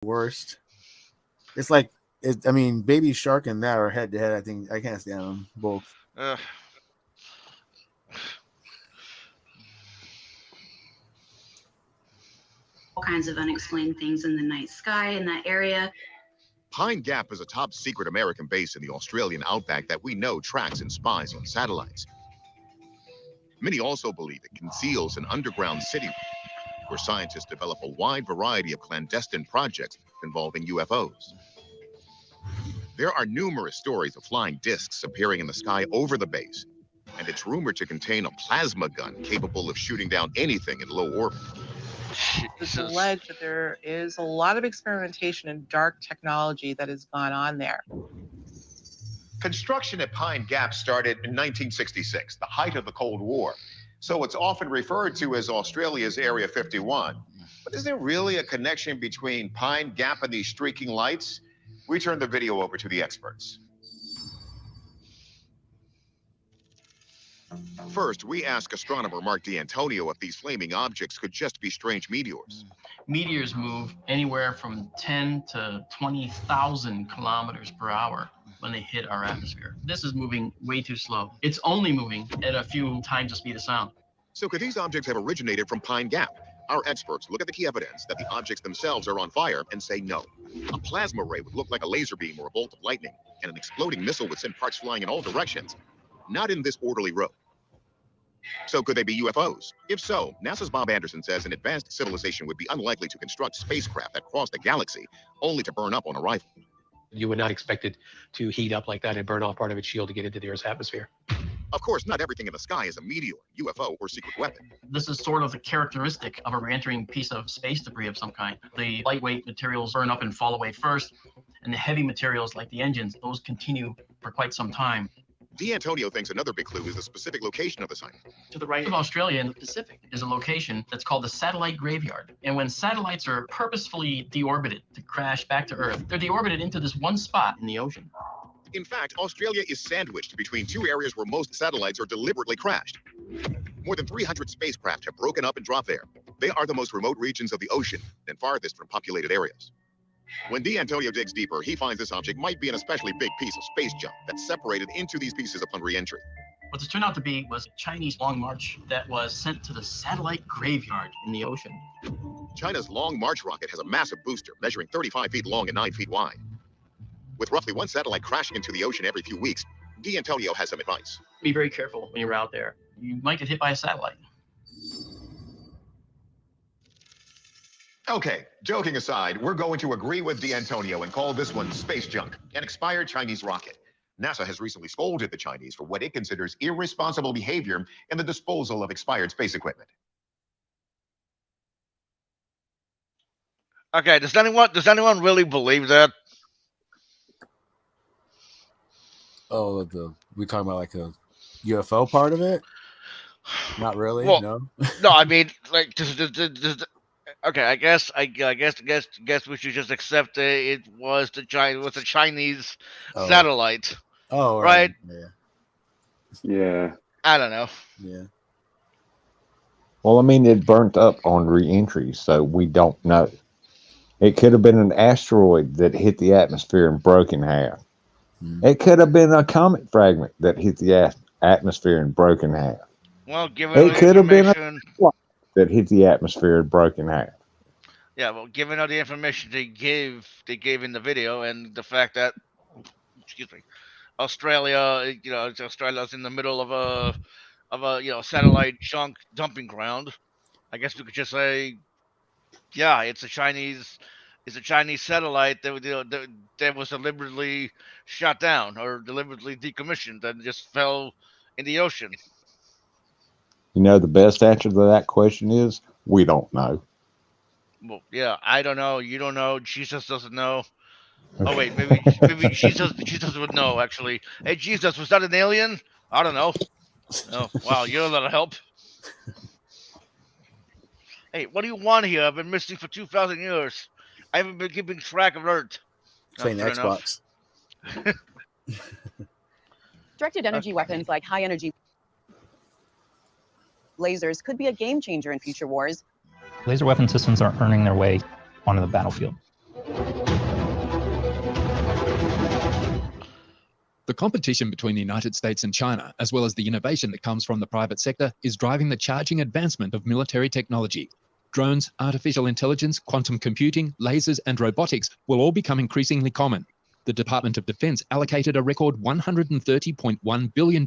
worst. It's like I mean, Baby Shark and that are head to head. I think I can't stand them both. Uh, All kinds of unexplained things in the night sky in that area. Pine Gap is a top secret American base in the Australian outback that we know tracks and spies on satellites. Many also believe it conceals an underground city where scientists develop a wide variety of clandestine projects involving UFOs. There are numerous stories of flying discs appearing in the sky over the base, and it's rumored to contain a plasma gun capable of shooting down anything in low orbit. It's Jesus. alleged that there is a lot of experimentation and dark technology that has gone on there. Construction at Pine Gap started in 1966, the height of the Cold War. So it's often referred to as Australia's Area 51. But is there really a connection between Pine Gap and these streaking lights? We turn the video over to the experts. First, we ask astronomer Mark D'Antonio if these flaming objects could just be strange meteors. Meteors move anywhere from 10 to 20,000 kilometers per hour when they hit our atmosphere. This is moving way too slow. It's only moving at a few times the speed of sound. So could these objects have originated from Pine Gap? Our experts look at the key evidence that the objects themselves are on fire and say no. A plasma ray would look like a laser beam or a bolt of lightning, and an exploding missile would send parts flying in all directions. Not in this orderly row. So could they be UFOs? If so, NASA's Bob Anderson says an advanced civilization would be unlikely to construct spacecraft that cross the galaxy only to burn up on arrival. You would not expect it to heat up like that and burn off part of its shield to get into the Earth's atmosphere. Of course, not everything in the sky is a meteor, UFO, or secret weapon. This is sort of the characteristic of a re-entering piece of space debris of some kind. The lightweight materials burn up and fall away first, and the heavy materials like the engines, those continue for quite some time. D'Antonio thinks another big clue is the specific location of the site. To the right of Australia in the Pacific is a location that's called the satellite graveyard. And when satellites are purposefully deorbited to crash back to Earth, they're deorbited into this one spot in the ocean. In fact, Australia is sandwiched between two areas where most satellites are deliberately crashed. More than 300 spacecraft have broken up and dropped there. They are the most remote regions of the ocean and farthest from populated areas. When D'Antonio digs deeper, he finds this object might be an especially big piece of space junk that's separated into these pieces upon re-entry. What this turned out to be was a Chinese Long March that was sent to the satellite graveyard in the ocean. China's Long March rocket has a massive booster measuring 35 feet long and 9 feet wide. With roughly one satellite crashing into the ocean every few weeks, D'Antonio has some advice. Be very careful when you're out there. You might get hit by a satellite. Okay, joking aside, we're going to agree with D'Antonio and call this one space junk, an expired Chinese rocket. NASA has recently scolded the Chinese for what it considers irresponsible behavior in the disposal of expired space equipment. Okay, does anyone really believe that? Oh, we talking about like a UFO part of it? Not really. Well, no. No, I mean, like, okay, I guess we should just accept it was the Chinese satellite. Oh, right. Yeah. I don't know. Yeah. Well, I mean, it burnt up on re-entry, so we don't know. It could have been an asteroid that hit the atmosphere and broke in half. It could have been a comet fragment that hit the atmosphere and broke in half. Well, given It could have been information that hit the atmosphere and broke in half. Yeah, well, given all the information they gave in the video, and the fact that, excuse me, Australia's in the middle of a satellite junk dumping ground. I guess we could just say, yeah, it's a Chinese satellite that was deliberately shot down or deliberately decommissioned and just fell in the ocean. You know, the best answer to that question is we don't know. Well, yeah, I don't know. You don't know. Jesus doesn't know. Oh wait, maybe Jesus would know actually. Hey, Jesus, was that an alien? I don't know. Oh wow, you're a lot of help. Hey, what do you want here? I've been missing for 2,000 years. I haven't been keeping track of Earth. Playing Xbox. Directed energy weapons like high energy lasers could be a game changer in future wars. Laser weapon systems are earning their way onto the battlefield. The competition between the United States and China, as well as the innovation that comes from the private sector, is driving the charging advancement of military technology. Drones, artificial intelligence, quantum computing, lasers, and robotics will all become increasingly common. The Department of Defense allocated a record $130.1 billion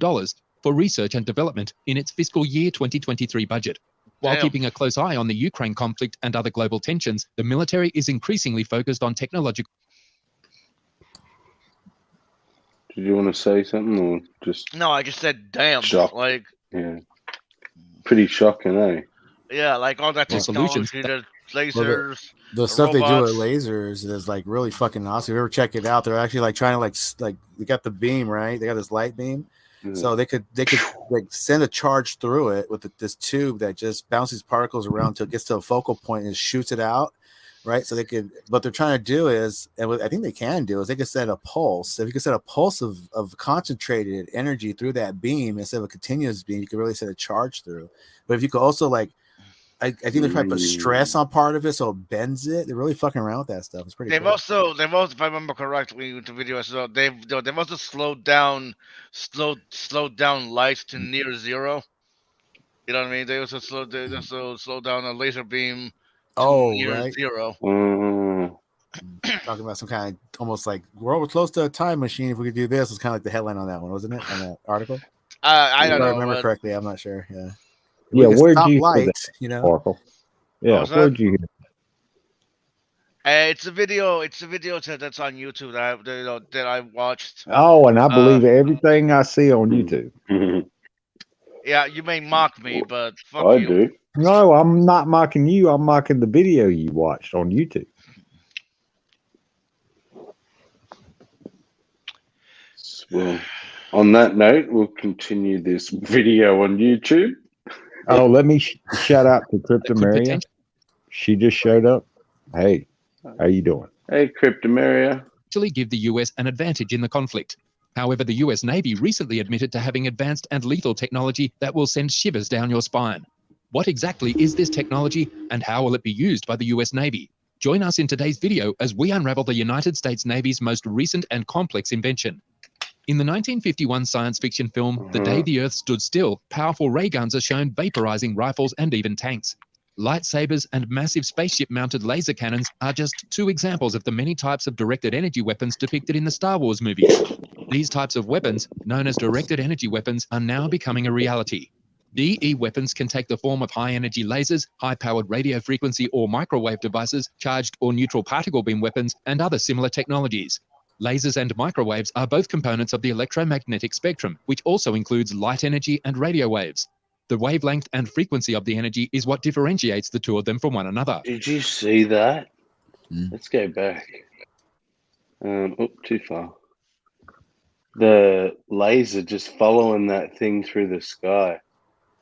for research and development in its fiscal year 2023 budget. While keeping a close eye on the Ukraine conflict and other global tensions, the military is increasingly focused on technological. Did you want to say something or just? No, I just said damn. Shock. Like, yeah, pretty shocking, eh? Yeah, like all that solutions. technology, the lasers, the stuff they do with robots. lasers is like really fucking awesome. If you ever check it out, they're actually like trying to like they got the beam, right? They got this light beam. So they could like send a charge through it with this tube that just bounces particles around until it gets to a focal point and shoots it out, right? So they could, what they're trying to do is, and what I think they can do is they could set a pulse. If you could set a pulse of concentrated energy through that beam instead of a continuous beam, you could really set a charge through. But if you could also like, I think they're trying to put stress on part of it so it bends it. They're really fucking around with that stuff. It's pretty. They've cool. also, if I remember correctly, with the video as well, they've also slowed down lights to near zero. You know what I mean? They also slowed down a laser beam to near zero. Talking about some kind of almost like we're close to a time machine. If we could do this, it's kind of like the headline on that one, wasn't it? On that article. I don't know. If I remember correctly, I'm not sure. Yeah. Yeah, where'd you light, hear that, you know? Sparkle? Yeah, where'd you hear that? It's a video that's on YouTube that I watched. Oh, and I believe everything I see on YouTube. Yeah, you may mock me, but fuck I you. do. No, I'm not mocking you. I'm mocking the video you watched on YouTube. Well, on that note, we'll continue this video on YouTube. Oh, let me shout out to Cryptomaria. She just showed up. Hey, how you doing? Hey, Cryptomaria. Actually give the US an advantage in the conflict. However, the US Navy recently admitted to having advanced and lethal technology that will send shivers down your spine. What exactly is this technology and how will it be used by the US Navy? Join us in today's video as we unravel the United States Navy's most recent and complex invention. In the 1951 science fiction film, The Day the Earth Stood Still, powerful ray guns are shown vaporizing rifles and even tanks. Lightsabers and massive spaceship-mounted laser cannons are just two examples of the many types of directed energy weapons depicted in the Star Wars movies. These types of weapons, known as directed energy weapons, are now becoming a reality. DE weapons can take the form of high-energy lasers, high-powered radio frequency or microwave devices, charged or neutral particle beam weapons, and other similar technologies. Lasers and microwaves are both components of the electromagnetic spectrum, which also includes light energy and radio waves. The wavelength and frequency of the energy is what differentiates the two of them from one another. Did you see that? Let's go back. Too far. The laser just following that thing through the sky,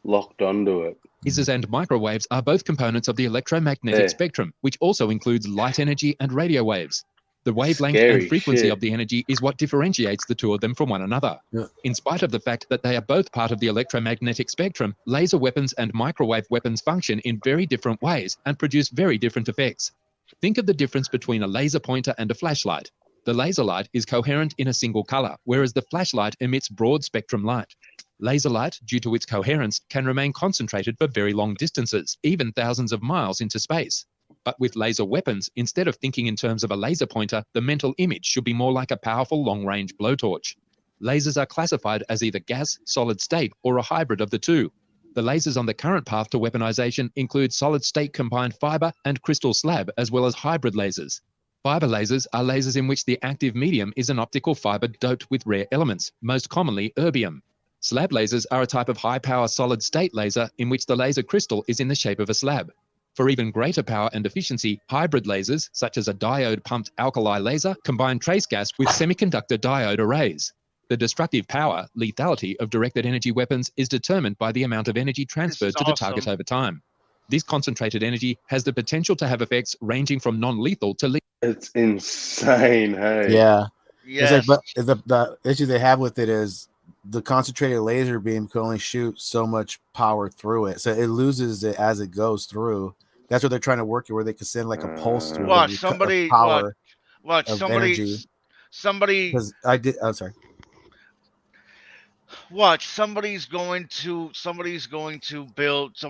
locked onto it. Lasers and microwaves are both components of the electromagnetic spectrum, which also includes light energy and radio waves. The wavelength and frequency of the energy is what differentiates the two of them from one another. Yeah. In spite of the fact that they are both part of the electromagnetic spectrum, laser weapons and microwave weapons function in very different ways and produce very different effects. Think of the difference between a laser pointer and a flashlight. The laser light is coherent in a single color, whereas the flashlight emits broad spectrum light. Laser light, due to its coherence, can remain concentrated for very long distances, even thousands of miles into space. But with laser weapons, instead of thinking in terms of a laser pointer, the mental image should be more like a powerful long-range blowtorch. Lasers are classified as either gas, solid state, or a hybrid of the two. The lasers on the current path to weaponization include solid-state combined fiber and crystal slab, as well as hybrid lasers. Fiber lasers are lasers in which the active medium is an optical fiber doped with rare elements, most commonly erbium. Slab lasers are a type of high-power solid-state laser in which the laser crystal is in the shape of a slab. For even greater power and efficiency, hybrid lasers, such as a diode-pumped alkali laser, combine trace gas with semiconductor diode arrays. The destructive power, lethality of directed energy weapons is determined by the amount of energy transferred to the target over time. This concentrated energy has the potential to have effects ranging from non-lethal to lethal. It's insane, hey? Yeah. Yes. It's like, but the issue they have with it is the concentrated laser beam can only shoot so much power through it, so it loses it as it goes through. That's what they're trying to work here, where they can send like a pulse through watch it. somebody Power watch of somebody energy. somebody Because I did. I'm sorry. Watch, somebody's going to build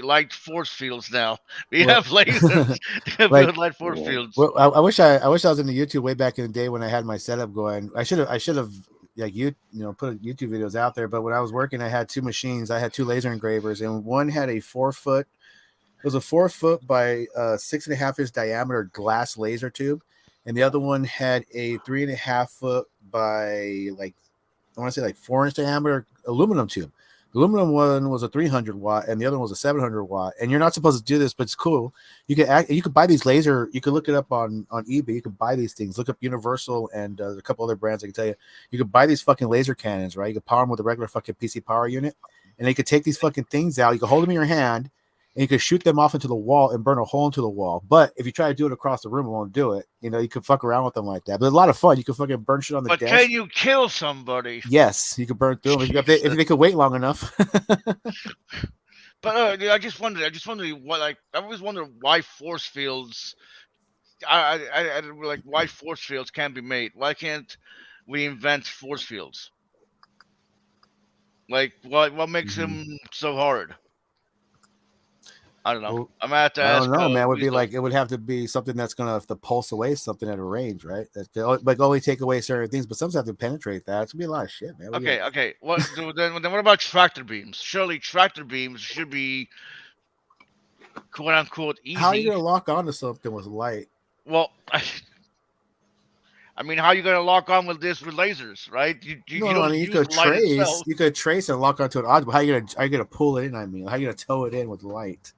light force fields now. We Well, have lasers to like, build light force fields. well, I wish I was in the YouTube way back in the day when I had my setup going. I should have like put YouTube videos out there. But when I was working, I had two machines. I had two laser engravers, and one had a 4 foot. It was a 4 foot by 6.5 inch diameter glass laser tube, and the other one had a 3.5 foot by I want to say 4 inch diameter aluminum tube. The aluminum one was a 300 watt, and the other one was a 700 watt. And you're not supposed to do this, but it's cool. You could buy these laser. You could look it up on eBay. You could buy these things. Look up Universal and a couple other brands. I can tell you. You could buy these fucking laser cannons, right? You could power them with a regular fucking PC power unit, and they could take these fucking things out. You could hold them in your hand, and you could shoot them off into the wall and burn a hole into the wall. But if you try to do it across the room, it won't do it. You could fuck around with them like that. But it's a lot of fun. You could fucking burn shit on the desk. But can you kill somebody? Yes, you could burn through them if they could wait long enough. But I just wondered what I always wonder why force fields. I why force fields can't be made. Why can't we invent force fields? Like what makes them so hard? I don't know. Well, I'm gonna have to I ask. don't know, man. It would have to be something that's gonna have to pulse away something at a range, right? That only take away certain things, but some have to penetrate that. It's gonna be a lot of shit, man. Okay. What then what about tractor beams? Surely tractor beams should be quote unquote easy. How are you gonna lock onto something with light? Well, I mean, how are you gonna lock on with lasers, right? You could trace. You could trace and lock onto an object. But how are you gonna pull it in? I mean, how are you gonna tow it in with light?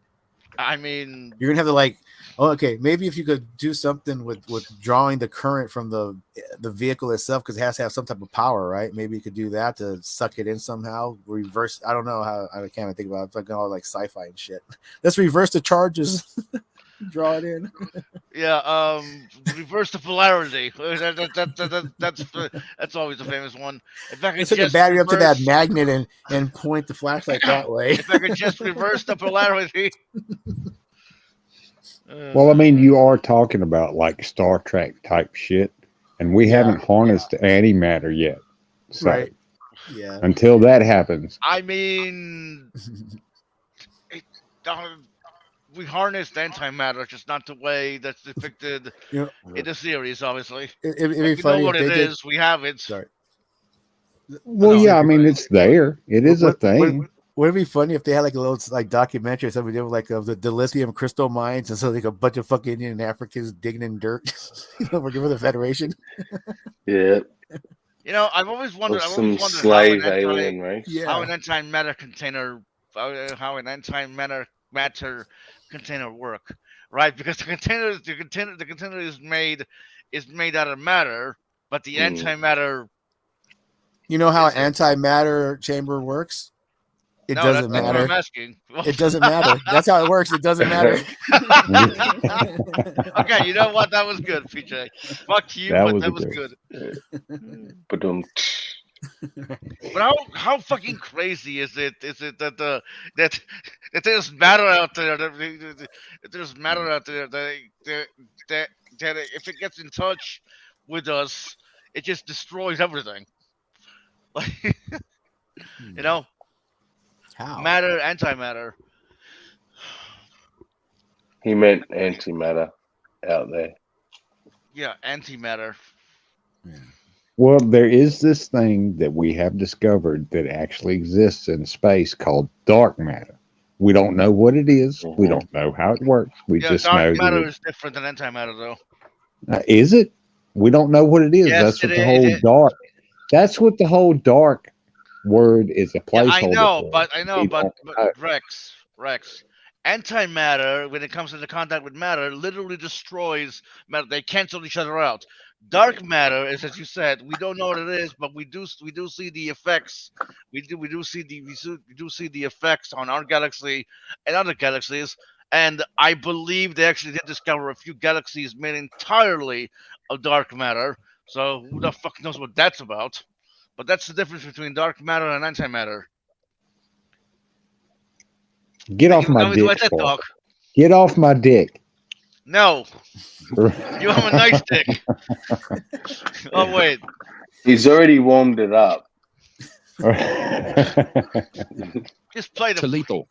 I mean, you're gonna have to maybe if you could do something with drawing the current from the vehicle itself, because it has to have some type of power, right? Maybe you could do that to suck it in somehow. Reverse. I don't know how. I can't even think about it. It's like all like sci-fi and shit. Let's reverse the charges. Draw it in. Yeah. Reverse the polarity. That's always a famous one. If I could put the battery up to that magnet and point the flashlight that way. If I could just reverse the polarity. Well, I mean, you are talking about like Star Trek type shit, and we haven't harnessed antimatter yet. So, right. Yeah. Until that happens. I mean, we harnessed antimatter, just not the way that's depicted in the series, obviously. It'd be funny know what it is. We have it. Sorry. Well, yeah, I mean, it's there. It is a thing. Would it be funny if they had like a little documentary or something of the lithium crystal mines, and so like a bunch of fucking Indian Africans digging in dirt, working for the Federation? Yeah. I've always wondered. Some slave alien race. How an antimatter container, matter container work, right? Because the container is made out of matter, but the antimatter. You know how an antimatter chamber works? It doesn't matter. That's what I'm asking. It doesn't matter. That's how it works. It doesn't matter. Okay, you know what? That was good, PJ. Fuck you, but that was good. But how fucking crazy is it? Is it that there's matter out there that there's matter out there that if it gets in touch with us, it just destroys everything. Like How? Matter, antimatter. He meant antimatter out there. Yeah, antimatter. Yeah. Well, there is this thing that we have discovered that actually exists in space called dark matter. We don't know what it is. We don't know how it works. We just know dark matter is different than antimatter, though. Is it? We don't know what it is. Yes, that's what the whole dark. That's what the whole dark word is a placeholder. I know, but Rex. Antimatter, when it comes into contact with matter, literally destroys matter. They cancel each other out. Dark matter is, as you said, we don't know what it is, but we do see the effects. We do see the effects on our galaxy and other galaxies. And I believe they actually did discover a few galaxies made entirely of dark matter. So who the fuck knows what that's about? But that's the difference between dark matter and antimatter. Get off my dick. Get off my dick. No. You have a nice dick. Oh, wait. He's already warmed it up. Just play to lethal.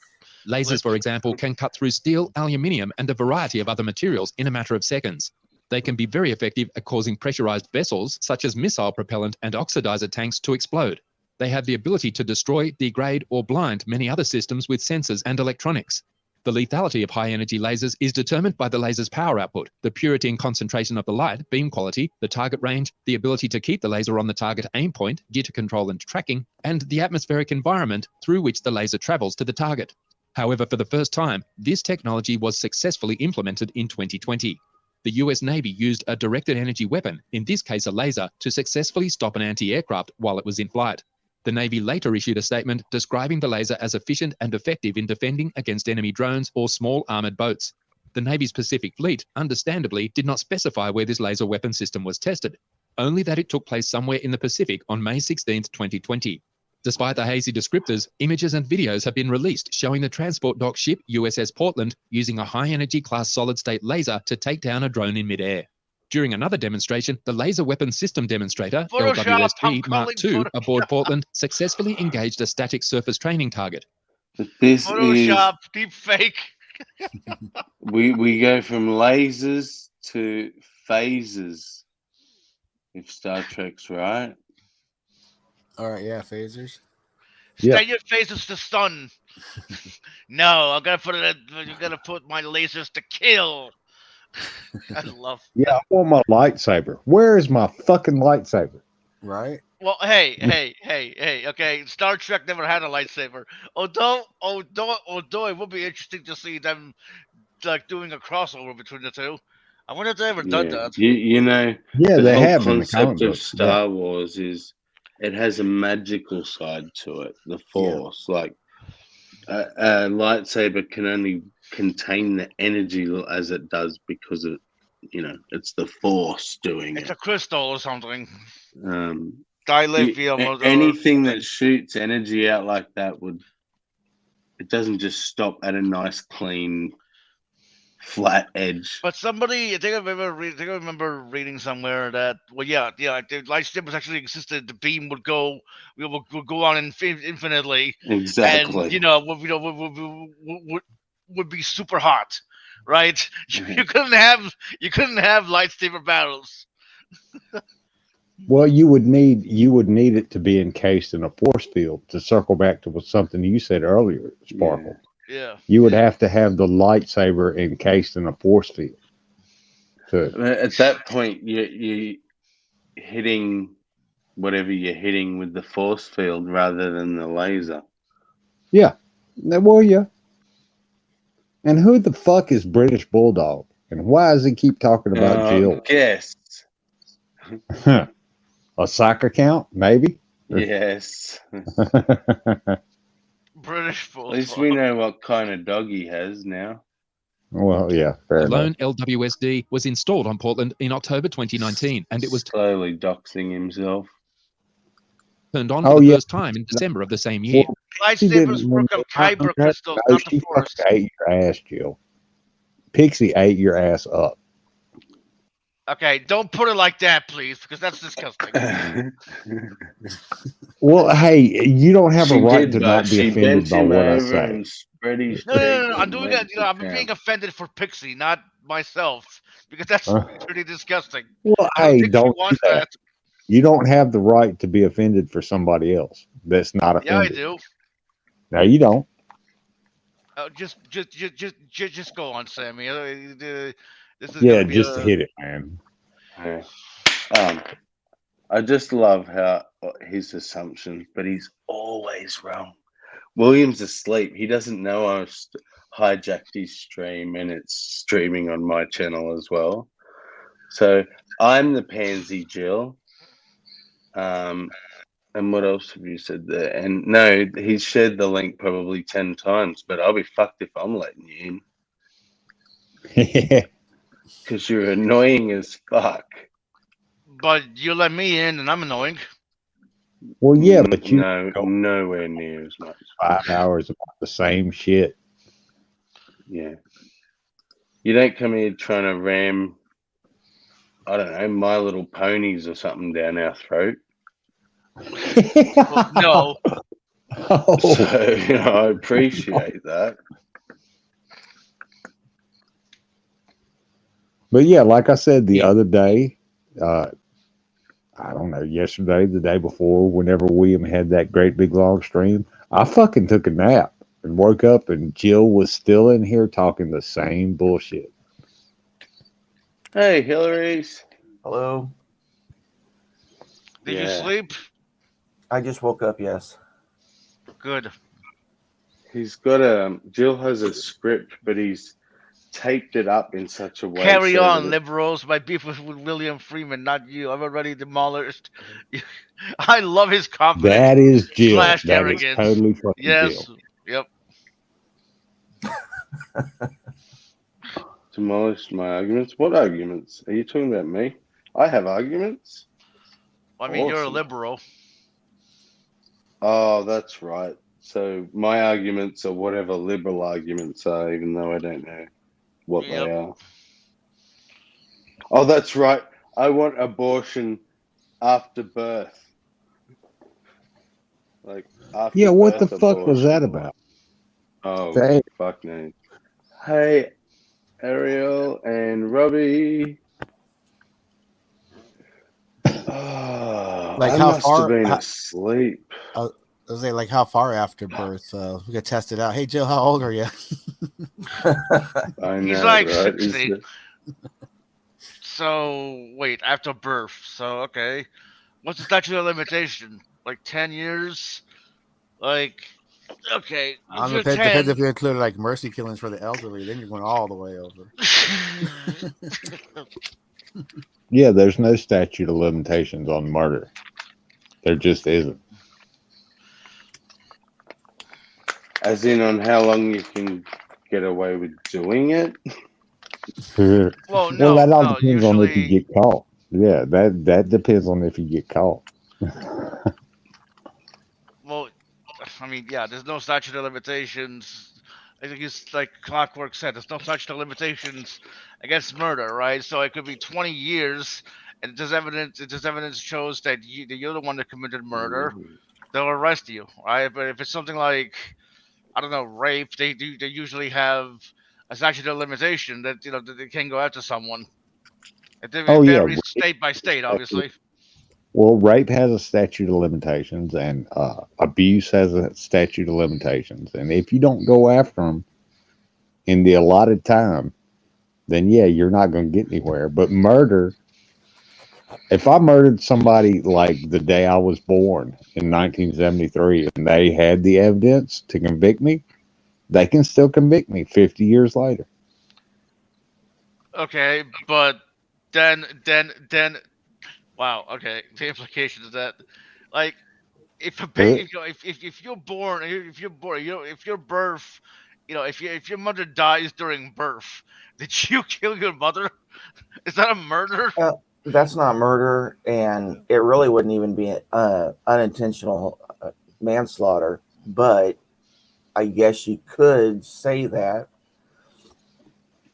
Lasers, for example, can cut through steel, aluminium, and a variety of other materials in a matter of seconds. They can be very effective at causing pressurized vessels, such as missile propellant and oxidizer tanks, to explode. They have the ability to destroy, degrade, or blind many other systems with sensors and electronics. The lethality of high-energy lasers is determined by the laser's power output, the purity and concentration of the light, beam quality, the target range, the ability to keep the laser on the target aim point, jitter control and tracking, and the atmospheric environment through which the laser travels to the target. However, for the first time, this technology was successfully implemented in 2020. The US Navy used a directed energy weapon, in this case a laser, to successfully stop an anti-aircraft while it was in flight. The Navy later issued a statement describing the laser as efficient and effective in defending against enemy drones or small armoured boats. The Navy's Pacific Fleet, understandably, did not specify where this laser weapon system was tested, only that it took place somewhere in the Pacific on May 16, 2020. Despite the hazy descriptors, images and videos have been released showing the transport dock ship USS Portland using a high-energy class solid-state laser to take down a drone in midair. During another demonstration, the Laser Weapon System Demonstrator, LWSD Mark II, aboard Portland, successfully engaged a static surface training target. This Photoshop, deep fake. we go from lasers to phasers, if Star Trek's right. All right, yeah, phasers. Stay your faces to stun. No, I'm gonna put my lasers to kill. I love. Yeah, I want my lightsaber. Where is my fucking lightsaber? Right. Well, hey. Okay, Star Trek never had a lightsaber. Although it would be interesting to see them like doing a crossover between the two. I wonder if they ever done that. You know, Yeah, the they whole have in the comic concept of books, Star Wars is it has a magical side to it, the Force. Like a lightsaber can only contain the energy as it does because it's the Force doing It's it. a crystal or something. Anything that shoots energy out like that it doesn't just stop at a nice clean flat edge. But somebody, I think I remember reading somewhere that the lightsabers actually existed. The beam would go on infinitely, Exactly. and would be super hot, right? You couldn't have lightsaber battles. Well, you would need it to be encased in a force field. To circle back to something you said earlier, Sparkle. Yeah. You would have to have the lightsaber encased in a force field. At that point, you hitting whatever you're hitting with the force field rather than the laser. Yeah. Well, yeah. And who the fuck is British Bulldog? And why does he keep talking about Jill? Guess. A sock account, maybe? Yes. British Bulldog. At least we know what kind of dog he has now. Well, yeah, fair The lone enough. LWSD was installed on Portland in October 2019, and it was slowly doxing himself. Turned on for the first time in December of the same year. Lightsabers work on kyber crystals, not the Force. She ate your ass, Jill. Pixie ate your ass up. Okay, don't put it like that, please, because that's disgusting. Well, hey, you don't have a right to not be offended by what I say. No. I'm doing it. I'm being offended for Pixie, not myself, because that's pretty disgusting. Well, hey, don't do that. You don't have the right to be offended for somebody else that's not offended. Yeah, I do. No, you don't. Just go on, Sammy. This is just hit it, man. Yeah. I just love how his assumptions, but he's always wrong. William's asleep. He doesn't know I've hijacked his stream, and it's streaming on my channel as well. So I'm the pansy, Jill. And what else have you said there? And no, he's shared the link probably 10 times, but I'll be fucked if I'm letting you in. Because you're annoying as fuck. But you let me in, and I'm annoying. Well, yeah, but you nowhere near as much. 5 hours about the same shit. Yeah. You don't come here trying to ram, I don't know, My Little Ponies or something down our throat. Well, no. Oh. So, I appreciate that. But yeah, like I said the other day, I don't know, yesterday, the day before, whenever William had that great big long stream, I fucking took a nap and woke up and Jill was still in here talking the same bullshit. Hey, Hillary's. Hello. Did you sleep? I just woke up, yes. Good. He's got Jill has a script, but he's taped it up in such a way. Carry so on, that liberals. My beef was with William Freeman, not you. I've already demolished. I love his confidence. That is Jill. Slash That arrogance. is totally fucking Yes. Jill. Yep. Demolished my arguments. What arguments? Are you talking about me? I have arguments? I mean, you're a Awesome. liberal. Oh, that's right. So my arguments are whatever liberal arguments are, even though I don't know what they are. Oh, that's right. I want abortion after birth. Like after Yeah, what the birth fuck was abortion. that about? Oh, Say- fuck no. Hey, Ariel and Robbie. Oh, Like I how must have far? been asleep. I was saying, like how far after birth? We could test it out. Hey, Jill, how old are you? I know, He's like right? 60. So wait, after birth. So okay, what's the statute of limitation? Like 10 years? Like okay, if you're 10, Depends if you include like mercy killings for the elderly. Then you're going all the way over. Yeah, there's no statute of limitations on murder. There just isn't. As in on how long you can get away with doing it? Well, no, that all no, depends on if you usually- get caught. Yeah, that depends on if you get caught. Well, I mean, yeah, there's no statute of limitations. I think it's like Clockwork said, there's no statute of limitations against murder, right? So it could be 20 years, and there's evidence shows that you're the one that committed murder. They'll arrest you, right? But if it's something like, I don't know, rape, they usually have a statute of limitation that that they can go after someone. It varies state by state, obviously. Well, rape has a statute of limitations, and abuse has a statute of limitations. And if you don't go after them in the allotted time, then yeah, you're not going to get anywhere. But murder, if I murdered somebody like the day I was born in 1973, and they had the evidence to convict me, they can still convict me 50 years later. Okay, but then wow, okay. The implication is that, like, if a baby, if you're born, if your birth, if your mother dies during birth, did you kill your mother? Is that a murder? That's not murder, and it really wouldn't even be unintentional manslaughter. But I guess you could say that.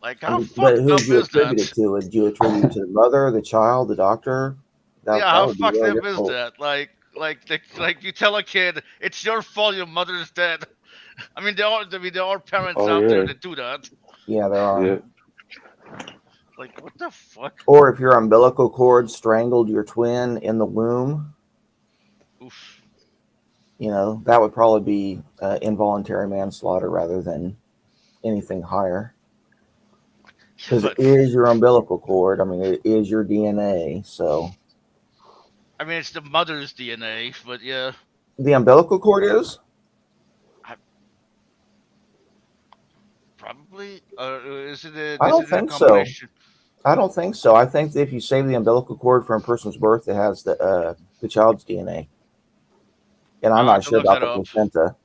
Like, how But fucked who up would you is attribute that? it to? Would you attribute it to the mother, the child, the doctor? Yeah, how would be fucked really up is difficult. that? Like you tell a kid, it's your fault your mother's dead. I mean, there are parents out there that do that. Yeah, there are. Yeah. Like, what the fuck? Or if your umbilical cord strangled your twin in the womb, Oof. That would probably be involuntary manslaughter rather than anything higher. Because it is your umbilical cord. I mean, it is your DNA. So, I mean, it's the mother's DNA, but yeah. The umbilical cord is? Probably. Is it I don't think so. I don't think so. I think that if you save the umbilical cord from a person's birth, it has the child's DNA. And I'm not sure about the placenta.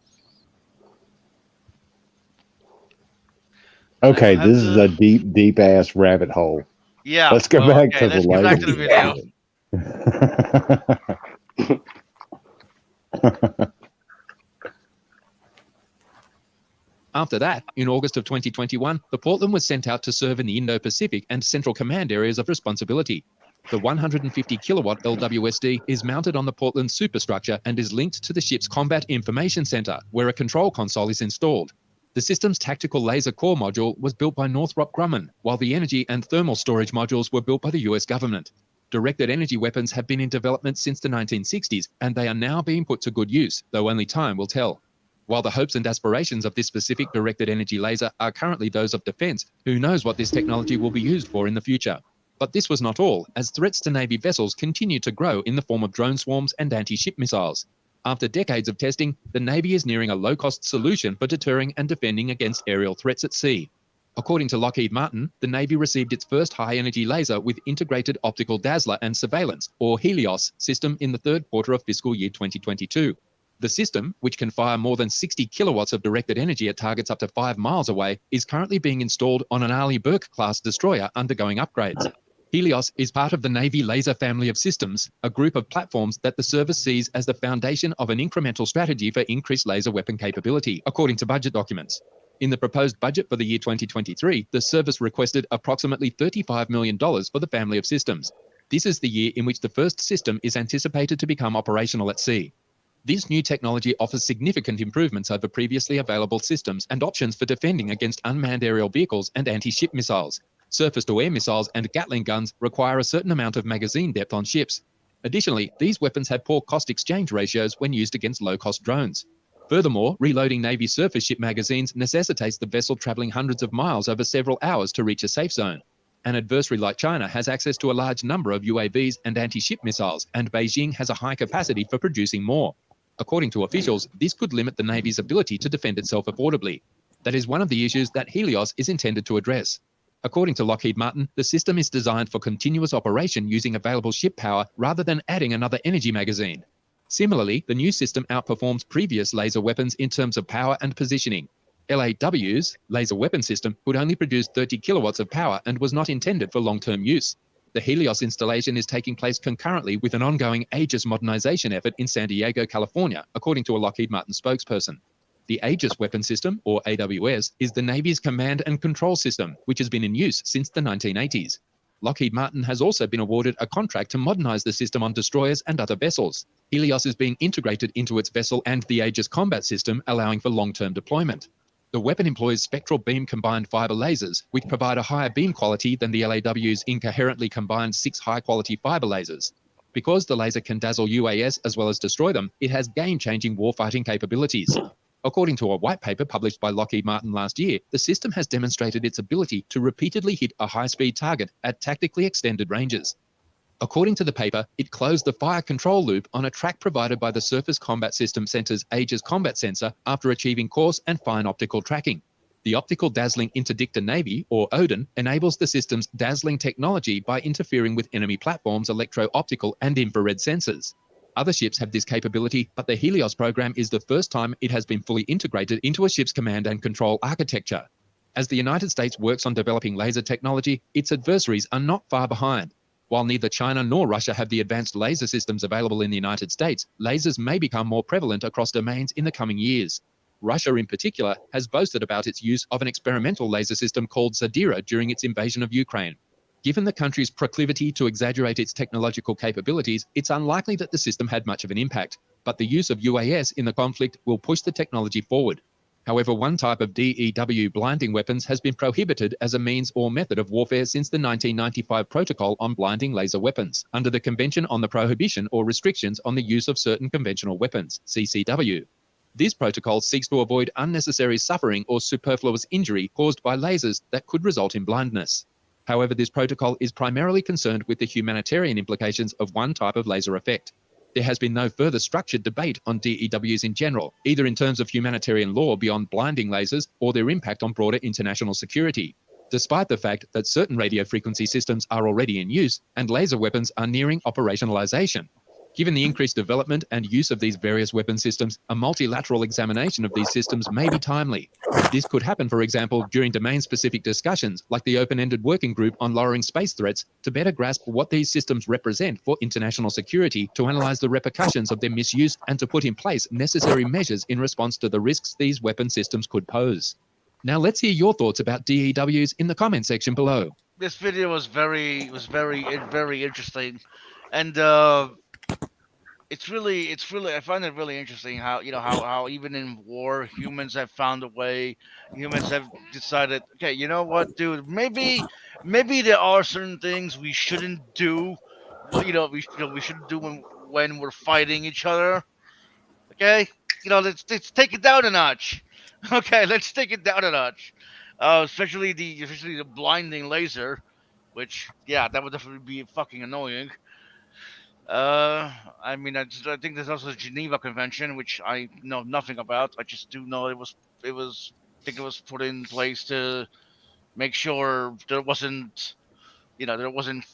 Okay, this is a deep ass rabbit hole. Yeah. Let's go back to let's the get back lady. to the video. After that, in August of 2021, the Portland was sent out to serve in the Indo-Pacific and Central Command areas of responsibility. The 150 kilowatt LWSD is mounted on the Portland superstructure and is linked to the ship's Combat Information Center, where a control console is installed. The system's tactical laser core module was built by Northrop Grumman, while the energy and thermal storage modules were built by the US government. Directed energy weapons have been in development since the 1960s, and they are now being put to good use, though only time will tell. While the hopes and aspirations of this specific directed energy laser are currently those of defense, who knows what this technology will be used for in the future? But this was not all, as threats to Navy vessels continue to grow in the form of drone swarms and anti-ship missiles. After decades of testing, the Navy is nearing a low-cost solution for deterring and defending against aerial threats at sea. According to Lockheed Martin, the Navy received its first high-energy laser with integrated optical dazzler and surveillance, or Helios, system in the third quarter of fiscal year 2022. The system, which can fire more than 60 kilowatts of directed energy at targets up to 5 miles away, is currently being installed on an Arleigh Burke-class destroyer undergoing upgrades. Helios is part of the Navy Laser family of systems, a group of platforms that the service sees as the foundation of an incremental strategy for increased laser weapon capability, according to budget documents. In the proposed budget for the year 2023, the service requested approximately $35 million for the family of systems. This is the year in which the first system is anticipated to become operational at sea. This new technology offers significant improvements over previously available systems and options for defending against unmanned aerial vehicles and anti-ship missiles. Surface-to-air missiles and Gatling guns require a certain amount of magazine depth on ships. Additionally, these weapons have poor cost exchange ratios when used against low-cost drones. Furthermore, reloading Navy surface ship magazines necessitates the vessel traveling hundreds of miles over several hours to reach a safe zone. An adversary like China has access to a large number of UAVs and anti-ship missiles, and Beijing has a high capacity for producing more. According to officials, this could limit the Navy's ability to defend itself affordably. That is one of the issues that Helios is intended to address. According to Lockheed Martin, the system is designed for continuous operation using available ship power rather than adding another energy magazine. Similarly, the new system outperforms previous laser weapons in terms of power and positioning. LAW's laser weapon system could only produce 30 kilowatts of power and was not intended for long-term use. The Helios installation is taking place concurrently with an ongoing Aegis modernization effort in San Diego, California, according to a Lockheed Martin spokesperson. The Aegis weapon system, or AWS, is the Navy's command and control system, which has been in use since the 1980s. Lockheed Martin has also been awarded a contract to modernize the system on destroyers and other vessels. Helios is being integrated into its vessel and the Aegis combat system, allowing for long-term deployment. The weapon employs spectral beam combined fiber lasers, which provide a higher beam quality than the LAW's incoherently combined 6 high-quality fiber lasers. Because the laser can dazzle UAS as well as destroy them, it has game-changing warfighting capabilities. According to a white paper published by Lockheed Martin last year, the system has demonstrated its ability to repeatedly hit a high-speed target at tactically extended ranges. According to the paper, it closed the fire control loop on a track provided by the Surface Combat System Center's Aegis Combat Sensor after achieving coarse and fine optical tracking. The Optical Dazzling Interdictor Navy, or ODIN, enables the system's dazzling technology by interfering with enemy platforms' electro-optical and infrared sensors. Other ships have this capability, but the Helios program is the first time it has been fully integrated into a ship's command and control architecture. As the United States works on developing laser technology, its adversaries are not far behind. While neither China nor Russia have the advanced laser systems available in the United States, lasers may become more prevalent across domains in the coming years. Russia, in particular, has boasted about its use of an experimental laser system called Zadira during its invasion of Ukraine. Given the country's proclivity to exaggerate its technological capabilities, it's unlikely that the system had much of an impact, but the use of UAS in the conflict will push the technology forward. However, one type of DEW blinding weapons has been prohibited as a means or method of warfare since the 1995 Protocol on Blinding Laser Weapons, under the Convention on the Prohibition or Restrictions on the Use of Certain Conventional Weapons, CCW. This protocol seeks to avoid unnecessary suffering or superfluous injury caused by lasers that could result in blindness. However, this protocol is primarily concerned with the humanitarian implications of one type of laser effect. There has been no further structured debate on DEWs in general, either in terms of humanitarian law beyond blinding lasers or their impact on broader international security, despite the fact that certain radio frequency systems are already in use and laser weapons are nearing operationalization. Given the increased development and use of these various weapon systems, a multilateral examination of these systems may be timely. This could happen, for example, during domain-specific discussions like the open-ended working group on lowering space threats to better grasp what these systems represent for international security, to analyze the repercussions of their misuse and to put in place necessary measures in response to the risks these weapon systems could pose. Now let's hear your thoughts about DEWs in the comment section below. this video was very interesting, and it's really I find it really interesting how how even in war humans have found a way. Humans have decided, okay, you know what, dude, maybe there are certain things we shouldn't do. Well, we shouldn't do when we're fighting each other. Okay, let's take it down a notch. Okay, let's take it down a notch. Especially the blinding laser, which, yeah, that would definitely be fucking annoying. I mean, I think there's also the Geneva Convention, which I know nothing about. I just do know I think it was put in place to make sure there wasn't, there wasn't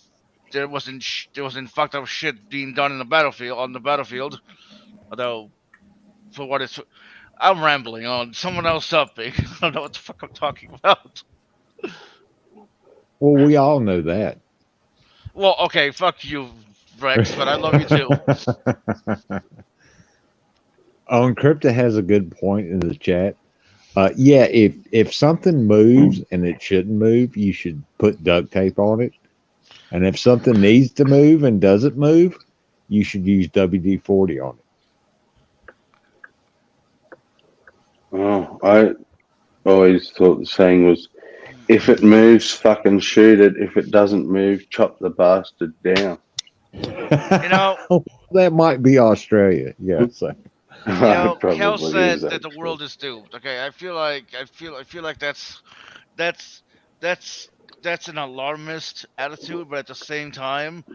there wasn't fucked up shit being done in the battlefield on the battlefield. Although, for what it's, I'm rambling on. Someone else up, big. I don't know what the fuck I'm talking about. Well, we all know that. Well, okay, fuck you, Rex, but I love you too. Crypta has a good point in the chat. Yeah, if something moves and it shouldn't move, you should put duct tape on it. And if something needs to move and doesn't move, you should use WD-40 on it. Oh, I always thought the saying was, if it moves, fucking shoot it. If it doesn't move, chop the bastard down. That might be Australia. Yeah. So. Kel said that the world is doomed. Okay, I feel like that's an alarmist attitude, but at the same time,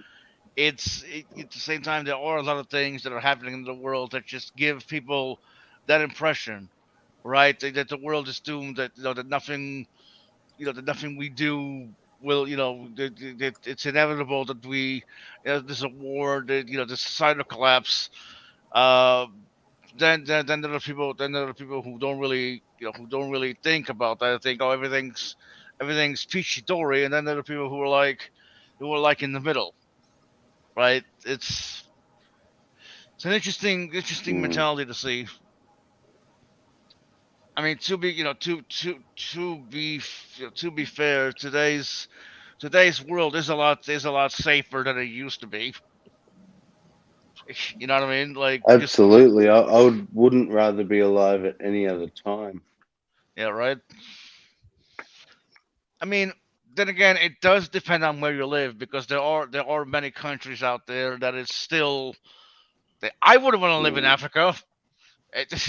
at the same time there are a lot of things that are happening in the world that just give people that impression, right? That the world is doomed. That nothing, that nothing we do will, that it's inevitable that there's a war, that there's societal collapse. Then there are people who don't really think about that. They think, oh, everything's peachy dory, and then there are people who are like in the middle, right? It's an interesting mentality to see. I mean, to be fair, today's world is a lot safer than it used to be. You know what I mean? Like, absolutely, I wouldn't rather be alive at any other time. Yeah, right. I mean, then again, it does depend on where you live, because there are many countries out there that is still. I wouldn't want to live in Africa.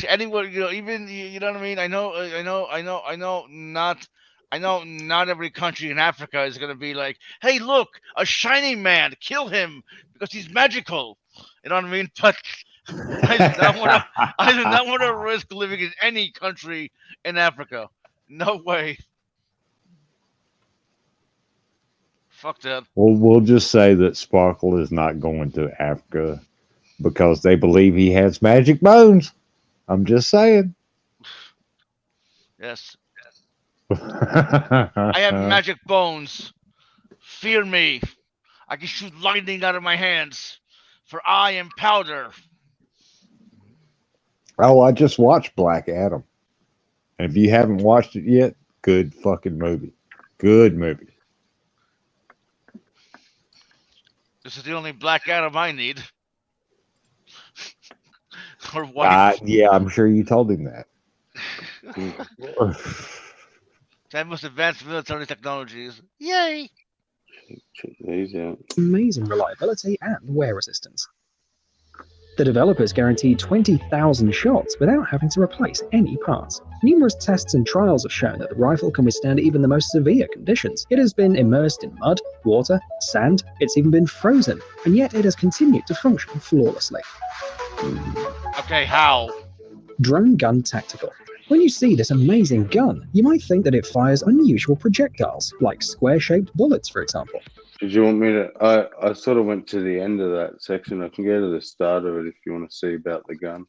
Anywhere, even, you know what I mean. I know not every country in Africa is gonna be like, hey, look, a shining man, kill him because he's magical. You know what I mean? But I do not want to risk living in any country in Africa. No way. Fuck that. Well, we'll just say that Sparkle is not going to Africa because they believe he has magic bones. I'm just saying. Yes. I have magic bones. Fear me. I can shoot lightning out of my hands, for I am powder. Oh, I just watched Black Adam. And if you haven't watched it yet, good fucking movie. Good movie. This is the only Black Adam I need. Or what? Yeah, I'm sure you told him that. That most advanced military technologies. Yay! Amazing reliability and wear resistance. The developers guaranteed 20,000 shots without having to replace any parts. Numerous tests and trials have shown that the rifle can withstand even the most severe conditions. It has been immersed in mud, water, sand, it's even been frozen, and yet it has continued to function flawlessly. Okay, how? Drone Gun Tactical. When you see this amazing gun, you might think that it fires unusual projectiles, like square-shaped bullets, for example. Did you want me to? I sort of went to the end of that section. I can go to the start of it if you want to see about the gun.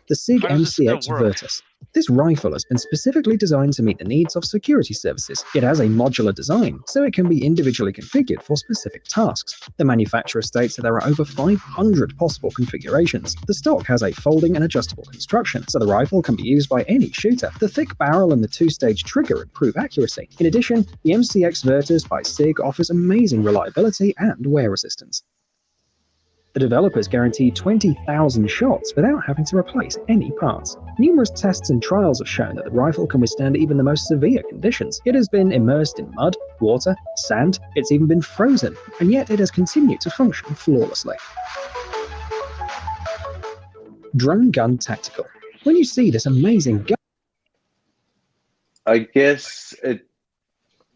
The SIG How does it still MCX work? Virtus. This rifle has been specifically designed to meet the needs of security services. It has a modular design, so it can be individually configured for specific tasks. The manufacturer states that there are over 500 possible configurations. The stock has a folding and adjustable construction, so the rifle can be used by any shooter. The thick barrel and the two-stage trigger improve accuracy. In addition, the MCX Virtus by SIG offers amazing reliability and wear resistance. The developers guarantee 20,000 shots without having to replace any parts. Numerous tests and trials have shown that the rifle can withstand even the most severe conditions. It has been immersed in mud, water, sand, it's even been frozen, and yet it has continued to function flawlessly. Drone Gun Tactical. When you see this amazing gun, I guess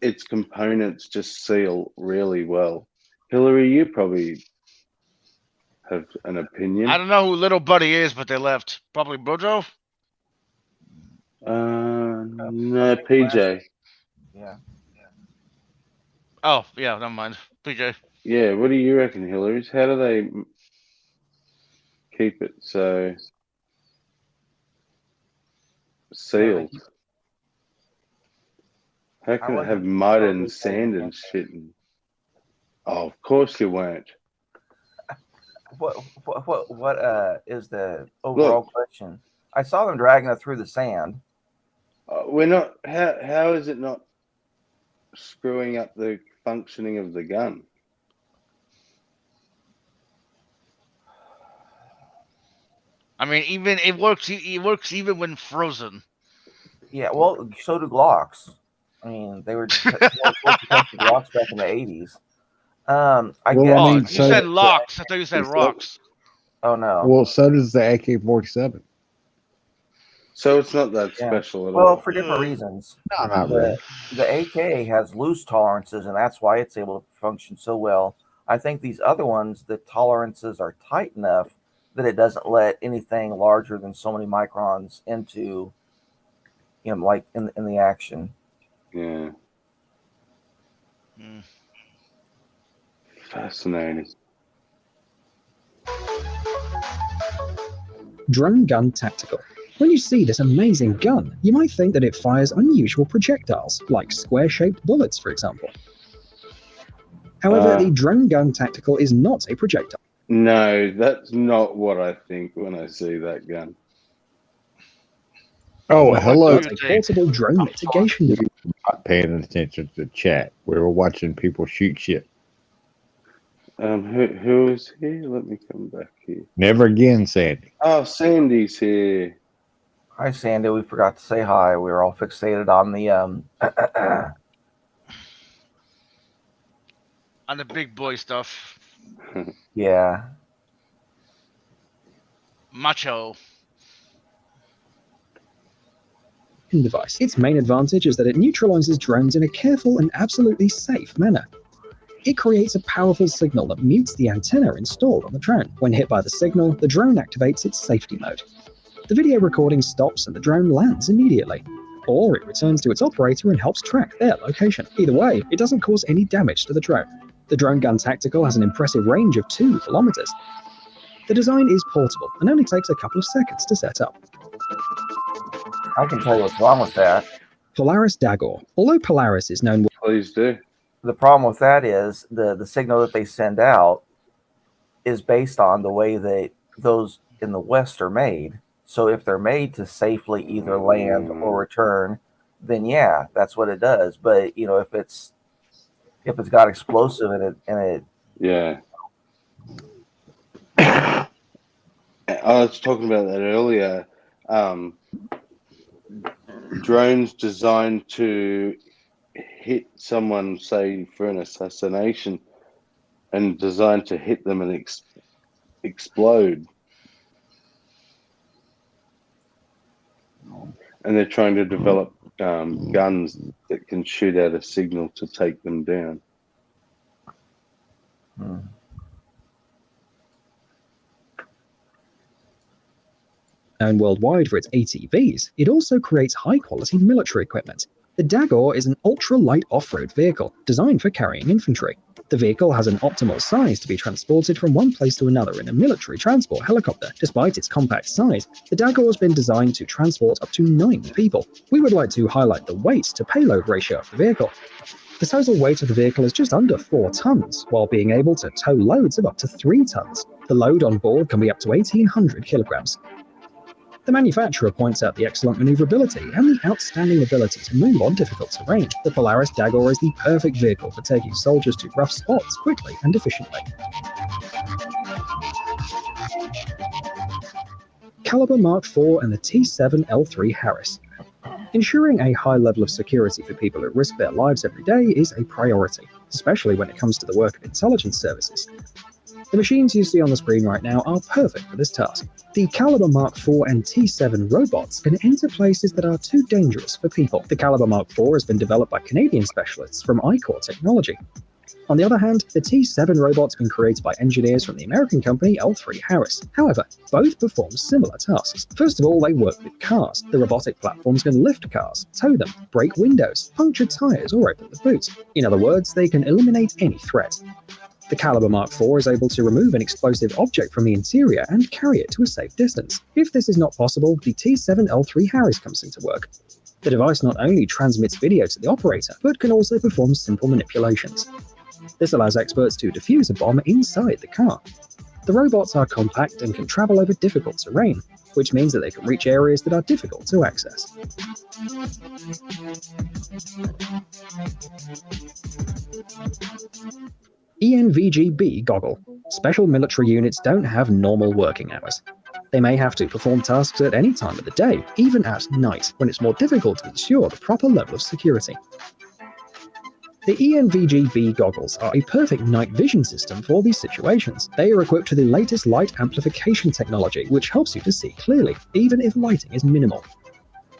its components just seal really well. Hillary, you probably have an opinion. I don't know who Little Buddy is, but they left. Probably Bojo? No, PJ. Yeah. Oh, yeah, never mind. PJ. Yeah, what do you reckon, Hillary? How do they keep it so sealed? How can it have mud and sand and shit? Oh, of course you won't. What is the overall question? I saw them dragging it through the sand. We're not. How is it not screwing up the functioning of the gun? I mean, even it works. It works even when frozen. Yeah, well, so do Glocks. I mean, they were Glocks back in the 80s. You said locks. I thought you said rocks. Oh no. Well, so does the AK-47. So it's not that special at all. Well, for different reasons. No, not really. The AK has loose tolerances, and that's why it's able to function so well. I think these other ones, the tolerances are tight enough that it doesn't let anything larger than so many microns into, like in the action. Yeah. Fascinating. Drone Gun Tactical. When you see this amazing gun, you might think that it fires unusual projectiles, like square-shaped bullets, for example. However, the Drone Gun Tactical is not a projectile. No, that's not what I think when I see that gun. Oh, hello. It's a portable drone mitigation device. Not paying attention to the chat. We were watching people shoot shit. Who is here? Let me come back here. Never again, Sandy. Oh, Sandy's here. Hi, Sandy. We forgot to say hi. We were all fixated on the on the big boy stuff. Yeah. Macho. Device. Its main advantage is that it neutralizes drones in a careful and absolutely safe manner. It creates a powerful signal that mutes the antenna installed on the drone. When hit by the signal, the drone activates its safety mode. The video recording stops and the drone lands immediately. Or it returns to its operator and helps track their location. Either way, it doesn't cause any damage to the drone. The Drone Gun Tactical has an impressive range of 2 kilometers. The design is portable and only takes a couple of seconds to set up. I can tell you what's wrong with that. Polaris Dagor. Although Polaris is known... Please do. The problem with that is the signal that they send out is based on the way that those in the West are made. So if they're made to safely either land or return, then yeah, that's what it does. But if it's got explosive in it, yeah. I was talking about that earlier. Drones designed to hit someone, say, for an assassination, and designed to hit them and explode. And they're trying to develop guns that can shoot out a signal to take them down. Known worldwide for its ATVs, it also creates high-quality military equipment. The Dagor is an ultra-light off-road vehicle designed for carrying infantry. The vehicle has an optimal size to be transported from one place to another in a military transport helicopter. Despite its compact size, the Dagor has been designed to transport up to 9 people. We would like to highlight the weight to payload ratio of the vehicle. The total weight of the vehicle is just under 4 tons, while being able to tow loads of up to 3 tons. The load on board can be up to 1,800 kilograms. The manufacturer points out the excellent maneuverability and the outstanding ability to move on difficult terrain. The Polaris Dagor is the perfect vehicle for taking soldiers to rough spots quickly and efficiently. Caliber Mark IV and the T7L3 Harris. Ensuring a high level of security for people who risk their lives every day is a priority, especially when it comes to the work of intelligence services. The machines you see on the screen right now are perfect for this task. The Caliber Mark IV and T7 robots can enter places that are too dangerous for people. The Caliber Mark IV has been developed by Canadian specialists from iCore Technology. On the other hand, the T7 robot's been created by engineers from the American company L3 Harris. However, both perform similar tasks. First of all, they work with cars. The robotic platforms can lift cars, tow them, break windows, puncture tires, or open the boot. In other words, they can eliminate any threat. The Caliber Mark IV is able to remove an explosive object from the interior and carry it to a safe distance. If this is not possible, the T7L3 Harris comes into work. The device not only transmits video to the operator, but can also perform simple manipulations. This allows experts to defuse a bomb inside the car. The robots are compact and can travel over difficult terrain, which means that they can reach areas that are difficult to access. ENVG-B Goggle. Special military units don't have normal working hours. They may have to perform tasks at any time of the day, even at night, when it's more difficult to ensure the proper level of security. The ENVG-B goggles are a perfect night vision system for these situations. They are equipped with the latest light amplification technology, which helps you to see clearly, even if lighting is minimal.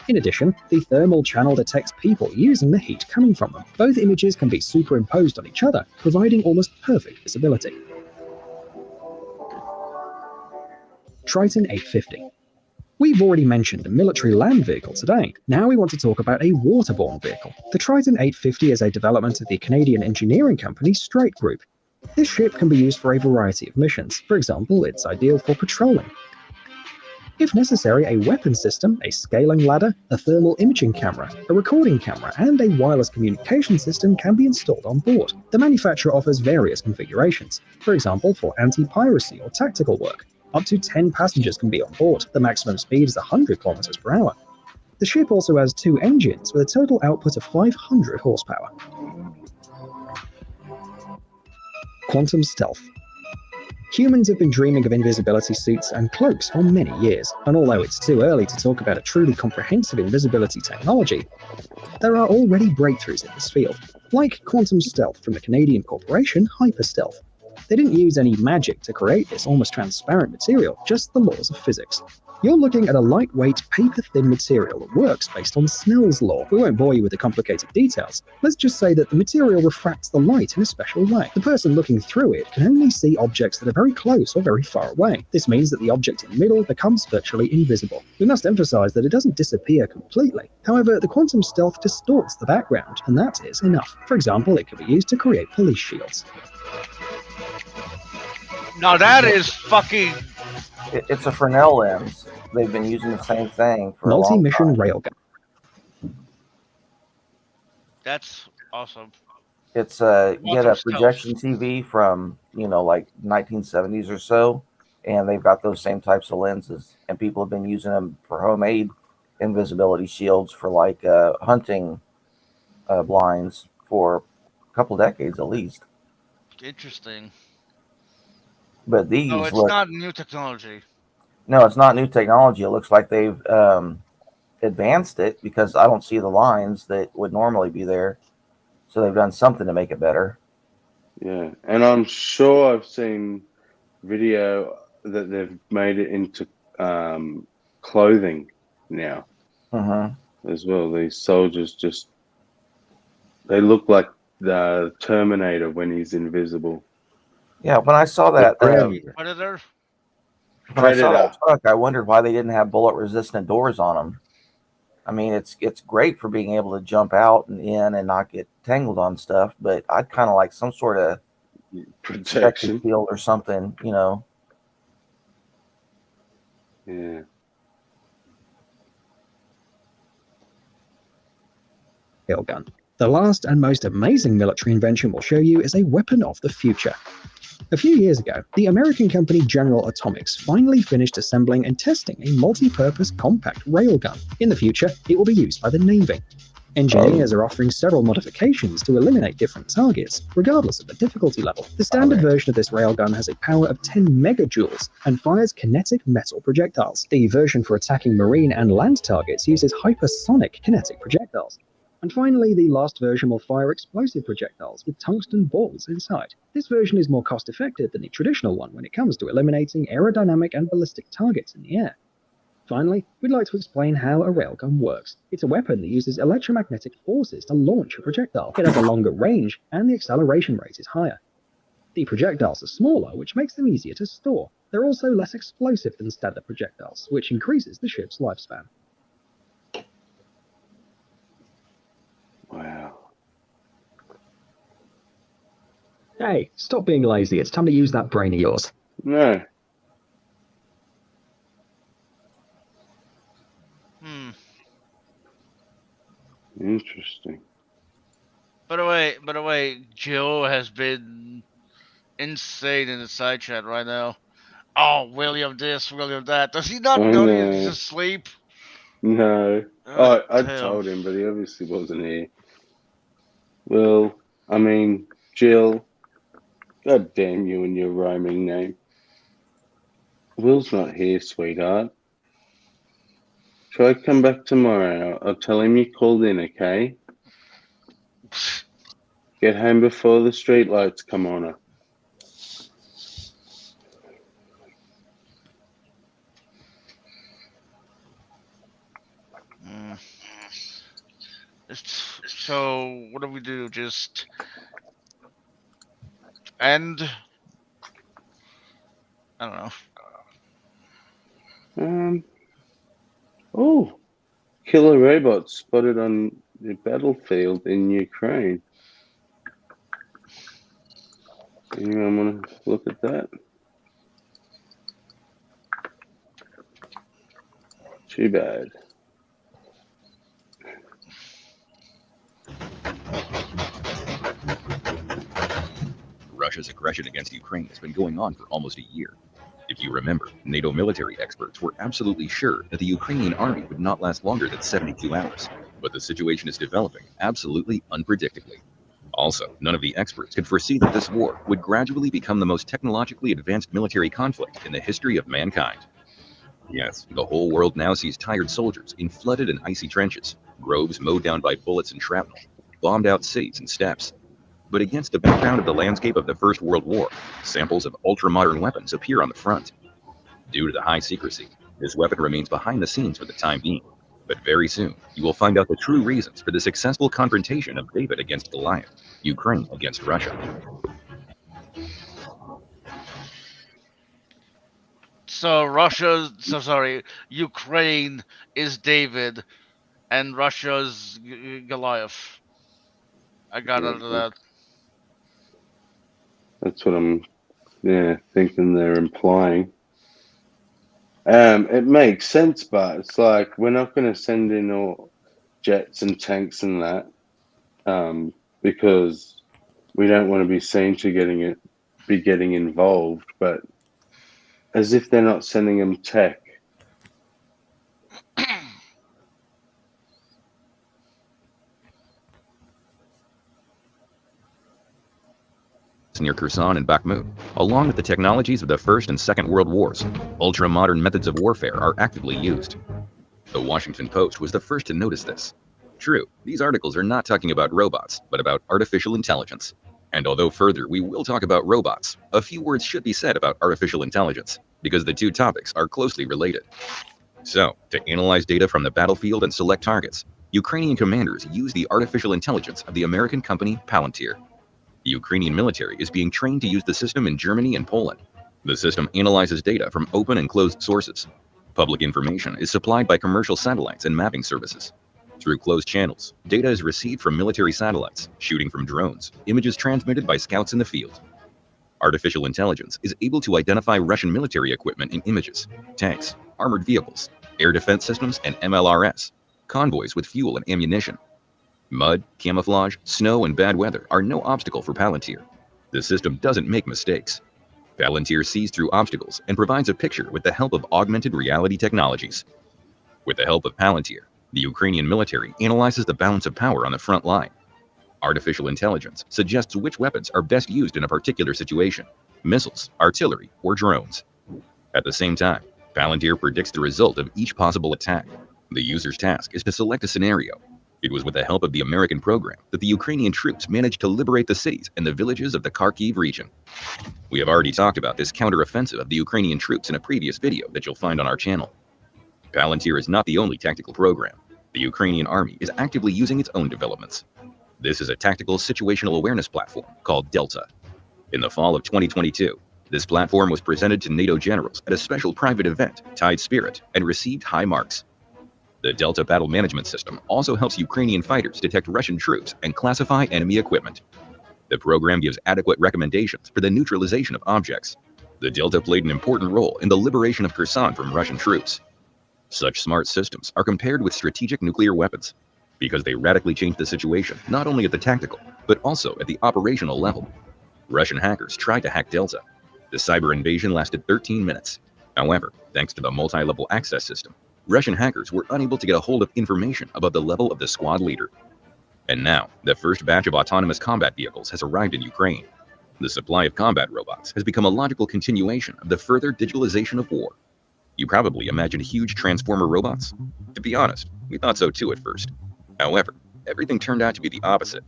In addition, the thermal channel detects people using the heat coming from them. Both images can be superimposed on each other, providing almost perfect visibility. Triton 850. We've already mentioned a military land vehicle today. Now we want to talk about a waterborne vehicle. The Triton 850 is a development of the Canadian engineering company Straight Group. This ship can be used for a variety of missions. For example, it's ideal for patrolling. If necessary, a weapon system, a scaling ladder, a thermal imaging camera, a recording camera, and a wireless communication system can be installed on board. The manufacturer offers various configurations, for example, for anti-piracy or tactical work. Up to 10 passengers can be on board. The maximum speed is 100 km per hour. The ship also has 2 engines with a total output of 500 horsepower. Quantum Stealth. Humans have been dreaming of invisibility suits and cloaks for many years, and although it's too early to talk about a truly comprehensive invisibility technology, there are already breakthroughs in this field, like Quantum Stealth from the Canadian corporation Hyperstealth. They didn't use any magic to create this almost transparent material, just the laws of physics. You're looking at a lightweight, paper-thin material that works based on Snell's law. We won't bore you with the complicated details. Let's just say that the material refracts the light in a special way. The person looking through it can only see objects that are very close or very far away. This means that the object in the middle becomes virtually invisible. We must emphasize that it doesn't disappear completely. However, the Quantum Stealth distorts the background, and that is enough. For example, it can be used to create police shields. Now that is fucking... It's a Fresnel lens. They've been using the same thing for a long time. Multi-mission railgun. That's awesome. It's you get a projection TV from, like 1970s or so, and they've got those same types of lenses, and people have been using them for homemade invisibility shields for like hunting blinds for a couple decades at least. Interesting. But these No, it's not new technology. No, it's not new technology. It looks like they've advanced it, because I don't see the lines that would normally be there. So they've done something to make it better. Yeah, and I'm sure I've seen video that they've made it into clothing now as well. These soldiers they look like the Terminator when he's invisible. Yeah, when I saw that Predator. When I saw that truck, I wondered why they didn't have bullet-resistant doors on them. I mean, it's great for being able to jump out and in and not get tangled on stuff, but I'd kind of like some sort of protection field or something, you know. Yeah. Railgun. The last and most amazing military invention we'll show you is a weapon of the future. A few years ago, the American company General Atomics finally finished assembling and testing a multi-purpose compact railgun. In the future, it will be used by the Navy. Engineers are offering several modifications to eliminate different targets, regardless of the difficulty level. The standard version of this railgun has a power of 10 megajoules and fires kinetic metal projectiles. The version for attacking marine and land targets uses hypersonic kinetic projectiles. And finally, the last version will fire explosive projectiles with tungsten balls inside. This version is more cost-effective than the traditional one when it comes to eliminating aerodynamic and ballistic targets in the air. Finally, we'd like to explain how a railgun works. It's a weapon that uses electromagnetic forces to launch a projectile. It has a longer range, and the acceleration rate is higher. The projectiles are smaller, which makes them easier to store. They're also less explosive than standard projectiles, which increases the ship's lifespan. Wow. Hey, stop being lazy. It's time to use that brain of yours. No. Interesting. By the way, Joe has been insane in the side chat right now. Oh, William this, William that. Does he not know he's asleep? No. Oh, I told him, but he obviously wasn't here. Well, I mean, Jill, God damn you and your rhyming name. Will's not here, sweetheart. Try come back tomorrow. I'll tell him you called in, okay? Get home before the streetlights come on. So, what do we do? Just end? I don't know. Oh, killer robots spotted on the battlefield in Ukraine. Anyone want to look at that? Too bad. Russia's aggression against Ukraine has been going on for almost a year. If you remember, NATO military experts were absolutely sure that the Ukrainian army would not last longer than 72 hours. But the situation is developing absolutely unpredictably. Also, none of the experts could foresee that this war would gradually become the most technologically advanced military conflict in the history of mankind. Yes, the whole world now sees tired soldiers in flooded and icy trenches, groves mowed down by bullets and shrapnel, bombed out cities and steppes. But against the background of the landscape of the First World War, samples of ultra-modern weapons appear on the front. Due to the high secrecy, this weapon remains behind the scenes for the time being. But very soon, you will find out the true reasons for the successful confrontation of David against Goliath, Ukraine against Russia. So Ukraine is David, and Russia's Goliath. I got out of that. That's what I'm, thinking they're implying. It makes sense, but it's like we're not going to send in all jets and tanks and that, because we don't want to be seen to be getting involved. But as if they're not sending them tech. Near Kherson and Bakhmut, along with the technologies of the First and Second World Wars, ultra-modern methods of warfare are actively used. The Washington Post was the first to notice this. True, these articles are not talking about robots, but about artificial intelligence. And although further we will talk about robots, a few words should be said about artificial intelligence, because the two topics are closely related. So, to analyze data from the battlefield and select targets, Ukrainian commanders use the artificial intelligence of the American company Palantir. The Ukrainian military is being trained to use the system in Germany and Poland. The system analyzes data from open and closed sources. Public information is supplied by commercial satellites and mapping services. Through closed channels, data is received from military satellites, shooting from drones, images transmitted by scouts in the field. Artificial intelligence is able to identify Russian military equipment in images, tanks, armored vehicles, air defense systems, and MLRS, convoys with fuel and ammunition. Mud, camouflage, snow, and bad weather are no obstacle for Palantir. The system doesn't make mistakes. Palantir sees through obstacles and provides a picture with the help of augmented reality technologies. With the help of Palantir, the Ukrainian military analyzes the balance of power on the front line. Artificial intelligence suggests which weapons are best used in a particular situation: missiles, artillery, or drones. At the same time, Palantir predicts the result of each possible attack. The user's task is to select a scenario. It was with the help of the American program that the Ukrainian troops managed to liberate the cities and the villages of the Kharkiv region. We have already talked about this counteroffensive of the Ukrainian troops in a previous video that you'll find on our channel. Palantir is not the only tactical program. The Ukrainian army is actively using its own developments. This is a tactical situational awareness platform called Delta. In the fall of 2022, this platform was presented to NATO generals at a special private event, Tide Spirit, and received high marks. The Delta battle management system also helps Ukrainian fighters detect Russian troops and classify enemy equipment. The program gives adequate recommendations for the neutralization of objects. The Delta played an important role in the liberation of Kherson from Russian troops. Such smart systems are compared with strategic nuclear weapons because they radically change the situation not only at the tactical, but also at the operational level. Russian hackers tried to hack Delta. The cyber invasion lasted 13 minutes. However, thanks to the multi-level access system, Russian hackers were unable to get a hold of information about the level of the squad leader. And now, the first batch of autonomous combat vehicles has arrived in Ukraine. The supply of combat robots has become a logical continuation of the further digitalization of war. You probably imagined huge transformer robots. To be honest, we thought so too at first. However, everything turned out to be the opposite.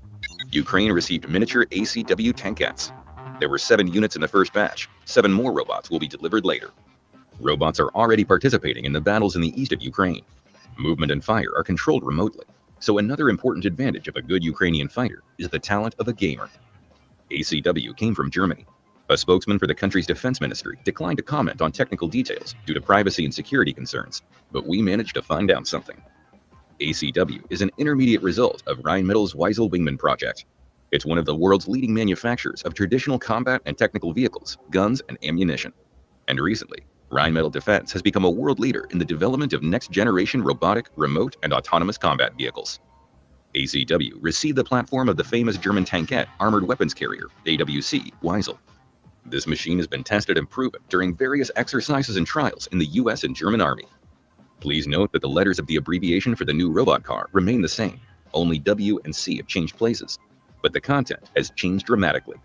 Ukraine received miniature ACW tankettes. There were 7 units in the first batch. 7 more robots will be delivered later. Robots are already participating in the battles in the east of Ukraine. Movement and fire are controlled remotely. So another important advantage of a good Ukrainian fighter is the talent of a gamer. ACW came from Germany. A spokesman for the country's defense ministry declined to comment on technical details due to privacy and security concerns, but we managed to find out something. ACW is an intermediate result of Rheinmetall's Weissel Wingman project. It's one of the world's leading manufacturers of traditional combat and technical vehicles, guns, and ammunition. And recently, Rheinmetall Defense has become a world leader in the development of next-generation robotic, remote, and autonomous combat vehicles. ACW received the platform of the famous German tankette armored weapons carrier, AWC, Weissel. This machine has been tested and proven during various exercises and trials in the US and German Army. Please note that the letters of the abbreviation for the new robot car remain the same. Only W and C have changed places, but the content has changed dramatically.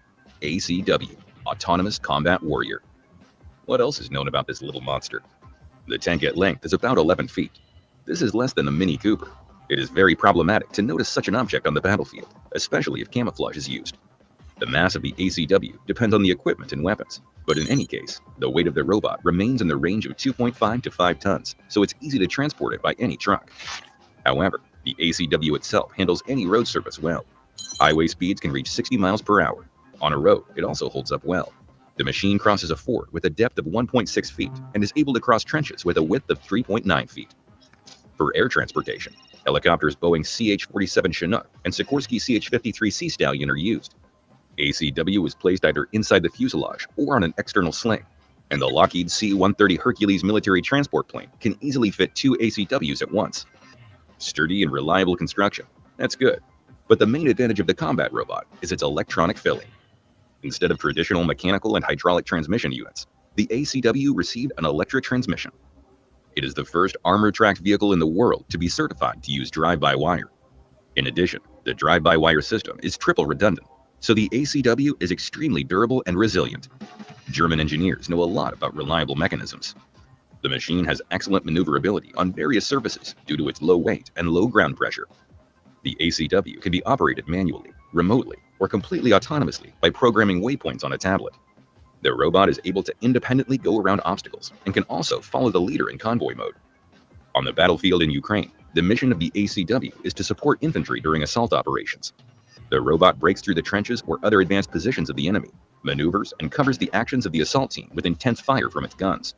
ACW, Autonomous Combat Warrior. What else is known about this little monster? The tankette length is about 11 feet. This is less than a Mini Cooper. It is very problematic to notice such an object on the battlefield, especially if camouflage is used. The mass of the ACW depends on the equipment and weapons, but in any case, the weight of the robot remains in the range of 2.5 to 5 tons, so it's easy to transport it by any truck. However, the ACW itself handles any road surface well. Highway speeds can reach 60 miles per hour. On a road, it also holds up well. The machine crosses a ford with a depth of 1.6 feet and is able to cross trenches with a width of 3.9 feet. For air transportation, helicopters Boeing CH-47 Chinook and Sikorsky CH-53 Sea Stallion are used. ACW is placed either inside the fuselage or on an external sling, and the Lockheed C-130 Hercules military transport plane can easily fit 2 ACWs at once. Sturdy and reliable construction, that's good. But the main advantage of the combat robot is its electronic filling. Instead of traditional mechanical and hydraulic transmission units, the ACW received an electric transmission. It is the first armor-tracked vehicle in the world to be certified to use drive-by-wire. In addition, the drive-by-wire system is triple redundant, so the ACW is extremely durable and resilient. German engineers know a lot about reliable mechanisms. The machine has excellent maneuverability on various surfaces due to its low weight and low ground pressure. The ACW can be operated manually, remotely, or completely autonomously by programming waypoints on a tablet. The robot is able to independently go around obstacles and can also follow the leader in convoy mode. On the battlefield in Ukraine, the mission of the ACW is to support infantry during assault operations. The robot breaks through the trenches or other advanced positions of the enemy, maneuvers, and covers the actions of the assault team with intense fire from its guns.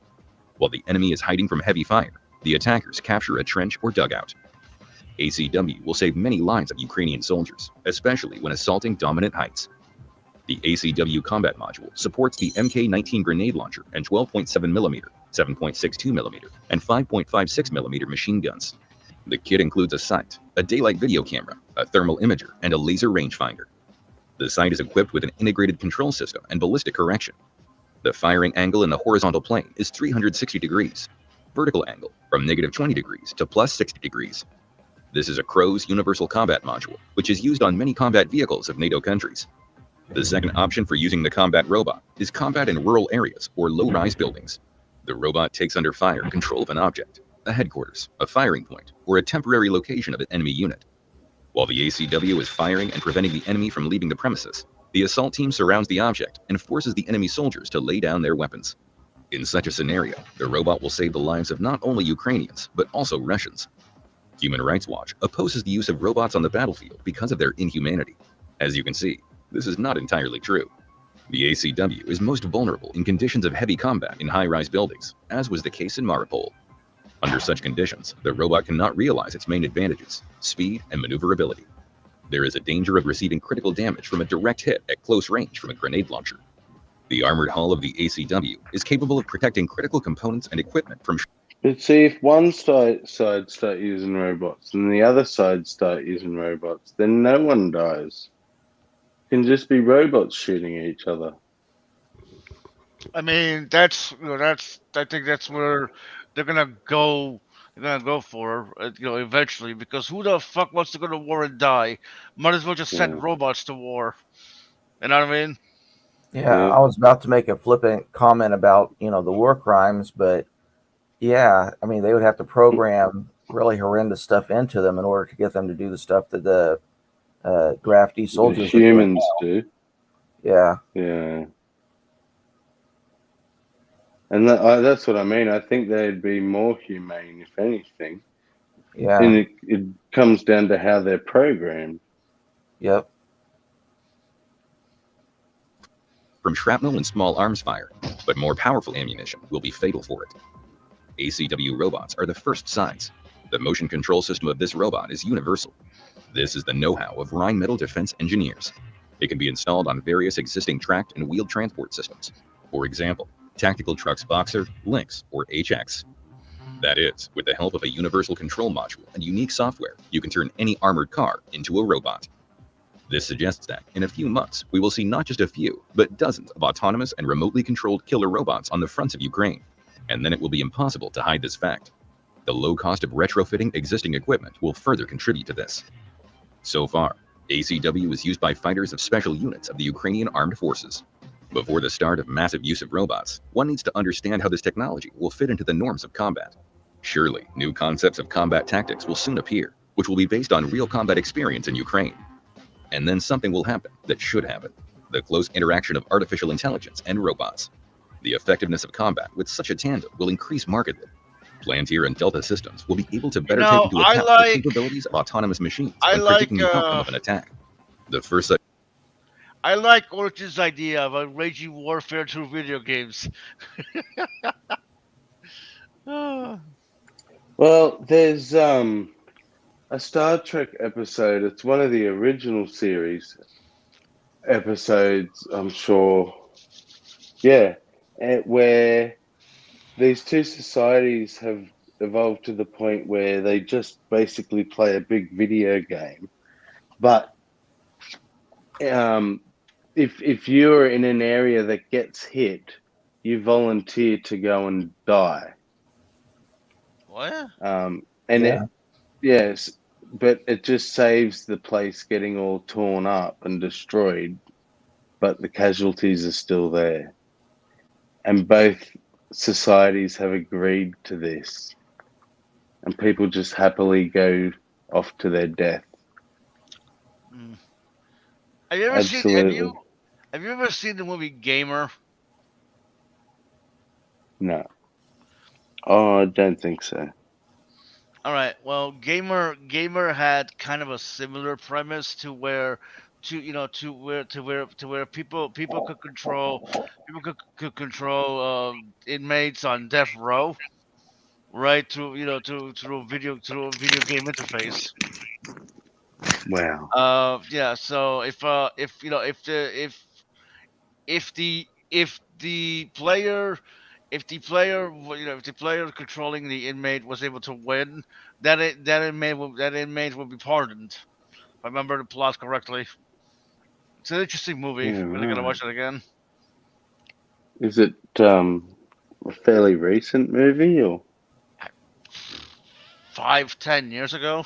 While the enemy is hiding from heavy fire, the attackers capture a trench or dugout. ACW will save many lives of Ukrainian soldiers, especially when assaulting dominant heights. The ACW combat module supports the Mk19 grenade launcher and 12.7mm, 7.62mm, and 5.56mm machine guns. The kit includes a sight, a daylight video camera, a thermal imager, and a laser rangefinder. The sight is equipped with an integrated control system and ballistic correction. The firing angle in the horizontal plane is 360 degrees. Vertical angle from -20 degrees to +60 degrees. This is a Crow's Universal Combat Module, which is used on many combat vehicles of NATO countries. The second option for using the combat robot is combat in rural areas or low-rise buildings. The robot takes under fire control of an object, a headquarters, a firing point, or a temporary location of an enemy unit. While the ACW is firing and preventing the enemy from leaving the premises, the assault team surrounds the object and forces the enemy soldiers to lay down their weapons. In such a scenario, the robot will save the lives of not only Ukrainians, but also Russians. Human Rights Watch opposes the use of robots on the battlefield because of their inhumanity. As you can see, this is not entirely true. The ACW is most vulnerable in conditions of heavy combat in high-rise buildings, as was the case in Mariupol. Under such conditions, the robot cannot realize its main advantages, speed and maneuverability. There is a danger of receiving critical damage from a direct hit at close range from a grenade launcher. The armored hull of the ACW is capable of protecting critical components and equipment from... But see, if one side start using robots and the other side start using robots, then no one dies. It can just be robots shooting at each other. I mean, that's I think that's where they're gonna go. They're gonna go for eventually, because who the fuck wants to go to war and die? Might as well just send robots to war. You know what I mean? Yeah, I was about to make a flippant comment about the war crimes, but yeah, I mean they would have to program really horrendous stuff into them in order to get them to do the stuff that the drafty soldiers the humans do. Yeah. Yeah. And that's what I mean. I think they'd be more humane, if anything. Yeah. And it comes down to how they're programmed. Yep. From shrapnel and small arms fire, but more powerful ammunition will be fatal for it. ACW robots are the first signs. The motion control system of this robot is universal. This is the know-how of Rheinmetall defense engineers. It can be installed on various existing tracked and wheeled transport systems. For example, Tactical Trucks Boxer, Lynx, or HX. That is, with the help of a universal control module and unique software, you can turn any armored car into a robot. This suggests that, in a few months, we will see not just a few, but dozens of autonomous and remotely controlled killer robots on the fronts of Ukraine. And then it will be impossible to hide this fact. The low cost of retrofitting existing equipment will further contribute to this. So far, ACW is used by fighters of special units of the Ukrainian armed forces. Before the start of massive use of robots, one needs to understand how this technology will fit into the norms of combat. Surely, new concepts of combat tactics will soon appear, which will be based on real combat experience in Ukraine. And then something will happen that should happen: the close interaction of artificial intelligence and robots. The effectiveness of combat with such a tandem will increase markedly. Plantier and Delta systems will be able to better take into account the capabilities of autonomous machines when predicting the outcome of an attack. The first such... I like Orchard's idea of a raging warfare through video games. Well, there's a Star Trek episode. It's one of the original series episodes, I'm sure. Yeah, where these two societies have evolved to the point where they just basically play a big video game. But if you're in an area that gets hit, you volunteer to go and die. What? Yes, but it just saves the place getting all torn up and destroyed, but the casualties are still there. And both societies have agreed to this, and people just happily go off to their death. Have you ever seen? Have you ever seen the movie Gamer? No. Oh, I don't think so. All right. Well, Gamer had kind of a similar premise to where where people could control inmates on death row, right, through through a video game interface. Wow. Yeah. So if the player if the player controlling the inmate was able to win, that inmate will be pardoned. If I remember the plot correctly. It's an interesting movie. Yeah, Really gonna right. watch it again. Is it a fairly recent movie or? 5-10 years ago.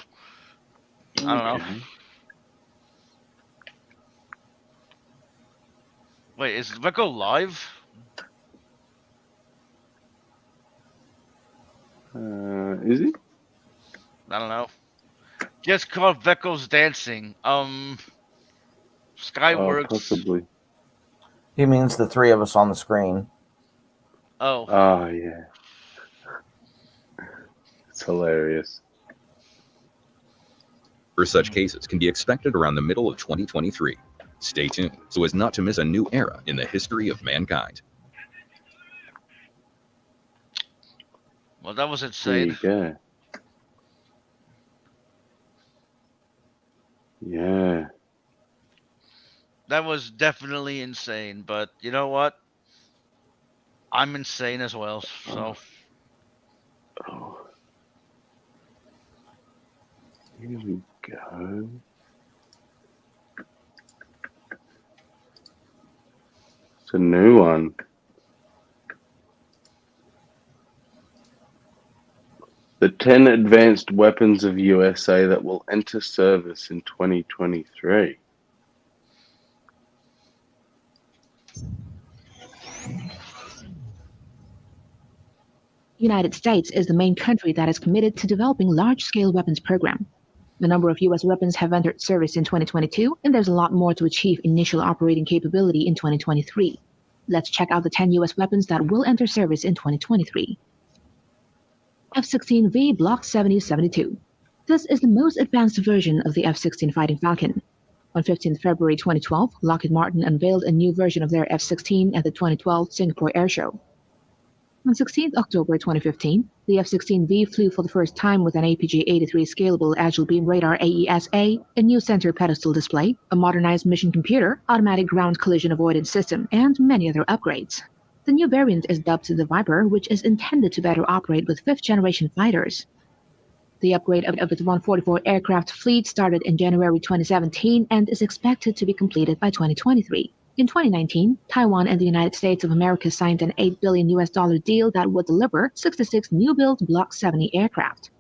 I don't know. Okay. Wait, is Vecco live? Is it? I don't know. Just called Vecco's Dancing. Oh, Skyworks. possibly. He means the three of us on the screen. Oh. Oh, yeah. It's hilarious. For such cases can be expected around the middle of 2023. Stay tuned so as not to miss a new era in the history of mankind. Well, that was There insane. you go. Yeah. That was definitely insane, but you know what? I'm insane as well, so. Oh. Here we go. It's a new one. The 10 advanced weapons of USA that will enter service in 2023. United States is the main country that is committed to developing large-scale weapons program. The number of U.S. weapons have entered service in 2022, and there's a lot more to achieve initial operating capability in 2023. Let's check out the 10 U.S. weapons that will enter service in 2023. F-16V Block 7072. This is the most advanced version of the F-16 Fighting Falcon. On 15 February 2012, Lockheed Martin unveiled a new version of their F-16 at the 2012 Singapore Air Show. On 16 October 2015, the F-16V flew for the first time with an APG-83 Scalable Agile Beam Radar AESA, a new center pedestal display, a modernized mission computer, automatic ground collision avoidance system, and many other upgrades. The new variant is dubbed the Viper, which is intended to better operate with fifth-generation fighters. The upgrade of its 144 aircraft fleet started in January 2017 and is expected to be completed by 2023. In 2019, Taiwan and the United States of America signed an $8 billion deal that would deliver 66 new-build Block 70 aircraft.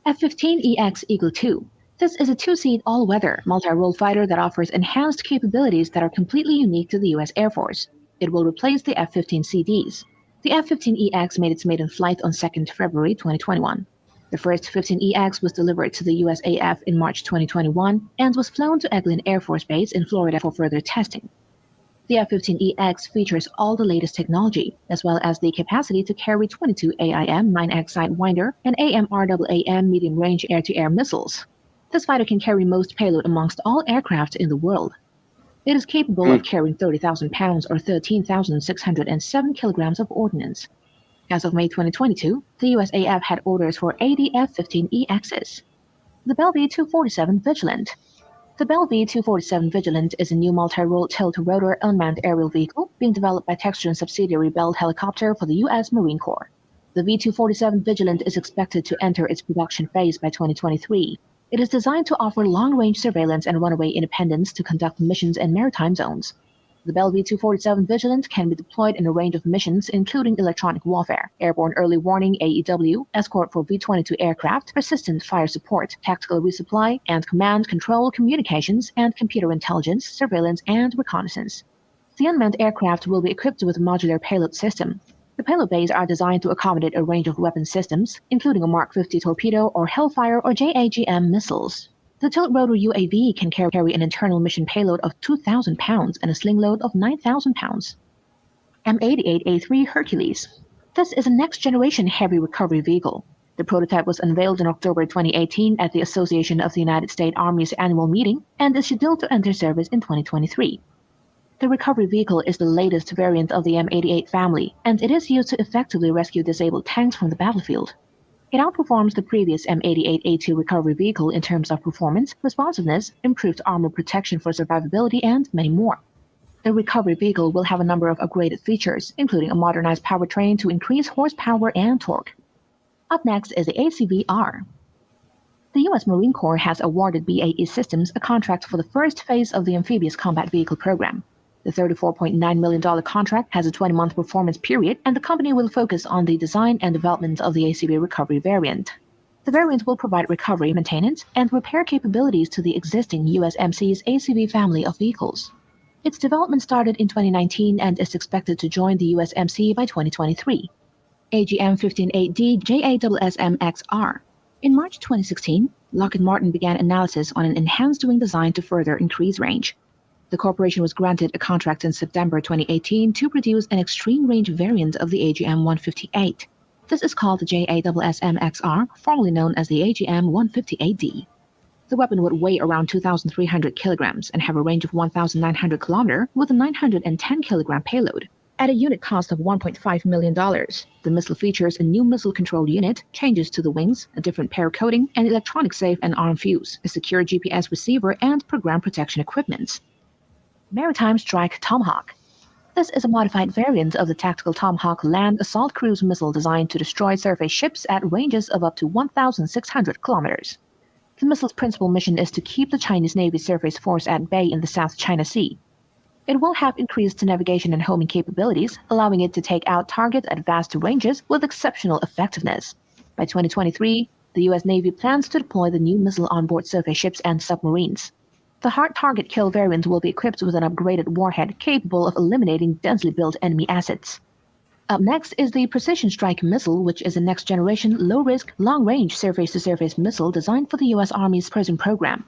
F-15EX Eagle II. This is a two-seat all-weather multi-role fighter that offers enhanced capabilities that are completely unique to the U.S. Air Force. It will replace the F-15CDs. The F-15EX made its maiden flight on 2nd February 2021. The first 15EX was delivered to the USAF in March 2021 and was flown to Eglin Air Force Base in Florida for further testing. The F-15EX features all the latest technology, as well as the capacity to carry 22 AIM 9X Sidewinder and AMRAAM medium-range air-to-air missiles. This fighter can carry most payload amongst all aircraft in the world. It is capable of carrying 30,000 pounds or 13,607 kilograms of ordnance. As of May 2022, the USAF had orders for 80 F-15EXs. The Bell V-247 Vigilant. The Bell V-247 Vigilant is a new multi-role tilt-rotor unmanned aerial vehicle being developed by Textron subsidiary Bell Helicopter for the U.S. Marine Corps. The V-247 Vigilant is expected to enter its production phase by 2023. It is designed to offer long-range surveillance and runaway independence to conduct missions in maritime zones. The Bell V-247 Vigilant can be deployed in a range of missions, including electronic warfare, airborne early warning AEW, escort for V-22 aircraft, persistent fire support, tactical resupply, and command, control, communications, and computer intelligence, surveillance, and reconnaissance. The unmanned aircraft will be equipped with a modular payload system. The payload bays are designed to accommodate a range of weapon systems, including a Mark 50 torpedo or Hellfire or JAGM missiles. The tilt-rotor UAV can carry an internal mission payload of 2,000 pounds and a sling load of 9,000 pounds. M88A3 Hercules. This is a next-generation heavy recovery vehicle. The prototype was unveiled in October 2018 at the Association of the United States Army's annual meeting and is scheduled to enter service in 2023. The recovery vehicle is the latest variant of the M88 family, and it is used to effectively rescue disabled tanks from the battlefield. It outperforms the previous M88A2 recovery vehicle in terms of performance, responsiveness, improved armor protection for survivability, and many more. The recovery vehicle will have a number of upgraded features, including a modernized powertrain to increase horsepower and torque. Up next is the ACV-R. The U.S. Marine Corps has awarded BAE Systems a contract for the first phase of the Amphibious Combat Vehicle program. The $34.9 million contract has a 20-month performance period, and the company will focus on the design and development of the ACV recovery variant. The variant will provide recovery, maintenance, and repair capabilities to the existing USMC's ACV family of vehicles. Its development started in 2019 and is expected to join the USMC by 2023. AGM-15-8D JASSM-XR. In March 2016, Lockheed Martin began analysis on an enhanced wing design to further increase range. The corporation was granted a contract in September 2018 to produce an extreme range variant of the AGM-158. This is called the JASSM-XR, formerly known as the AGM-158D. The weapon would weigh around 2,300 kilograms and have a range of 1,900 kilometers with a 910 kilogram payload. At a unit cost of $1.5 million, the missile features a new missile control unit, changes to the wings, a different pair coating, an electronic safe and arm fuse, a secure GPS receiver, and program protection equipment. Maritime Strike Tomahawk. This is a modified variant of the tactical Tomahawk land assault cruise missile designed to destroy surface ships at ranges of up to 1,600 kilometers. The missile's principal mission is to keep the Chinese Navy surface force at bay in the South China Sea. It will have increased navigation and homing capabilities, allowing it to take out targets at vast ranges with exceptional effectiveness. By 2023, the U.S. Navy plans to deploy the new missile on board surface ships and submarines. The hard target kill variant will be equipped with an upgraded warhead capable of eliminating densely built enemy assets. Up next is the Precision Strike Missile, which is a next-generation, low-risk, long-range surface-to-surface missile designed for the U.S. Army's PRISM program.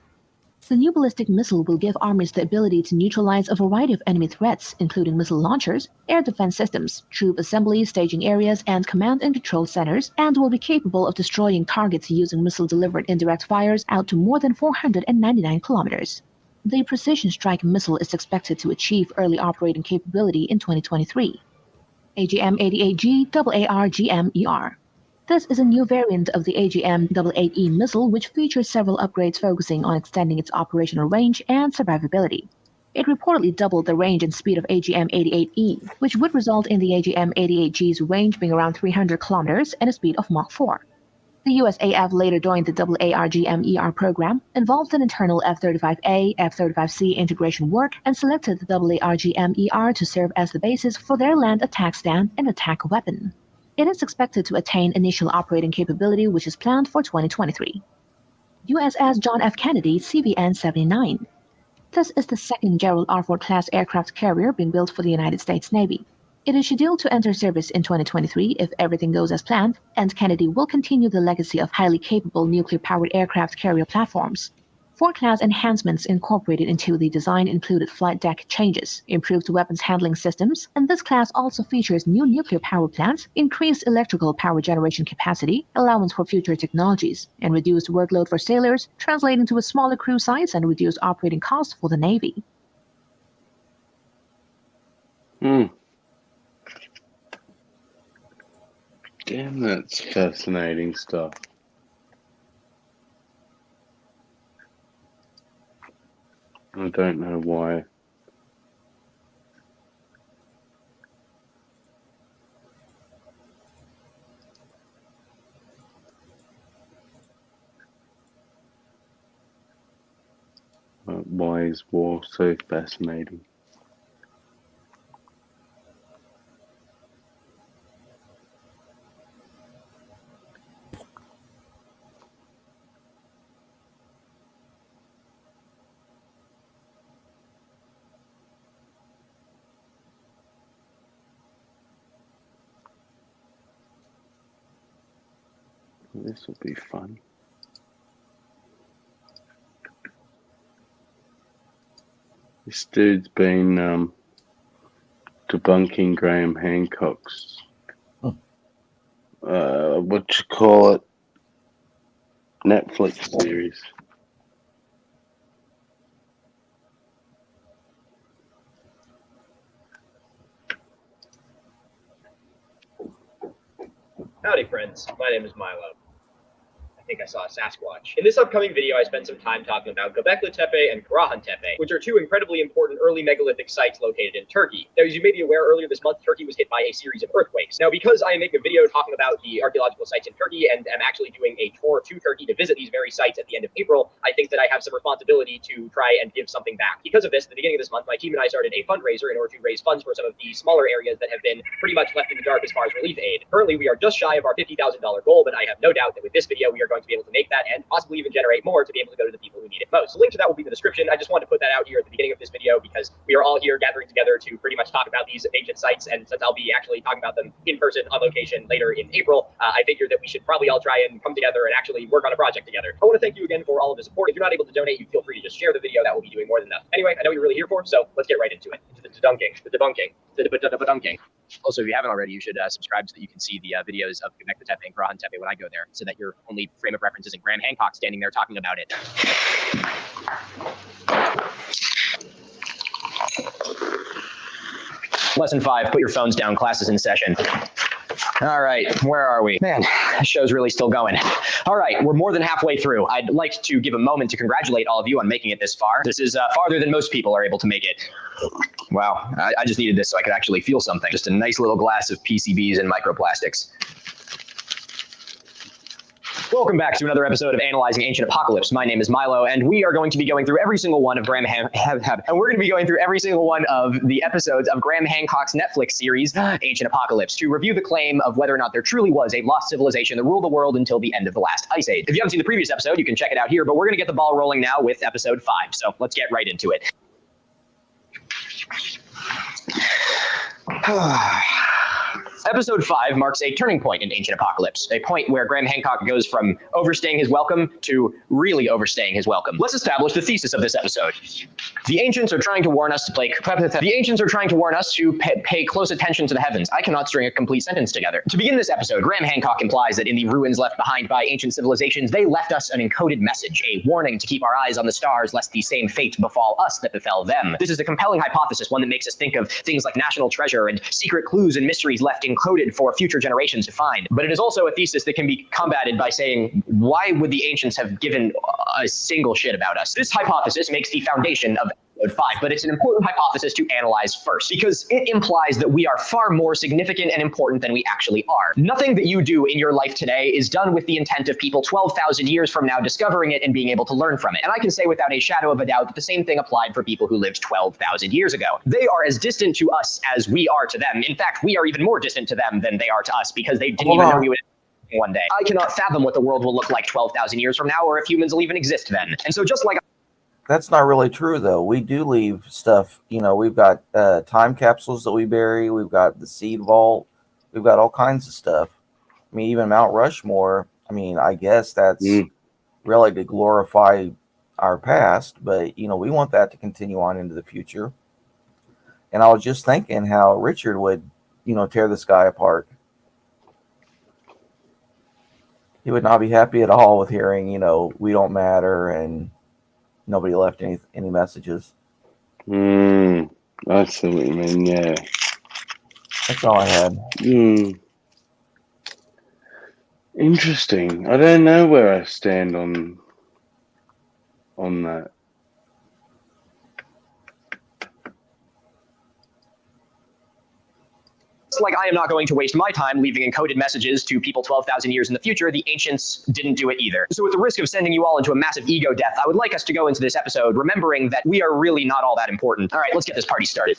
The new ballistic missile will give armies the ability to neutralize a variety of enemy threats, including missile launchers, air defense systems, troop assemblies, staging areas, and command and control centers, and will be capable of destroying targets using missile-delivered indirect fires out to more than 499 kilometers. The Precision Strike Missile is expected to achieve early operating capability in 2023. AGM-88G AARGM-ER. This is a new variant of the AGM-88E missile, which features several upgrades focusing on extending its operational range and survivability. It reportedly doubled the range and speed of AGM-88E, which would result in the AGM-88G's range being around 300 kilometers and a speed of Mach 4. The USAF later joined the AARGM-ER program, involved in internal F-35A, F-35C integration work, and selected the AARGM-ER to serve as the basis for their land attack stand and attack weapon. It is expected to attain initial operating capability, which is planned for 2023. USS John F. Kennedy CVN-79. This is the second Gerald R. Ford-class aircraft carrier being built for the United States Navy. It is scheduled to enter service in 2023 if everything goes as planned, and Kennedy will continue the legacy of highly capable nuclear-powered aircraft carrier platforms. Ford-class enhancements incorporated into the design included flight deck changes, improved weapons handling systems, and this class also features new nuclear power plants, increased electrical power generation capacity, allowance for future technologies, and reduced workload for sailors, translating to a smaller crew size and reduced operating costs for the Navy. Damn, that's fascinating stuff. I don't know why. Why is war so fascinating? This will be fun. This dude's been debunking Graham Hancock's what you call it, Netflix series. Howdy, friends. My name is Milo. I think I saw a Sasquatch. In this upcoming video, I spent some time talking about Göbekli Tepe and Karahan Tepe, which are two incredibly important early megalithic sites located in Turkey. Now, as you may be aware, earlier this month, Turkey was hit by a series of earthquakes. Now, because I am making a video talking about the archaeological sites in Turkey and am actually doing a tour to Turkey to visit these very sites at the end of April, I think that I have some responsibility to try and give something back. Because of this, at the beginning of this month, my team and I started a fundraiser in order to raise funds for some of the smaller areas that have been pretty much left in the dark as far as relief aid. Currently, we are just shy of our $50,000 goal, but I have no doubt that with this video, we are going to be able to make that and possibly even generate more to be able to go to the people who need it most. The link to that will be in the description. I just wanted to put that out here at the beginning of this video because we are all here gathering together to pretty much talk about these ancient sites, and since I'll be actually talking about them in person on location later in April, I figured that we should probably all try and come together and actually work on a project together. I want to thank you again for all of the support. If you're not able to donate, you feel free to just share the video. That will be doing more than enough. Anyway, I know what you're really here for, so let's get right into it. Into the debunking. Also, if you haven't already, you should subscribe so that you can see the videos of Göbekli Tepe and Karahan Tepe when I go there, so that your only frame of reference isn't Graham Hancock standing there talking about it. Lesson 5, put your phones down, class is in session. All right, where are we? Man, this show's really still going. All right, we're more than halfway through. I'd like to give a moment to congratulate all of you on making it this far. This is farther than most people are able to make it. Wow, I just needed this so I could actually feel something. Just a nice little glass of PCBs and microplastics. Welcome back to another episode of Analyzing Ancient Apocalypse. My name is Milo, and we are going to be going through every single one of the episodes of Graham Hancock's Netflix series, Ancient Apocalypse, to review the claim of whether or not there truly was a lost civilization that ruled the world until the end of the last ice age. If you haven't seen the previous episode, you can check it out here, but we're going to get the ball rolling now with episode 5, so let's get right into it. Episode 5 marks a turning point in Ancient Apocalypse, a point where Graham Hancock goes from overstaying his welcome to really overstaying his welcome. Let's establish the thesis of this episode. The ancients are trying to warn us to pay close attention to the heavens. I cannot string a complete sentence together. To begin this episode, Graham Hancock implies that in the ruins left behind by ancient civilizations, they left us an encoded message, a warning to keep our eyes on the stars lest the same fate befall us that befell them. This is a compelling hypothesis, one that makes us think of things like national treasure and secret clues and mysteries left encoded for future generations to find. But it is also a thesis that can be combated by saying, why would the ancients have given a single shit about us? This hypothesis makes the foundation of episode 5, but it's an important hypothesis to analyze first, because it implies that we are far more significant and important than we actually are. Nothing that you do in your life today is done with the intent of people 12,000 years from now discovering it and being able to learn from it. And I can say without a shadow of a doubt that the same thing applied for people who lived 12,000 years ago. They are as distant to us as we are to them. In fact, we are even more distant to them than they are to us, because they didn't even know we would one day. I cannot fathom what the world will look like 12,000 years from now, or if humans will even exist then. And so just like that's not really true, though. We do leave stuff. You know, we've got time capsules that we bury. We've got the seed vault. We've got all kinds of stuff. I mean, even Mount Rushmore. I mean, I guess that's really to glorify our past, but, you know, we want that to continue on into the future. And I was just thinking how Richard would, you know, tear the sky apart. He would not be happy at all with hearing, you know, we don't matter and nobody left any messages. I see what you mean, yeah. That's all I had. Interesting. I don't know where I stand on that. Like I am not going to waste my time leaving encoded messages to people 12,000 years in the future. The ancients didn't do it either. So at the risk of sending you all into a massive ego death, I would like us to go into this episode remembering that we are really not all that important. All right, let's get this party started.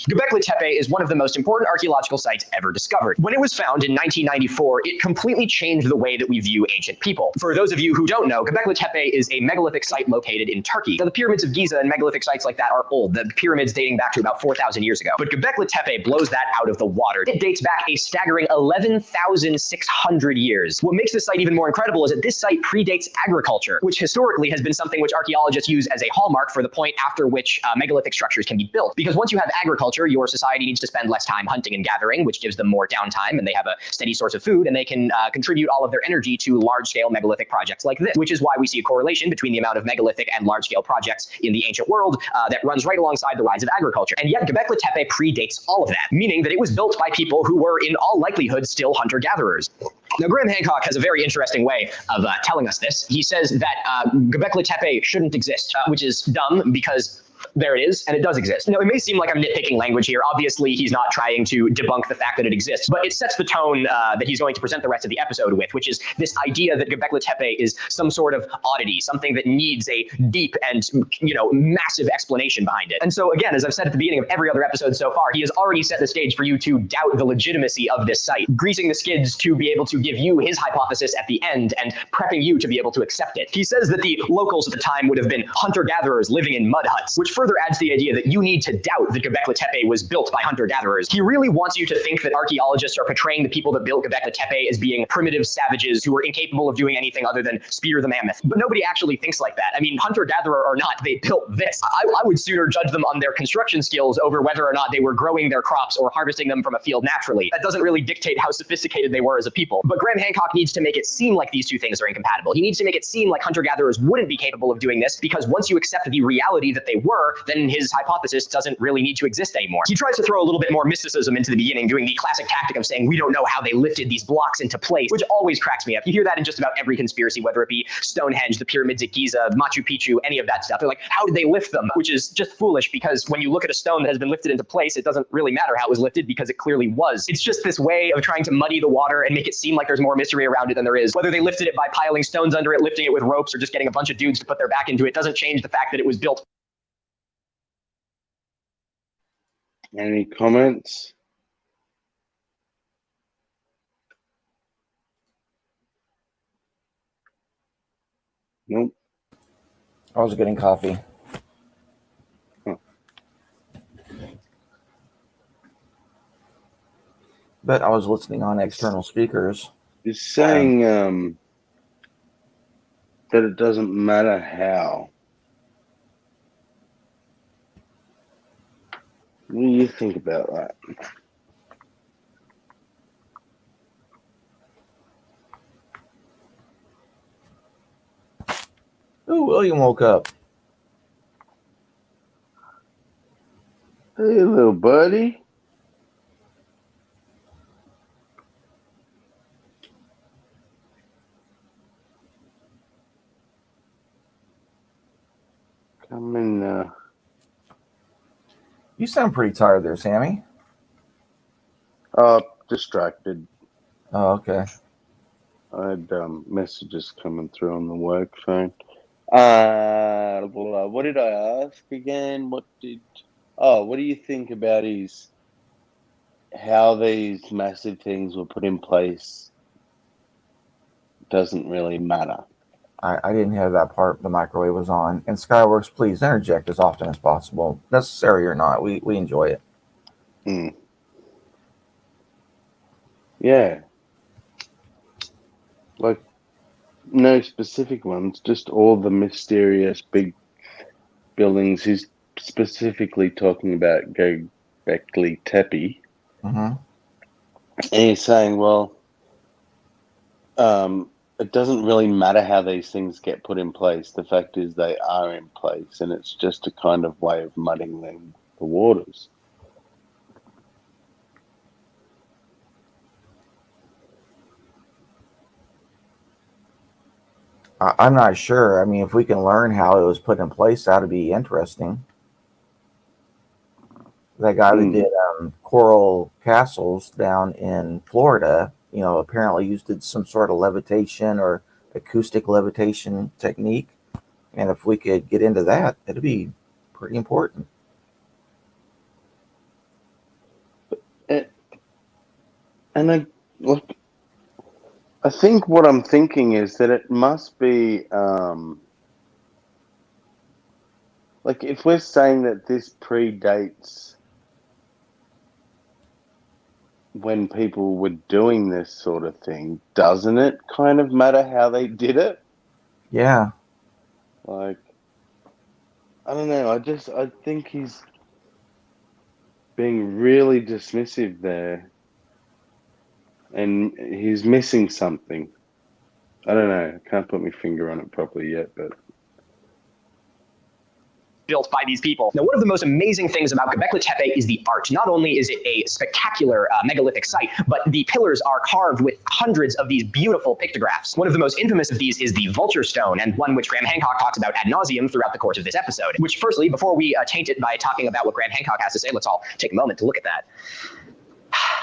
Göbekli Tepe is one of the most important archaeological sites ever discovered. When it was found in 1994, it completely changed the way that we view ancient people. For those of you who don't know, Göbekli Tepe is a megalithic site located in Turkey. Now, the pyramids of Giza and megalithic sites like that are old, the pyramids dating back to about 4,000 years ago. But Göbekli Tepe blows that out of the water. water. It dates back a staggering 11,600 years. What makes this site even more incredible is that this site predates agriculture, which historically has been something which archaeologists use as a hallmark for the point after which megalithic structures can be built. Because once you have agriculture, your society needs to spend less time hunting and gathering, which gives them more downtime, and they have a steady source of food, and they can contribute all of their energy to large-scale megalithic projects like this, which is why we see a correlation between the amount of megalithic and large-scale projects in the ancient world that runs right alongside the rise of agriculture. And yet Göbekli Tepe predates all of that, meaning that it was built by people who were in all likelihood still hunter-gatherers. Now, Graham Hancock has a very interesting way of telling us this. He says that Göbekli Tepe shouldn't exist, which is dumb because there it is, and it does exist. Now, it may seem like I'm nitpicking language here. Obviously, he's not trying to debunk the fact that it exists, but it sets the tone that he's going to present the rest of the episode with, which is this idea that Göbekli Tepe is some sort of oddity, something that needs a deep and, massive explanation behind it. And so, again, as I've said at the beginning of every other episode so far, he has already set the stage for you to doubt the legitimacy of this site, greasing the skids to be able to give you his hypothesis at the end and prepping you to be able to accept it. He says that the locals at the time would have been hunter-gatherers living in mud huts, which further adds the idea that you need to doubt that Göbekli Tepe was built by hunter-gatherers. He really wants you to think that archaeologists are portraying the people that built Göbekli Tepe as being primitive savages who were incapable of doing anything other than spear the mammoth. But nobody actually thinks like that. I mean, hunter-gatherer or not, they built this. I would sooner judge them on their construction skills over whether or not they were growing their crops or harvesting them from a field naturally. That doesn't really dictate how sophisticated they were as a people. But Graham Hancock needs to make it seem like these two things are incompatible. He needs to make it seem like hunter-gatherers wouldn't be capable of doing this, because once you accept the reality that they were, then his hypothesis doesn't really need to exist anymore. He tries to throw a little bit more mysticism into the beginning, doing the classic tactic of saying, we don't know how they lifted these blocks into place, which always cracks me up. You hear that in just about every conspiracy, whether it be Stonehenge, the pyramids at Giza, Machu Picchu, any of that stuff. They're like, how did they lift them? Which is just foolish, because when you look at a stone that has been lifted into place, it doesn't really matter how it was lifted, because it clearly was. It's just this way of trying to muddy the water and make it seem like there's more mystery around it than there is. Whether they lifted it by piling stones under it, lifting it with ropes, or just getting a bunch of dudes to put their back into it, doesn't change the fact that it was built. Any comments? Nope. I was getting coffee. Huh. But I was listening on external speakers. It's saying that it doesn't matter how. What do you think about that? Oh, William woke up. Hey, little buddy. Come in. You sound pretty tired there, Sammy. Distracted. Oh, okay. I had messages coming through on the work phone. What did I ask again? What do you think about how these massive things were put in place? Doesn't really matter. I didn't have that part. The microwave was on. And Skyworks, please interject as often as possible, necessary or not. We enjoy it. Mm. Yeah. Like, no specific ones, just all the mysterious big buildings. He's specifically talking about Göbekli Tepe. Mm-hmm. And he's saying, well, it doesn't really matter how these things get put in place. The fact is they are in place, and it's just a kind of way of muddying the waters. I'm not sure. I mean, if we can learn how it was put in place, that'd be interesting. That guy that did coral castles down in Florida, apparently used some sort of levitation or acoustic levitation technique. And if we could get into that, it'd be pretty important. And I think what I'm thinking is that it must be like, if we're saying that this predates when people were doing this sort of thing, doesn't it kind of matter how they did it? Yeah. Like, I don't know. I think he's being really dismissive there, and he's missing something. I don't know. I can't put my finger on it properly yet, but built by these people. Now, one of the most amazing things about Göbekli Tepe is the art. Not only is it a spectacular megalithic site, but the pillars are carved with hundreds of these beautiful pictographs. One of the most infamous of these is the Vulture Stone, and one which Graham Hancock talks about ad nauseum throughout the course of this episode. Which, firstly, before we taint it by talking about what Graham Hancock has to say, let's all take a moment to look at that.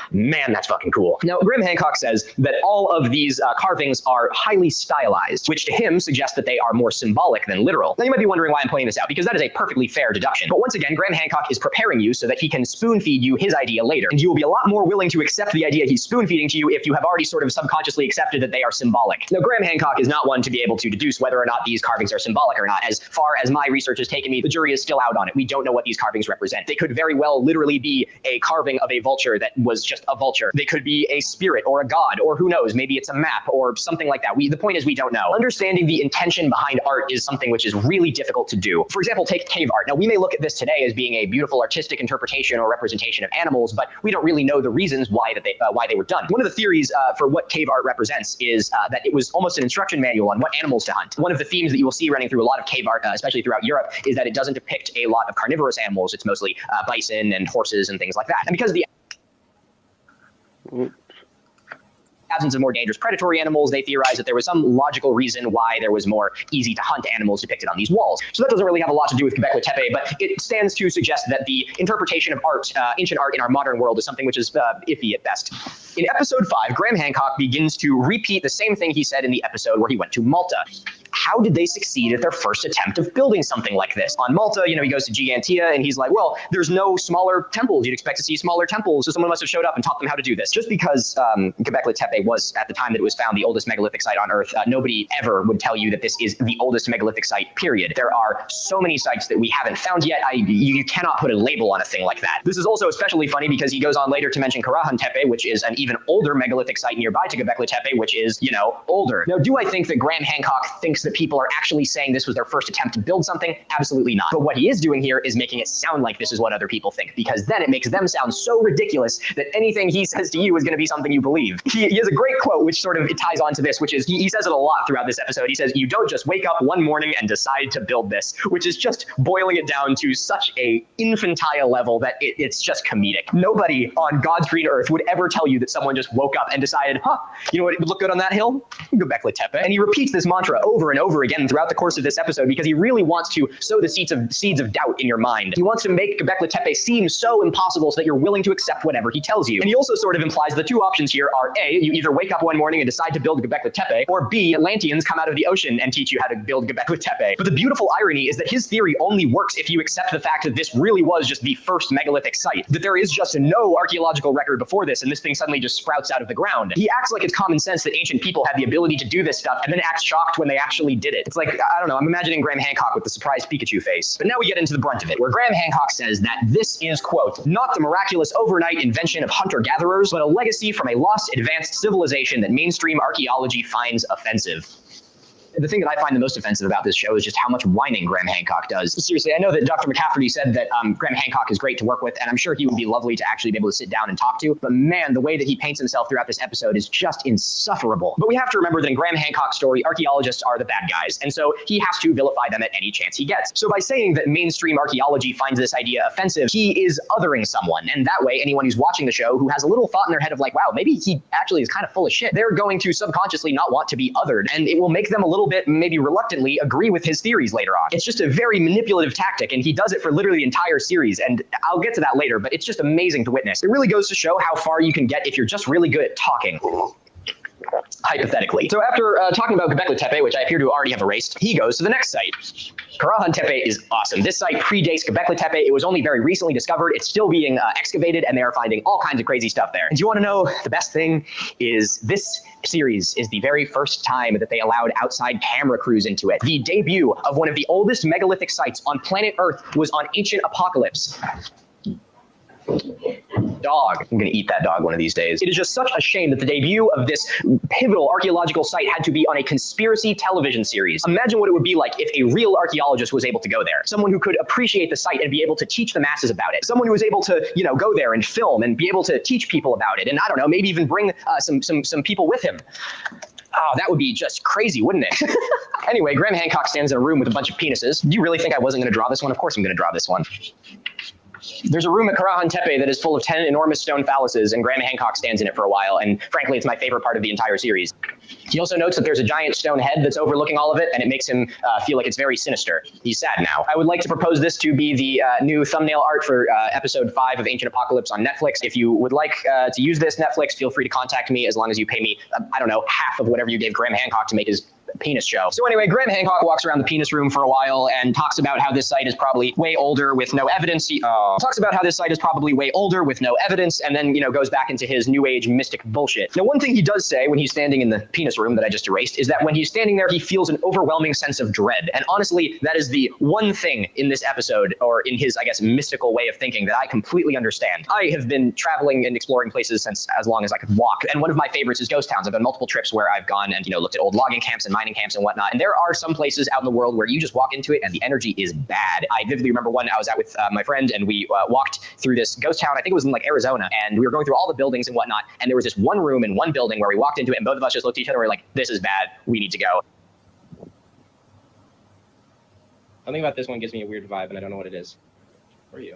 Man, that's fucking cool. Now, Graham Hancock says that all of these carvings are highly stylized, which to him suggests that they are more symbolic than literal. Now, you might be wondering why I'm pointing this out, because that is a perfectly fair deduction. But once again, Graham Hancock is preparing you so that he can spoon feed you his idea later. And you will be a lot more willing to accept the idea he's spoon feeding to you if you have already sort of subconsciously accepted that they are symbolic. Now, Graham Hancock is not one to be able to deduce whether or not these carvings are symbolic or not. As far as my research has taken me, the jury is still out on it. We don't know what these carvings represent. They could very well literally be a carving of a vulture that was just a vulture. They could be a spirit or a god, or who knows, maybe it's a map or something like that. The point is we don't know. Understanding the intention behind art is something which is really difficult to do. For example, take cave art. Now, we may look at this today as being a beautiful artistic interpretation or representation of animals, but we don't really know the reasons why they were done. One of the theories for what cave art represents is that it was almost an instruction manual on what animals to hunt. One of the themes that you will see running through a lot of cave art, especially throughout Europe, is that it doesn't depict a lot of carnivorous animals. It's mostly bison and horses and things like that. And because of the absence of more dangerous predatory animals, they theorized that there was some logical reason why there was more easy to hunt animals depicted on these walls. So that doesn't really have a lot to do with Göbekli Tepe, but it stands to suggest that the interpretation of art, ancient art in our modern world, is something which is iffy at best. In episode 5, Graham Hancock begins to repeat the same thing he said in the episode where he went to Malta. How did they succeed at their first attempt of building something like this? On Malta, he goes to Gigantia and he's like, well, there's no smaller temples. You'd expect to see smaller temples. So someone must have showed up and taught them how to do this. Just because Göbekli Tepe was, at the time that it was found, the oldest megalithic site on Earth, nobody ever would tell you that this is the oldest megalithic site, period. There are so many sites that we haven't found yet. You cannot put a label on a thing like that. This is also especially funny because he goes on later to mention Karahan Tepe, which is an even older megalithic site nearby to Göbekli Tepe, which is, older. Now, do I think that Graham Hancock thinks that people are actually saying this was their first attempt to build something? Absolutely not. But what he is doing here is making it sound like this is what other people think, because then it makes them sound so ridiculous that anything he says to you is going to be something you believe. He has a great quote which sort of ties on to this, which is, he says it a lot throughout this episode. He says, you don't just wake up one morning and decide to build this, which is just boiling it down to such a infantile level that it's just comedic. Nobody on God's green earth would ever tell you that someone just woke up and decided, you know what, it would look good on that hill? Göbekli Tepe. And he repeats this mantra over and over again throughout the course of this episode because he really wants to sow the seeds of doubt in your mind. He wants to make Göbekli Tepe seem so impossible so that you're willing to accept whatever he tells you. And he also sort of implies the two options here are A, you either wake up one morning and decide to build Göbekli Tepe, or B, Atlanteans come out of the ocean and teach you how to build Göbekli Tepe. But the beautiful irony is that his theory only works if you accept the fact that this really was just the first megalithic site, that there is just no archaeological record before this, and this thing suddenly just sprouts out of the ground. He acts like it's common sense that ancient people had the ability to do this stuff and then acts shocked when they actually did it. It's like, I don't know, I'm imagining Graham Hancock with the surprised Pikachu face. But now we get into the brunt of it, where Graham Hancock says that this is, quote, not the miraculous overnight invention of hunter-gatherers, but a legacy from a lost advanced civilization that mainstream archaeology finds offensive. The thing that I find the most offensive about this show is just how much whining Graham Hancock does. Seriously, I know that Dr. McCafferty said that Graham Hancock is great to work with, and I'm sure he would be lovely to actually be able to sit down and talk to, but man, the way that he paints himself throughout this episode is just insufferable. But we have to remember that in Graham Hancock's story, archaeologists are the bad guys, and so he has to vilify them at any chance he gets. So by saying that mainstream archaeology finds this idea offensive, he is othering someone, and that way anyone who's watching the show who has a little thought in their head of like, wow, maybe he actually is kind of full of shit, they're going to subconsciously not want to be othered, and it will make them a little bit, maybe reluctantly, agree with his theories later on. It's just a very manipulative tactic, and he does it for literally the entire series, and I'll get to that later, but it's just amazing to witness. It really goes to show how far you can get if you're just really good at talking. Hypothetically. So after talking about Göbekli Tepe, which I appear to already have erased, he goes to the next site. Karahan Tepe is awesome. This site predates Göbekli Tepe. It was only very recently discovered. It's still being excavated, and they are finding all kinds of crazy stuff there. And do you want to know the best thing is this series is the very first time that they allowed outside camera crews into it. The debut of one of the oldest megalithic sites on planet Earth was on Ancient Apocalypse. dog. I'm going to eat that dog one of these days. It is just such a shame that the debut of this pivotal archaeological site had to be on a conspiracy television series. Imagine what it would be like if a real archaeologist was able to go there. Someone who could appreciate the site and be able to teach the masses about it. Someone who was able to, you know, go there and film and be able to teach people about it. And I don't know, maybe even bring some people with him. Oh, that would be just crazy, wouldn't it? Anyway, Graham Hancock stands in a room with a bunch of penises. Do you really think I wasn't going to draw this one? Of course I'm going to draw this one. There's a room at Karahan Tepe that is full of 10 enormous stone phalluses, and Graham Hancock stands in it for a while, and frankly, it's my favorite part of the entire series. He also notes that there's a giant stone head that's overlooking all of it, and it makes him feel like it's very sinister. He's sad now. I would like to propose this to be the new thumbnail art for episode 5 of Ancient Apocalypse on Netflix. If you would like to use this, Netflix, feel free to contact me as long as you pay me, I don't know, half of whatever you gave Graham Hancock to make his penis show. So anyway, Graham Hancock walks around the penis room for a while and talks about how this site is probably way older with no evidence. He talks about how this site is probably way older with no evidence, and then, you know, goes back into his new age mystic bullshit. Now, one thing he does say when he's standing in the penis room that I just erased is that when he's standing there, he feels an overwhelming sense of dread. And honestly, that is the one thing in this episode, or in his, I guess, mystical way of thinking, that I completely understand. I have been traveling and exploring places since as long as I could walk, and one of my favorites is ghost towns. I've done multiple trips where I've gone and, you know, looked at old logging camps and mining camps and whatnot. And there are some places out in the world where you just walk into it and the energy is bad. I vividly remember one I was out with my friend, and we walked through this ghost town. I think it was in like Arizona, and we were going through all the buildings and whatnot. And there was this one room in one building where we walked into it, and both of us just looked at each other and were like, this is bad. We need to go. Something about this one gives me a weird vibe, and I don't know what it is. Where are you?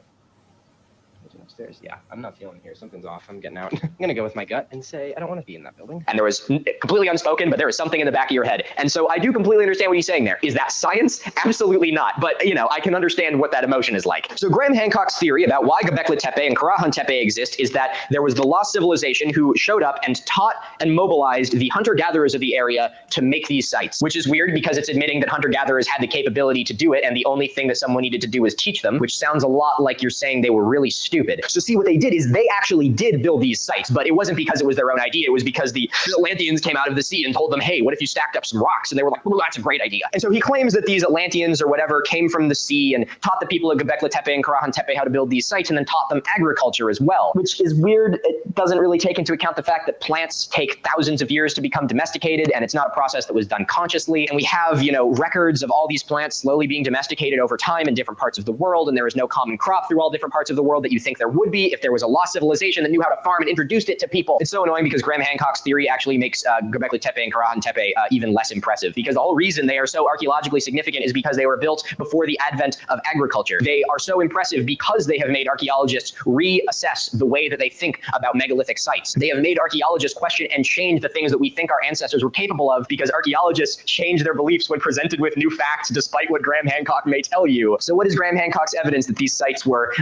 Upstairs. Yeah, I'm not feeling here. Something's off. I'm getting out. I'm gonna go with my gut and say I don't want to be in that building. And there was completely unspoken, but there was something in the back of your head. And so I do completely understand what he's saying there. Is that science? Absolutely not. But, you know, I can understand what that emotion is like. So Graham Hancock's theory about why Göbekli Tepe and Karahan Tepe exist is that there was the lost civilization who showed up and taught and mobilized the hunter-gatherers of the area to make these sites, which is weird because it's admitting that hunter-gatherers had the capability to do it, and the only thing that someone needed to do was teach them, which sounds a lot like you're saying they were really stupid. So see, what they did is they actually did build these sites, but it wasn't because it was their own idea. It was because the Atlanteans came out of the sea and told them, hey, what if you stacked up some rocks? And they were like, well, that's a great idea. And so he claims that these Atlanteans or whatever came from the sea and taught the people of Göbekli Tepe and Karahan Tepe how to build these sites, and then taught them agriculture as well, which is weird. It doesn't really take into account the fact that plants take thousands of years to become domesticated, and it's not a process that was done consciously. And we have, you know, records of all these plants slowly being domesticated over time in different parts of the world, and there is no common crop through all different parts of the world that you think there would be if there was a lost civilization that knew how to farm and introduced it to people. It's so annoying because Graham Hancock's theory actually makes Göbekli Tepe and Karahan Tepe even less impressive, because the whole reason they are so archaeologically significant is because they were built before the advent of agriculture. They are so impressive because they have made archaeologists reassess the way that they think about megalithic sites. They have made archaeologists question and change the things that we think our ancestors were capable of, because archaeologists change their beliefs when presented with new facts, despite what Graham Hancock may tell you. So what is Graham Hancock's evidence that these sites were,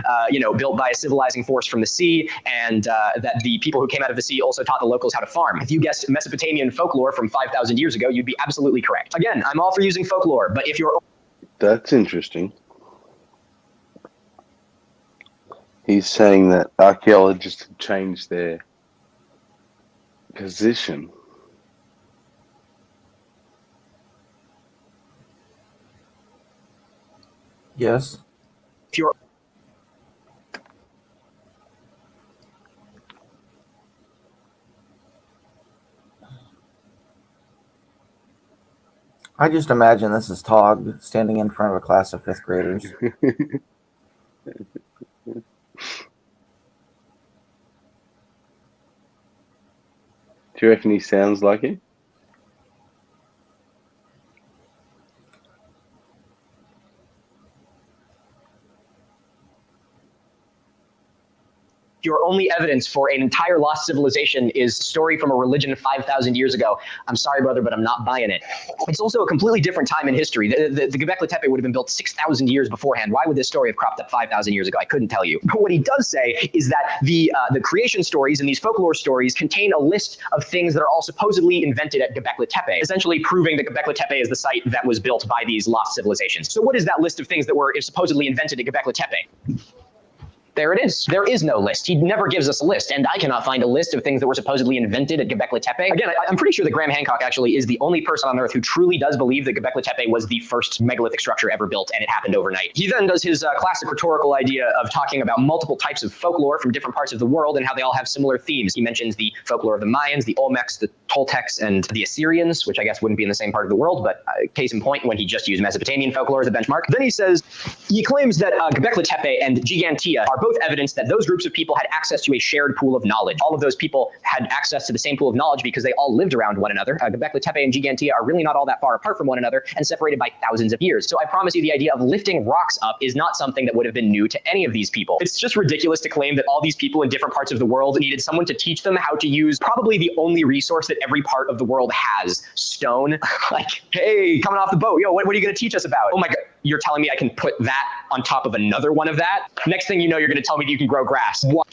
built by a civilizing force from the sea, and that the people who came out of the sea also taught the locals how to farm? If you guessed Mesopotamian folklore from 5,000 years ago, you'd be absolutely correct. Again, I'm all for using folklore, but if you're... That's interesting. He's saying that archaeologists have changed their position. Yes. If you're... I just imagine this is Tog standing in front of a class of 5th graders. Do you reckon he sounds like it? Your only evidence for an entire lost civilization is a story from a religion 5,000 years ago. I'm sorry, brother, but I'm not buying it. It's also a completely different time in history. The Göbekli Tepe would have been built 6,000 years beforehand. Why would this story have cropped up 5,000 years ago? I couldn't tell you. But what he does say is that the creation stories and these folklore stories contain a list of things that are all supposedly invented at Göbekli Tepe, essentially proving that Göbekli Tepe is the site that was built by these lost civilizations. So what is that list of things that were supposedly invented at Göbekli Tepe? There it is. There is no list. He never gives us a list, and I cannot find a list of things that were supposedly invented at Göbekli Tepe. Again, I'm pretty sure that Graham Hancock actually is the only person on Earth who truly does believe that Göbekli Tepe was the first megalithic structure ever built, and it happened overnight. He then does his classic rhetorical idea of talking about multiple types of folklore from different parts of the world and how they all have similar themes. He mentions the folklore of the Mayans, the Olmecs, the Toltecs, and the Assyrians, which I guess wouldn't be in the same part of the world, but case in point when he just used Mesopotamian folklore as a benchmark. Then he says, he claims that Göbekli Tepe and Gigantia are both evidence that those groups of people had access to a shared pool of knowledge. All of those people had access to the same pool of knowledge because they all lived around one another. Göbekli Tepe and Gigantia are really not all that far apart from one another and separated by thousands of years. So I promise you the idea of lifting rocks up is not something that would have been new to any of these people. It's just ridiculous to claim that all these people in different parts of the world needed someone to teach them how to use probably the only resource that every part of the world has, stone. Like, hey, coming off the boat, yo, what are you going to teach us about? Oh my God, you're telling me I can put that on top of another one of that? Next thing you know, you're going to tell me that you can grow grass. What?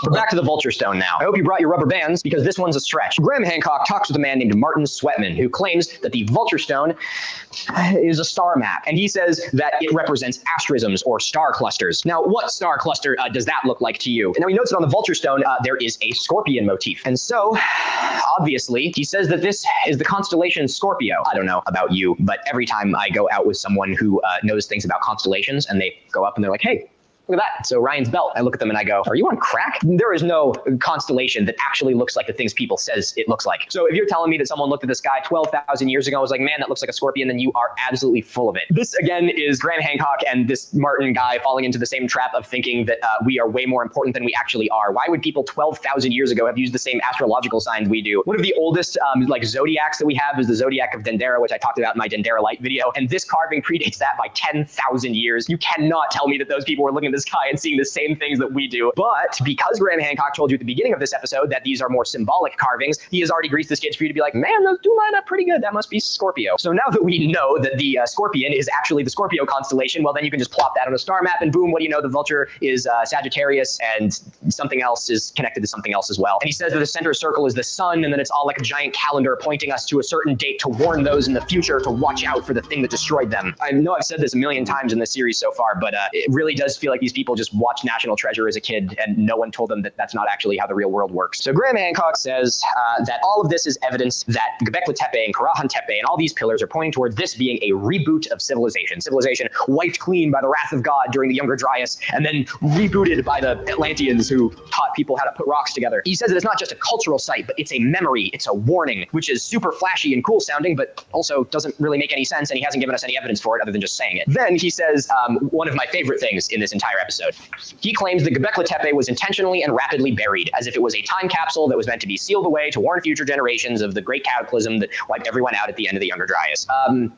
We're back to the vulture stone now. I hope you brought your rubber bands because this one's a stretch. Graham Hancock talks with a man named Martin Sweatman who claims that the vulture stone is a star map. And he says that it represents asterisms or star clusters. Now, what star cluster does that look like to you? And now he notes that on the vulture stone, there is a scorpion motif. And so, obviously, he says that this is the constellation Scorpio. I don't know about you, but every time I go out with someone who knows things about constellations and they go up and they're like, hey, look at that. So Ryan's belt, I look at them and I go, are you on crack? There is no constellation that actually looks like the things people says it looks like. So if you're telling me that someone looked at the sky 12,000 years ago and was like, man, that looks like a scorpion, then you are absolutely full of it. This again is Graham Hancock and this Martin guy falling into the same trap of thinking that we are way more important than we actually are. Why would people 12,000 years ago have used the same astrological signs we do? One of the oldest like zodiacs that we have is the zodiac of Dendera, which I talked about in my Dendera Light video. And this carving predates that by 10,000 years. You cannot tell me that those people were looking at the sky and seeing the same things that we do. But because Graham Hancock told you at the beginning of this episode that these are more symbolic carvings, he has already greased the skids for you to be like, man, those do line up pretty good. That must be Scorpio. So now that we know that the scorpion is actually the Scorpio constellation, well, then you can just plop that on a star map and boom, what do you know? The vulture is Sagittarius and something else is connected to something else as well. And he says that the center circle is the sun and then it's all like a giant calendar pointing us to a certain date to warn those in the future to watch out for the thing that destroyed them. I know I've said this a million times in this series so far, but it really does feel like these people just watched National Treasure as a kid and no one told them that that's not actually how the real world works. So Graham Hancock says that all of this is evidence that Göbekli Tepe and Karahan Tepe and all these pillars are pointing toward this being a reboot of civilization. Civilization wiped clean by the wrath of God during the Younger Dryas and then rebooted by the Atlanteans who taught people how to put rocks together. He says that it's not just a cultural site, but it's a memory, it's a warning, which is super flashy and cool sounding, but also doesn't really make any sense and he hasn't given us any evidence for it other than just saying it. Then he says one of my favorite things in this entire episode. He claims that Göbekli Tepe was intentionally and rapidly buried, as if it was a time capsule that was meant to be sealed away to warn future generations of the great cataclysm that wiped everyone out at the end of the Younger Dryas.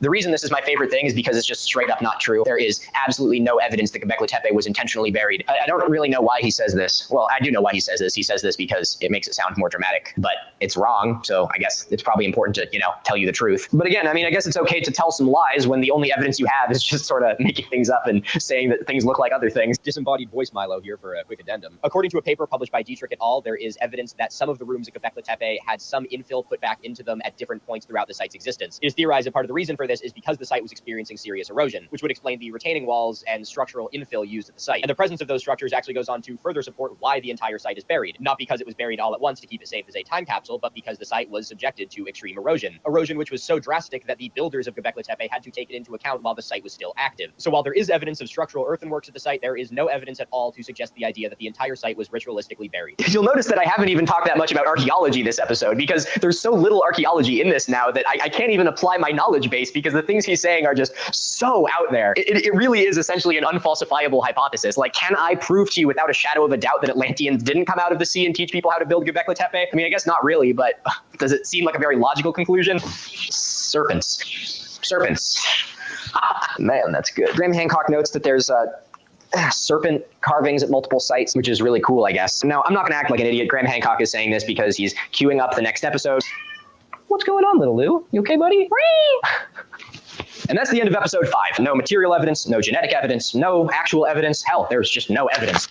The reason this is my favorite thing is because it's just straight up not true. There is absolutely no evidence that Göbekli Tepe was intentionally buried. I don't really know why he says this. Well, I do know why he says this. He says this because it makes it sound more dramatic, but it's wrong. So I guess it's probably important to, tell you the truth. But again, I mean, I guess it's okay to tell some lies when the only evidence you have is just sort of making things up and saying that things look like other things. Disembodied voice Milo here for a quick addendum. According to a paper published by Dietrich et al., there is evidence that some of the rooms at Göbekli Tepe had some infill put back into them at different points throughout the site's existence. It is theorized that part of the reason for this is because the site was experiencing serious erosion, which would explain the retaining walls and structural infill used at the site. And the presence of those structures actually goes on to further support why the entire site is buried. Not because it was buried all at once to keep it safe as a time capsule, but because the site was subjected to extreme erosion. Erosion which was so drastic that the builders of Göbekli Tepe had to take it into account while the site was still active. So while there is evidence of structural earthworks at the site, there is no evidence at all to suggest the idea that the entire site was ritualistically buried. You'll notice that I haven't even talked that much about archaeology this episode because there's so little archaeology in this now that I can't even apply my knowledge base because the things he's saying are just so out there. It really is essentially an unfalsifiable hypothesis. Like, can I prove to you without a shadow of a doubt that Atlanteans didn't come out of the sea and teach people how to build Göbekli Tepe? I mean, I guess not really, but does it seem like a very logical conclusion? Serpents. Man, that's good. Graham Hancock notes that there's serpent carvings at multiple sites, which is really cool, I guess. Now, I'm not going to act like an idiot. Graham Hancock is saying this because he's queuing up the next episode. What's going on, little Lou? You okay, buddy? And that's the end of episode 5. No material evidence, no genetic evidence, no actual evidence. Hell, there's just no evidence.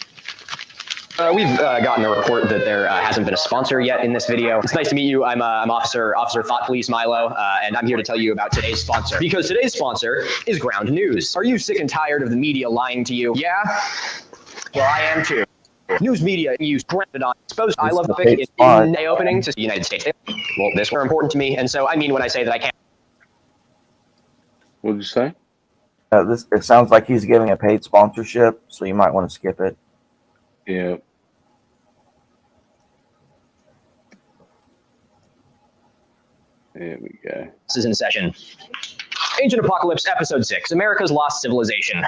We've gotten a report that there hasn't been a sponsor yet in this video. It's nice to meet you. I'm Officer Thought Police Milo, and I'm here to tell you about today's sponsor. Because today's sponsor is Ground News. Are you sick and tired of the media lying to you? Yeah? Well, I am too. News media use grounded on exposed. I love the pick in the opening to the United States. Well, this were important to me, and so I mean when I say that I can't. What did you say? It sounds like he's giving a paid sponsorship, so you might want to skip it. Yeah. There we go. This is in session. Ancient Apocalypse, Episode 6, America's Lost Civilization.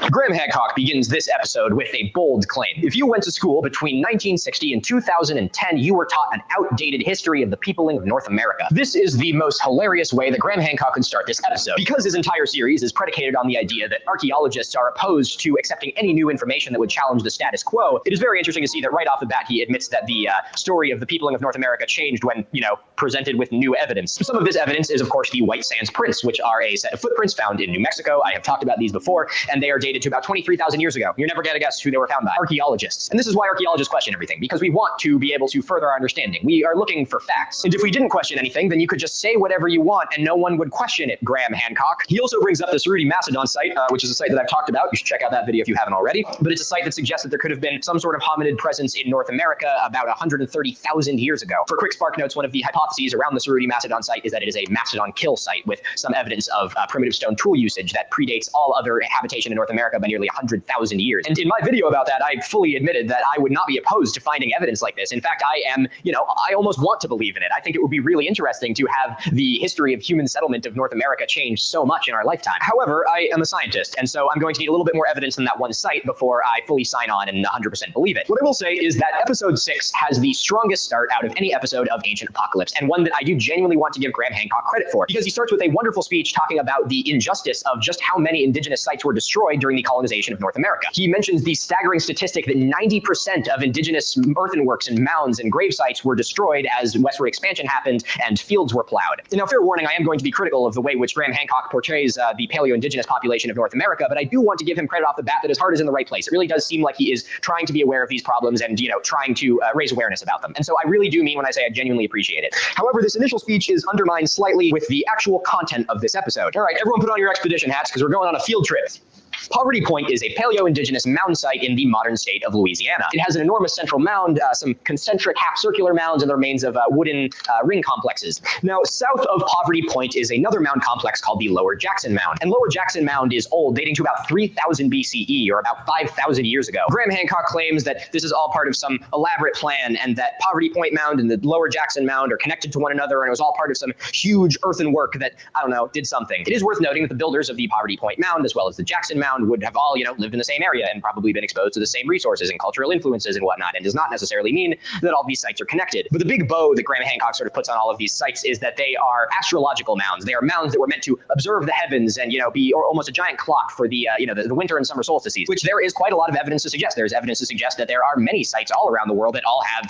Graham Hancock begins this episode with a bold claim. If you went to school between 1960 and 2010, you were taught an outdated history of the peopling of North America. This is the most hilarious way that Graham Hancock could start this episode. Because his entire series is predicated on the idea that archaeologists are opposed to accepting any new information that would challenge the status quo, it is very interesting to see that right off the bat he admits that the story of the peopling of North America changed when, presented with new evidence. Some of this evidence is, of course, the White Sands prints, which are a set of footprints found in New Mexico. I have talked about these before, and they are dated to about 23,000 years ago. You're never going to guess who they were found by. Archaeologists. And this is why archaeologists question everything, because we want to be able to further our understanding. We are looking for facts. And if we didn't question anything, then you could just say whatever you want and no one would question it, Graham Hancock. He also brings up this Rudy Macedon site, which is a site that I've talked about. You should check out that video if you haven't already. But it's a site that suggests that there could have been some sort of hominid presence in North America about 130,000 years ago. For quick spark notes, one of the hypotheses around this Rudy Macedon site is that it is a Macedon kill site with some evidence of primitive stone tool usage that predates all other habitation in North America by nearly 100,000 years. And in my video about that, I fully admitted that I would not be opposed to finding evidence like this. In fact, I am, I almost want to believe in it. I think it would be really interesting to have the history of human settlement of North America change so much in our lifetime. However, I am a scientist, and so I'm going to need a little bit more evidence than that one site before I fully sign on and 100% believe it. What I will say is that episode 6 has the strongest start out of any episode of Ancient Apocalypse, and one that I do genuinely want to give Graham Hancock credit for, because he starts with a wonderful speech talking about the injustice of just how many indigenous sites were destroyed during the colonization of North America. He mentions the staggering statistic that 90% of indigenous earthworks and mounds and grave sites were destroyed as westward expansion happened and fields were plowed. Now, fair warning, I am going to be critical of the way which Graham Hancock portrays the paleo-indigenous population of North America, but I do want to give him credit off the bat that his heart is in the right place. It really does seem like he is trying to be aware of these problems and, trying to raise awareness about them. And so I really do mean when I say I genuinely appreciate it. However, this initial speech is undermined slightly with the actual content of this episode. All right, everyone put on your expedition hats because we're going on a field trip. Poverty Point is a paleo-indigenous mound site in the modern state of Louisiana. It has an enormous central mound, some concentric half-circular mounds, and the remains of wooden ring complexes. Now, south of Poverty Point is another mound complex called the Lower Jackson Mound. And Lower Jackson Mound is old, dating to about 3000 BCE, or about 5,000 years ago. Graham Hancock claims that this is all part of some elaborate plan, and that Poverty Point Mound and the Lower Jackson Mound are connected to one another, and it was all part of some huge earthenwork that, did something. It is worth noting that the builders of the Poverty Point Mound, as well as the Jackson Mound, would have all, lived in the same area and probably been exposed to the same resources and cultural influences and whatnot, and does not necessarily mean that all these sites are connected. But the big bow that Graham Hancock sort of puts on all of these sites is that they are astrological mounds. They are mounds that were meant to observe the heavens and, be almost a giant clock for the, the winter and summer solstices, which there is quite a lot of evidence to suggest. There's evidence to suggest that there are many sites all around the world that all have,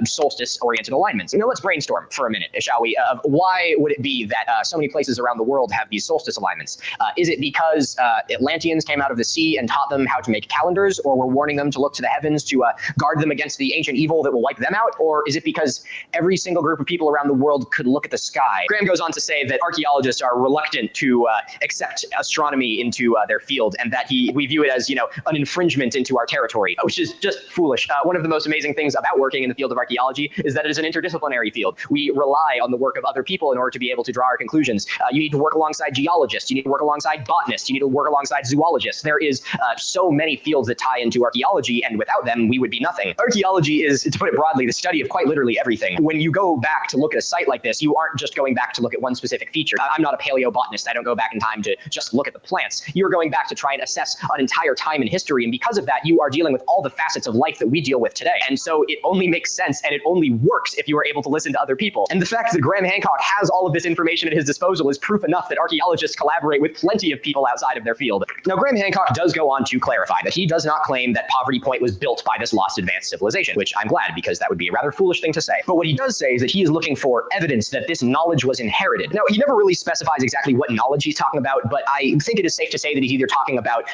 solstice-oriented alignments. Now let's brainstorm for a minute, shall we? Why would it be that so many places around the world have these solstice alignments? Is it because Atlanteans came out of the sea and taught them how to make calendars, or were warning them to look to the heavens to guard them against the ancient evil that will wipe them out? Or is it because every single group of people around the world could look at the sky? Graham goes on to say that archaeologists are reluctant to accept astronomy into their field, and that we view it as, an infringement into our territory, which is just foolish. One of the most amazing things about working in the field of archaeology is that it is an interdisciplinary field. We rely on the work of other people in order to be able to draw our conclusions. You need to work alongside geologists. You need to work alongside botanists. You need to work alongside zoologists. There is so many fields that tie into archaeology, and without them, we would be nothing. Archaeology is, to put it broadly, the study of quite literally everything. When you go back to look at a site like this, you aren't just going back to look at one specific feature. I'm not a paleobotanist. I don't go back in time to just look at the plants. You're going back to try and assess an entire time in history, and because of that, you are dealing with all the facets of life that we deal with today. And so it only makes sense, and it only works if you are able to listen to other people. And the fact that Graham Hancock has all of this information at his disposal is proof enough that archaeologists collaborate with plenty of people outside of their field. Now, Graham Hancock does go on to clarify that he does not claim that Poverty Point was built by this lost advanced civilization, which I'm glad, because that would be a rather foolish thing to say. But what he does say is that he is looking for evidence that this knowledge was inherited. Now, he never really specifies exactly what knowledge he's talking about, but I think it is safe to say that he's either talking about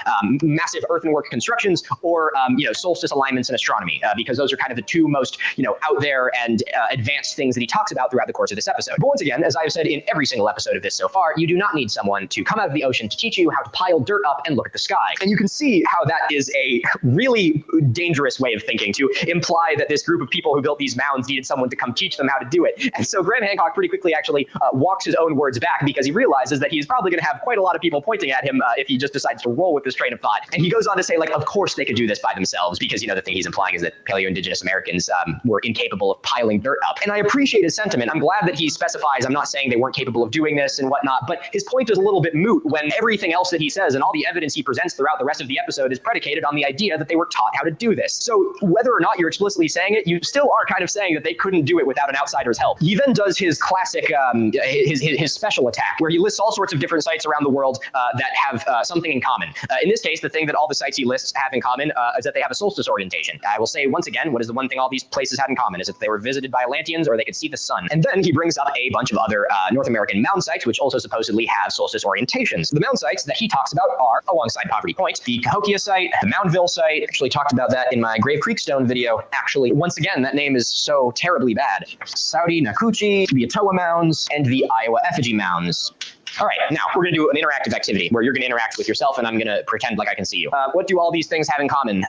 massive earthenwork constructions or solstice alignments in astronomy, because those are kind of the two most out there and advanced things that he talks about throughout the course of this episode. But once again, as I've said in every single episode of this so far, you do not need someone to come out of the ocean to teach you how to pile dirt up and look at the sky. And you can see how that is a really dangerous way of thinking, to imply that this group of people who built these mounds needed someone to come teach them how to do it. And so Graham Hancock pretty quickly actually walks his own words back, because he realizes that he's probably going to have quite a lot of people pointing at him if he just decides to roll with this train of thought. And he goes on to say, like, of course they could do this by themselves, because, the thing he's implying is that Paleo-Indigenous Americans were incapable of piling dirt up. And I appreciate his sentiment. I'm glad that he specifies, I'm not saying they weren't capable of doing this and whatnot, but his point is a little bit moot when everything else that he says and all the evidence he presents throughout the rest of the episode is predicated on the idea that they were taught how to do this. So whether or not you're explicitly saying it, you still are kind of saying that they couldn't do it without an outsider's help. He then does his classic, his special attack, where he lists all sorts of different sites around the world that have something in common. In this case, the thing that all the sites he lists have in common is that they have a solstice orientation. I will say once again, what is the one thing all these places had in common is that they were visited by Atlanteans or they could see the sun. And then he brings up a bunch of other North American mound sites, which also supposedly have solstice orientations. The mound sites that he talks about are, alongside Poverty Point, the Cahokia site, the Moundville site. Actually talked about that in my Grave Creek Stone video. Actually, once again, that name is so terribly bad. Saudi Nakuchi, the Atoa Mounds, and the Iowa Effigy Mounds. All right, now we're going to do an interactive activity where you're going to interact with yourself and I'm going to pretend like I can see you. What do all these things have in common?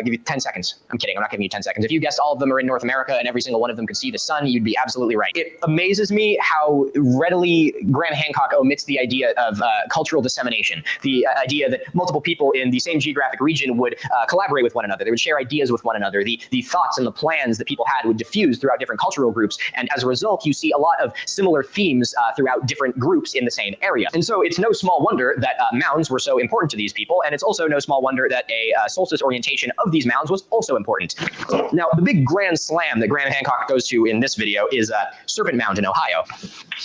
Give you 10 seconds. I'm kidding. I'm not giving you 10 seconds. If you guessed all of them are in North America and every single one of them could see the sun, you'd be absolutely right. It amazes me how readily Graham Hancock omits the idea of cultural dissemination, the idea that multiple people in the same geographic region would collaborate with one another. They would share ideas with one another. The thoughts and the plans that people had would diffuse throughout different cultural groups. And as a result, you see a lot of similar themes throughout different groups in the same area. And so it's no small wonder that mounds were so important to these people, and it's also no small wonder that a solstice orientation of these mounds was also important. Now, the big grand slam that Graham Hancock goes to in this video is Serpent Mound in Ohio.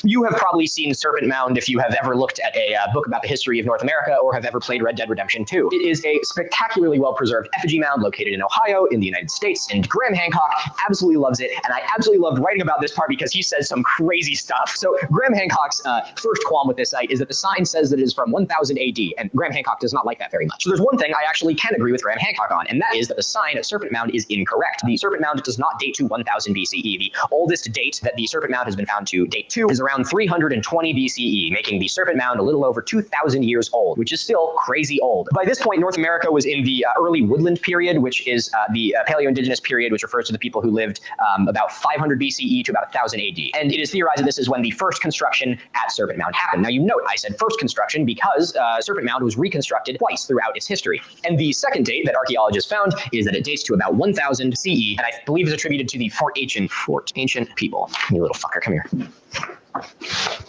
You have probably seen Serpent Mound if you have ever looked at a book about the history of North America or have ever played Red Dead Redemption 2. It is a spectacularly well-preserved effigy mound located in Ohio in the United States, and Graham Hancock absolutely loves it, and I absolutely loved writing about this part because he says some crazy stuff. So Graham Hancock's first qualm with this site is that the sign says that it is from 1000 AD, and Graham Hancock does not like that very much. So there's one thing I actually can agree with Graham Hancock on, and that is that the sign of Serpent Mound is incorrect. The Serpent Mound does not date to 1000 BCE. The oldest date that the Serpent Mound has been found to date to is around 320 BCE, making the Serpent Mound a little over 2,000 years old, which is still crazy old. By this point, North America was in the early woodland period, which is the Paleo-Indigenous period, which refers to the people who lived about 500 BCE to about 1000 AD. And it is theorized that this is when the first construction at Serpent Mound happened. Now, you note I said first construction because Serpent Mound was reconstructed twice throughout its history. And the second date that archaeologists found is that it dates to about 1000 CE, and I believe is attributed to the Fort Ancient people. You little fucker, come here.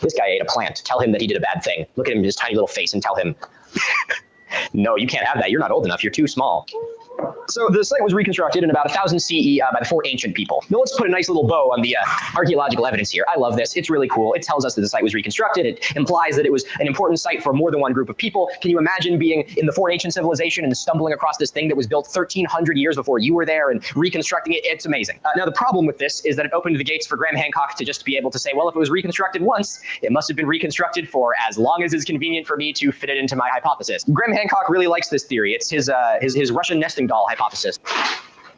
This guy ate a plant. Tell him that he did a bad thing. Look at him in his tiny little face and tell him, no, you can't have that. You're not old enough. You're too small. So the site was reconstructed in about 1000 CE by the Fort Ancient people. Now let's put a nice little bow on the archaeological evidence here. I love this. It's really cool. It tells us that the site was reconstructed. It implies that it was an important site for more than one group of people. Can you imagine being in the Fort Ancient civilization and stumbling across this thing that was built 1300 years before you were there and reconstructing it? It's amazing. Now the problem with this is that it opened the gates for Graham Hancock to just be able to say, well, if it was reconstructed once, it must have been reconstructed for as long as is convenient for me to fit it into my hypothesis. Graham Hancock really likes this theory. It's his Russian nesting doll hypothesis.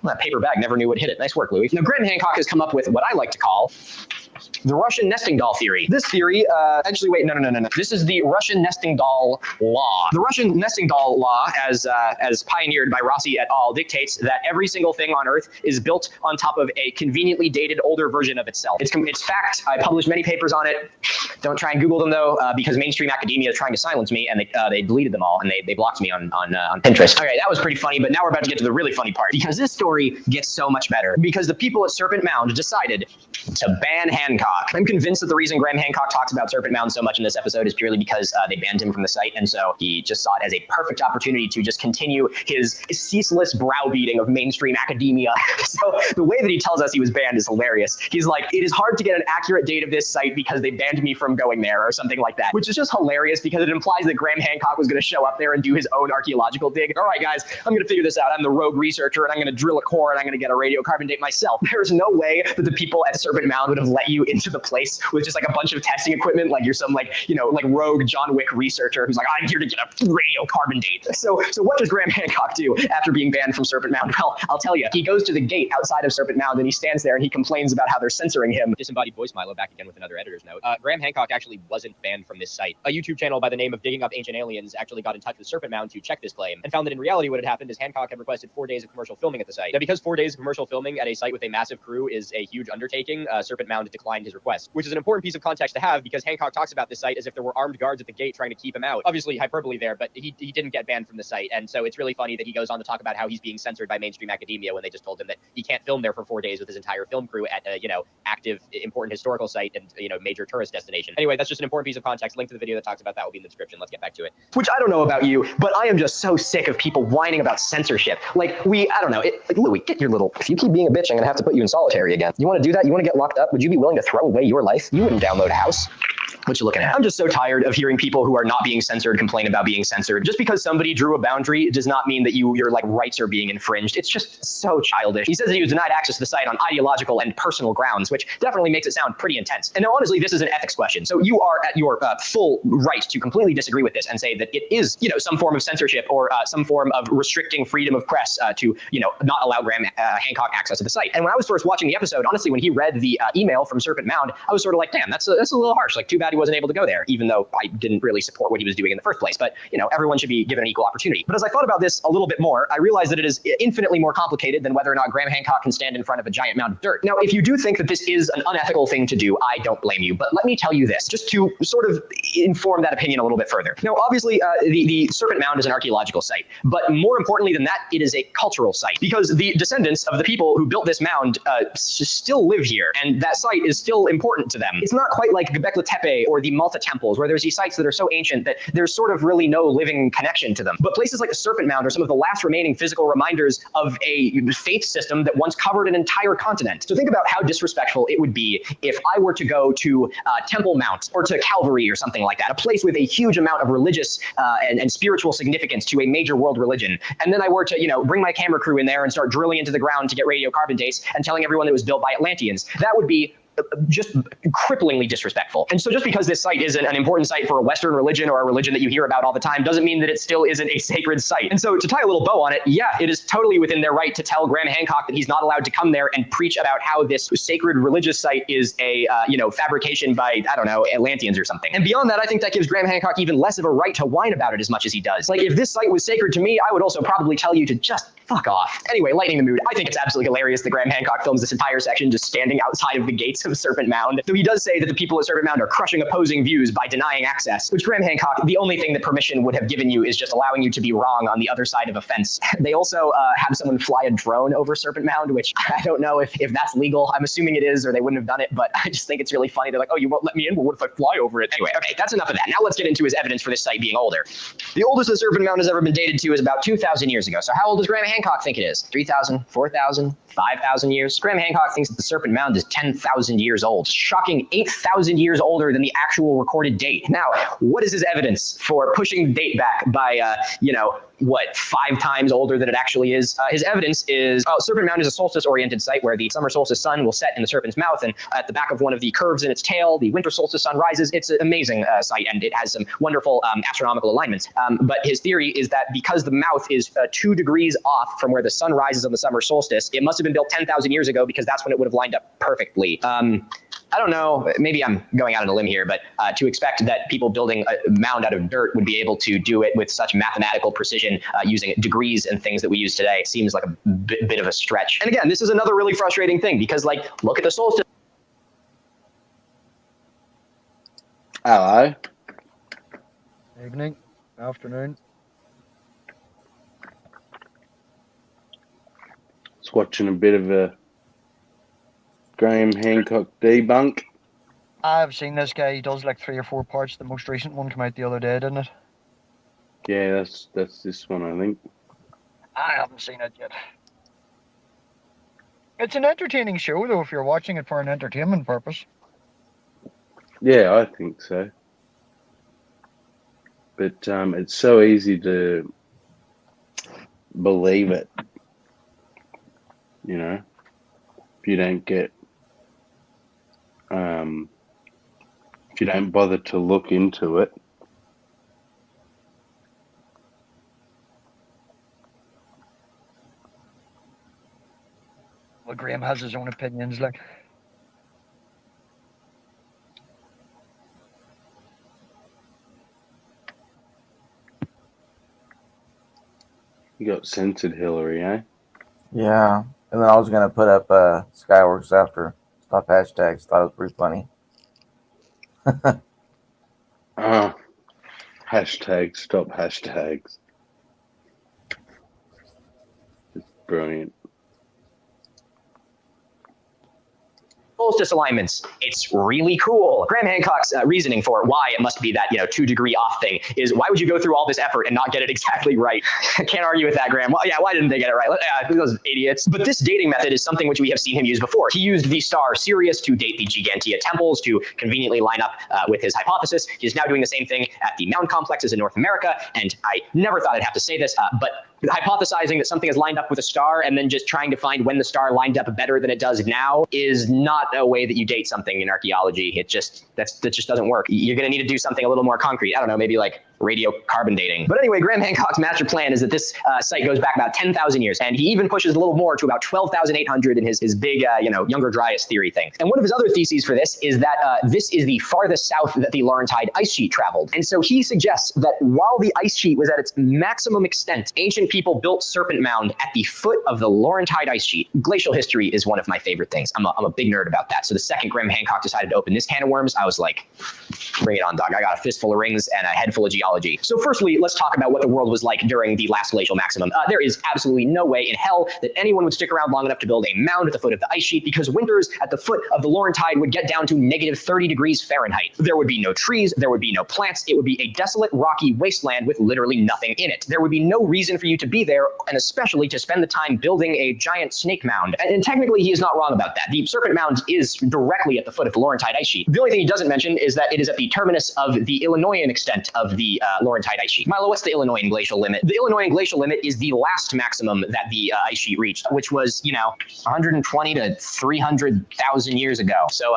Well, that paper bag never knew what hit it. Nice work, Louis. Now, Graham Hancock has come up with what I like to call the Russian nesting doll theory. This theory, actually, wait, no. This is the Russian nesting doll law. The Russian nesting doll law, as pioneered by Rossi et al., dictates that every single thing on Earth is built on top of a conveniently dated older version of itself. It's fact. I published many papers on it. Don't try and Google them, though, because mainstream academia is trying to silence me, and they deleted them all, and they blocked me on Pinterest. Okay, that was pretty funny, but now we're about to get to the really funny part, because this story story gets so much better because the people at Serpent Mound decided to ban Hancock. I'm convinced that the reason Graham Hancock talks about Serpent Mound so much in this episode is purely because they banned him from the site, and so he just saw it as a perfect opportunity to just continue his ceaseless browbeating of mainstream academia. So the way that he tells us he was banned is hilarious. He's like, it is hard to get an accurate date of this site because they banned me from going there, or something like that, which is just hilarious because it implies that Graham Hancock was going to show up there and do his own archaeological dig. All right, guys, I'm going to figure this out. I'm the rogue researcher, and I'm going to drill a core, and I'm going to get a radiocarbon date myself. There's no way that the people at Serpent Mound would have let you into the place with just like a bunch of testing equipment, like you're some like, you know, like rogue John Wick researcher who's like, I'm here to get a radiocarbon date. So what does Graham Hancock do after being banned from Serpent Mound? Well, I'll tell you, he goes to the gate outside of Serpent Mound and he stands there and he complains about how they're censoring him. Disembodied voice Milo back again with another editor's note. Graham Hancock actually wasn't banned from this site. A YouTube channel by the name of Digging Up Ancient Aliens actually got in touch with Serpent Mound to check this claim and found that in reality what had happened is Hancock had requested 4 days of commercial filming at the site. Now, because 4 days of commercial filming at a site with a massive crew is a huge undertaking, Serpent Mound declined his request, which is an important piece of context to have because Hancock talks about this site as if there were armed guards at the gate trying to keep him out. Obviously hyperbole there, but he didn't get banned from the site, and so it's really funny that he goes on to talk about how he's being censored by mainstream academia when they just told him that he can't film there for 4 days with his entire film crew at a, you know, active, important historical site and, you know, major tourist destination. Anyway, that's just an important piece of context. Link to the video that talks about that will be in the description. Let's get back to it. Which I don't know about you, but I am just so sick of people whining about censorship. Like, I don't know, like, Louis, get your little, if you keep being a bitch, I'm gonna have to put you in solitary again. You wanna do that? You wanna get locked up? Would you be willing to throw away your life? You wouldn't download a house. What you looking at? I'm just so tired of hearing people who are not being censored complain about being censored. Just because somebody drew a boundary does not mean that your like rights are being infringed. It's just so childish. He says that he was denied access to the site on ideological and personal grounds, which definitely makes it sound pretty intense. And now, honestly, this is an ethics question. So you are at your full right to completely disagree with this and say that it is, you know, some form of censorship or some form of restricting freedom of press to, you know, not allow Graham Hancock access to the site. And when I was first watching the episode, honestly, when he read the email from Serpent Mound, I was sort of like, damn, that's a little harsh. Like, too bad he wasn't able to go there, even though I didn't really support what he was doing in the first place. But, you know, everyone should be given an equal opportunity. But as I thought about this a little bit more, I realized that it is infinitely more complicated than whether or not Graham Hancock can stand in front of a giant mound of dirt. Now, if you do think that this is an unethical thing to do, I don't blame you. But let me tell you this, just to sort of inform that opinion a little bit further. Now, obviously, the Serpent Mound is an archaeological site. But more importantly than that, it is a cultural site. Because the descendants of the people who built this mound still live here. And that site is still important to them. It's not quite like Göbekli Tepe or the Malta temples, where there's these sites that are so ancient that there's sort of really no living connection to them. But places like the Serpent Mound are some of the last remaining physical reminders of a faith system that once covered an entire continent. So think about how disrespectful it would be if I were to go to Temple Mount or to Calvary or something like that, a place with a huge amount of religious and spiritual significance to a major world religion. And then I were to, you know, bring my camera crew in there and start drilling into the ground to get radiocarbon dates and telling everyone it was built by Atlanteans. That would be just cripplingly disrespectful. And so just because this site isn't an important site for a Western religion or a religion that you hear about all the time doesn't mean that it still isn't a sacred site. And so to tie a little bow on it, yeah, it is totally within their right to tell Graham Hancock that he's not allowed to come there and preach about how this sacred religious site is a, you know, fabrication by, I don't know, Atlanteans or something. And beyond that, I think that gives Graham Hancock even less of a right to whine about it as much as he does. Like, if this site was sacred to me, I would also probably tell you to just fuck off. Anyway, lightening the mood, I think it's absolutely hilarious that Graham Hancock films this entire section just standing outside of the gates of Serpent Mound. Though he does say that the people at Serpent Mound are crushing opposing views by denying access, which Graham Hancock, the only thing that permission would have given you is just allowing you to be wrong on the other side of a fence. They also have someone fly a drone over Serpent Mound, which I don't know if that's legal. I'm assuming it is, or they wouldn't have done it, but I just think it's really funny. They're like, oh, you won't let me in? Well, what if I fly over it? Anyway, okay, that's enough of that. Now let's get into his evidence for this site being older. The oldest the Serpent Mound has ever been dated to is about 2,000 years ago. So how old does Graham Hancock think it is? 3,000, 4,000, 5,000 years? Graham Hancock thinks that the Serpent Mound is 10,000 years old. Shocking 8,000 years older than the actual recorded date. Now, what is his evidence for pushing the date back by, you know, what, 5 times older than it actually is? His evidence is, Serpent Mound is a solstice-oriented site where the summer solstice sun will set in the serpent's mouth, and at the back of one of the curves in its tail, the winter solstice sun rises. It's an amazing site, and it has some wonderful astronomical alignments. But his theory is that because the mouth is 2 degrees off from where the sun rises on the summer solstice, it must have been built 10,000 years ago because that's when it would have lined up perfectly. I don't know, maybe I'm going out on a limb here, but to expect that people building a mound out of dirt would be able to do it with such mathematical precision using degrees and things that we use today seems like a bit of a stretch. And again, this is another really frustrating thing because, like, look at the solstice. Hello. Evening, afternoon. Just watching a bit of a Graham Hancock debunk. I've seen this guy. He does like 3 or 4 parts. The most recent one came out the other day, didn't it? Yeah, that's this one, I think. I haven't seen it yet. It's an entertaining show, though, if you're watching it for an entertainment purpose. Yeah, I think so. But it's so easy to believe it, you know, if you don't get, if you don't bother to look into it. Well, Graham has his own opinions, like. You got censored, Hillary, eh? Yeah. And then I was going to put up Skyworks after. Stop hashtags. Thought it was pretty funny. Hashtag stop hashtags. It's brilliant. Solstice alignments. It's really cool. Graham Hancock's reasoning for why it must be that 2-degree off thing is, why would you go through all this effort and not get it exactly right? I can't argue with that, Graham. Well, yeah, why didn't they get it right? Those idiots. But this dating method is something which we have seen him use before. He used the star Sirius to date the Gigantea temples to conveniently line up with his hypothesis. He's now doing the same thing at the mound complexes in North America. And I never thought I'd have to say this, but hypothesizing that something is lined up with a star and then just trying to find when the star lined up better than it does now is not a way that you date something in archaeology. That just doesn't work. You're going to need to do something a little more concrete. I don't know, maybe like radiocarbon dating. But anyway, Graham Hancock's master plan is that this site goes back about 10,000 years, and he even pushes a little more to about 12,800 in his big, Younger Dryas theory thing. And one of his other theses for this is that this is the farthest south that the Laurentide ice sheet traveled. And so he suggests that while the ice sheet was at its maximum extent, ancient people built Serpent Mound at the foot of the Laurentide ice sheet. Glacial history is one of my favorite things. I'm a big nerd about that. So the second Graham Hancock decided to open this can of worms, I was like, bring it on, dog. I got a fistful of rings and a head full of geology. So firstly, let's talk about what the world was like during the last glacial maximum. There is absolutely no way in hell that anyone would stick around long enough to build a mound at the foot of the ice sheet, because winters at the foot of the Laurentide would get down to -30 degrees Fahrenheit. There would be no trees, there would be no plants, it would be a desolate, rocky wasteland with literally nothing in it. There would be no reason for you to be there, and especially to spend the time building a giant snake mound. And technically, he is not wrong about that. The Serpent Mound is directly at the foot of the Laurentide ice sheet. The only thing he doesn't mention is that it is at the terminus of the Illinoisan extent of the Laurentide ice sheet. Milo, what's the Illinoisan glacial limit? The Illinoisan glacial limit is the last maximum that the ice sheet reached, which was, 120 to 300,000 years ago. So,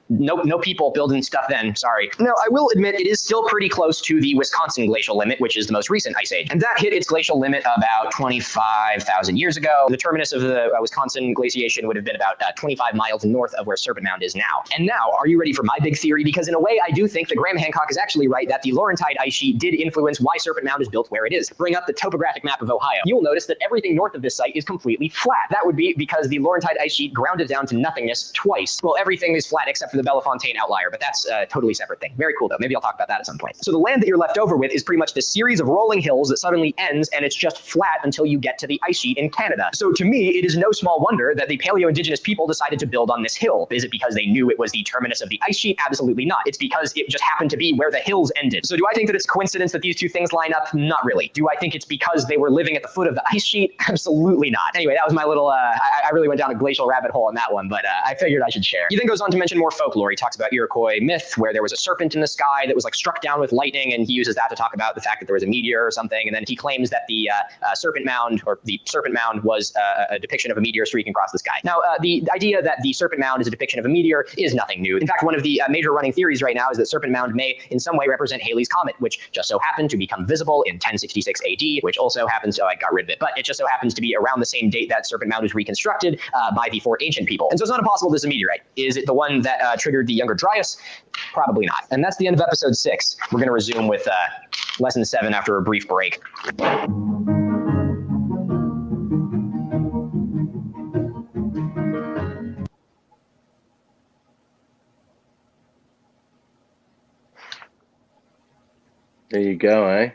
no people building stuff then, sorry. Now, I will admit it is still pretty close to the Wisconsin glacial limit, which is the most recent ice age. And that hit its glacial limit about 25,000 years ago. The terminus of the Wisconsin glaciation would have been about 25 miles north of where Serpent Mound is now. And now, are you ready for my big theory? Because in a way, I do think that Graham Hancock is actually right that the Laurentide ice sheet did influence why Serpent Mound is built where it is. Bring up the topographic map of Ohio. You will notice that everything north of this site is completely flat. That would be because the Laurentide ice sheet ground it down to nothingness twice. Well, everything is flat except for the Bellefontaine outlier, but that's a totally separate thing. Very cool, though. Maybe I'll talk about that at some point. So the land that you're left over with is pretty much this series of rolling hills that suddenly ends, and it's just flat until you get to the ice sheet in Canada. So to me, it is no small wonder that the paleo-indigenous people decided to build on this hill. Is it because they knew it was the terminus of the ice sheet? Absolutely not. It's because it just happened to be where the hills ended. So do I think that it's coincidence that these two things line up? Not really. Do I think it's because they were living at the foot of the ice sheet? Absolutely not. Anyway, that was my little, I really went down a glacial rabbit hole on that one, but I figured I should share. He then goes on to mention more folklore. He talks about Iroquois myth, where there was a serpent in the sky that was like struck down with lightning, and he uses that to talk about the fact that there was a meteor or something. And then he claims that the Serpent Mound was a depiction of a meteor streaking across the sky. Now, the idea that the Serpent Mound is a depiction of a meteor is nothing new. In fact, one of the major running theories right now is that Serpent Mound may in some way represent Halley's Comet, which just so happened to become visible in 1066 AD, which also happens, I got rid of it, but it just so happens to be around the same date that Serpent Mound was reconstructed by the 4 ancient people. And so it's not impossible this is a meteorite. Is it the one that triggered the Younger Dryas? Probably not. And that's the end of episode 6. We're going to resume with lesson 7 after a brief break. There you go, eh?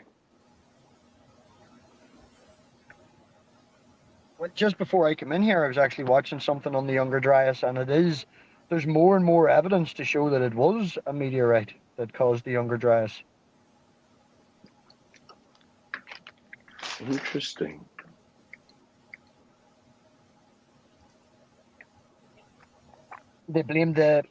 When Just before I came in here, I was actually watching something on the Younger Dryas, and there's more and more evidence to show that it was a meteorite that caused the Younger Dryas. Interesting. They blamed the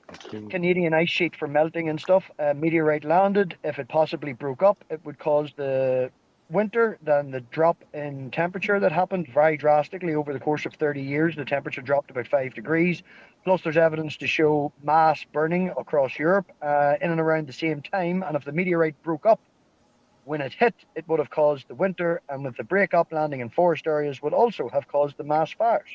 Canadian ice sheet for melting and stuff. A meteorite landed. If it possibly broke up, it would cause the winter. Then the drop in temperature that happened very drastically over the course of 30 years. The temperature dropped about 5 degrees. Plus, there's evidence to show mass burning across Europe in and around the same time. And if the meteorite broke up when it hit, it would have caused the winter. And with the breakup, landing in forest areas would also have caused the mass fires.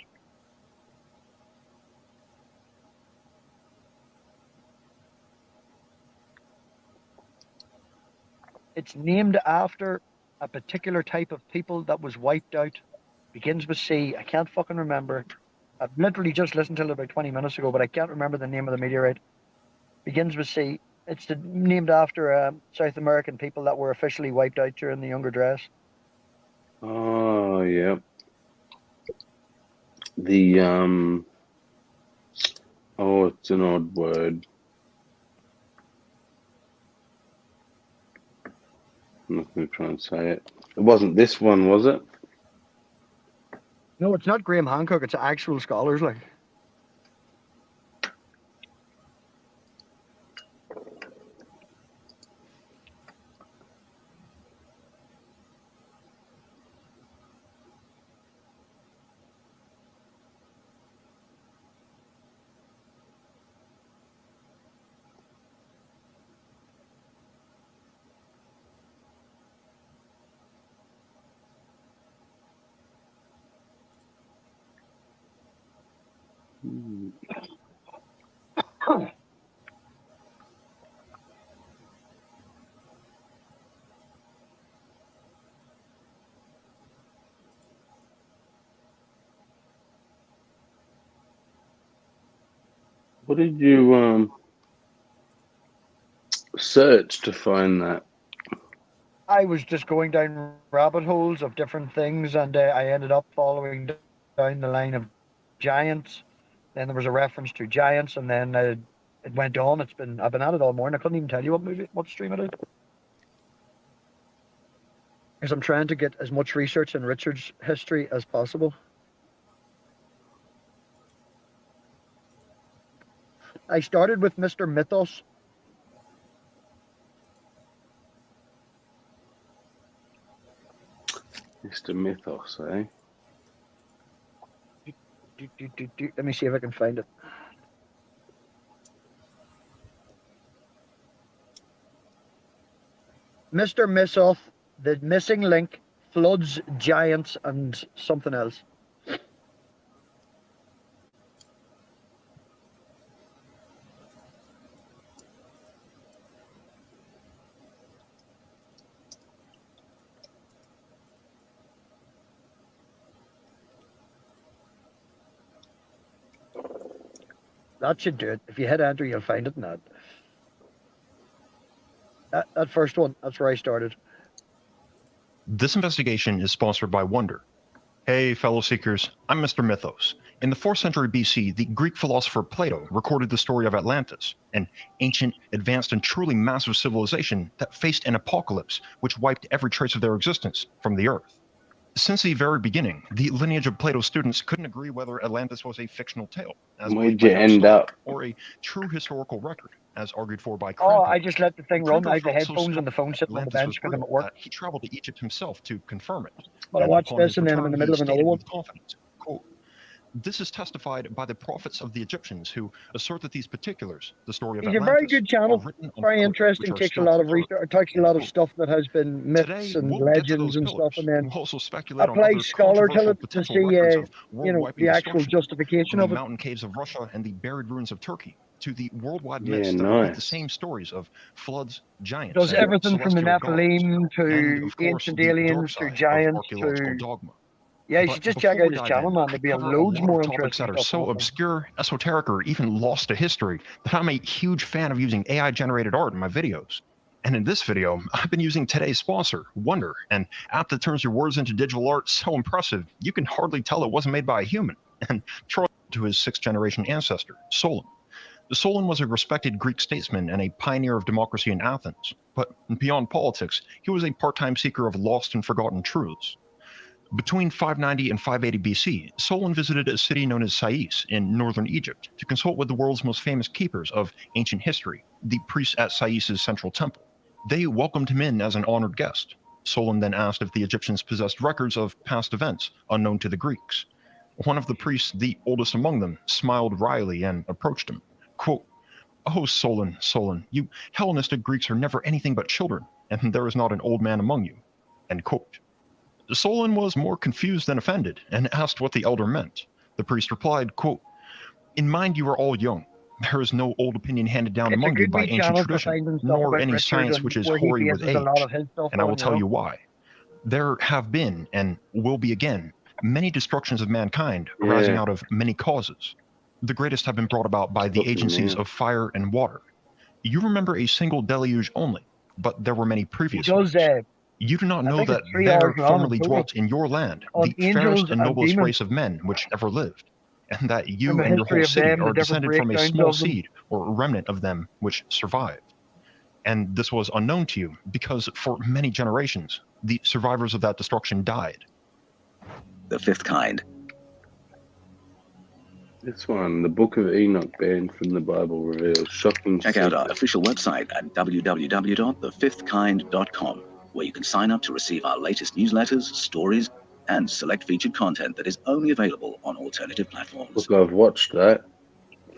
It's named after a particular type of people that was wiped out. Begins with C. I can't fucking remember. I've literally just listened to it about 20 minutes ago, but I can't remember the name of the meteorite. Begins with C. It's named after South American people that were officially wiped out during the Younger Dryas. Oh, yeah. The, oh, it's an odd word. I'm not going to try and say it. It wasn't this one, was it? No, it's not Graham Hancock. It's actual scholars, like. What did you search to find that? I was just going down rabbit holes of different things, and I ended up following down the line of giants. Then there was a reference to giants, and then it went on. I've been at it all morning. I couldn't even tell you what stream it is, because I'm trying to get as much research in Richard's history as possible. I started with Mr. Mythos. Mr. Mythos, eh? Let me see if I can find it. Mr. Mythos, the missing link, floods, giants, and something else. That should do it. If you hit enter, you'll find it in that. That first one, that's where I started. This investigation is sponsored by Wonder. Hey, fellow seekers, I'm Mr. Mythos. In the 4th century BC, the Greek philosopher Plato recorded the story of Atlantis, an ancient, advanced, and truly massive civilization that faced an apocalypse which wiped every trace of their existence from the earth. Since the very beginning, the lineage of Plato's students couldn't agree whether Atlantis was a fictional tale, as Where'd you end up? or a true historical record, as argued for by Oh, Crampon. I just let the thing run. I have the Crampon felt so headphones and the phone sitting on the Atlantis bench was because I'm real at work. that he traveled to Egypt himself to confirm it. But I And watched upon his this and then I'm in the return, middle he of another stated one. with confidence, quote, "This is testified by the prophets of the Egyptians who assert that these particulars, the story of It's a Atlantis, very good channel, written on very pillars interesting. which are Takes a still lot of preserved." research, takes a lot of stuff that has been myths Today, and we'll get to those legends and stuff, and pillars. then We'll also speculate on apply other scholar to controversial it to potential see, records of you know, world-wiping the actual destruction, justification from of the it. mountain caves of Russia and the buried ruins of Turkey, to the worldwide Yeah, myths that repeat the nice. same stories of floods, giants, Does and everything from the celestial gods, Nephilim and to of course ancient the dark aliens to side of giants archaeological to. dogma. Yeah, you But should just check before out we his dive channel, in, man. I There'll be cover a loads lot more of topics interesting that are stuff on so it. obscure, esoteric, or even lost to history that I'm a huge fan of using AI-generated art in my videos. And in this video, I've been using today's sponsor, Wonder, an app that turns your words into digital art so impressive, you can hardly tell it wasn't made by a human, and Charles to his 6th-generation ancestor, Solon. Solon was a respected Greek statesman and a pioneer of democracy in Athens, but beyond politics, he was a part-time seeker of lost and forgotten truths. Between 590 and 580 BC, Solon visited a city known as Sais in northern Egypt to consult with the world's most famous keepers of ancient history, the priests at Sais' central temple. They welcomed him in as an honored guest. Solon then asked if the Egyptians possessed records of past events unknown to the Greeks. One of the priests, the oldest among them, smiled wryly and approached him. Quote, "Oh, Solon, Solon, you Hellenistic Greeks are never anything but children, and there is not an old man among you." End quote. Solon was more confused than offended and asked what the elder meant. The priest replied, quote, "In mind you are all young. There is no old opinion handed down among you by ancient tradition, nor any science which is hoary with age, and I will tell you why. There have been, and will be again, many destructions of mankind arising out of many causes. The greatest have been brought about by the agencies of fire and water. You remember a single deluge only, but there were many previous ones. You do not know that there formerly dwelt in your land the fairest and noblest race of men which ever lived, and that you and your whole city are descended from a small seed or remnant of them which survived. And this was unknown to you because for many generations, the survivors of that destruction died." The fifth kind. This one, the Book of Enoch banned from the Bible reveals shocking. Check out our official website at www.thefifthkind.com, where you can sign up to receive our latest newsletters, stories, and select featured content that is only available on alternative platforms. Look, I've watched that.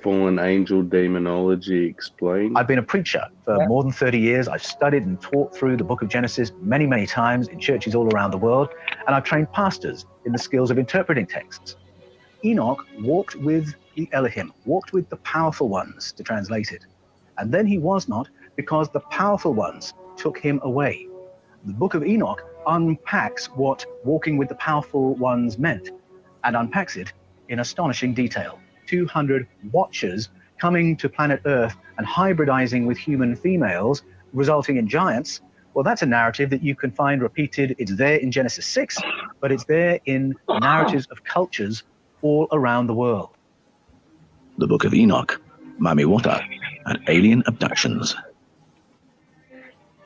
Fallen Angel Demonology Explained. I've been a preacher for more than 30 years. I've studied and taught through the book of Genesis many, many times in churches all around the world, and I've trained pastors in the skills of interpreting texts. Enoch walked with the Elohim, walked with the powerful ones, to translate it. And then he was not, because the powerful ones took him away. The book of Enoch unpacks what walking with the powerful ones meant, and unpacks it in astonishing detail. 200 watchers coming to planet Earth and hybridizing with human females, resulting in giants. Well, that's a narrative that you can find repeated. It's there in Genesis 6, but it's there in narratives of cultures all around the world. The Book of Enoch, Mami Wata, and Alien Abductions.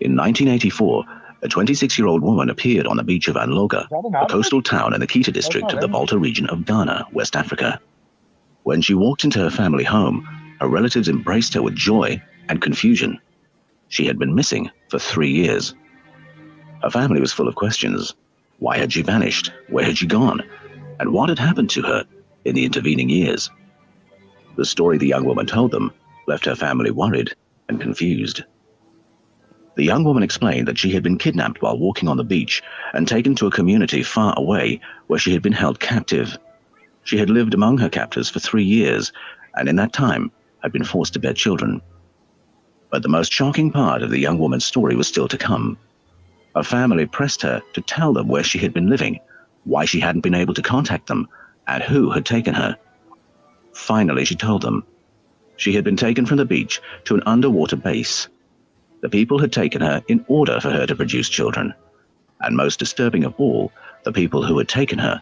In 1984, a 26-year-old woman appeared on the beach of Anloga, a coastal town in the Kita district of the Volta region of Ghana, West Africa. When she walked into her family home, her relatives embraced her with joy and confusion. She had been missing for 3 years. Her family was full of questions. Why had she vanished? Where had she gone? And what had happened to her in the intervening years? The story the young woman told them left her family worried and confused. The young woman explained that she had been kidnapped while walking on the beach and taken to a community far away where she had been held captive. She had lived among her captors for 3 years, and in that time had been forced to bear children. But the most shocking part of the young woman's story was still to come. Her family pressed her to tell them where she had been living, why she hadn't been able to contact them, and who had taken her. Finally, she told them. She had been taken from the beach to an underwater base. The people had taken her in order for her to produce children. And most disturbing of all, the people who had taken her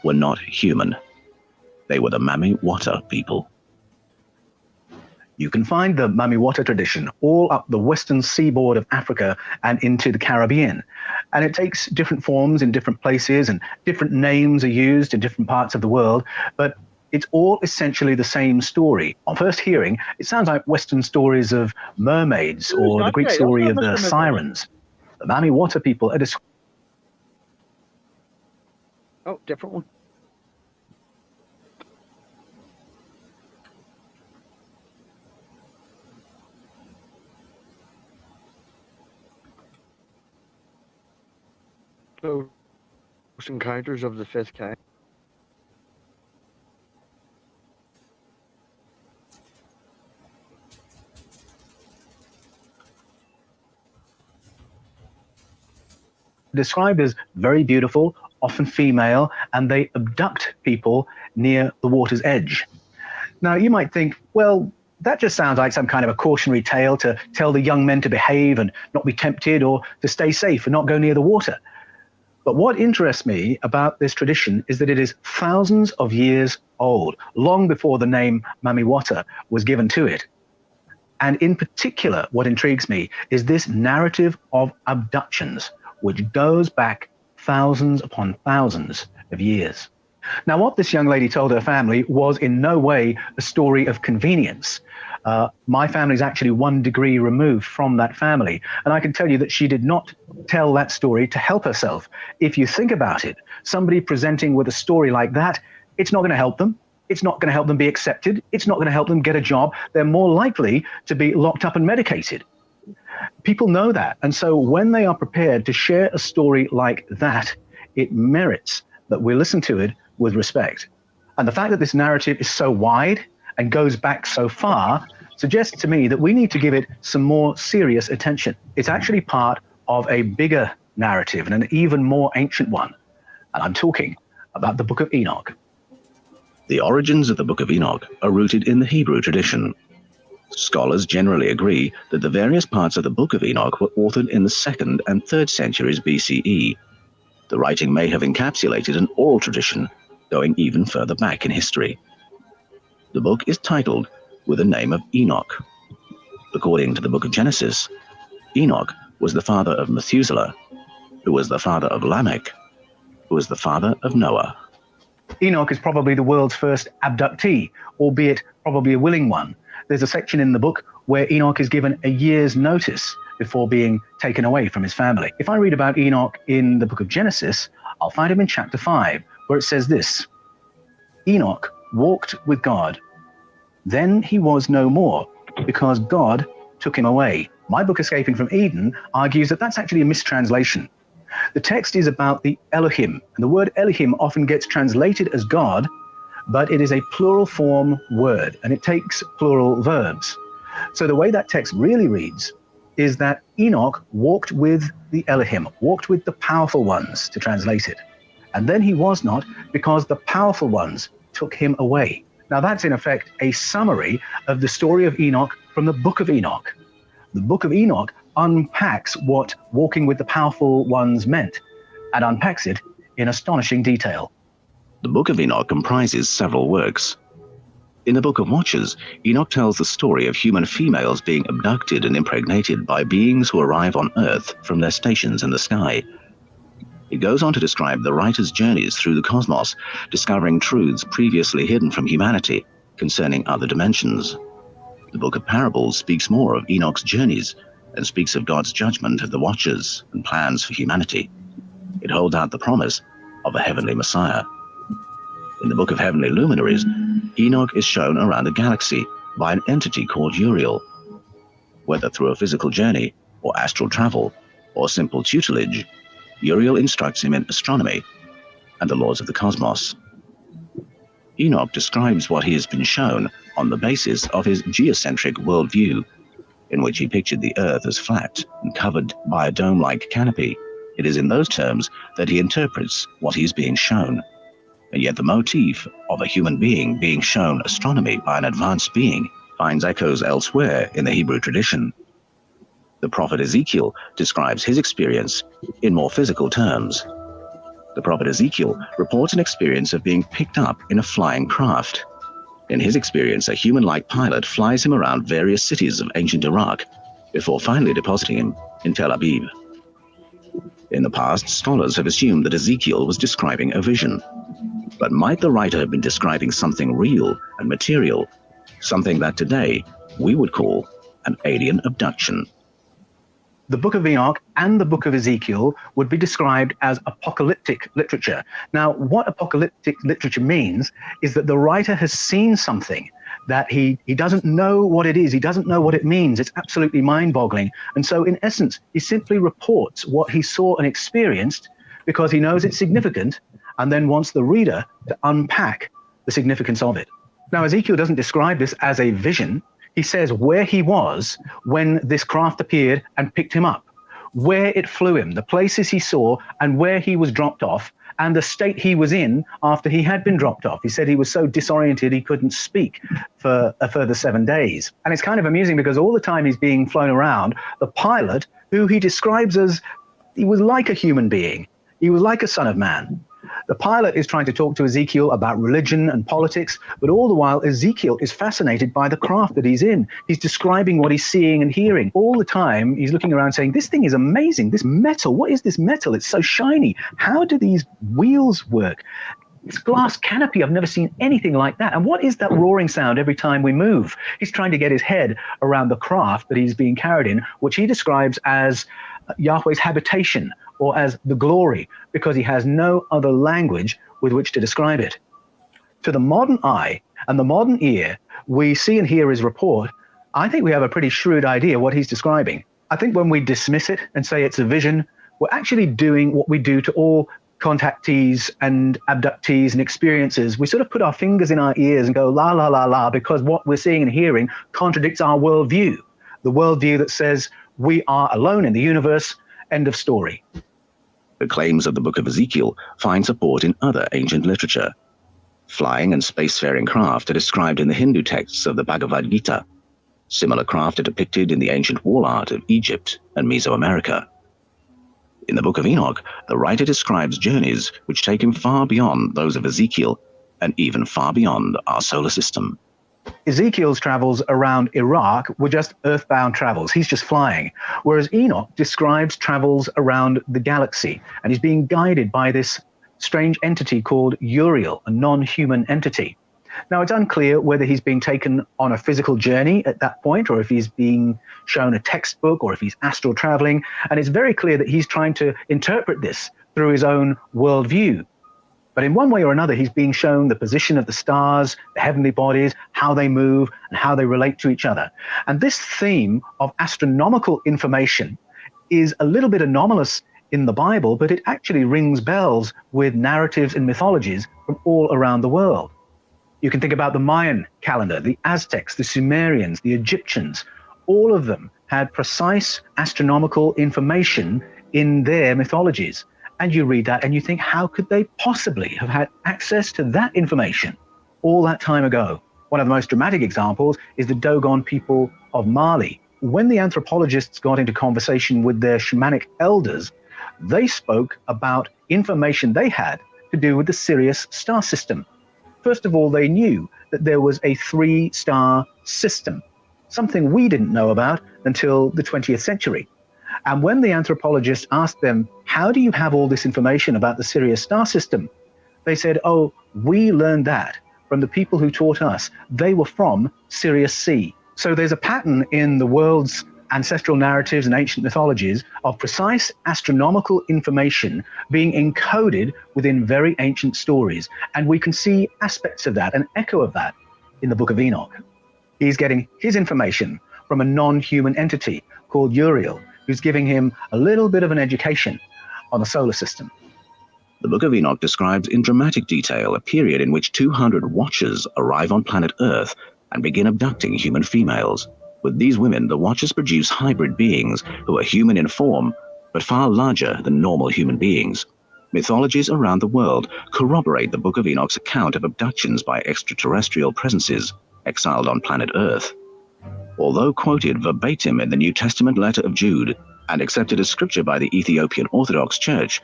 were not human. They were the Mami Wata people. You can find the Mami Wata tradition all up the western seaboard of Africa and into the Caribbean. And it takes different forms in different places, and different names are used in different parts of the world, but it's all essentially the same story. On first hearing, it sounds like Western stories of mermaids or the Greek story of the sirens. The Mami Wata people are described. Oh, different one. Close Encounters of the Fifth Kind. Described as very beautiful, often female, and they abduct people near the water's edge. Now, you might think, well, that just sounds like some kind of a cautionary tale to tell the young men to behave and not be tempted, or to stay safe and not go near the water. But what interests me about this tradition is that it is thousands of years old, long before the name Mamiwata was given to it. And in particular, what intrigues me is this narrative of abductions, which goes back thousands upon thousands of years. Now, what this young lady told her family was in no way a story of convenience. My family is actually 1 degree removed from that family, and I can tell you that she did not tell that story to help herself. If you think about it, somebody presenting with a story like that, it's not going to help them. It's not going to help them be accepted. It's not going to help them get a job. They're more likely to be locked up and medicated. People know that, and so when they are prepared to share a story like that, it merits that we listen to it with respect. And the fact that this narrative is so wide and goes back so far suggests to me that we need to give it some more serious attention. It's actually part of a bigger narrative, and an even more ancient one. And I'm talking about the Book of Enoch. The origins of the Book of Enoch are rooted in the Hebrew tradition. Scholars generally agree that the various parts of the Book of Enoch were authored in the 2nd and 3rd centuries BCE. The writing may have encapsulated an oral tradition going even further back in history. The book is titled with the name of Enoch. According to the Book of Genesis, Enoch was the father of Methuselah, who was the father of Lamech, who was the father of Noah. Enoch is probably the world's first abductee, albeit probably a willing one. There's a section in the book where Enoch is given a year's notice before being taken away from his family. If I read about Enoch in the book of Genesis, I'll find him in chapter 5, where it says this: Enoch walked with God. Then he was no more, because God took him away. My book, Escaping from Eden, argues that that's actually a mistranslation. The text is about the Elohim, and the word Elohim often gets translated as God, but it is a plural form word, and it takes plural verbs. So the way that text really reads is that Enoch walked with the Elohim, walked with the powerful ones, to translate it. And then he was not, because the powerful ones took him away. Now that's in effect a summary of the story of Enoch from the Book of Enoch. The Book of Enoch unpacks what walking with the powerful ones meant, and unpacks it in astonishing detail. The Book of Enoch comprises several works. In the Book of Watchers, Enoch tells the story of human females being abducted and impregnated by beings who arrive on Earth from their stations in the sky. It goes on to describe the writer's journeys through the cosmos, discovering truths previously hidden from humanity concerning other dimensions. The Book of Parables speaks more of Enoch's journeys and speaks of God's judgment of the Watchers and plans for humanity. It holds out the promise of a heavenly Messiah. In the Book of Heavenly Luminaries, Enoch is shown around a galaxy by an entity called Uriel. Whether through a physical journey, or astral travel, or simple tutelage, Uriel instructs him in astronomy and the laws of the cosmos. Enoch describes what he has been shown on the basis of his geocentric worldview, in which he pictured the Earth as flat and covered by a dome-like canopy. It is in those terms that he interprets what he is being shown. And yet the motif of a human being being shown astronomy by an advanced being finds echoes elsewhere in the Hebrew tradition. The prophet Ezekiel describes his experience in more physical terms. The prophet Ezekiel reports an experience of being picked up in a flying craft. In his experience, a human-like pilot flies him around various cities of ancient Iraq before finally depositing him in Tel Aviv. In the past, scholars have assumed that Ezekiel was describing a vision. But might the writer have been describing something real and material, something that today we would call an alien abduction? The Book of Enoch and the Book of Ezekiel would be described as apocalyptic literature. Now, what apocalyptic literature means is that the writer has seen something that he doesn't know what it is, he doesn't know what it means, it's absolutely mind-boggling. And so, in essence, he simply reports what he saw and experienced because he knows it's significant, and then wants the reader to unpack the significance of it. Now, Ezekiel doesn't describe this as a vision. He says where he was when this craft appeared and picked him up, where it flew him, the places he saw, and where he was dropped off, and the state he was in after he had been dropped off. He said he was so disoriented he couldn't speak for a further 7 days. And it's kind of amusing because all the time he's being flown around, the pilot, who he describes as, he was like a human being. He was like a son of man. The pilot is trying to talk to Ezekiel about religion and politics, but all the while Ezekiel is fascinated by the craft that he's in. He's describing what he's seeing and hearing. All the time he's looking around saying, this thing is amazing, this metal, what is this metal? It's so shiny. How do these wheels work? This glass canopy, I've never seen anything like that. And what is that roaring sound every time we move? He's trying to get his head around the craft that he's being carried in, which he describes as Yahweh's habitation, or as the glory, because he has no other language with which to describe it. To the modern eye and the modern ear, we see and hear his report. I think we have a pretty shrewd idea what he's describing. I think when we dismiss it and say it's a vision, we're actually doing what we do to all contactees and abductees and experiences. We sort of put our fingers in our ears and go, la, la, la, la, because what we're seeing and hearing contradicts our worldview, the worldview that says we are alone in the universe, end of story. The claims of the Book of Ezekiel find support in other ancient literature. Flying and spacefaring craft are described in the Hindu texts of the Bhagavad Gita. Similar craft are depicted in the ancient wall art of Egypt and Mesoamerica. In the Book of Enoch, the writer describes journeys which take him far beyond those of Ezekiel and even far beyond our solar system. Ezekiel's travels around Iraq were just earthbound travels. He's just flying. Whereas Enoch describes travels around the galaxy, and he's being guided by this strange entity called Uriel, a non-human entity. Now, it's unclear whether he's being taken on a physical journey at that point, or if he's being shown a textbook, or if he's astral traveling. And it's very clear that he's trying to interpret this through his own worldview. But in one way or another, he's being shown the position of the stars, the heavenly bodies, how they move, and how they relate to each other. And this theme of astronomical information is a little bit anomalous in the Bible, but it actually rings bells with narratives and mythologies from all around the world. You can think about the Mayan calendar, the Aztecs, the Sumerians, the Egyptians. All of them had precise astronomical information in their mythologies. And you read that and you think, how could they possibly have had access to that information all that time ago? One of the most dramatic examples is the Dogon people of Mali. When the anthropologists got into conversation with their shamanic elders, they spoke about information they had to do with the Sirius star system. First of all, they knew that there was a 3-star system, something we didn't know about until the 20th century. And when the anthropologists asked them, how do you have all this information about the Sirius star system? They said, oh, we learned that from the people who taught us. They were from Sirius C. So there's a pattern in the world's ancestral narratives and ancient mythologies of precise astronomical information being encoded within very ancient stories. And we can see aspects of that, an echo of that, in the Book of Enoch. He's getting his information from a non-human entity called Uriel, who's giving him a little bit of an education on the solar system. The Book of Enoch describes in dramatic detail a period in which 200 Watchers arrive on planet Earth and begin abducting human females. With these women, the Watchers produce hybrid beings who are human in form, but far larger than normal human beings. Mythologies around the world corroborate the Book of Enoch's account of abductions by extraterrestrial presences exiled on planet Earth. Although quoted verbatim in the New Testament letter of Jude and accepted as scripture by the Ethiopian Orthodox Church,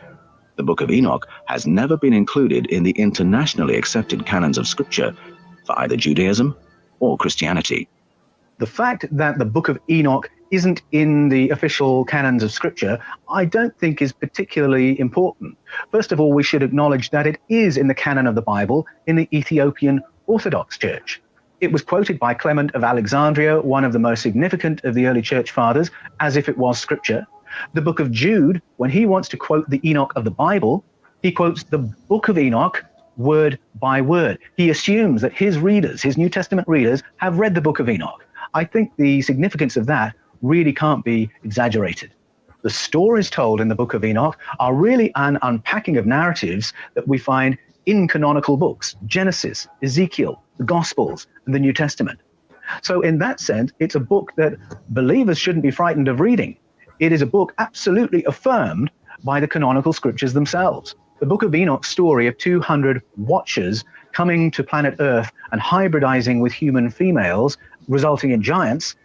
the Book of Enoch has never been included in the internationally accepted canons of scripture for either Judaism or Christianity. The fact that the Book of Enoch isn't in the official canons of scripture, I don't think is particularly important. First of all, we should acknowledge that it is in the canon of the Bible in the Ethiopian Orthodox Church. It was quoted by Clement of Alexandria, one of the most significant of the early church fathers, as if it was scripture. The Book of Jude, when he wants to quote the Enoch of the Bible, he quotes the Book of Enoch word by word. He assumes that his readers, his New Testament readers, have read the Book of Enoch. I think the significance of that really can't be exaggerated. The stories told in the Book of Enoch are really an unpacking of narratives that we find in canonical books, Genesis, Ezekiel, the Gospels, and the New Testament. So in that sense, it's a book that believers shouldn't be frightened of reading. It is a book absolutely affirmed by the canonical scriptures themselves. The Book of Enoch's story of 200 watchers coming to planet Earth and hybridizing with human females, resulting in giants.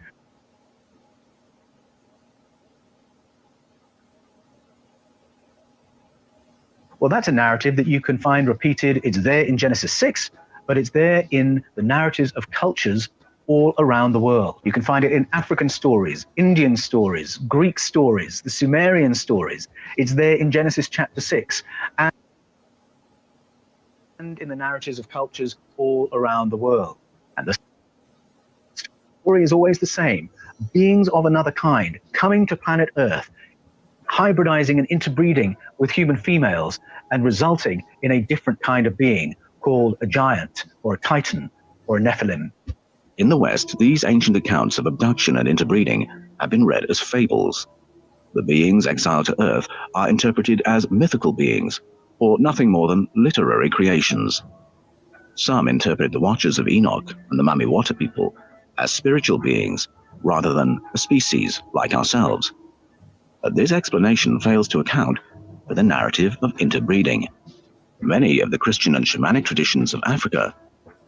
Well, that's a narrative that you can find repeated. It's there in Genesis 6, but it's there in the narratives of cultures all around the world. You can find it in African stories, Indian stories, Greek stories, the Sumerian stories. It's there in Genesis chapter 6. And in the narratives of cultures all around the world. And the story is always the same. Beings of another kind coming to planet Earth, hybridizing and interbreeding with human females and resulting in a different kind of being called a giant or a titan or a Nephilim. In the West, these ancient accounts of abduction and interbreeding have been read as fables. The beings exiled to Earth are interpreted as mythical beings, or nothing more than literary creations. Some interpret the Watchers of Enoch and the Mamiwata people as spiritual beings, rather than a species like ourselves. But this explanation fails to account for the narrative of interbreeding. Many of the Christian and shamanic traditions of Africa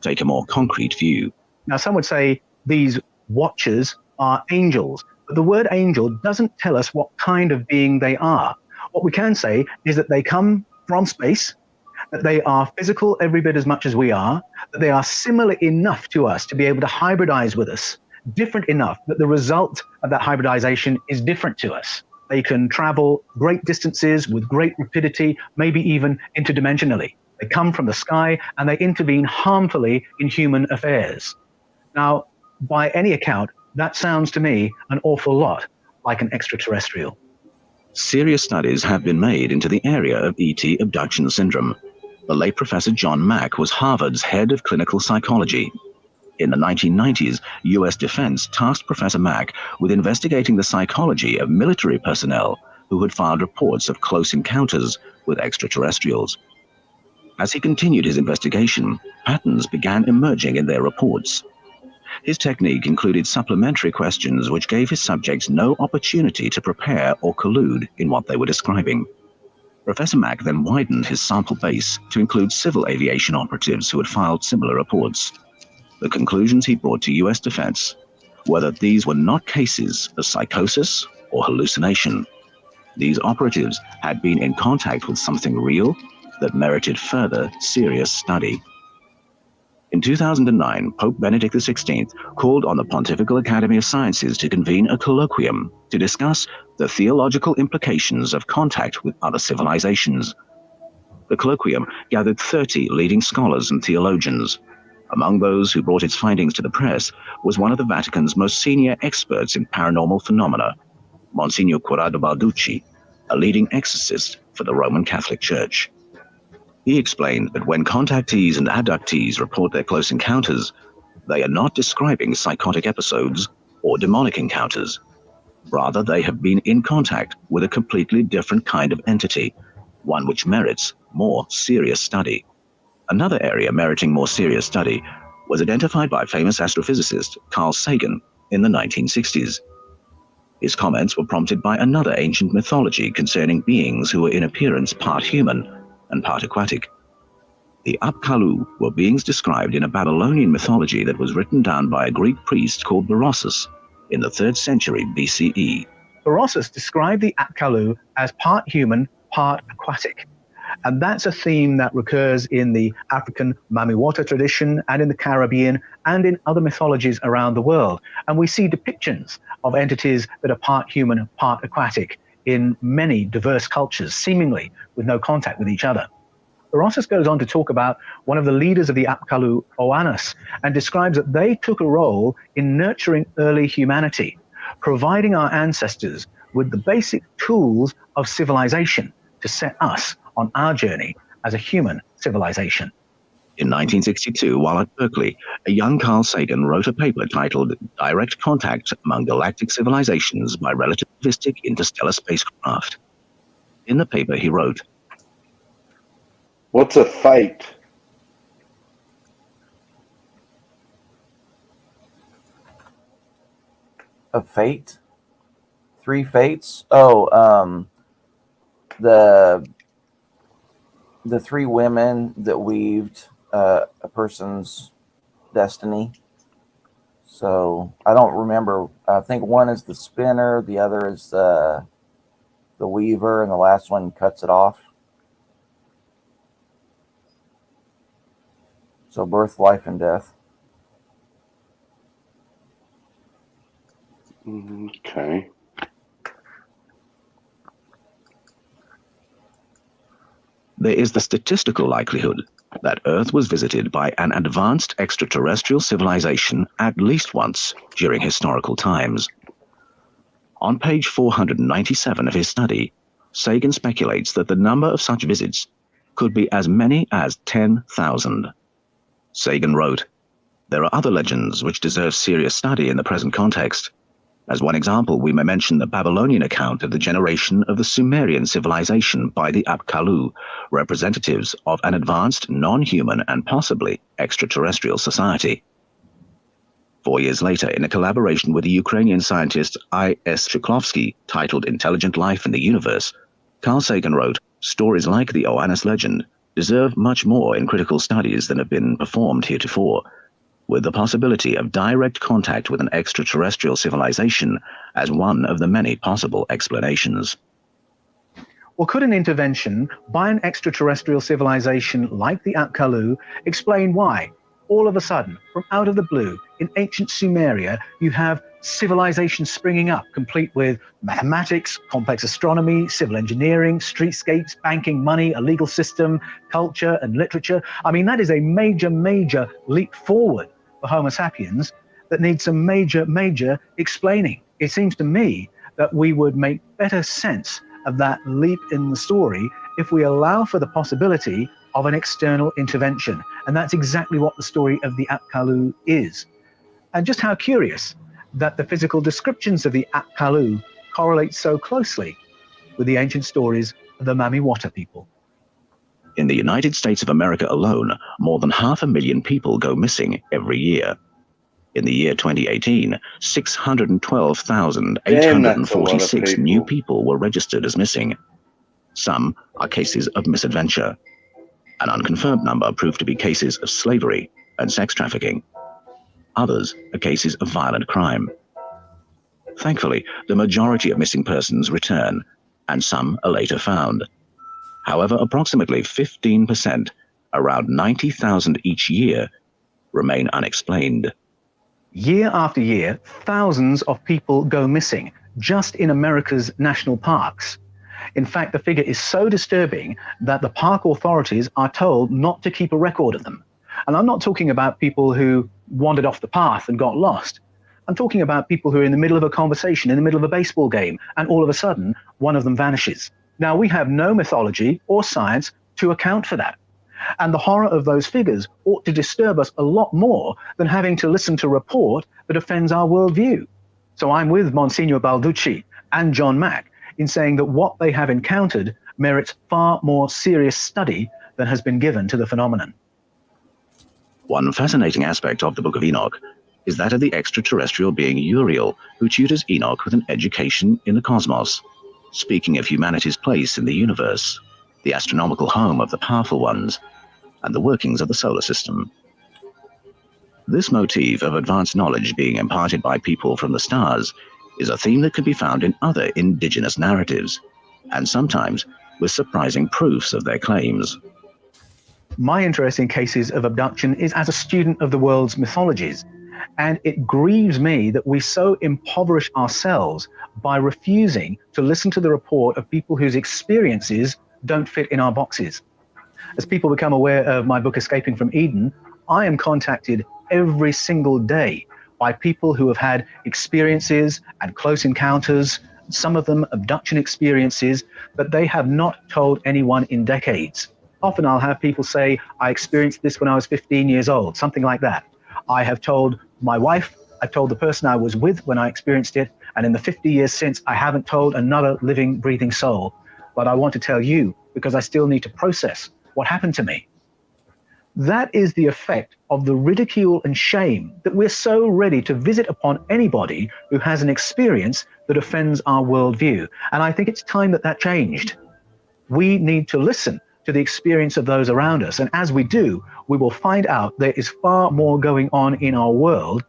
take a more concrete view. Now, some would say these watchers are angels, but the word angel doesn't tell us what kind of being they are. What we can say is that they come from space, that they are physical every bit as much as we are, that they are similar enough to us to be able to hybridize with us, different enough that the result of that hybridization is different to us. They can travel great distances with great rapidity, maybe even interdimensionally. They come from the sky and they intervene harmfully in human affairs. Now, by any account, that sounds to me an awful lot like an extraterrestrial. Serious studies have been made into the area of ET abduction syndrome. The late Professor John Mack was Harvard's head of clinical psychology. In the 1990s, U.S. Defense tasked Professor Mack with investigating the psychology of military personnel who had filed reports of close encounters with extraterrestrials. As he continued his investigation, patterns began emerging in their reports. His technique included supplementary questions which gave his subjects no opportunity to prepare or collude in what they were describing. Professor Mack then widened his sample base to include civil aviation operatives who had filed similar reports. The conclusions he brought to U.S. Defense were that these were not cases of psychosis or hallucination. These operatives had been in contact with something real that merited further serious study. In 2009, Pope Benedict XVI called on the Pontifical Academy of Sciences to convene a colloquium to discuss the theological implications of contact with other civilizations. The colloquium gathered 30 leading scholars and theologians. Among those who brought its findings to the press was one of the Vatican's most senior experts in paranormal phenomena, Monsignor Corrado Balducci, a leading exorcist for the Roman Catholic Church. He explained that when contactees and abductees report their close encounters, they are not describing psychotic episodes or demonic encounters. Rather, they have been in contact with a completely different kind of entity, one which merits more serious study. Another area meriting more serious study was identified by famous astrophysicist Carl Sagan in the 1960s. His comments were prompted by another ancient mythology concerning beings who were in appearance part human and part aquatic. The Apkallu were beings described in a Babylonian mythology that was written down by a Greek priest called Berossus in the 3rd century BCE. Berossus described the Apkallu as part human, part aquatic. And that's a theme that recurs in the African Mamiwata tradition and in the Caribbean and in other mythologies around the world. And we see depictions of entities that are part human, part aquatic in many diverse cultures, seemingly with no contact with each other. Berossus goes on to talk about one of the leaders of the Apkallu, Oannes, and describes that they took a role in nurturing early humanity, providing our ancestors with the basic tools of civilization to set us on our journey as a human civilization. In 1962, while at Berkeley, a young Carl Sagan wrote a paper titled Direct Contact Among Galactic Civilizations by Relativistic Interstellar Spacecraft. In the paper, he wrote, "What's a fate?" A fate? 3 fates? Oh, the the three women that weaved a person's destiny. So I don't remember. I think one is the spinner, the other is the weaver, and the last one cuts it off. So birth, life, and death. Okay. There is the statistical likelihood that Earth was visited by an advanced extraterrestrial civilization at least once during historical times. On page 497 of his study, Sagan speculates that the number of such visits could be as many as 10,000. Sagan wrote, "There are other legends which deserve serious study in the present context. As one example, we may mention the Babylonian account of the generation of the Sumerian civilization by the Apkallu, representatives of an advanced non-human and possibly extraterrestrial society." 4 years later, in a collaboration with the Ukrainian scientist I.S. Shklovsky, titled Intelligent Life in the Universe, Carl Sagan wrote, "Stories like the Oannes legend deserve much more in critical studies than have been performed heretofore, with the possibility of direct contact with an extraterrestrial civilization as one of the many possible explanations." Or could an intervention by an extraterrestrial civilization like the Apkallu explain why, all of a sudden, from out of the blue, in ancient Sumeria, you have civilization springing up, complete with mathematics, complex astronomy, civil engineering, streetscapes, banking, money, a legal system, culture, and literature? I mean, that is a major, major leap forward for Homo sapiens that needs some major, major explaining. It seems to me that we would make better sense of that leap in the story if we allow for the possibility of an external intervention. And that's exactly what the story of the Apkallu is. And just how curious that the physical descriptions of the Apkallu correlate so closely with the ancient stories of the Mamiwata people. In the United States of America alone, more than 500,000 people go missing every year. In the year 2018, 612,846 new people were registered as missing. Some are cases of misadventure. An unconfirmed number proved to be cases of slavery and sex trafficking. Others are cases of violent crime. Thankfully, the majority of missing persons return, and some are later found. However, approximately 15%, around 90,000 each year, remain unexplained. Year after year, thousands of people go missing just in America's national parks. In fact, the figure is so disturbing that the park authorities are told not to keep a record of them. And I'm not talking about people who wandered off the path and got lost. I'm talking about people who are in the middle of a conversation, in the middle of a baseball game, and all of a sudden, one of them vanishes. Now, we have no mythology or science to account for that. And the horror of those figures ought to disturb us a lot more than having to listen to a report that offends our worldview. So I'm with Monsignor Balducci and John Mack in saying that what they have encountered merits far more serious study than has been given to the phenomenon. One fascinating aspect of the Book of Enoch is that of the extraterrestrial being Uriel, who tutors Enoch with an education in the cosmos, speaking of humanity's place in the universe, the astronomical home of the powerful ones, and the workings of the solar system. This motif of advanced knowledge being imparted by people from the stars is a theme that can be found in other indigenous narratives, and sometimes with surprising proofs of their claims. My interest in cases of abduction is as a student of the world's mythologies, and it grieves me that we so impoverish ourselves by refusing to listen to the report of people whose experiences don't fit in our boxes. As people become aware of my book, Escaping from Eden, I am contacted every single day by people who have had experiences and close encounters, some of them abduction experiences, that they have not told anyone in decades. Often I'll have people say, I experienced this when I was 15 years old, something like that. I have told my wife, I've told the person I was with when I experienced it, and in the 50 years since, I haven't told another living, breathing soul. But I want to tell you because I still need to process what happened to me. That is the effect of the ridicule and shame that we're so ready to visit upon anybody who has an experience that offends our worldview. And I think it's time that that changed. We need to listen to the experience of those around us. And as we do, we will find out there is far more going on in our world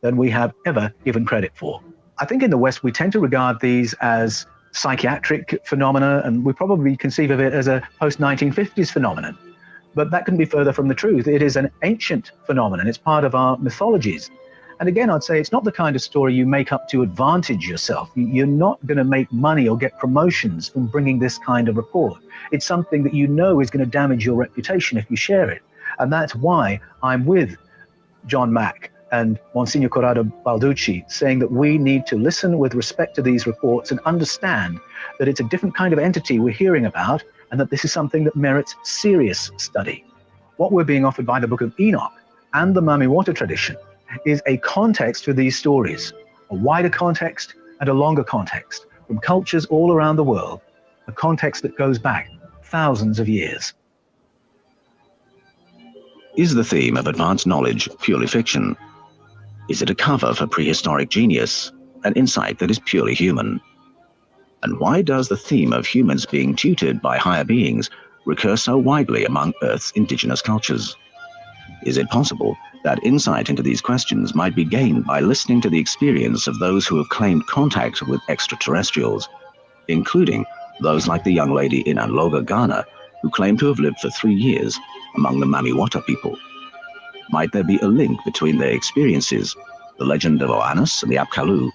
than we have ever given credit for. I think in the West, we tend to regard these as psychiatric phenomena, and we probably conceive of it as a post-1950s phenomenon. But that couldn't be further from the truth. It is an ancient phenomenon. It's part of our mythologies. And again, I'd say it's not the kind of story you make up to advantage yourself. You're not going to make money or get promotions from bringing this kind of report. It's something that you know is going to damage your reputation if you share it. And that's why I'm with John Mack and Monsignor Corrado Balducci, saying that we need to listen with respect to these reports and understand that it's a different kind of entity we're hearing about, and that this is something that merits serious study. What we're being offered by the Book of Enoch and the Mami Wata tradition is a context for these stories, a wider context and a longer context from cultures all around the world, a context that goes back thousands of years. Is the theme of advanced knowledge purely fiction? Is it a cover for prehistoric genius, an insight that is purely human? And why does the theme of humans being tutored by higher beings recur so widely among Earth's indigenous cultures? Is it possible that insight into these questions might be gained by listening to the experience of those who have claimed contact with extraterrestrials, including those like the young lady in Anloga, Ghana, who claimed to have lived for 3 years among the Mami Wata people? Might there be a link between their experiences, the legend of Oannes and the Apkallu,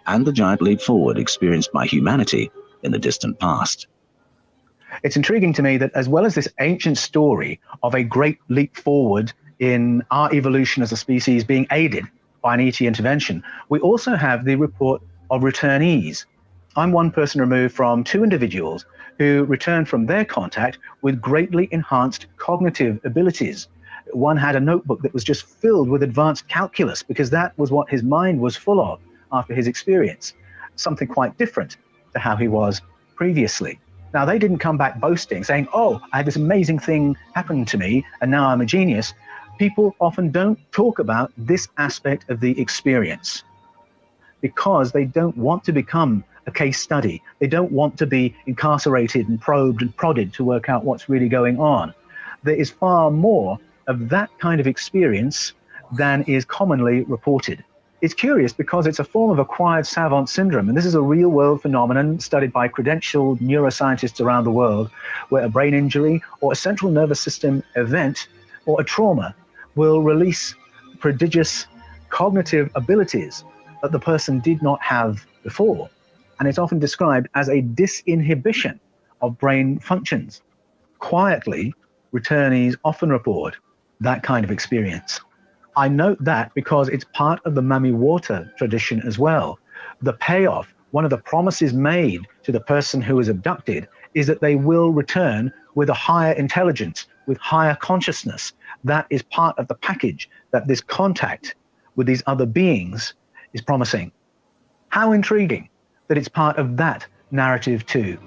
and the giant leap forward experienced by humanity in the distant past? It's intriguing to me that as well as this ancient story of a great leap forward in our evolution as a species being aided by an ET intervention, we also have the report of returnees. I'm one person removed from 2 individuals who returned from their contact with greatly enhanced cognitive abilities. One had a notebook that was just filled with advanced calculus because that was what his mind was full of after his experience, something quite different to how he was previously. Now, they didn't come back boasting, saying, oh, I had this amazing thing happen to me, and now I'm a genius. People often don't talk about this aspect of the experience because they don't want to become a case study. They don't want to be incarcerated and probed and prodded to work out what's really going on. There is far more of that kind of experience than is commonly reported. It's curious because it's a form of acquired savant syndrome, and this is a real-world phenomenon studied by credentialed neuroscientists around the world, where a brain injury or a central nervous system event or a trauma will release prodigious cognitive abilities that the person did not have before. And it's often described as a disinhibition of brain functions. Quietly, returnees often report that kind of experience. I note that because it's part of the Mami Wata tradition as well. The payoff, one of the promises made to the person who is abducted, is that they will return with a higher intelligence, with higher consciousness. That is part of the package that this contact with these other beings is promising. How intriguing that it's part of that narrative too.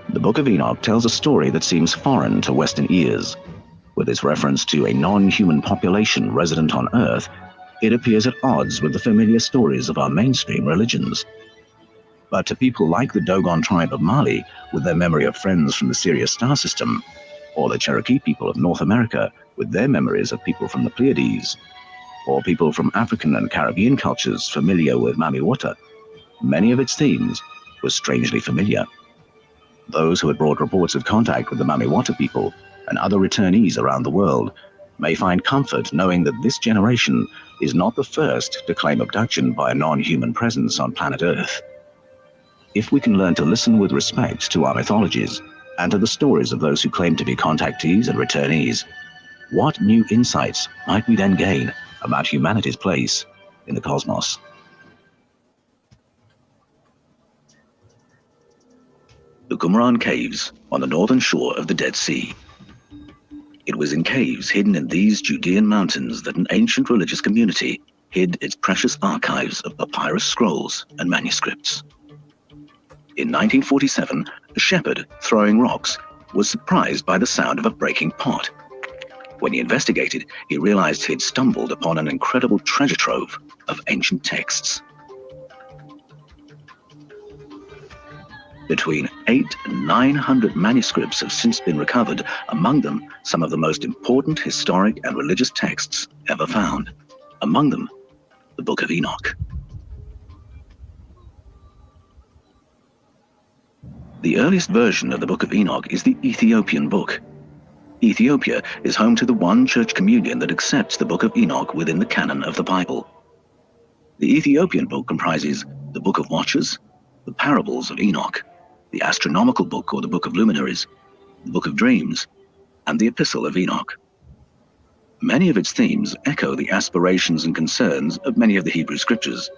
The Book of Enoch tells a story that seems foreign to Western ears. With its reference to a non-human population resident on Earth, it appears at odds with the familiar stories of our mainstream religions. But to people like the Dogon tribe of Mali, with their memory of friends from the Sirius star system, or the Cherokee people of North America, with their memories of people from the Pleiades, or people from African and Caribbean cultures familiar with Mami Wata, many of its themes were strangely familiar. Those who had brought reports of contact with the Mami Wata people and other returnees around the world may find comfort knowing that this generation is not the first to claim abduction by a non-human presence on planet Earth. If we can learn to listen with respect to our mythologies and to the stories of those who claim to be contactees and returnees, what new insights might we then gain about humanity's place in the cosmos? The Qumran Caves on the northern shore of the Dead Sea. It was in caves hidden in these Judean mountains that an ancient religious community hid its precious archives of papyrus scrolls and manuscripts. In 1947, a shepherd throwing rocks was surprised by the sound of a breaking pot. When he investigated, he realized he'd stumbled upon an incredible treasure trove of ancient texts. Between 800 and 900 manuscripts have since been recovered, among them some of the most important historic and religious texts ever found. Among them, the Book of Enoch. The earliest version of the Book of Enoch is the Ethiopian book. Ethiopia is home to the one church communion that accepts the Book of Enoch within the canon of the Bible. The Ethiopian book comprises the Book of Watchers, the Parables of Enoch, the Astronomical Book or the Book of Luminaries, the Book of Dreams, and the Epistle of Enoch. Many of its themes echo the aspirations and concerns of many of the Hebrew scriptures,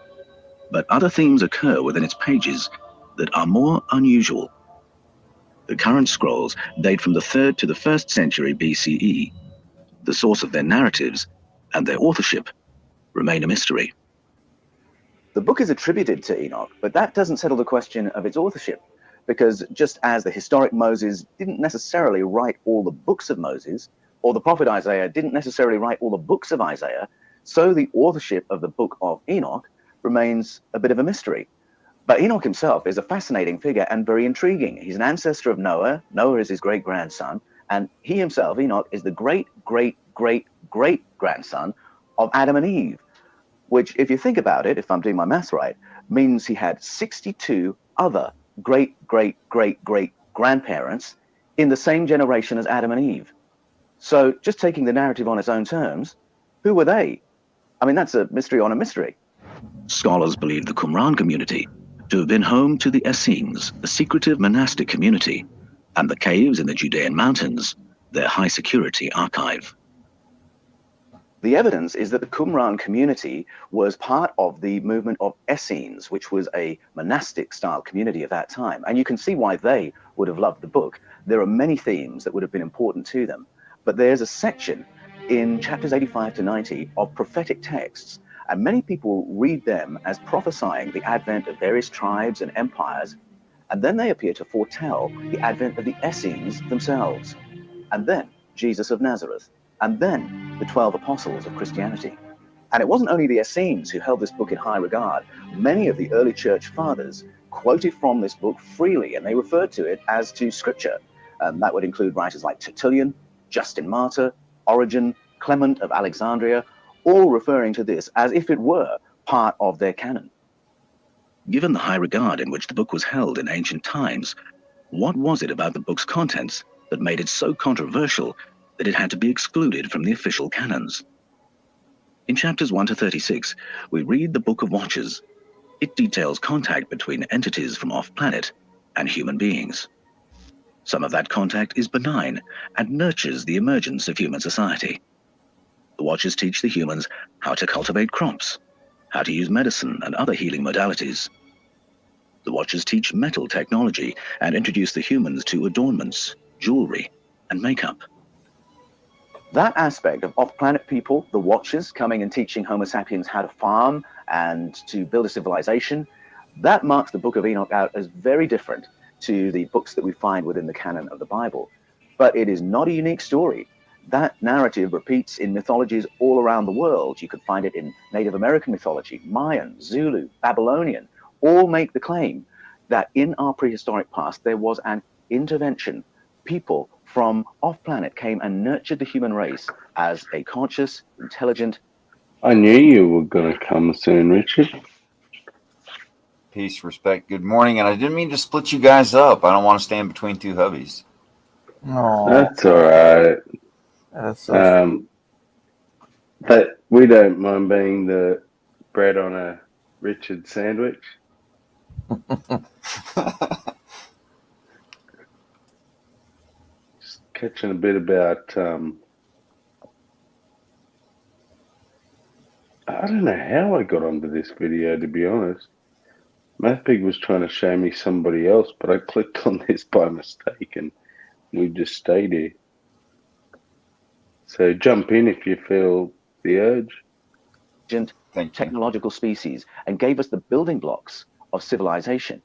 but other themes occur within its pages that are more unusual. The current scrolls date from the 3rd to the 1st century BCE. The source of their narratives and their authorship remain a mystery. The book is attributed to Enoch, but that doesn't settle the question of its authorship, because just as the historic Moses didn't necessarily write all the books of Moses, or the prophet Isaiah didn't necessarily write all the books of Isaiah, so the authorship of the Book of Enoch remains a bit of a mystery. But Enoch himself is a fascinating figure and very intriguing. He's an ancestor of Noah. Noah is his great-grandson, and he himself, Enoch, is the great-great-great-great-grandson of Adam and Eve, which, if you think about it, if I'm doing my maths right, means he had 62 other great-great-great-great-grandparents in the same generation as Adam and Eve. So just taking the narrative on its own terms, who were they? I mean, that's a mystery on a mystery. Scholars believe the Qumran community to have been home to the Essenes, a secretive monastic community, and the caves in the Judean mountains, their high-security archive. The evidence is that the Qumran community was part of the movement of Essenes, which was a monastic-style community of that time. And you can see why they would have loved the book. There are many themes that would have been important to them. But there's a section in chapters 85 to 90 of prophetic texts, and many people read them as prophesying the advent of various tribes and empires, and then they appear to foretell the advent of the Essenes themselves, and then Jesus of Nazareth, and then the 12 apostles of Christianity. And it wasn't only the Essenes who held this book in high regard. Many of the early church fathers quoted from this book freely, and they referred to it as to scripture. That would include writers like Tertullian, Justin Martyr, Origen, Clement of Alexandria, all referring to this as if it were part of their canon. Given the high regard in which the book was held in ancient times, what was it about the book's contents that made it so controversial that it had to be excluded from the official canons? In chapters 1 to 36, we read the Book of Watchers. It details contact between entities from off-planet and human beings. Some of that contact is benign and nurtures the emergence of human society. The Watchers teach the humans how to cultivate crops, how to use medicine and other healing modalities. The Watchers teach metal technology and introduce the humans to adornments, jewelry, and makeup. That aspect of off-planet people, the Watchers, coming and teaching Homo sapiens how to farm and to build a civilization, that marks the Book of Enoch out as very different to the books that we find within the canon of the Bible. But it is not a unique story. That narrative repeats in mythologies all around the world. You could find it in Native American mythology, Mayan, Zulu, Babylonian, all make the claim that in our prehistoric past there was an intervention. People from off-planet came and nurtured the human race as a conscious, intelligent... I knew you were going to come soon, Richard. Peace, respect, good morning. And I didn't mean to split you guys up. I don't want to stand between two hubbies. Oh, that's all right. That's so but we don't mind being the bread on a Richard sandwich. Just catching a bit about I don't know how I got onto this video, to be honest. Mathpig was trying to show me somebody else, but I clicked on this by mistake and we've just stayed here. So jump in if you feel the urge. Technological species and gave us the building blocks of civilization.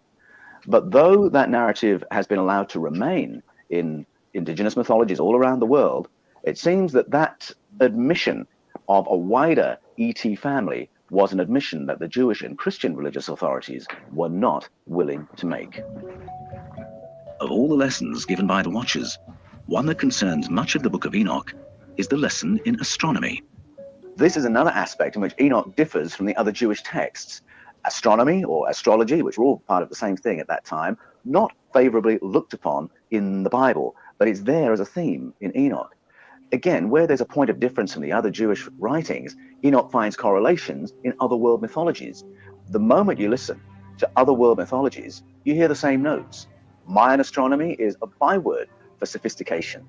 But though that narrative has been allowed to remain in indigenous mythologies all around the world, it seems that that admission of a wider ET family was an admission that the Jewish and Christian religious authorities were not willing to make. Of all the lessons given by the Watchers, one that concerns much of the Book of Enoch is the lesson in astronomy. This is another aspect in which Enoch differs from the other Jewish texts. Astronomy or astrology, which were all part of the same thing at that time, not favorably looked upon in the Bible, but it's there as a theme in Enoch. Again, where there's a point of difference from the other Jewish writings, Enoch finds correlations in other world mythologies. The moment you listen to other world mythologies, you hear the same notes. Mayan astronomy is a byword for sophistication.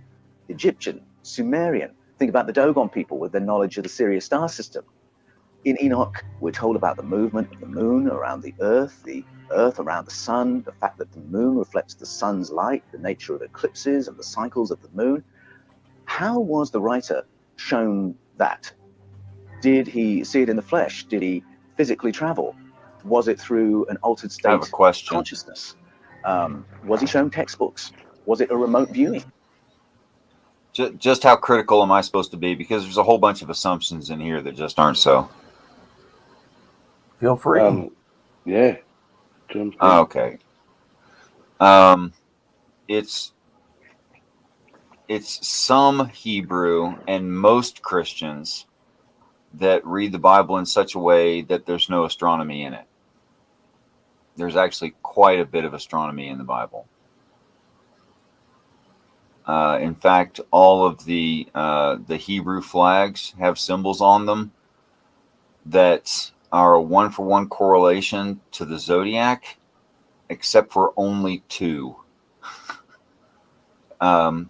Egyptian, Sumerian, think about the Dogon people with their knowledge of the Sirius star system. In Enoch, we're told about the movement of the moon around the earth around the sun, the fact that the moon reflects the sun's light, the nature of eclipses and the cycles of the moon. How was the writer shown that? Did he see it in the flesh? Did he physically travel? Was it through an altered state of consciousness? Was he shown textbooks? Was it a remote viewing? Just how critical am I supposed to be? Because there's a whole bunch of assumptions in here that just aren't so. Feel free. Yeah. Okay. It's some Hebrew and most Christians that read the Bible in such a way that there's no astronomy in it. There's actually quite a bit of astronomy in the Bible. In fact, all of the Hebrew flags have symbols on them that are a one-for-one correlation to the zodiac, except for only 2. And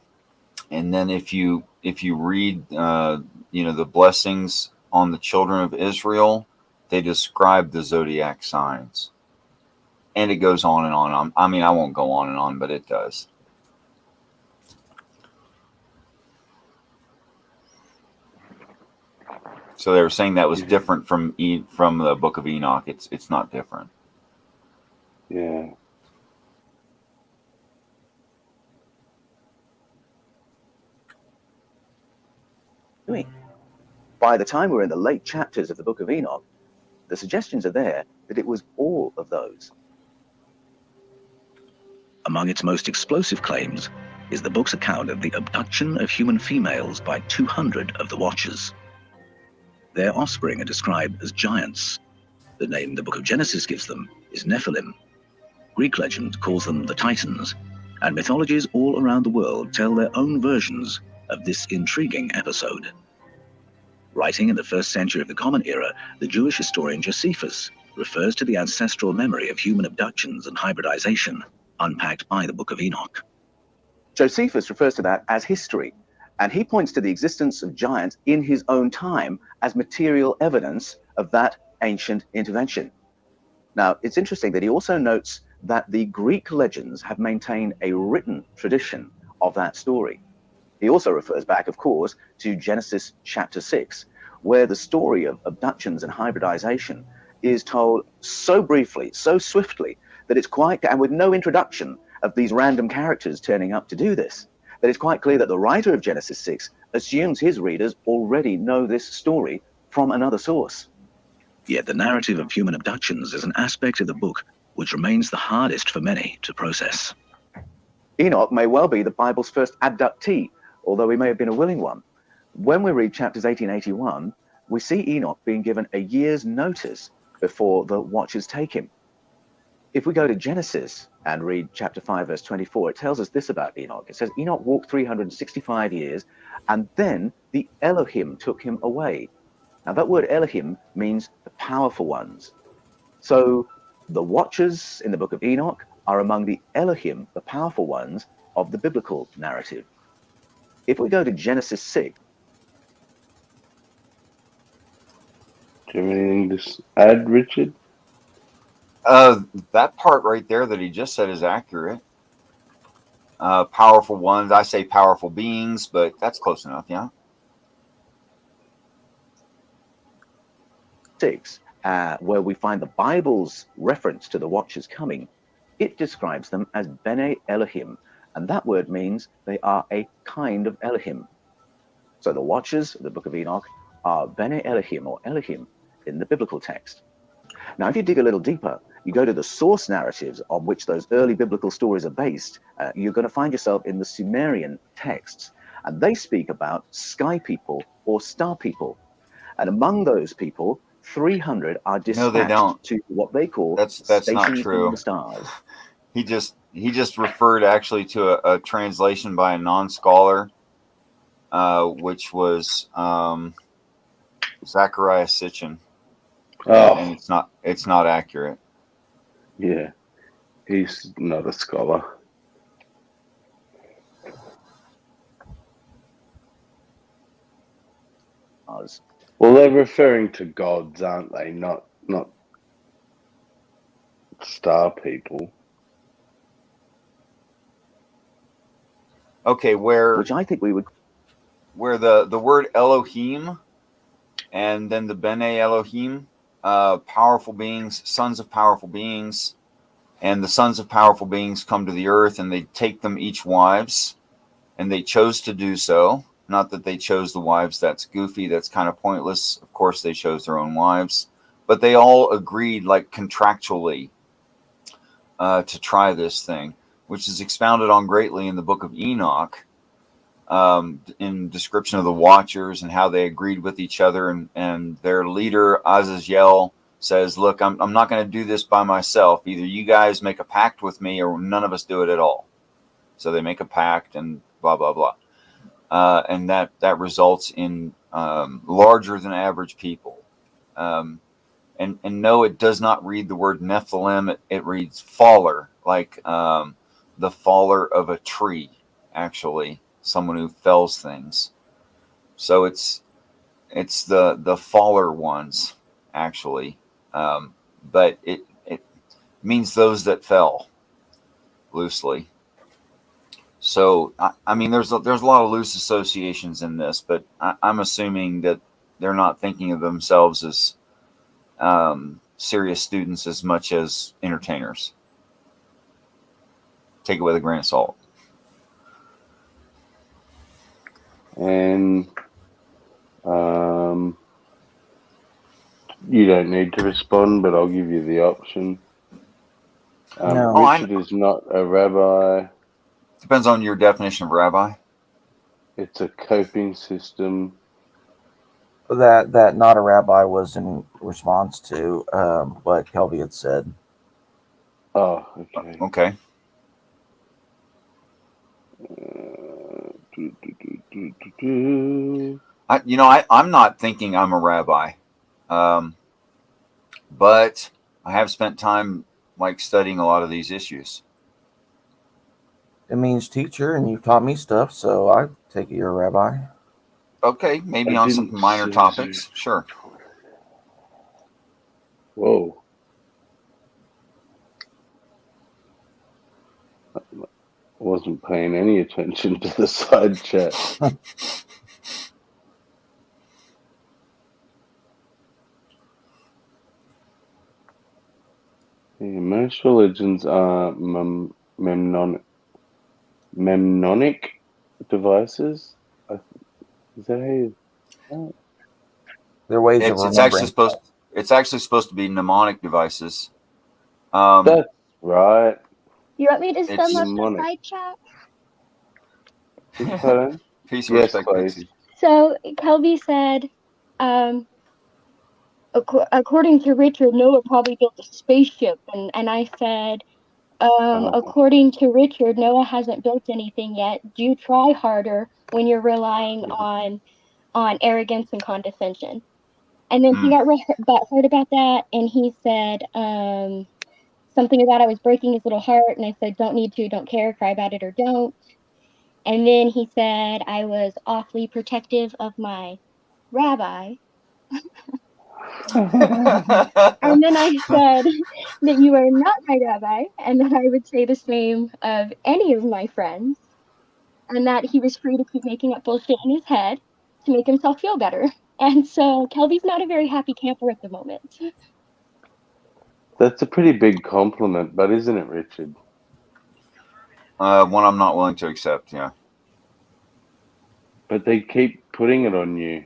then if you read the blessings on the children of Israel, they describe the zodiac signs, and it goes on and on. I mean, I won't go on and on, but it does. So they were saying that was different from the Book of Enoch. It's not different. Yeah. By the time we're in the late chapters of the Book of Enoch, the suggestions are there that it was all of those. Among its most explosive claims is the book's account of the abduction of human females by 200 of the Watchers. Their offspring are described as giants. The name the Book of Genesis gives them is Nephilim. Greek legend calls them the Titans, and mythologies all around the world tell their own versions of this intriguing episode. Writing in the 1st century of the Common Era, the Jewish historian Josephus refers to the ancestral memory of human abductions and hybridization unpacked by the Book of Enoch. Josephus refers to that as history, and he points to the existence of giants in his own time as material evidence of that ancient intervention. Now, it's interesting that he also notes that the Greek legends have maintained a written tradition of that story. He also refers back, of course, to Genesis chapter 6, where the story of abductions and hybridization is told so briefly, so swiftly, that it's quite, and with no introduction of these random characters turning up to do this, that it's quite clear that the writer of Genesis 6 assumes his readers already know this story from another source. Yet the narrative of human abductions is an aspect of the book which remains the hardest for many to process. Enoch may well be the Bible's first abductee, although he may have been a willing one. When we read chapters 80 and 81, we see Enoch being given a year's notice before the Watchers take him. If we go to Genesis and read chapter 5, verse 24, it tells us this about Enoch. It says, Enoch walked 365 years, and then the Elohim took him away. Now, that word Elohim means the powerful ones. So the Watchers in the book of Enoch are among the Elohim, the powerful ones of the biblical narrative. If we go to Genesis 6, do you have anything to add, Richard? That part right there that he just said is accurate. Powerful ones. I say powerful beings, but that's close enough, yeah. 6, where we find the Bible's reference to the Watchers coming, it describes them as Bene Elohim, and that word means they are a kind of Elohim. So the Watchers of the book of Enoch are Bene Elohim, or Elohim, in the biblical text. Now, if you dig a little deeper you go to the source narratives on which those early biblical stories are based, you're going to find yourself in the Sumerian texts. And they speak about sky people or star people. And among those people, 300 are No, dispatched they don't. to what they call That's not stations in true. the stars. He just referred actually to a translation by a non-scholar, which was Zachariah Sitchin. Oh. And it's not accurate. Yeah, he's not a scholar. Well, they're referring to gods, aren't they? Not star people. Okay, which I think we would, where the word Elohim and then the Bene Elohim, powerful beings, sons of powerful beings, and the sons of powerful beings come to the earth and they take them each wives, and they chose to do so. Not that they chose the wives, that's goofy, that's kind of pointless. Of course they chose their own wives, but they all agreed like contractually to try this thing, which is expounded on greatly in the book of Enoch, in description of the Watchers and how they agreed with each other, and their leader Azazel says, look, I'm not going to do this by myself. Either you guys make a pact with me or none of us do it at all. So they make a pact and blah blah blah, and that results in larger than average people. And no, it does not read the word Nephilim. It reads faller, like the faller of a tree, actually. Someone who fells things. So it's the faller ones, actually. But it means those that fell, loosely. So I mean, there's a lot of loose associations in this, but I'm assuming that they're not thinking of themselves as serious students as much as entertainers. Take it with a grain of salt. And you don't need to respond, but I'll give you the option. No. Richard is not a rabbi. Depends on your definition of rabbi. It's a coping system. That not a rabbi was in response to what Kelby had said. Oh, okay. Okay. I'm not thinking I'm a rabbi, but I have spent time like studying a lot of these issues. It means teacher, and you've taught me stuff, so I take it you're a rabbi. Okay, maybe on some minor topics, sure. Whoa. I wasn't paying any attention to the side chat. Yeah, most religions are memnonic devices. Is that how you? Oh. Their ways of remembering. It's actually supposed to be mnemonic devices. That's right. You want me to sum up the side chat? Peace and Yes, respect, please. Pixie. So Kelby said, according to Richard, Noah probably built a spaceship, and I said, according to Richard, Noah hasn't built anything yet. Do try harder when you're relying on arrogance and condescension. And then he got hurt about that, and he said something about I was breaking his little heart, and I said, don't need to, don't care, cry about it or don't. And then he said I was awfully protective of my rabbi. And then I said that you are not my rabbi, and that I would say the same of any of my friends, and that he was free to keep making up bullshit in his head to make himself feel better. And so Kelby's not a very happy camper at the moment. That's a pretty big compliment, but isn't it, Richard? One I'm not willing to accept, yeah. But they keep putting it on you.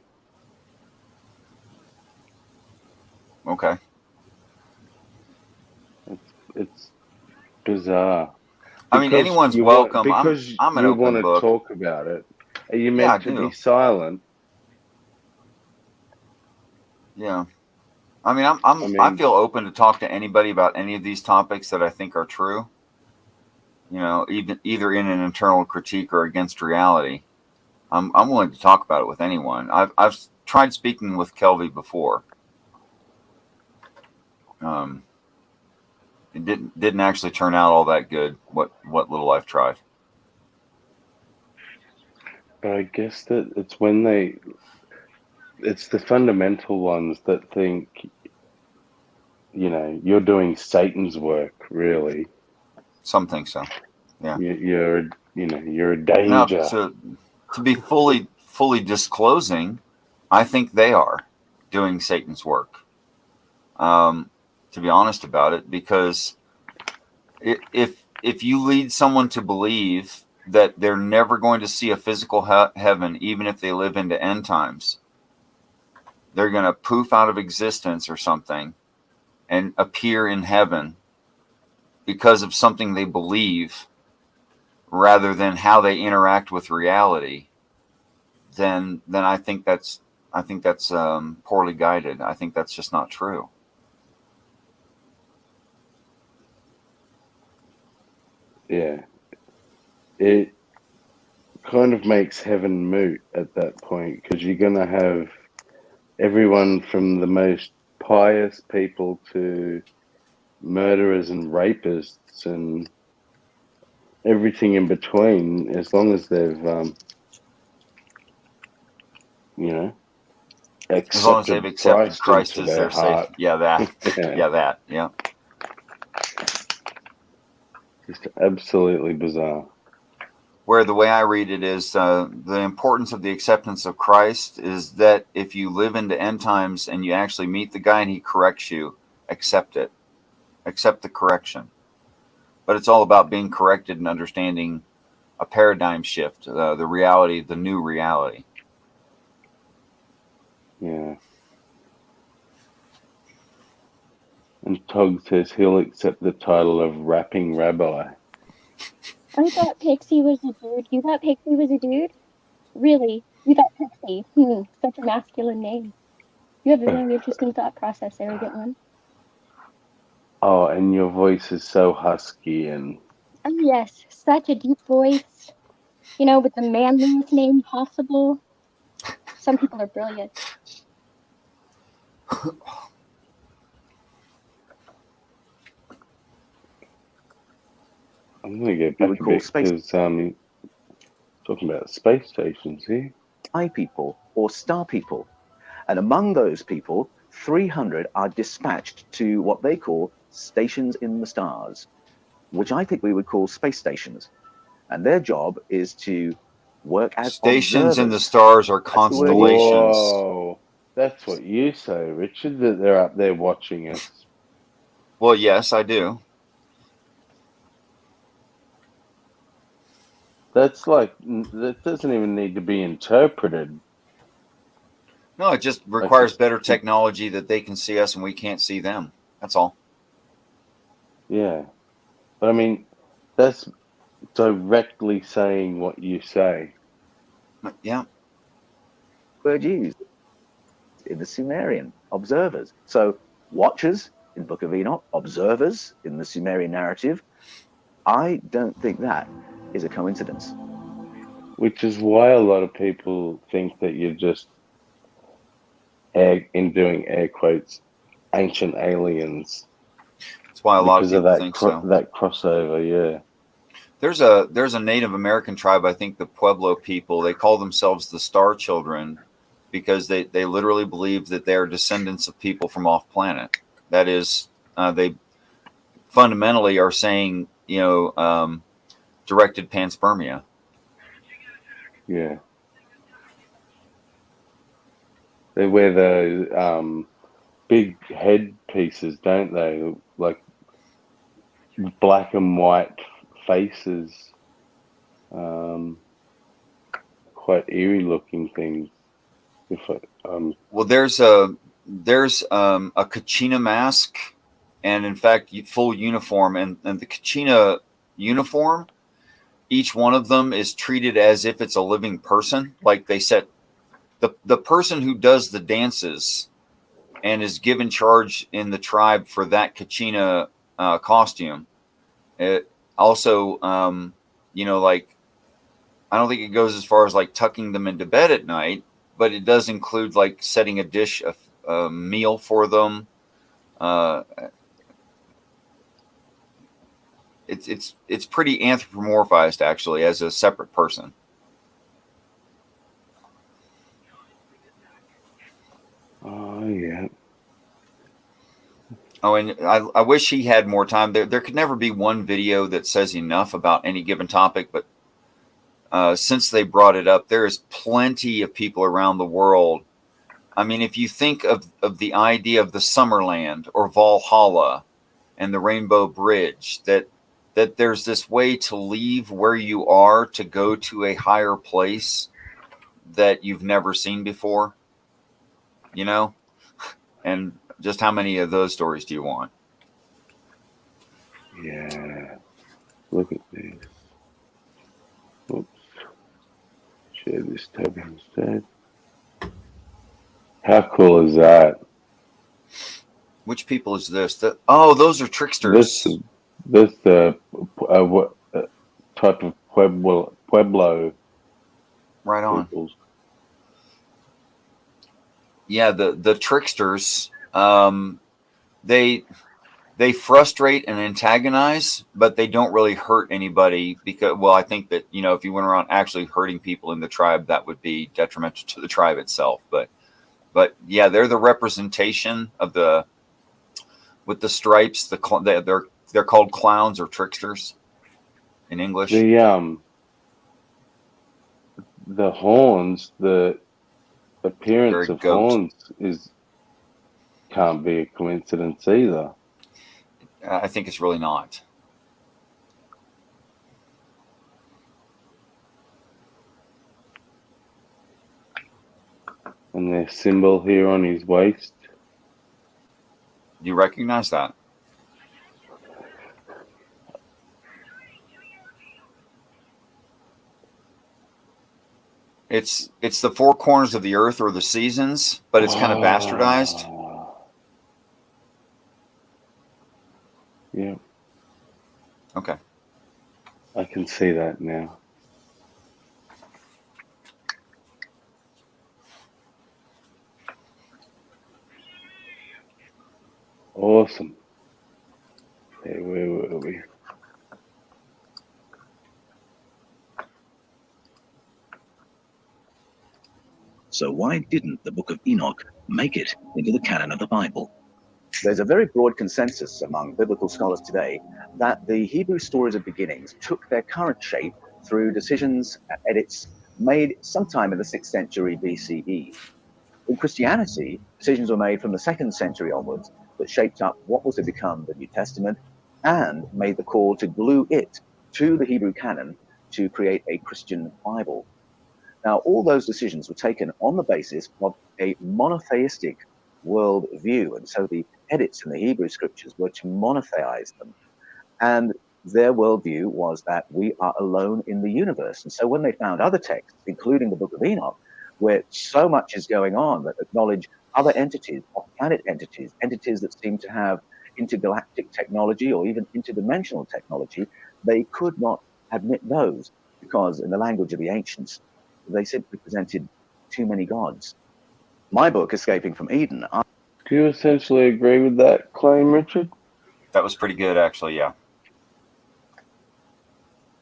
Okay. It's bizarre. I mean, anyone's welcome. Because I'm an you open want to book. talk about it. Are you Yeah, I meant to do. be silent? Yeah. I mean, I feel open to talk to anybody about any of these topics that I think are true. You know, either in an internal critique or against reality. I'm willing to talk about it with anyone. I've tried speaking with Kelvy before. It didn't actually turn out all that good. What little I've tried. But I guess that it's the fundamental ones that think, you know, you're doing Satan's work, really. Some think so. Yeah. You're a Now, danger. to be fully disclosing, I think they are doing Satan's work. To be honest about it, because if you lead someone to believe that they're never going to see a physical heaven, even if they live into end times, they're going to poof out of existence or something and appear in heaven because of something they believe rather than how they interact with reality, then I think that's poorly guided. I think that's just not true. Yeah. It kind of makes heaven moot at that point, because you're going to have everyone from the most pious people to murderers and rapists and everything in between, as long as they've, you know, As long as they've accepted Christ as their heart. safe. Yeah, that. Yeah. Yeah. Just absolutely bizarre. Where the way I read it is the importance of the acceptance of Christ is that if you live into end times and you actually meet the guy and he corrects you, accept it. Accept the correction. But it's all about being corrected and understanding a paradigm shift, the reality, the new reality. Yeah. And Tog says he'll accept the title of rapping rabbi. I thought Pixie was a dude. You thought Pixie was a dude? Really? You thought Pixie? Such a masculine name. You have a very interesting thought process, arrogant one. Oh, and your voice is so husky and... Oh, yes, such a deep voice. You know, with the manliest name possible. Some people are brilliant. I'm going to get back a bit because talking about space stations here. Sky people or star people. And among those people, 300 are dispatched to what they call stations in the stars, which I think we would call space stations. And their job is to work as Stations observers. in the stars are constellations. Whoa, that's what you say, Richard, that they're up there watching us. Well, yes, I do. That's like, that doesn't even need to be interpreted. No, it just requires better technology that they can see us and we can't see them. That's all. Yeah. But I mean, that's directly saying what you say. Yeah. Word used in the Sumerian, observers. So watchers in Book of Enoch, observers in the Sumerian narrative. I don't think that is a coincidence. Which is why a lot of people think that you're just, in doing air quotes, ancient aliens. That's why a lot of people think so. That crossover, yeah. There's a Native American tribe, I think the Pueblo people, they call themselves the Star Children because they literally believe that they are descendants of people from off planet. That is, they fundamentally are saying, directed panspermia. Yeah. They wear the big head pieces, don't they? Like black and white faces. Quite eerie looking things. Well, there's a Kachina mask and in fact, full uniform, and the Kachina uniform, each one of them is treated as if it's a living person. Like they said, the person who does the dances and is given charge in the tribe for that Kachina costume. It also, like, I don't think it goes as far as like tucking them into bed at night, but it does include like setting a dish, a meal for them. It's pretty anthropomorphized actually as a separate person. Oh yeah. Oh, and I wish he had more time. There could never be one video that says enough about any given topic, but since they brought it up, there is plenty of people around the world. I mean, if you think of the idea of the Summerland or Valhalla and the Rainbow Bridge, that there's this way to leave where you are to go to a higher place that you've never seen before, and just how many of those stories do you want? Yeah. Look at this. Oops. Share this tab instead. How cool is that? Which people is this? Those are tricksters. This what type of Pueblo. Right on. Peoples. Yeah, the tricksters. They frustrate and antagonize, but they don't really hurt anybody because, well, I think that, if you went around actually hurting people in the tribe, that would be detrimental to the tribe itself. But yeah, they're the representation of with the stripes. They're called clowns or tricksters in English. The horns, the appearance of horns can't be a coincidence either. I think it's really not. And their symbol here on his waist. You recognize that? It's the four corners of the earth or the seasons, but it's kind of bastardized. Yeah. Okay. I can see that now. Awesome. Hey, where were we? So why didn't the Book of Enoch make it into the canon of the Bible? There's a very broad consensus among biblical scholars today that the Hebrew stories of beginnings took their current shape through decisions and edits made sometime in the 6th century BCE. In Christianity, decisions were made from the 2nd century onwards that shaped up what was to become the New Testament and made the call to glue it to the Hebrew canon to create a Christian Bible. Now, all those decisions were taken on the basis of a monotheistic world view, and so the edits in the Hebrew scriptures were to monotheize them. And their worldview was that we are alone in the universe. And so when they found other texts, including the Book of Enoch, where so much is going on that acknowledge other entities, off-planet entities, entities that seem to have intergalactic technology or even interdimensional technology, they could not admit those because, in the language of the ancients, they simply presented too many gods. My book, Escaping from Eden. Do you essentially agree with that claim, Richard? That was pretty good, actually, yeah.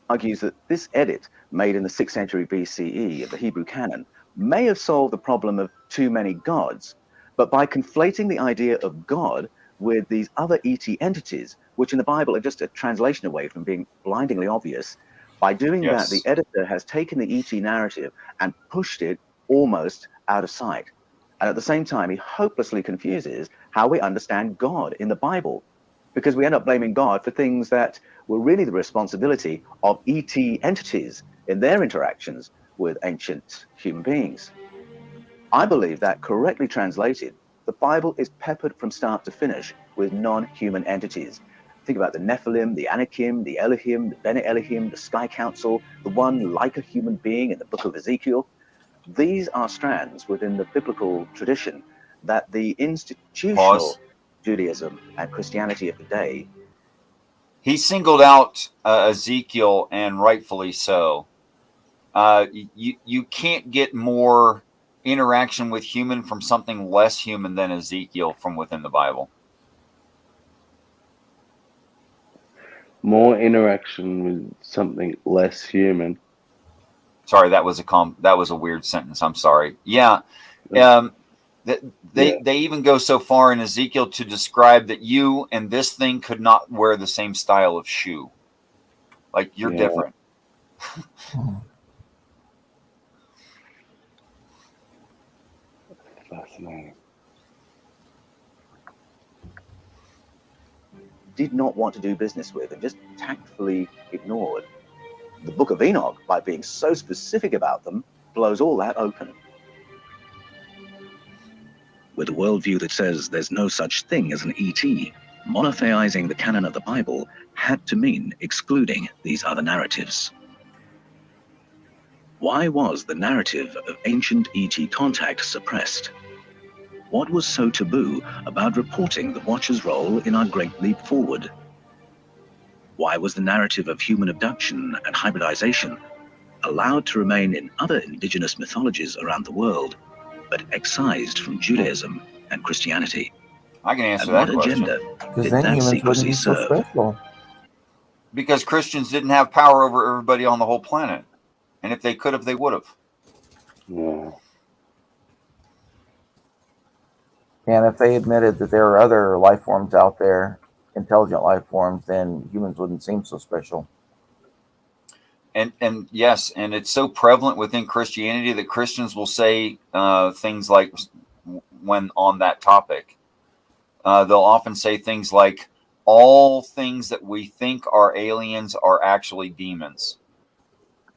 Argues that this edit made in the 6th century BCE of the Hebrew canon may have solved the problem of too many gods, but by conflating the idea of God with these other ET entities, which in the Bible are just a translation away from being blindingly obvious, by doing that, the editor has taken the ET narrative and pushed it almost out of sight. And at the same time, he hopelessly confuses how we understand God in the Bible, because we end up blaming God for things that were really the responsibility of ET entities in their interactions with ancient human beings. I believe that, correctly translated, the Bible is peppered from start to finish with non-human entities. Think about the Nephilim, the Anakim, the Elohim, the Bene Elohim, the Sky Council, the one like a human being in the book of Ezekiel. These are strands within the biblical tradition that the institutional Judaism and Christianity of the day. He singled out Ezekiel, and rightfully so. You can't get more interaction with human from something less human than Ezekiel from within the Bible. More interaction with something less human. Sorry, that was a weird sentence. I'm sorry. Yeah. They even go so far in Ezekiel to describe that you and this thing could not wear the same style of shoe. Like, you're different. Fascinating. Did not want to do business with and just tactfully ignored. The Book of Enoch, by being so specific about them, blows all that open. With a worldview that says there's no such thing as an ET, monotheizing the canon of the Bible had to mean excluding these other narratives. Why was the narrative of ancient ET contact suppressed? What was so taboo about reporting the Watcher's role in our Great Leap Forward? Why was the narrative of human abduction and hybridization allowed to remain in other indigenous mythologies around the world, but excised from Judaism and Christianity? I can answer and that what question. agenda Because did then that humans wouldn't secrecy be so serve? special. Because Christians didn't have power over everybody on the whole planet. And if they could have, they would have. Yeah. And if they admitted that there are other life forms out there, intelligent life forms, then humans wouldn't seem so special. And yes, and it's so prevalent within Christianity that Christians will say things like, when on that topic, they'll often say things like, all things that we think are aliens are actually demons.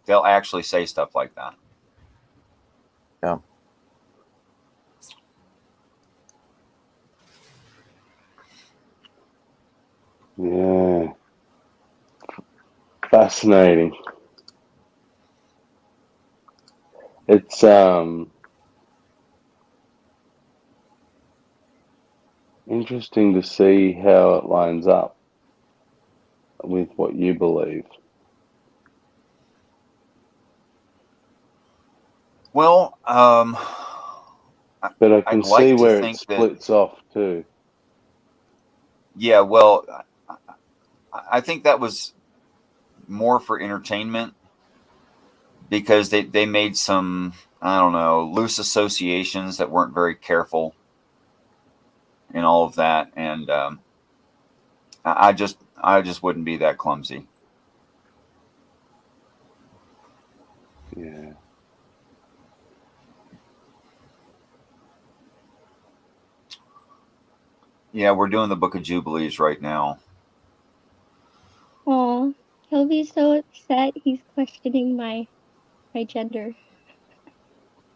They'll actually say stuff like that. Yeah. Yeah. Fascinating. It's interesting to see how it lines up with what you believe. Well, but I can I'd like see to where it think splits off too. Yeah, well, I think that was more for entertainment, because they made some, I don't know, loose associations that weren't very careful in all of that, and I just wouldn't be that clumsy. Yeah. Yeah, we're doing the Book of Jubilees right now. Aw, he'll be so upset. He's questioning my gender.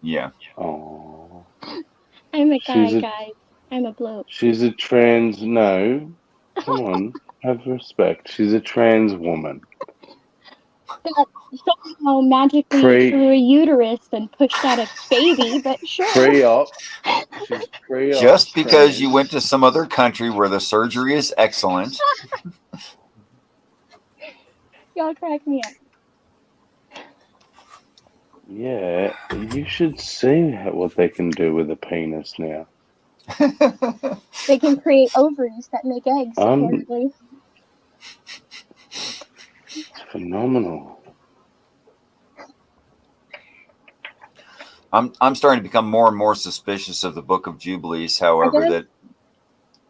Yeah. Oh. I'm a guy, She's a- guys. I'm a bloke. She's a trans. No, come on, have respect. She's a trans woman. That somehow magically through a uterus and pushed out a baby, but sure. Pre-op. She's pre-op. Just because trans. you went to some other country where the surgery is excellent. Y'all crack me up. Yeah, you should see what they can do with a penis now. They can create ovaries that make eggs, apparently. It's phenomenal. I'm starting to become more and more suspicious of the Book of Jubilees, however, guess- that...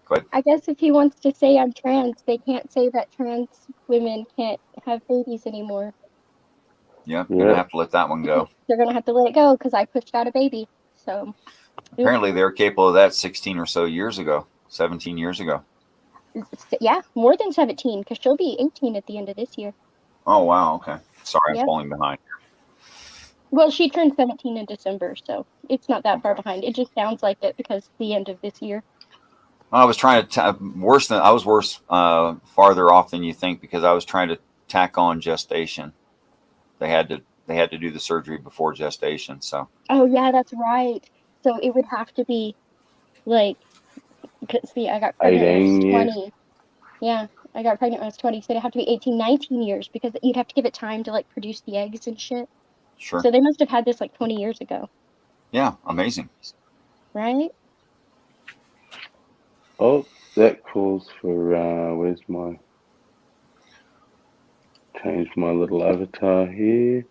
Go ahead. I guess if he wants to say I'm trans, they can't say that trans women can't have babies anymore. Yeah, you're going to have to let that one go. They're going to have to let it go because I pushed out a baby. So Apparently they were capable of that 16 or so years ago, 17 years ago. Yeah, more than 17, because she'll be 18 at the end of this year. Oh, wow. Okay. Sorry, Yeah. I'm falling behind. Well, she turned 17 in December, so it's not that far behind. It just sounds like it because it's the end of this year. I was trying to I was worse farther off than you think, because I was trying to tack on gestation. They had to do the surgery before gestation. So. Oh yeah, that's right. So it would have to be like, see, I got pregnant when I was 18 years. 20. Yeah, I got pregnant when I was 20, so it'd have to be 18, 19 years, because you'd have to give it time to like produce the eggs and shit. Sure. So they must have had this like 20 years ago. Yeah, amazing. Right? Oh, that calls for where's my change my little avatar here.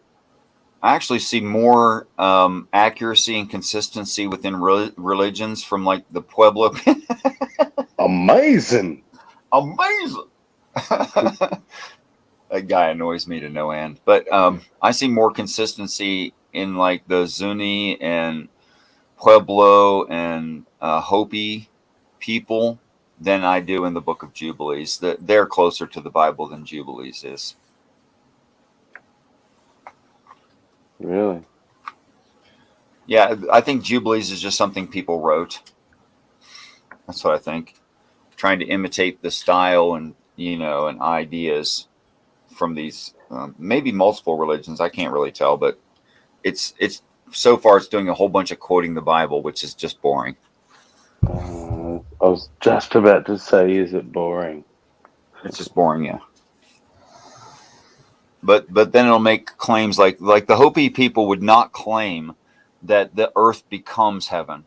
I actually see more accuracy and consistency within religions from like the Pueblo. Amazing. That guy annoys me to no end. But I see more consistency in like the Zuni and Pueblo and Hopi people than I do in the Book of Jubilees. They're closer to the Bible than Jubilees is. Really? Yeah, I think Jubilees is just something people wrote. That's what I think. Trying to imitate the style and, and ideas from these maybe multiple religions. I can't really tell, but it's so far it's doing a whole bunch of quoting the Bible, which is just boring. I was just about to say, is it boring? It's just boring, yeah. But then it'll make claims like the Hopi people would not claim that the earth becomes heaven,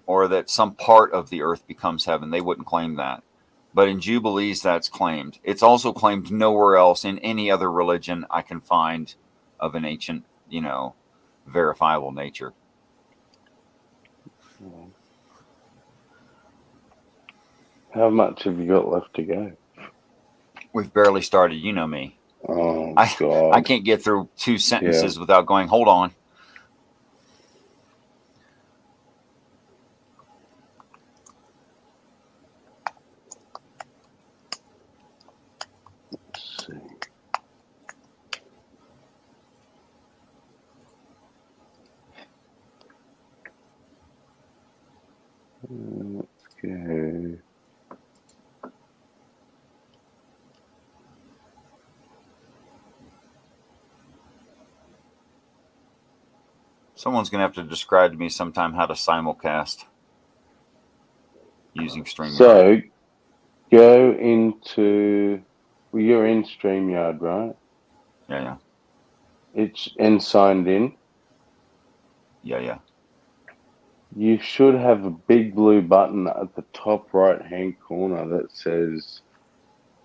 or that some part of the earth becomes heaven. They wouldn't claim that. But in Jubilees, that's claimed. It's also claimed nowhere else in any other religion I can find of an ancient, verifiable nature. How much have you got left to go? We've barely started. You know me. Oh, God. I can't get through 2 sentences without going, hold on. Let's see. Let's go. Someone's going to have to describe to me sometime how to simulcast using StreamYard. So, go into... Well, you're in StreamYard, right? Yeah. It's and signed in. Yeah. You should have a big blue button at the top right-hand corner that says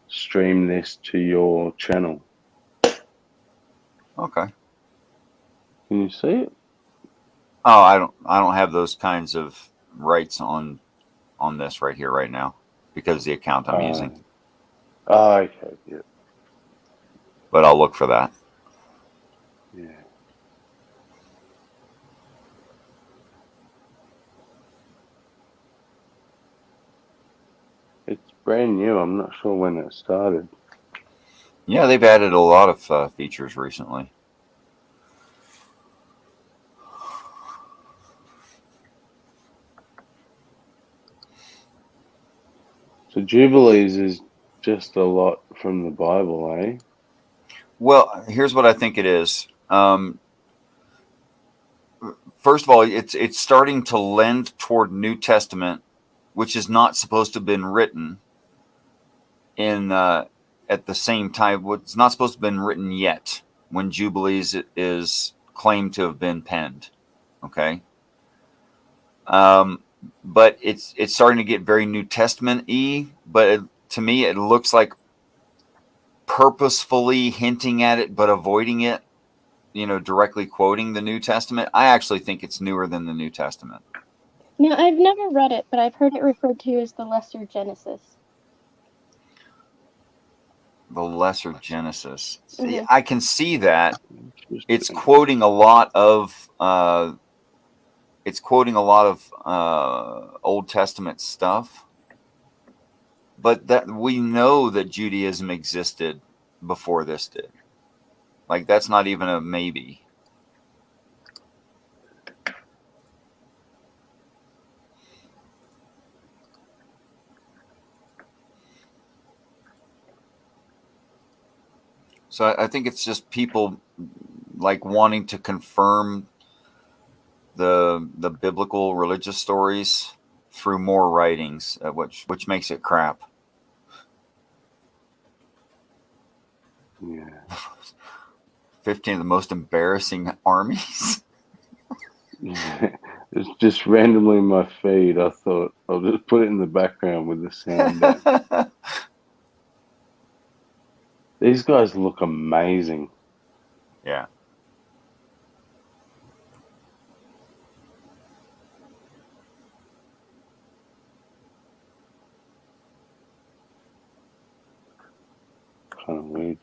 stream this to your channel. Okay. Can you see it? Oh, I don't have those kinds of rights on this right here right now because of the account I'm using. Oh, okay. Yeah. But I'll look for that. Yeah. It's brand new. I'm not sure when it started. Yeah, they've added a lot of features recently. So Jubilees is just a lot from the Bible, eh? Well, here's what I think it is. First of all, it's starting to lend toward New Testament, which is not supposed to have been written in at the same time. It's not supposed to have been written yet when Jubilees is claimed to have been penned. Okay. But it's starting to get very New Testament-y, but to me it looks like purposefully hinting at it but avoiding it, directly quoting the New Testament. I actually think it's newer than the New Testament. Now, I've never read it, but I've heard it referred to as the Lesser Genesis. The Lesser Genesis. Mm-hmm. I can see that. It's quoting a lot of Old Testament stuff, but that we know that Judaism existed before this did. Like, that's not even a maybe. So I think it's just people like wanting to confirm the biblical religious stories through more writings, which makes it crap. Yeah. 15 of the most embarrassing armies. It's just randomly in my feed. I thought I'll just put it in the background with the sound down. These guys look amazing. Yeah. Kind of weird.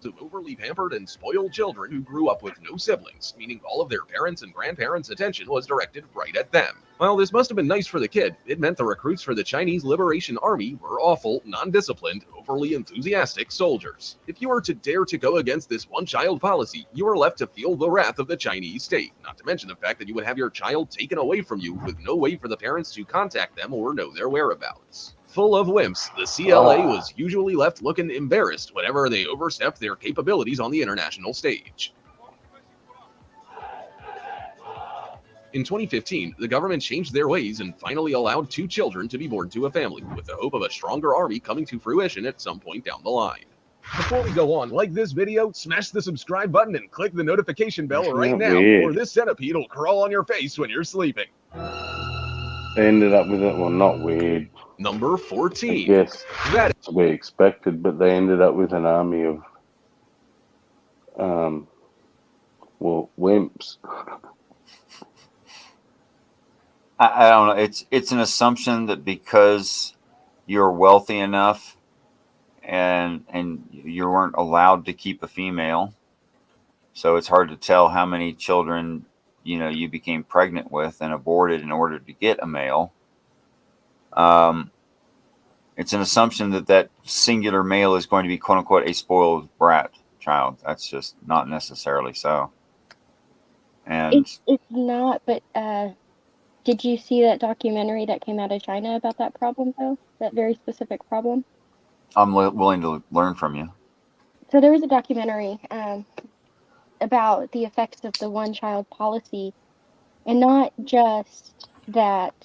Of overly pampered and spoiled children who grew up with no siblings, meaning all of their parents' and grandparents' attention was directed right at them. While this must have been nice for the kid, it meant the recruits for the Chinese Liberation Army were awful, non-disciplined, overly enthusiastic soldiers. If you were to dare to go against this one-child policy, you were left to feel the wrath of the Chinese state, not to mention the fact that you would have your child taken away from you with no way for the parents to contact them or know their whereabouts. Full of wimps, the CLA was usually left looking embarrassed whenever they overstepped their capabilities on the international stage. In 2015, the government changed their ways and finally allowed 2 children to be born to a family, with the hope of a stronger army coming to fruition at some point down the line. Before we go on, like this video, smash the subscribe button and click the notification bell right now, or this centipede will crawl on your face when you're sleeping. They ended up with it. Well, not weird. Number 14. I guess that's to be expected, but they ended up with an army of, wimps. I don't know. It's an assumption that because you're wealthy enough and you weren't allowed to keep a female, so it's hard to tell how many children you became pregnant with and aborted in order to get a male. It's an assumption that singular male is going to be quote unquote a spoiled brat child. That's just not necessarily so. And it's not, but did you see that documentary that came out of China about that problem though? That very specific problem? I'm willing to learn from you. So there was a documentary about the effects of the one-child policy, and not just that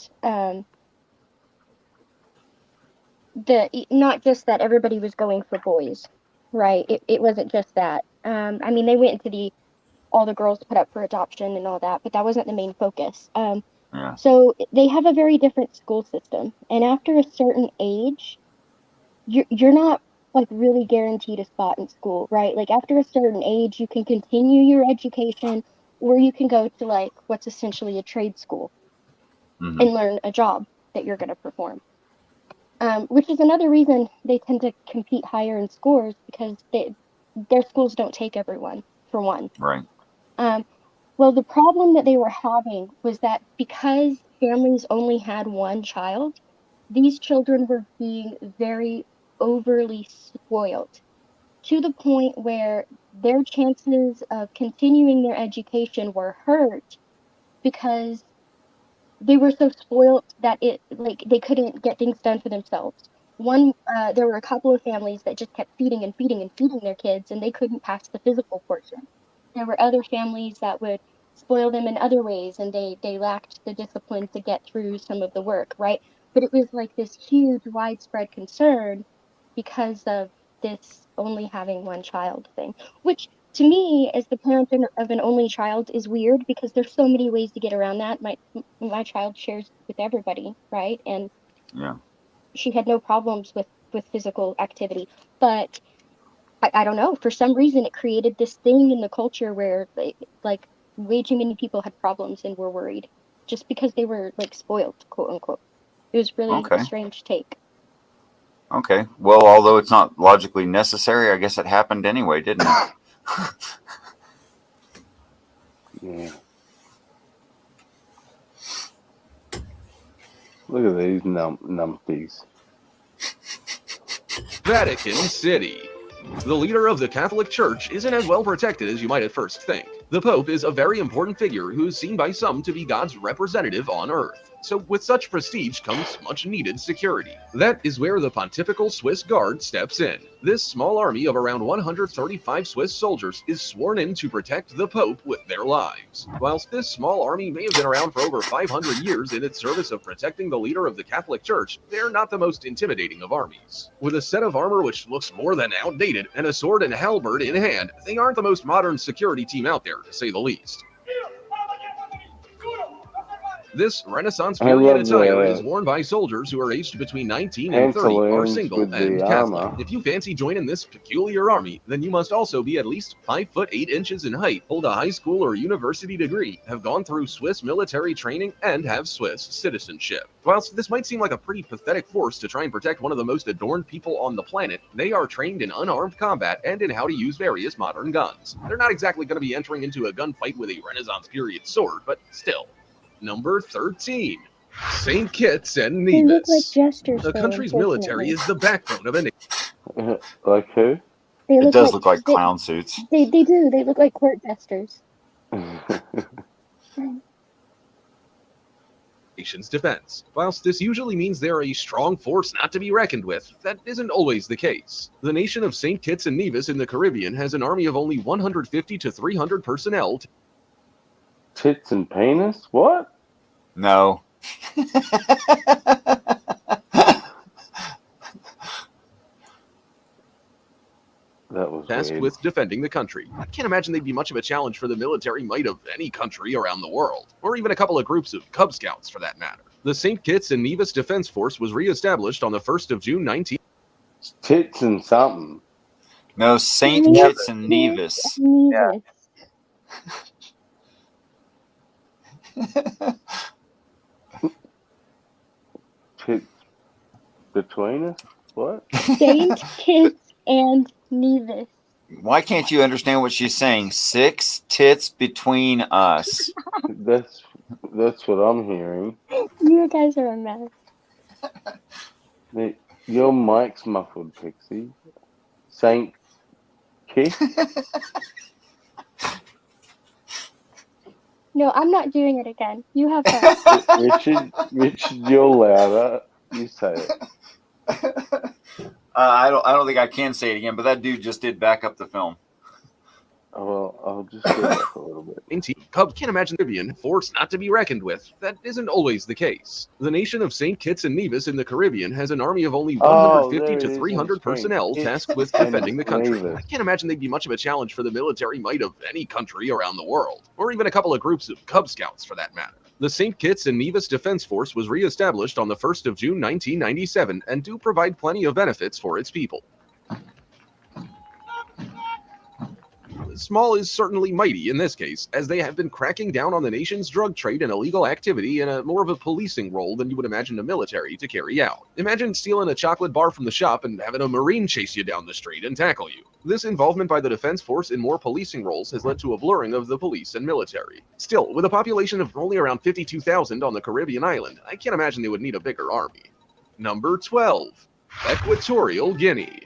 everybody was going for boys, right? It wasn't just that. I mean, they went into all the girls put up for adoption and all that, but that wasn't the main focus. So they have a very different school system, and after a certain age, you're not like really guaranteed a spot in school, right? Like after a certain age, you can continue your education, or you can go to like what's essentially a trade school and learn a job that you're going to perform. Which is another reason they tend to compete higher in scores, because their schools don't take everyone, for one. Right. Well, the problem that they were having was that because families only had one child, these children were being very overly spoiled, to the point where their chances of continuing their education were hurt because they were so spoiled that they couldn't get things done for themselves. There were a couple of families that just kept feeding and feeding and feeding their kids, and they couldn't pass the physical portion. There were other families that would spoil them in other ways, and they lacked the discipline to get through some of the work, right? But it was like this huge, widespread concern because of this only having one child thing, which to me, as the parent of an only child, is weird because there's so many ways to get around that. My child shares with everybody, right? And she had no problems with physical activity, but I don't know, for some reason it created this thing in the culture where like way too many people had problems and were worried just because they were like spoiled, quote unquote. It was really a strange take. Okay. Well, although it's not logically necessary, I guess it happened anyway, didn't it? Yeah. Look at these numpties. Vatican City. The leader of the Catholic Church isn't as well protected as you might at first think. The Pope is a very important figure who is seen by some to be God's representative on Earth. So with such prestige comes much needed security. That is where the Pontifical Swiss Guard steps in. This small army of around 135 Swiss soldiers is sworn in to protect the Pope with their lives. Whilst this small army may have been around for over 500 years in its service of protecting the leader of the Catholic Church, they're not the most intimidating of armies. With a set of armor which looks more than outdated and a sword and halberd in hand, they aren't the most modern security team out there, to say the least. This Renaissance period attire is worn by soldiers who are aged between 19 and 30, are single, and Catholic. If you fancy joining this peculiar army, then you must also be at least 5 foot 8 inches in height, hold a high school or university degree, have gone through Swiss military training, and have Swiss citizenship. Whilst this might seem like a pretty pathetic force to try and protect one of the most adorned people on the planet, they are trained in unarmed combat and in how to use various modern guns. They're not exactly going to be entering into a gunfight with a Renaissance period sword, but still. Number 13. St. Kitts and Nevis. They look like jesters. The country's military is the backbone of a nation. Like who? It does look like clown suits. They do. They look like court jesters. Nation's defense. Whilst this usually means they're a strong force not to be reckoned with, that isn't always the case. The nation of St. Kitts and Nevis in the Caribbean has an army of only 150 to 300 personnel. Tits and penis? What? No. That was tasked weird. with defending the country. I can't imagine they'd be much of a challenge for the military might of any country around the world, or even a couple of groups of Cub Scouts for that matter. The St. Kitts and Nevis Defense Force was re-established on the 1st of June 19... Tits and something. No, St. Kitts and Nevis. Yeah. Tits between us? What? St. Kitts and Nevis. Why can't you understand what she's saying? 6 tits between us. That's what I'm hearing. You guys are a mess. Your mic's muffled, Pixie. St. Kitts? No, I'm not doing it again. You have fun. Richard, you're louder. You say it. I don't think I can say it again, but that dude just did back up the film. Oh, well, I'll just go back a little bit. Cubs can't imagine the Caribbean force not to be reckoned with. That isn't always the case. The nation of St. Kitts and Nevis in the Caribbean has an army of only 150 to 300 personnel tasked with defending the country. I can't imagine they'd be much of a challenge for the military might of any country around the world, or even a couple of groups of Cub Scouts for that matter. The St. Kitts and Nevis Defense Force was re-established on the 1st of June 1997 and do provide plenty of benefits for its people. Small is certainly mighty in this case, as they have been cracking down on the nation's drug trade and illegal activity in a more of a policing role than you would imagine a military to carry out. Imagine stealing a chocolate bar from the shop and having a Marine chase you down the street and tackle you. This involvement by the Defense Force in more policing roles has led to a blurring of the police and military. Still, with a population of only around 52,000 on the Caribbean island, I can't imagine they would need a bigger army. Number 12. Equatorial Guinea.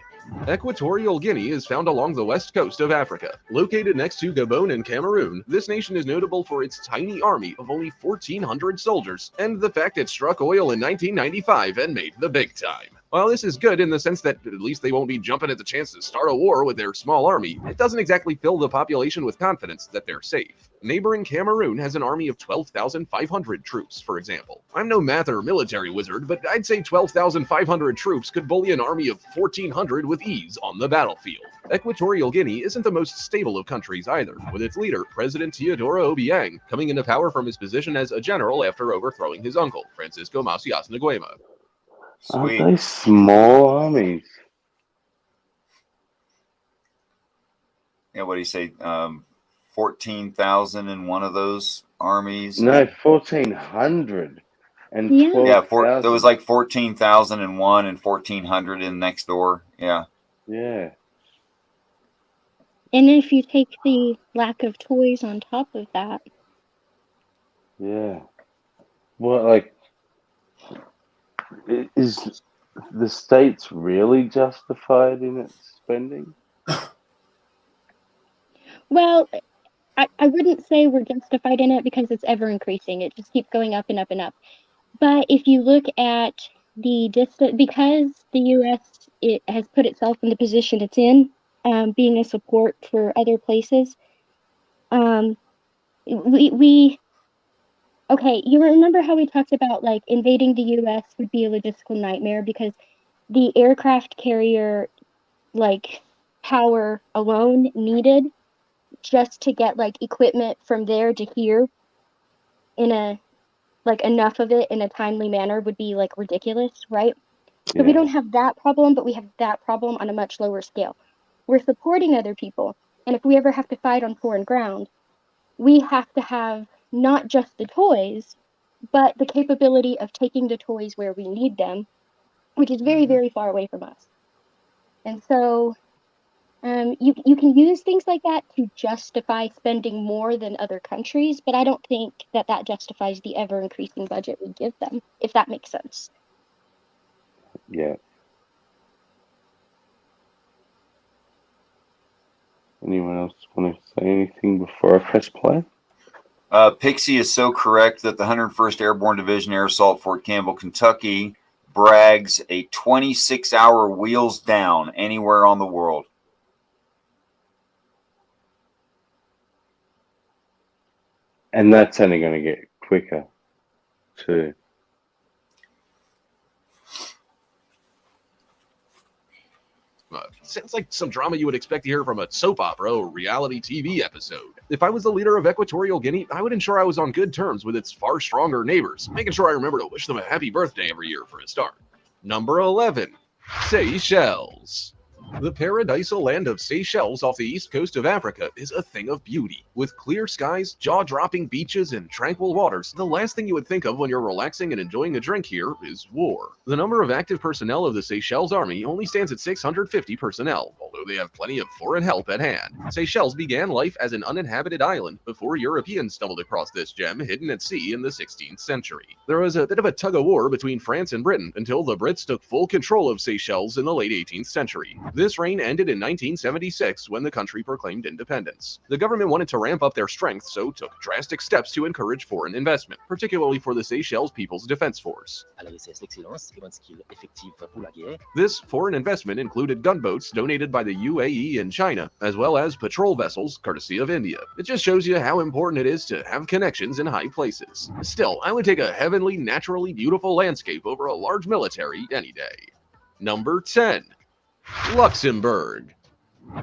Equatorial Guinea is found along the west coast of Africa. Located next to Gabon and Cameroon, this nation is notable for its tiny army of only 1,400 soldiers, and the fact it struck oil in 1995 and made the big time. While this is good in the sense that at least they won't be jumping at the chance to start a war with their small army, it doesn't exactly fill the population with confidence that they're safe. Neighboring Cameroon has an army of 12,500 troops, for example. I'm no math or military wizard, but I'd say 12,500 troops could bully an army of 1,400 with ease on the battlefield. Equatorial Guinea isn't the most stable of countries either, with its leader, President Teodoro Obiang, coming into power from his position as a general after overthrowing his uncle, Francisco Macias Nguema. Aren't they small armies? Yeah, what do you say? 14,000 in one of those armies? No, 1,400 and 12,000. Yeah, there was like 14,000 in one and 1,400 in next door. Yeah. Yeah. And if you take the lack of toys on top of that. Yeah. Well, like, is the states really justified in its spending? Well, I wouldn't say we're justified in it because it's ever increasing. It just keeps going up and up and up. But if you look at the distance, because the U.S. it has put itself in the position it's in, being a support for other places, we okay. You remember how we talked about like invading the U.S. would be a logistical nightmare because the aircraft carrier like power alone needed just to get like equipment from there to here in a like enough of it in a timely manner would be like ridiculous, right? So we don't have that problem, but we have that problem on a much lower scale. We're supporting other people, and if we ever have to fight on foreign ground, we have to have not just the toys, but the capability of taking the toys where we need them, which is very, very far away from us. And so you can use things like that to justify spending more than other countries, but I don't think that that justifies the ever-increasing budget we give them, if that makes sense. Yeah. Anyone else want to say anything before I press play? Pixie is so correct that the 101st Airborne Division Air Assault Fort Campbell, Kentucky brags a 26-hour wheels down anywhere on the world. And that's only going to get quicker, too. Sounds like some drama you would expect to hear from a soap opera or reality TV episode. If I was the leader of Equatorial Guinea, I would ensure I was on good terms with its far stronger neighbors, making sure I remember to wish them a happy birthday every year for a start. Number 11, Seychelles. The paradisal land of Seychelles off the east coast of Africa is a thing of beauty. With clear skies, jaw-dropping beaches, and tranquil waters, the last thing you would think of when you're relaxing and enjoying a drink here is war. The number of active personnel of the Seychelles Army only stands at 650 personnel, although they have plenty of foreign help at hand. Seychelles began life as an uninhabited island before Europeans stumbled across this gem hidden at sea in the 16th century. There was a bit of a tug-of-war between France and Britain until the Brits took full control of Seychelles in the late 18th century. This reign ended in 1976 when the country proclaimed independence. The government wanted to ramp up their strength, so took drastic steps to encourage foreign investment, particularly for the Seychelles People's Defense Force. This foreign investment included gunboats donated by the UAE and China, as well as patrol vessels courtesy of India. It just shows you how important it is to have connections in high places. Still, I would take a heavenly, naturally beautiful landscape over a large military any day. Number 10. Luxembourg.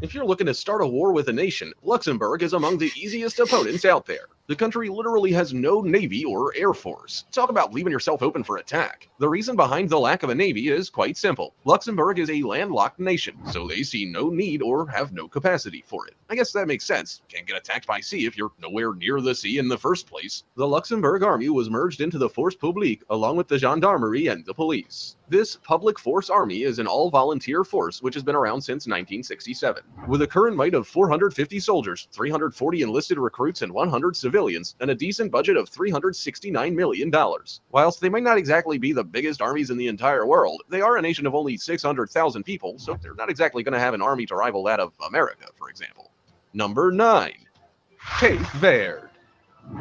If you're looking to start a war with a nation, Luxembourg is among the easiest opponents out there. The country literally has no navy or air force. Talk about leaving yourself open for attack. The reason behind the lack of a navy is quite simple. Luxembourg is a landlocked nation, so they see no need or have no capacity for it. I guess that makes sense. Can't get attacked by sea if you're nowhere near the sea in the first place. The Luxembourg army was merged into the Force Publique along with the gendarmerie and the police. This public force army is an all-volunteer force which has been around since 1967. With a current might of 450 soldiers, 340 enlisted recruits, and 100 civilians, and a decent budget of $369 million. Whilst they might not exactly be the biggest armies in the entire world, they are a nation of only 600,000 people, so they're not exactly going to have an army to rival that of America, for example. Number 9. Cape Verde.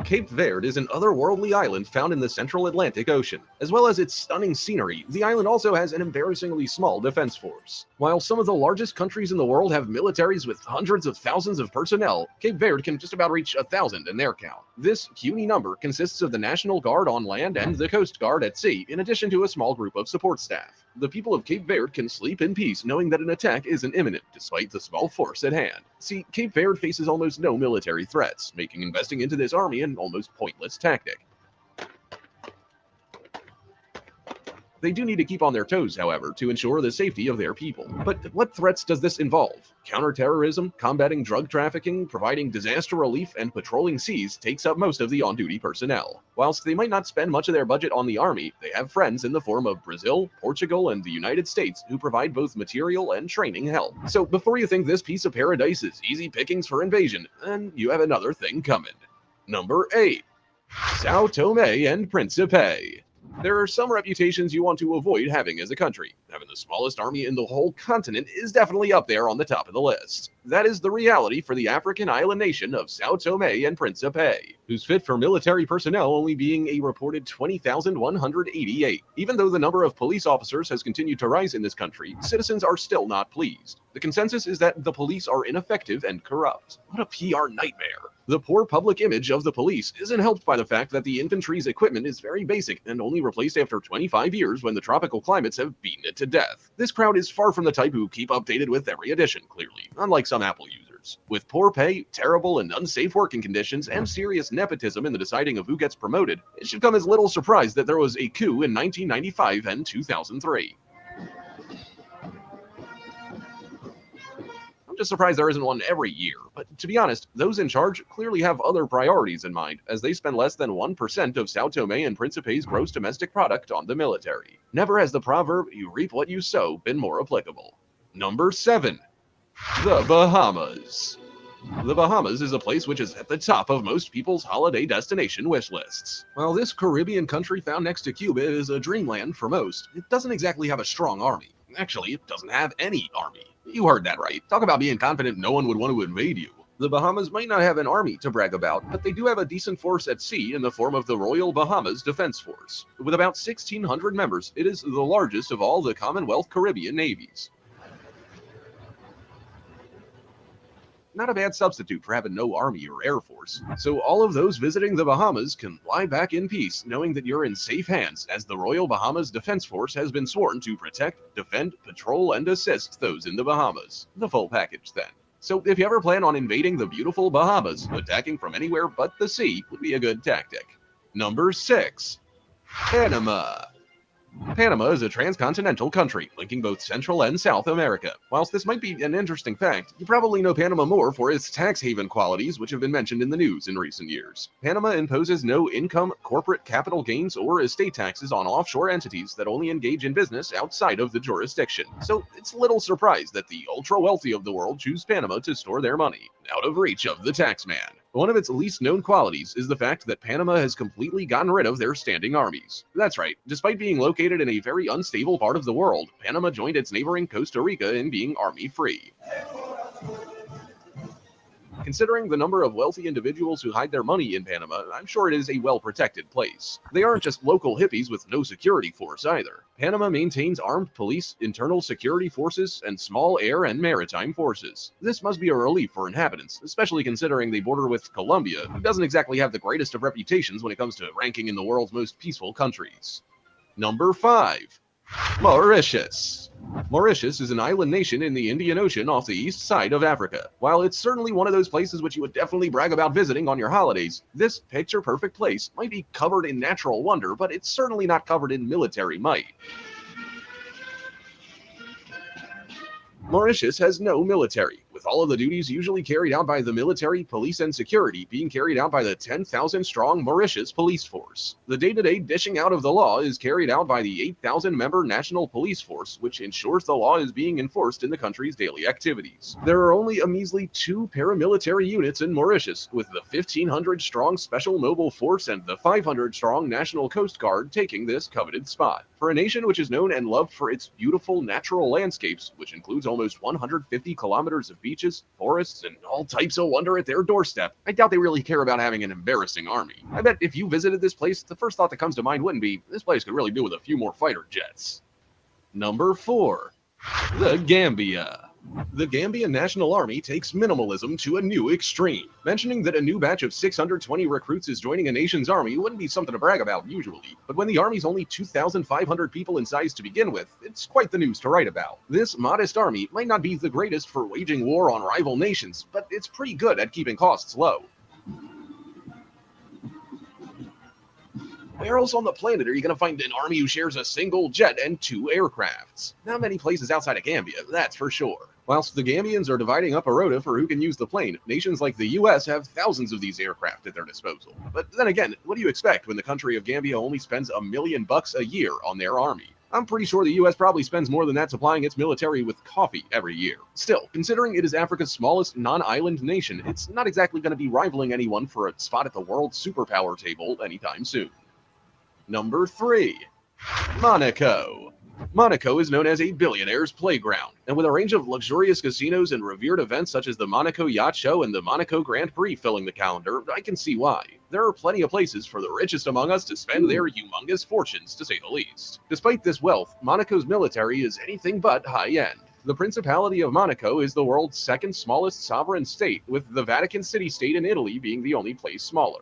Cape Verde is an otherworldly island found in the central Atlantic Ocean. As well as its stunning scenery, the island also has an embarrassingly small defense force. While some of the largest countries in the world have militaries with hundreds of thousands of personnel, Cape Verde can just about reach 1,000 in their count. This puny number consists of the National Guard on land and the Coast Guard at sea, in addition to a small group of support staff. The people of Cape Verde can sleep in peace knowing that an attack isn't imminent, despite the small force at hand. See, Cape Verde faces almost no military threats, making investing into this army an almost pointless tactic. They do need to keep on their toes, however, to ensure the safety of their people. But what threats does this involve? Counterterrorism, combating drug trafficking, providing disaster relief, and patrolling seas takes up most of the on-duty personnel. Whilst they might not spend much of their budget on the army, they have friends in the form of Brazil, Portugal, and the United States who provide both material and training help. So before you think this piece of paradise is easy pickings for invasion, then you have another thing coming. Number 8. Sao Tome and Principe. There are some reputations you want to avoid having as a country. Having the smallest army in the whole continent is definitely up there on the top of the list. That is the reality for the African island nation of Sao Tome and Principe, who's fit for military personnel only being a reported 20,188. Even though the number of police officers has continued to rise in this country, citizens are still not pleased. The consensus is that the police are ineffective and corrupt. What a PR nightmare. The poor public image of the police isn't helped by the fact that the infantry's equipment is very basic and only replaced after 25 years when the tropical climates have beaten it to death. This crowd is far from the type who keep updated with every edition, clearly, unlike some Apple users. With poor pay, terrible and unsafe working conditions, and serious nepotism in the deciding of who gets promoted, it should come as little surprise that there was a coup in 1995 and 2003. I'm just surprised there isn't one every year, but to be honest, those in charge clearly have other priorities in mind, as they spend less than 1% of Sao Tome and Principe's gross domestic product on the military. Never has the proverb, "you reap what you sow," been more applicable. Number 7. The Bahamas. The Bahamas is a place which is at the top of most people's holiday destination wish lists. While this Caribbean country found next to Cuba is a dreamland for most, it doesn't exactly have a strong army. Actually, it doesn't have any army. You heard that right. Talk about being confident no one would want to invade you. The Bahamas might not have an army to brag about, but they do have a decent force at sea in the form of the Royal Bahamas Defense Force. With about 1,600 members, it is the largest of all the Commonwealth Caribbean navies. Not a bad substitute for having no army or air force. So all of those visiting the Bahamas can lie back in peace, knowing that you're in safe hands, as the Royal Bahamas Defense Force has been sworn to protect, defend, patrol, and assist those in the Bahamas. The full package, then. So if you ever plan on invading the beautiful Bahamas, attacking from anywhere but the sea would be a good tactic. Number 6. Panama. Panama is a transcontinental country, linking both Central and South America. Whilst this might be an interesting fact, you probably know Panama more for its tax haven qualities, which have been mentioned in the news in recent years. Panama imposes no income, corporate capital gains, or estate taxes on offshore entities that only engage in business outside of the jurisdiction. So it's little surprise that the ultra-wealthy of the world choose Panama to store their money, out of reach of the taxman. One of its least known qualities is the fact that Panama has completely gotten rid of their standing armies. That's right, despite being located in a very unstable part of the world, Panama joined its neighboring Costa Rica in being army-free. Considering the number of wealthy individuals who hide their money in Panama, I'm sure it is a well-protected place. They aren't just local hippies with no security force either. Panama maintains armed police, internal security forces, and small air and maritime forces. This must be a relief for inhabitants, especially considering they border with Colombia, who doesn't exactly have the greatest of reputations when it comes to ranking in the world's most peaceful countries. Number 5. Mauritius. Mauritius is an island nation in the Indian Ocean off the east side of Africa. While it's certainly one of those places which you would definitely brag about visiting on your holidays, this picture-perfect place might be covered in natural wonder, but it's certainly not covered in military might. Mauritius has no military, with all of the duties usually carried out by the military, police, and security being carried out by the 10,000-strong Mauritius Police Force. The day-to-day dishing out of the law is carried out by the 8,000-member National Police Force, which ensures the law is being enforced in the country's daily activities. There are only a measly 2 paramilitary units in Mauritius, with the 1,500-strong Special Mobile Force and the 500-strong National Coast Guard taking this coveted spot. For a nation which is known and loved for its beautiful natural landscapes, which includes almost 150 kilometers of beaches, forests, and all types of wonder at their doorstep, I doubt they really care about having an embarrassing army. I bet if you visited this place, the first thought that comes to mind wouldn't be, this place could really do with a few more fighter jets. Number 4. The Gambia. The Gambian National Army takes minimalism to a new extreme. Mentioning that a new batch of 620 recruits is joining a nation's army wouldn't be something to brag about usually, but when the army's only 2,500 people in size to begin with, it's quite the news to write about. This modest army might not be the greatest for waging war on rival nations, but it's pretty good at keeping costs low. Where else on the planet are you going to find an army who shares a single jet and 2 aircrafts? Not many places outside of Gambia, that's for sure. Whilst the Gambians are dividing up a rota for who can use the plane, nations like the US have thousands of these aircraft at their disposal. But then again, what do you expect when the country of Gambia only spends $1 million a year on their army? I'm pretty sure the US probably spends more than that supplying its military with coffee every year. Still, considering it is Africa's smallest non-island nation, it's not exactly going to be rivaling anyone for a spot at the world superpower table anytime soon. Number 3. Monaco. Monaco is known as a billionaire's playground, and with a range of luxurious casinos and revered events such as the Monaco Yacht Show and the Monaco Grand Prix filling the calendar, I can see why. There are plenty of places for the richest among us to spend their humongous fortunes, to say the least. Despite this wealth, Monaco's military is anything but high-end. The Principality of Monaco is the world's second smallest sovereign state, with the Vatican City State in Italy being the only place smaller.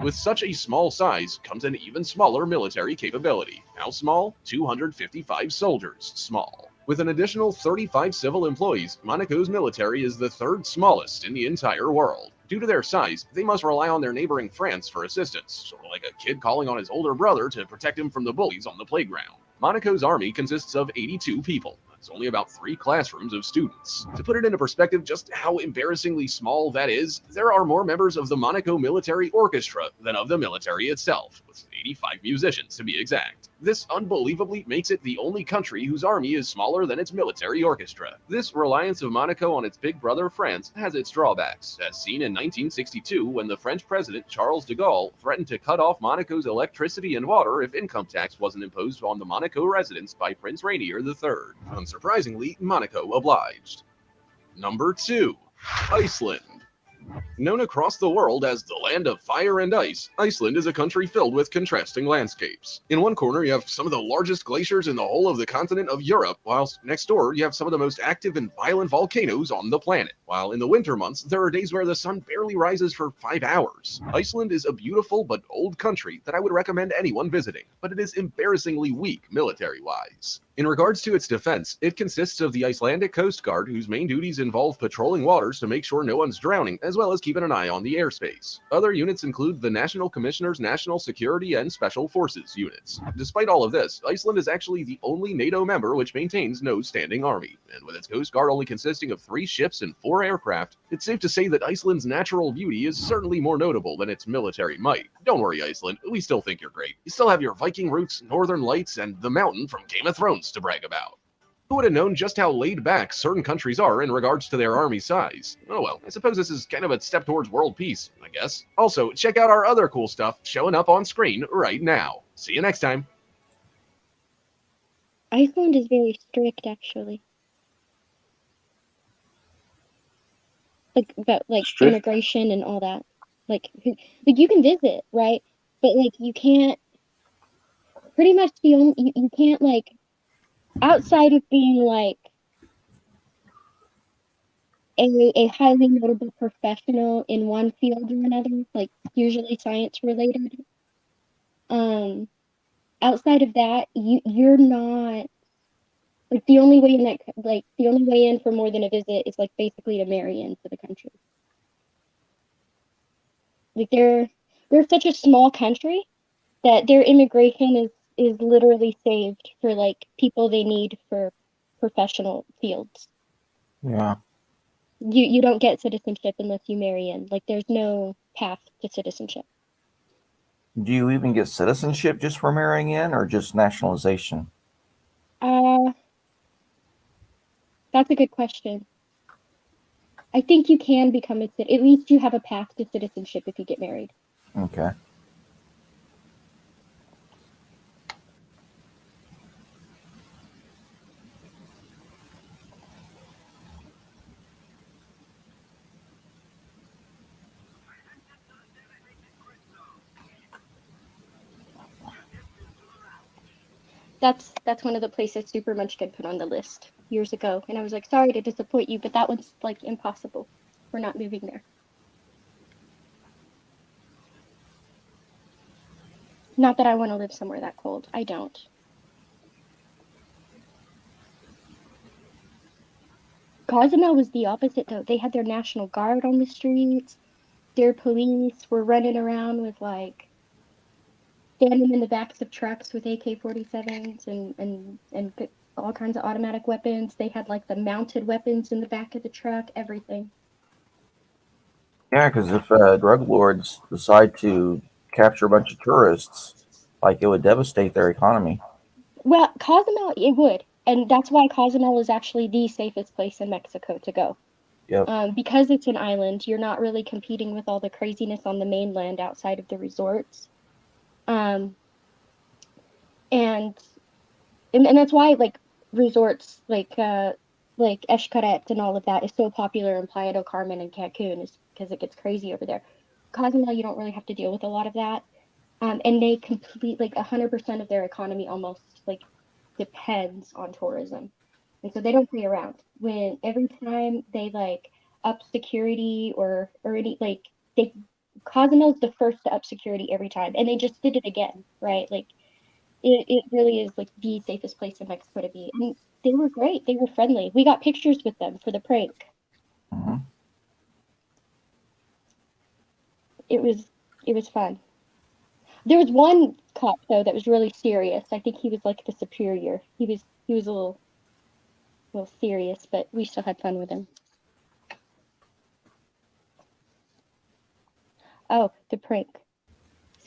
With such a small size comes an even smaller military capability. How small? 255 soldiers small. With an additional 35 civil employees, Monaco's military is the third smallest in the entire world. Due to their size, they must rely on their neighboring France for assistance, sort of like a kid calling on his older brother to protect him from the bullies on the playground. Monaco's army consists of 82 people. It's only about 3 classrooms of students. To put it into perspective just how embarrassingly small that is, there are more members of the Monaco Military Orchestra than of the military itself, with 85 musicians to be exact. This unbelievably makes it the only country whose army is smaller than its military orchestra. This reliance of Monaco on its big brother France has its drawbacks, as seen in 1962 when the French president Charles de Gaulle threatened to cut off Monaco's electricity and water if income tax wasn't imposed on the Monaco residents by Prince Rainier III. Unsurprisingly, Monaco obliged. Number 2. Iceland. Known across the world as the land of fire and ice, Iceland is a country filled with contrasting landscapes. In one corner, you have some of the largest glaciers in the whole of the continent of Europe, whilst next door, you have some of the most active and violent volcanoes on the planet. While in the winter months, there are days where the sun barely rises for 5 hours. Iceland is a beautiful but old country that I would recommend anyone visiting, but it is embarrassingly weak military-wise. In regards to its defense, it consists of the Icelandic Coast Guard, whose main duties involve patrolling waters to make sure no one's drowning, as well as keeping an eye on the airspace. Other units include the National Commissioner's National Security and Special Forces units. Despite all of this, Iceland is actually the only NATO member which maintains no standing army, and with its Coast Guard only consisting of 3 ships and 4 aircraft, it's safe to say that Iceland's natural beauty is certainly more notable than its military might. Don't worry, Iceland, we still think you're great. You still have your Viking roots, Northern Lights, and the mountain from Game of Thrones to brag about. Who would have known just how laid back certain countries are in regards to their army size? Oh well, I suppose this is kind of a step towards world peace, I guess. Also, check out our other cool stuff showing up on screen right now. See you next time. Iceland is very strict, actually. About Strict? immigration and all that. You can visit, right? But you can't. Pretty much the only you can't outside of being a highly notable professional in one field or another, usually science related. Outside of that, you're not the only way in the only way in for more than a visit is basically to marry into the country. They're such a small country that their immigration is literally saved for people they need for professional fields. Yeah. You don't get citizenship unless you marry in. There's no path to citizenship. Do you even get citizenship just for marrying in, or just nationalization? That's a good question. I think you can become at least you have a path to citizenship if you get married. Okay. That's one of the places Super Munchkin put on the list years ago, and I was sorry to disappoint you, but that one's impossible. We're not moving there. Not that I want to live somewhere that cold. I don't. Cozumel was the opposite, though. They had their National Guard on the streets. Their police were running around with standing in the backs of trucks with AK-47s and all kinds of automatic weapons. They had the mounted weapons in the back of the truck, everything. Yeah, because if drug lords decide to capture a bunch of tourists, it would devastate their economy. Well, Cozumel, it would. And that's why Cozumel is actually the safest place in Mexico to go. Yep. Because it's an island, you're not really competing with all the craziness on the mainland outside of the resorts. And that's why like resorts like Xcaret and all of that is so popular in Playa del Carmen and Cancun, is because it gets crazy over there. Cozumel, you don't really have to deal with a lot of that. And they complete like 100% of their economy almost like depends on tourism. And so they don't play around. When every time they like up security or any like they Cozumel's the first to up security every time, and they just did it again, right? Like it really is like the safest place in Mexico to be. And they were great. They were friendly. We got pictures with them for the prank. It was fun. There was one cop though that was really serious. I think he was like the superior. He was a little serious, but we still had fun with him. Oh, the prank.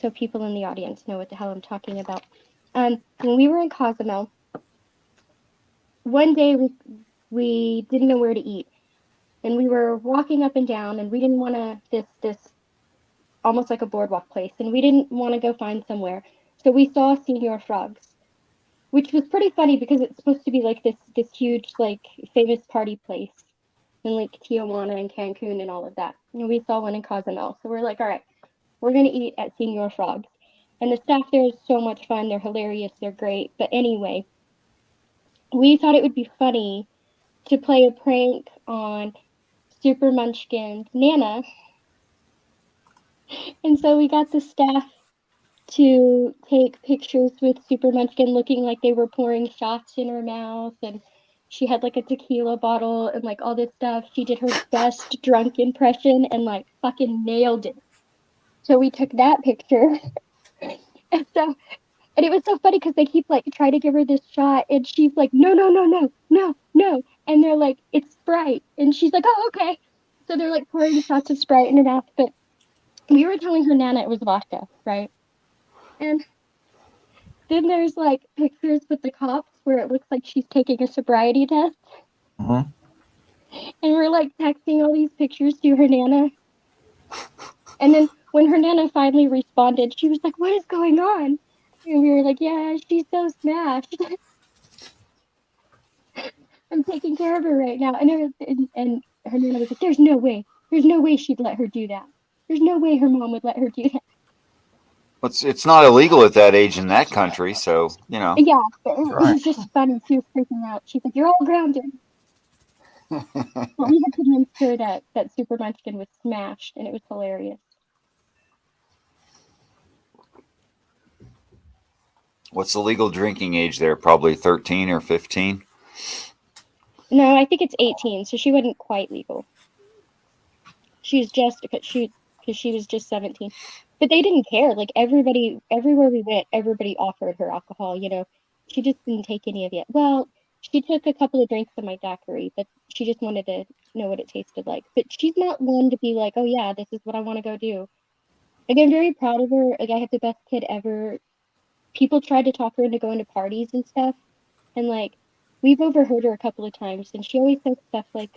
So people in the audience know what the hell I'm talking about. When we were in Cozumel, one day we didn't know where to eat, and we were walking up and down, and we didn't want to this almost like a boardwalk place, and we didn't want to go find somewhere. So we saw Senor Frogs, which was pretty funny because it's supposed to be like this huge like famous party place in like Tijuana and Cancun and all of that. And we saw one in Cozumel, so we're like, all right, we're gonna eat at Senor Frogs. And the staff there is so much fun. They're hilarious. They're great. But anyway, we thought it would be funny to play a prank on Super Munchkin's Nana. And so we got the staff to take pictures with Super Munchkin looking like they were pouring shots in her mouth, and she had like a tequila bottle and like all this stuff. She did her best drunk impression and like fucking nailed it. So we took that picture. And it was so funny because they keep like trying to give her this shot, and she's like, no, and they're like, it's Sprite, and she's like, oh, okay. So they're like pouring shots of Sprite in her mouth, but we were telling her Nana it was vodka, right? And then there's like pictures with the cops where it looks like she's taking a sobriety test. And we're like texting all these pictures to her Nana. And then when her Nana finally responded, she was like, what is going on? And we were like, yeah, she's so smashed. I'm taking care of her right now. And her Nana was like, there's no way she'd let her do that. There's no way her mom would let her do that. It's not illegal at that age in that country, so you know. Yeah, but it was just funny. She was freaking out. She's like, you're all grounded. But we had convinced her that Super Munchkin was smashed, and it was hilarious. What's the legal drinking age there? Probably 13 or 15? No, I think it's 18, so she wasn't quite legal. She's just because she was just 17. But they didn't care. Like everywhere we went, everybody offered her alcohol, you know. She just didn't take any of it. Well, she took a couple of drinks of my daiquiri, but she just wanted to know what it tasted like. But she's not one to be like, oh yeah, this is what I want to go do. Like, I'm very proud of her. Like, I have the best kid ever. People tried to talk her into going to parties and stuff, and like we've overheard her a couple of times, and she always says stuff like,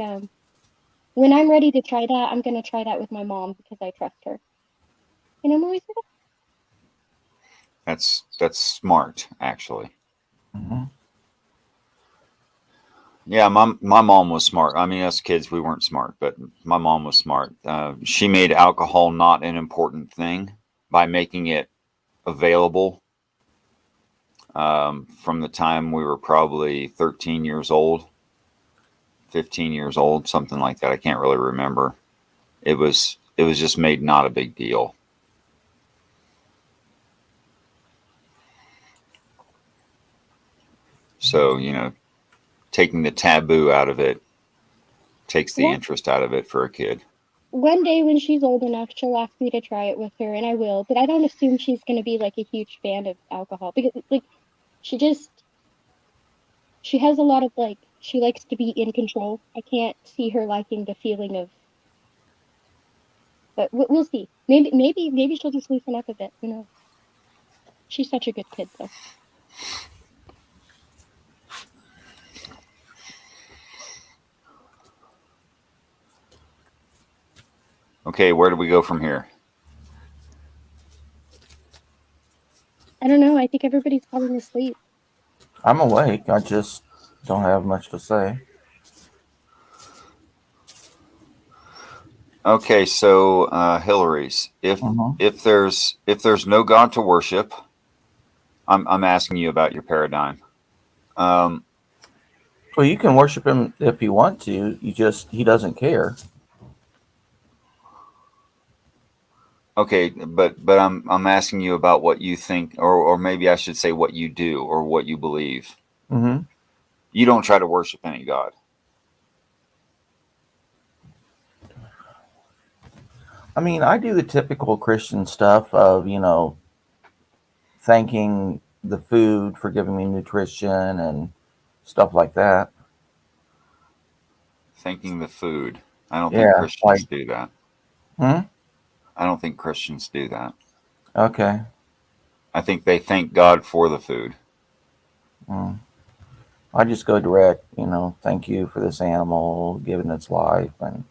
when I'm ready to try that, I'm gonna try that with my mom because I trust her. And I'm always like, That's smart, actually. Yeah, my mom was smart. I mean, us kids, we weren't smart, but my mom was smart. She made alcohol not an important thing by making it available from the time we were probably 13 years old, 15 years old, something like that. I can't really remember. It was just made not a big deal. So, you know, taking the taboo out of it takes the interest out of it for a kid. one day when she's old enough, she'll ask me to try it with her, and I will. But I don't assume she's gonna be like a huge fan of alcohol because like she has a lot of like she likes to be in control. I can't see her liking the feeling of. But we'll see. Maybe she'll just loosen up a bit. Who knows? She's such a good kid, though. Okay, where do we go from here? I don't know. I think everybody's falling asleep. I'm awake. I just don't have much to say. Okay, so Hillary's. If there's no God to worship, I'm asking you about your paradigm. Well, you can worship him if you want to. He doesn't care. Okay, but I'm asking you about what you think, or maybe I should say what you do or what you believe. Mm-hmm. You don't try to worship any God. I mean, I do the typical Christian stuff of, thanking the food for giving me nutrition and stuff like that. Thanking the food. I don't think Christians do that. Hmm? I don't think Christians do that. Okay. I think they thank God for the food. I just go direct, thank you for this animal giving its life, and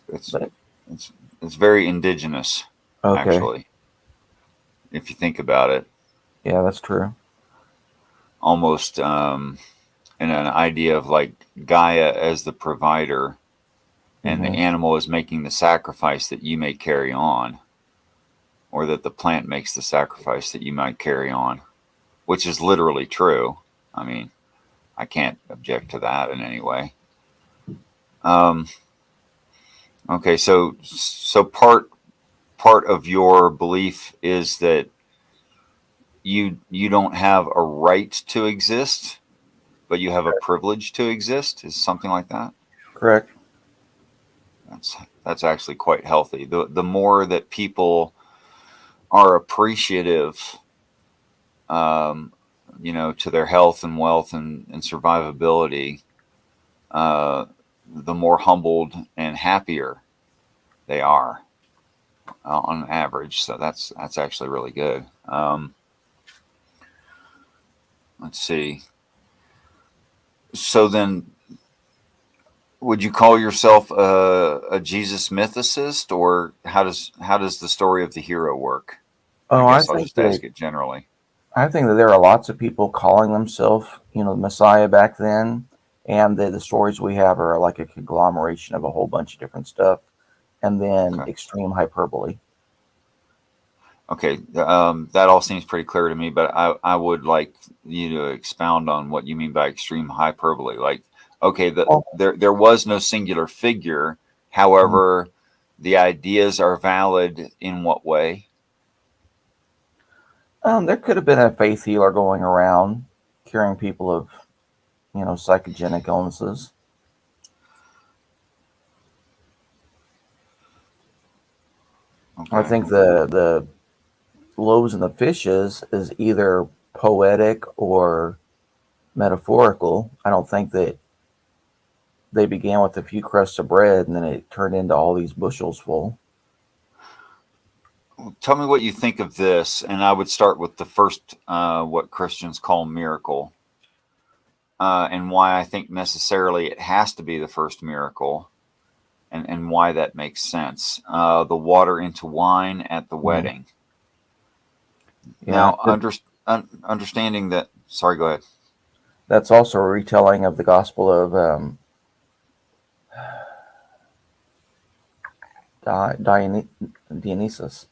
it's very indigenous, actually, if you think about it. Yeah, that's true. Almost in an idea of like Gaia as the provider, and the animal is making the sacrifice that you may carry on, or that the plant makes the sacrifice that you might carry on, which is literally true. I mean, I can't object to that in any way. Okay, so part of your belief is that you don't have a right to exist, but you have a privilege to exist. Is something like that? Correct. That's actually quite healthy. The more that people are appreciative, to their health and wealth and survivability, the more humbled and happier they are on average. So that's actually really good. Let's see. So then, would you call yourself a Jesus mythicist, or how does the story of the hero work? Oh, I guess I'll just ask it generally. I think that there are lots of people calling themselves, the Messiah back then, and the stories we have are like a conglomeration of a whole bunch of different stuff, and then extreme hyperbole. Okay, that all seems pretty clear to me, but I would like you to expound on what you mean by extreme hyperbole. Like, okay, there was no singular figure. However, the ideas are valid in what way? There could have been a faith healer going around curing people of, psychogenic illnesses. Okay. I think the loaves and the fishes is either poetic or metaphorical. I don't think that they began with a few crusts of bread and then it turned into all these bushels full. Tell me what you think of this, and I would start with the first, what Christians call miracle, and why I think necessarily it has to be the first miracle, and why that makes sense. The water into wine at the wedding. Yeah, now, understanding that. Sorry, go ahead. That's also a retelling of the Gospel of Dionysus.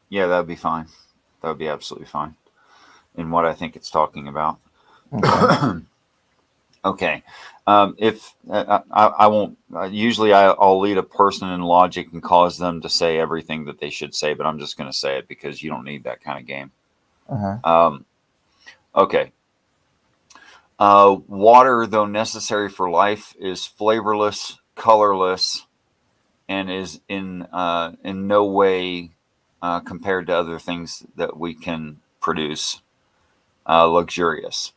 Yeah, that would be fine. That would be absolutely fine in what I think it's talking about. Okay. If I won't, usually I'll lead a person in logic and cause them to say everything that they should say, but I'm just going to say it because you don't need that kind of game. Okay. Water, though necessary for life, is flavorless, colorless, and is in no way compared to other things that we can produce luxurious.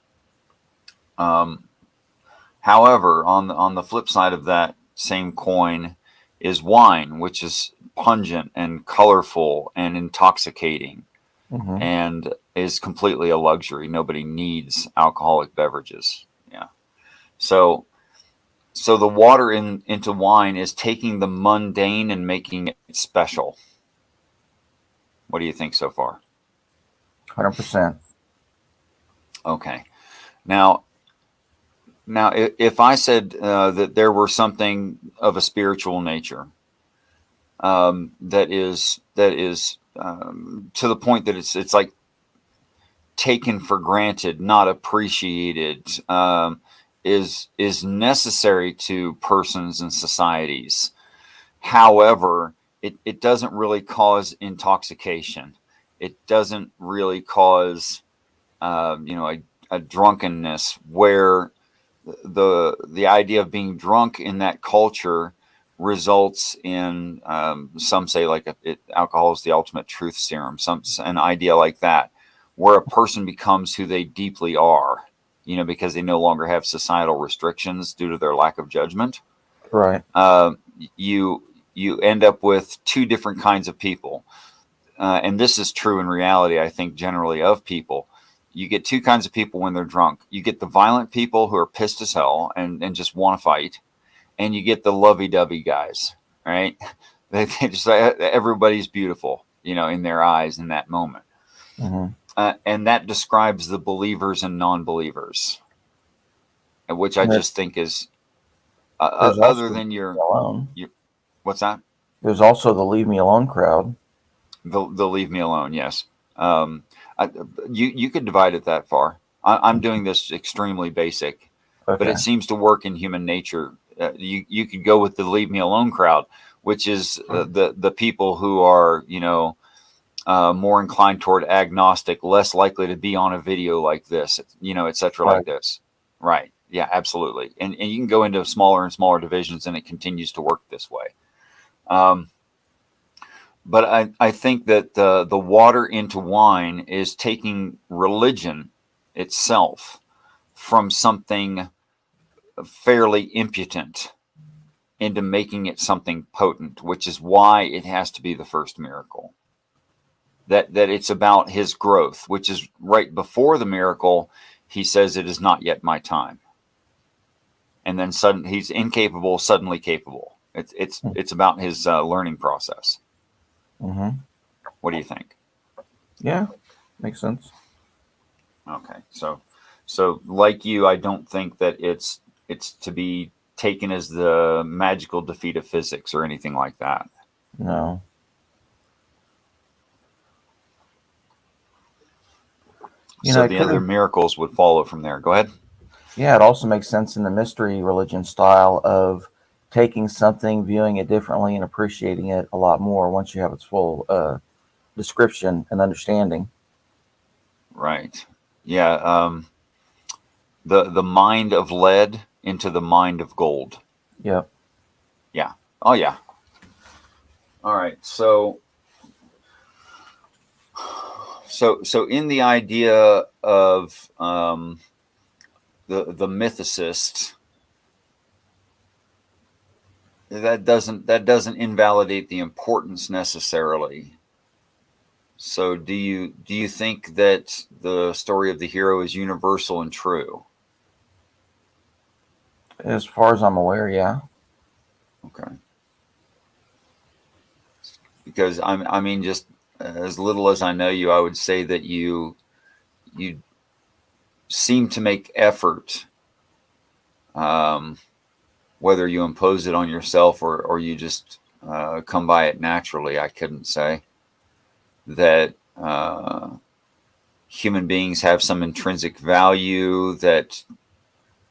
However, on the flip side of that same coin is wine, which is pungent and colorful and intoxicating, and is completely a luxury. Nobody needs alcoholic beverages. Yeah. So So the water into wine is taking the mundane and making it special. What do you think so far? 100%. Okay. Now, if I said that there were something of a spiritual nature that is to the point that it's like taken for granted, not appreciated, is necessary to persons and societies. However, it doesn't really cause intoxication. It doesn't really cause a drunkenness, where the idea of being drunk in that culture results in some say like alcohol is the ultimate truth serum, an idea like that, where a person becomes who they deeply are, because they no longer have societal restrictions due to their lack of judgment. Right. You end up with two different kinds of people, and this is true in reality, I think, generally of people. You get two kinds of people when they're drunk. You get the violent people who are pissed as hell and just want to fight. And you get the lovey-dovey guys, right? They just everybody's beautiful, in their eyes in that moment. Mm-hmm. And that describes the believers and non-believers, which I just think is, other than your, what's that? There's also the leave me alone crowd. The leave me alone, yes. You could divide it that far. I'm doing this extremely basic, but it seems to work in human nature. You could go with the leave me alone crowd, which is the people who are more inclined toward agnostic, less likely to be on a video like this, et cetera, like this. Right? Yeah, absolutely. And you can go into smaller and smaller divisions, and it continues to work this way. But I think that the water into wine is taking religion itself from something fairly impotent into making it something potent, which is why it has to be the first miracle. That it's about his growth, which is right before the miracle. He says, "It is not yet my time," and then he's incapable, suddenly capable. It's about his learning process. Mm-hmm. What do you think? Yeah, makes sense. Okay, so like you, I don't think that it's to be taken as the magical defeat of physics or anything like that. No. So the other miracles would follow from there. Go ahead. Yeah, it also makes sense in the mystery religion style of taking something, viewing it differently, and appreciating it a lot more once you have its full description and understanding. Right. Yeah. The mind of lead into the mind of gold. Yep. Yeah. Oh, yeah. All right. So in the idea of the mythicist, that doesn't invalidate the importance necessarily. So do you think that the story of the hero is universal and true? As far as I'm aware, yeah. Okay. Because I mean, just as little as I know you, I would say that you seem to make effort, whether you impose it on yourself or you just come by it naturally. I couldn't say that human beings have some intrinsic value, that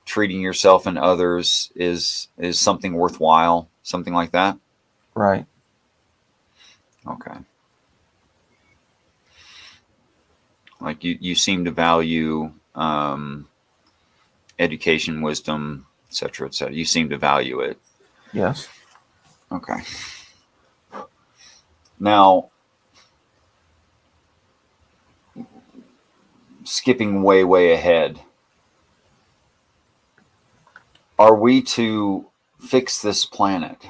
treating yourself and others is something worthwhile, something like that. Right. Okay. Like you seem to value education, wisdom, etc., etc. You seem to value it. Yes. Okay. Now, skipping way ahead, are we to fix this planet?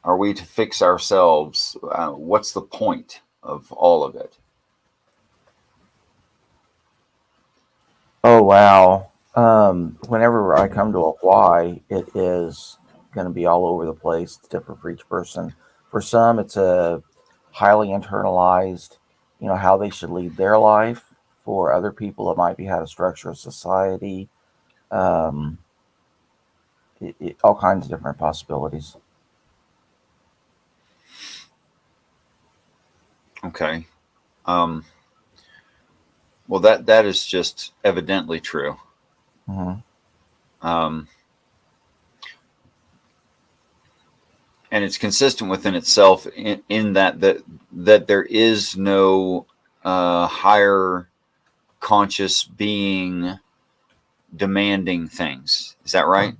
Are we to fix ourselves? What's the point of all of it? Oh, wow. Whenever I come to a why, it is going to be all over the place. It's different for each person. For some, it's a highly internalized, how they should lead their life. For other people, it might be how to structure a society. All kinds of different possibilities. Okay. Well, that is just evidently true. Mm-hmm. And it's consistent within itself in that there is no higher conscious being demanding things. Is that right?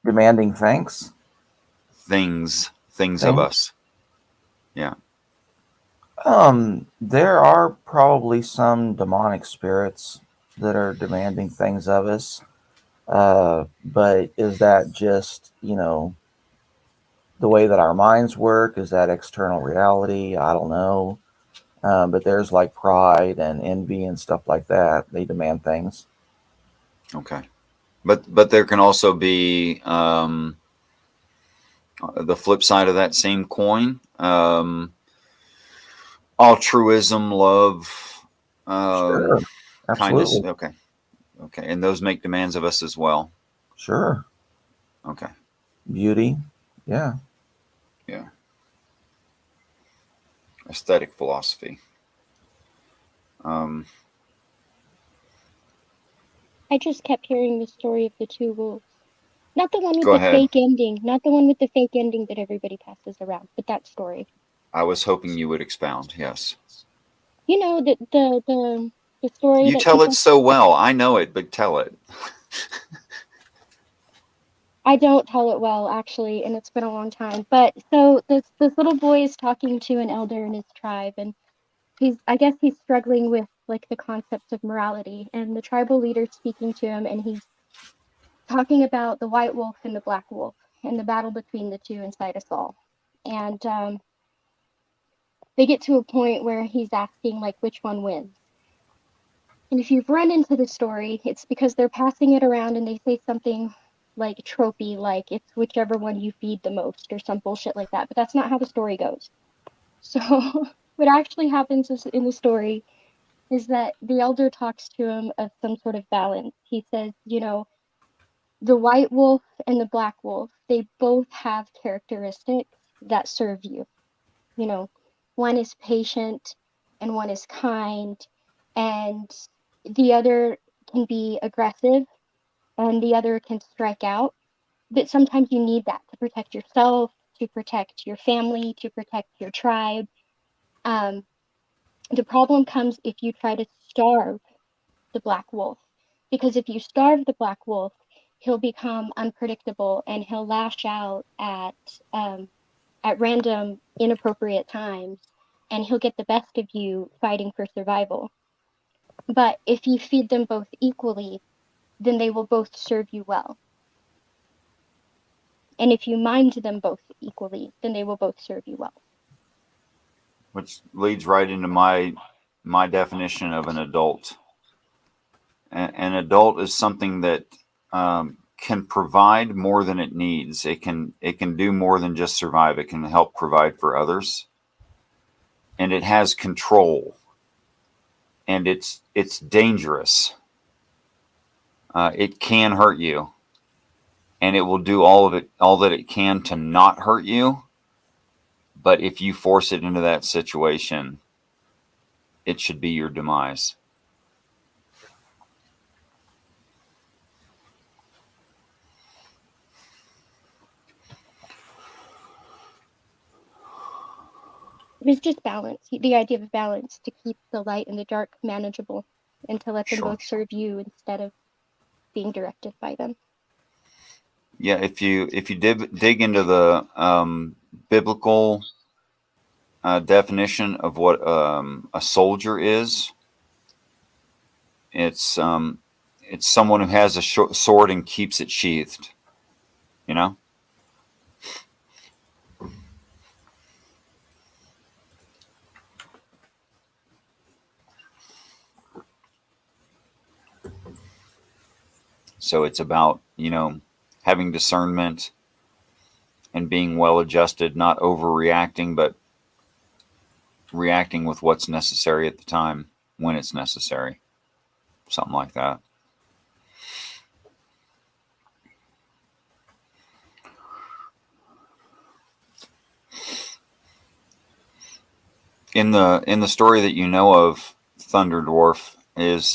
Demanding things? Things of us. Yeah. There are probably some demonic spirits that are demanding things of us. But is that just, the way that our minds work? Is that external reality? I don't know. But there's like pride and envy and stuff like that. They demand things. Okay. But there can also be the flip side of that same coin. Altruism, love, Sure. kindness. Absolutely. Okay. And those make demands of us as well. Sure. Okay. Beauty. Yeah. Yeah. Aesthetic philosophy. I just kept hearing the story of the two wolves. Not the one with Go the ahead. fake ending. Not the one with the fake ending that everybody passes around, but that story. I was hoping you would expound. Yes. You know, the story You that tell people... it so well. I know it, but tell it. I don't tell it well, actually, and it's been a long time. But so this little boy is talking to an elder in his tribe, and I guess he's struggling with like the concepts of morality, and the tribal leader's speaking to him, and he's talking about the white wolf and the black wolf and the battle between the two inside us all. And they get to a point where he's asking like which one wins. And if you've run into the story, it's because they're passing it around and they say something like tropey, like it's whichever one you feed the most or some bullshit like that. But that's not how the story goes. So what actually happens in the story is that the elder talks to him of some sort of balance. He says, the white wolf and the black wolf, they both have characteristics that serve you. One is patient and one is kind, and the other can be aggressive and the other can strike out. But sometimes you need that to protect yourself, to protect your family, to protect your tribe. The problem comes if you try to starve the black wolf, because if you starve the black wolf, he'll become unpredictable and he'll lash out at random inappropriate times, and he'll get the best of you fighting for survival. But if you feed them both equally, then they will both serve you well. And if you mind them both equally, then they will both serve you well. Which leads right into my definition of an adult. An adult is something that can provide more than it needs. It can do more than just survive. It can help provide for others, and it has control. And it's dangerous. It can hurt you, and it will do all that it can to not hurt you. But if you force it into that situation, it should be your demise. It was just balance, the idea of balance, to keep the light and the dark manageable and to let them both serve you instead of being directed by them. Yeah, if you dig into the biblical definition of what a soldier is, it's someone who has a sword and keeps it sheathed. So it's about, having discernment and being well adjusted, not overreacting, but reacting with what's necessary at the time when it's necessary. Something like that. In the story that you know of, Thunder Dwarf, is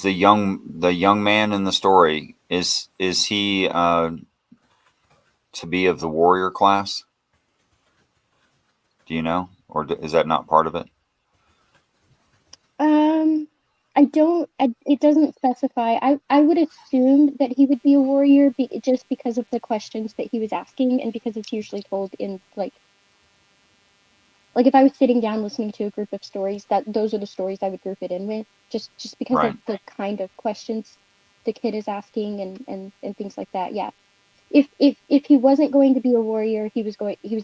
the young man in the story, is he to be of the warrior class? Do you know, or is that not part of it? I don't. It doesn't specify. I would assume that he would be a warrior, just because of the questions that he was asking, and because it's usually told in like if I was sitting down listening to a group of stories, those are the stories I would group it in with, just because of the kind of questions the kid is asking and things like that. Yeah. If he wasn't going to be a warrior, he was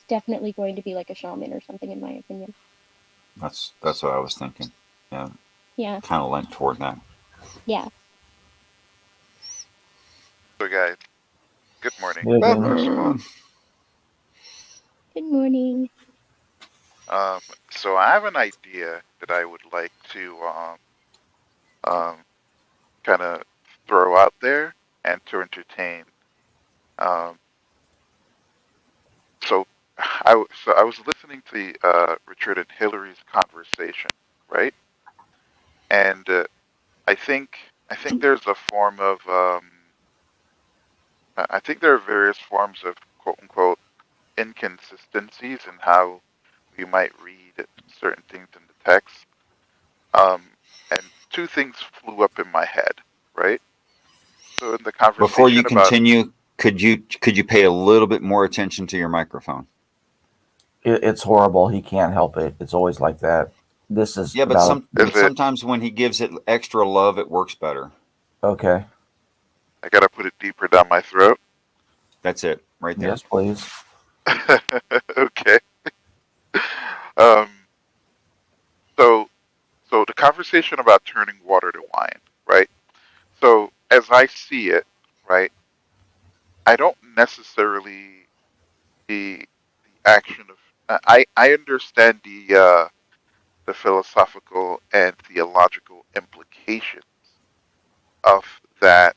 definitely going to be like a shaman or something, in my opinion. That's what I was thinking. Yeah. Yeah. Kind of lent toward that. Yeah. So guys, good morning. Good morning. So I have an idea that I would like to kind of throw out there and to entertain. So I was listening to Richard and Hillary's conversation, right? And I think there's a form of I think there are various forms of quote unquote inconsistencies in how we might read certain things in the text. And two things flew up in my head, right? So in the conversation Before you continue, could you pay a little bit more attention to your microphone? It's horrible. He can't help it. It's always like that. This is but sometimes when he gives it extra love, it works better. Okay. I gotta put it deeper down my throat. That's it, right there. Yes, please. Okay. So the conversation about turning water to wine, right? So as I see it, right, I don't necessarily see the action of. I understand the philosophical and theological implications of that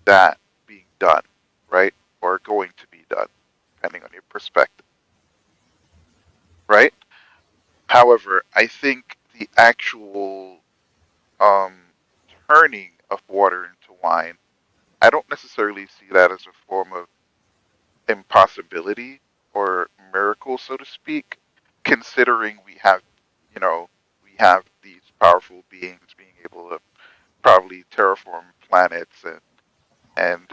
that being done, right, or going to be done, depending on your perspective, right? However, I think the actual turning of water into wine, I don't necessarily see that as a form of impossibility or miracle, so to speak, considering we have these powerful beings being able to probably terraform planets and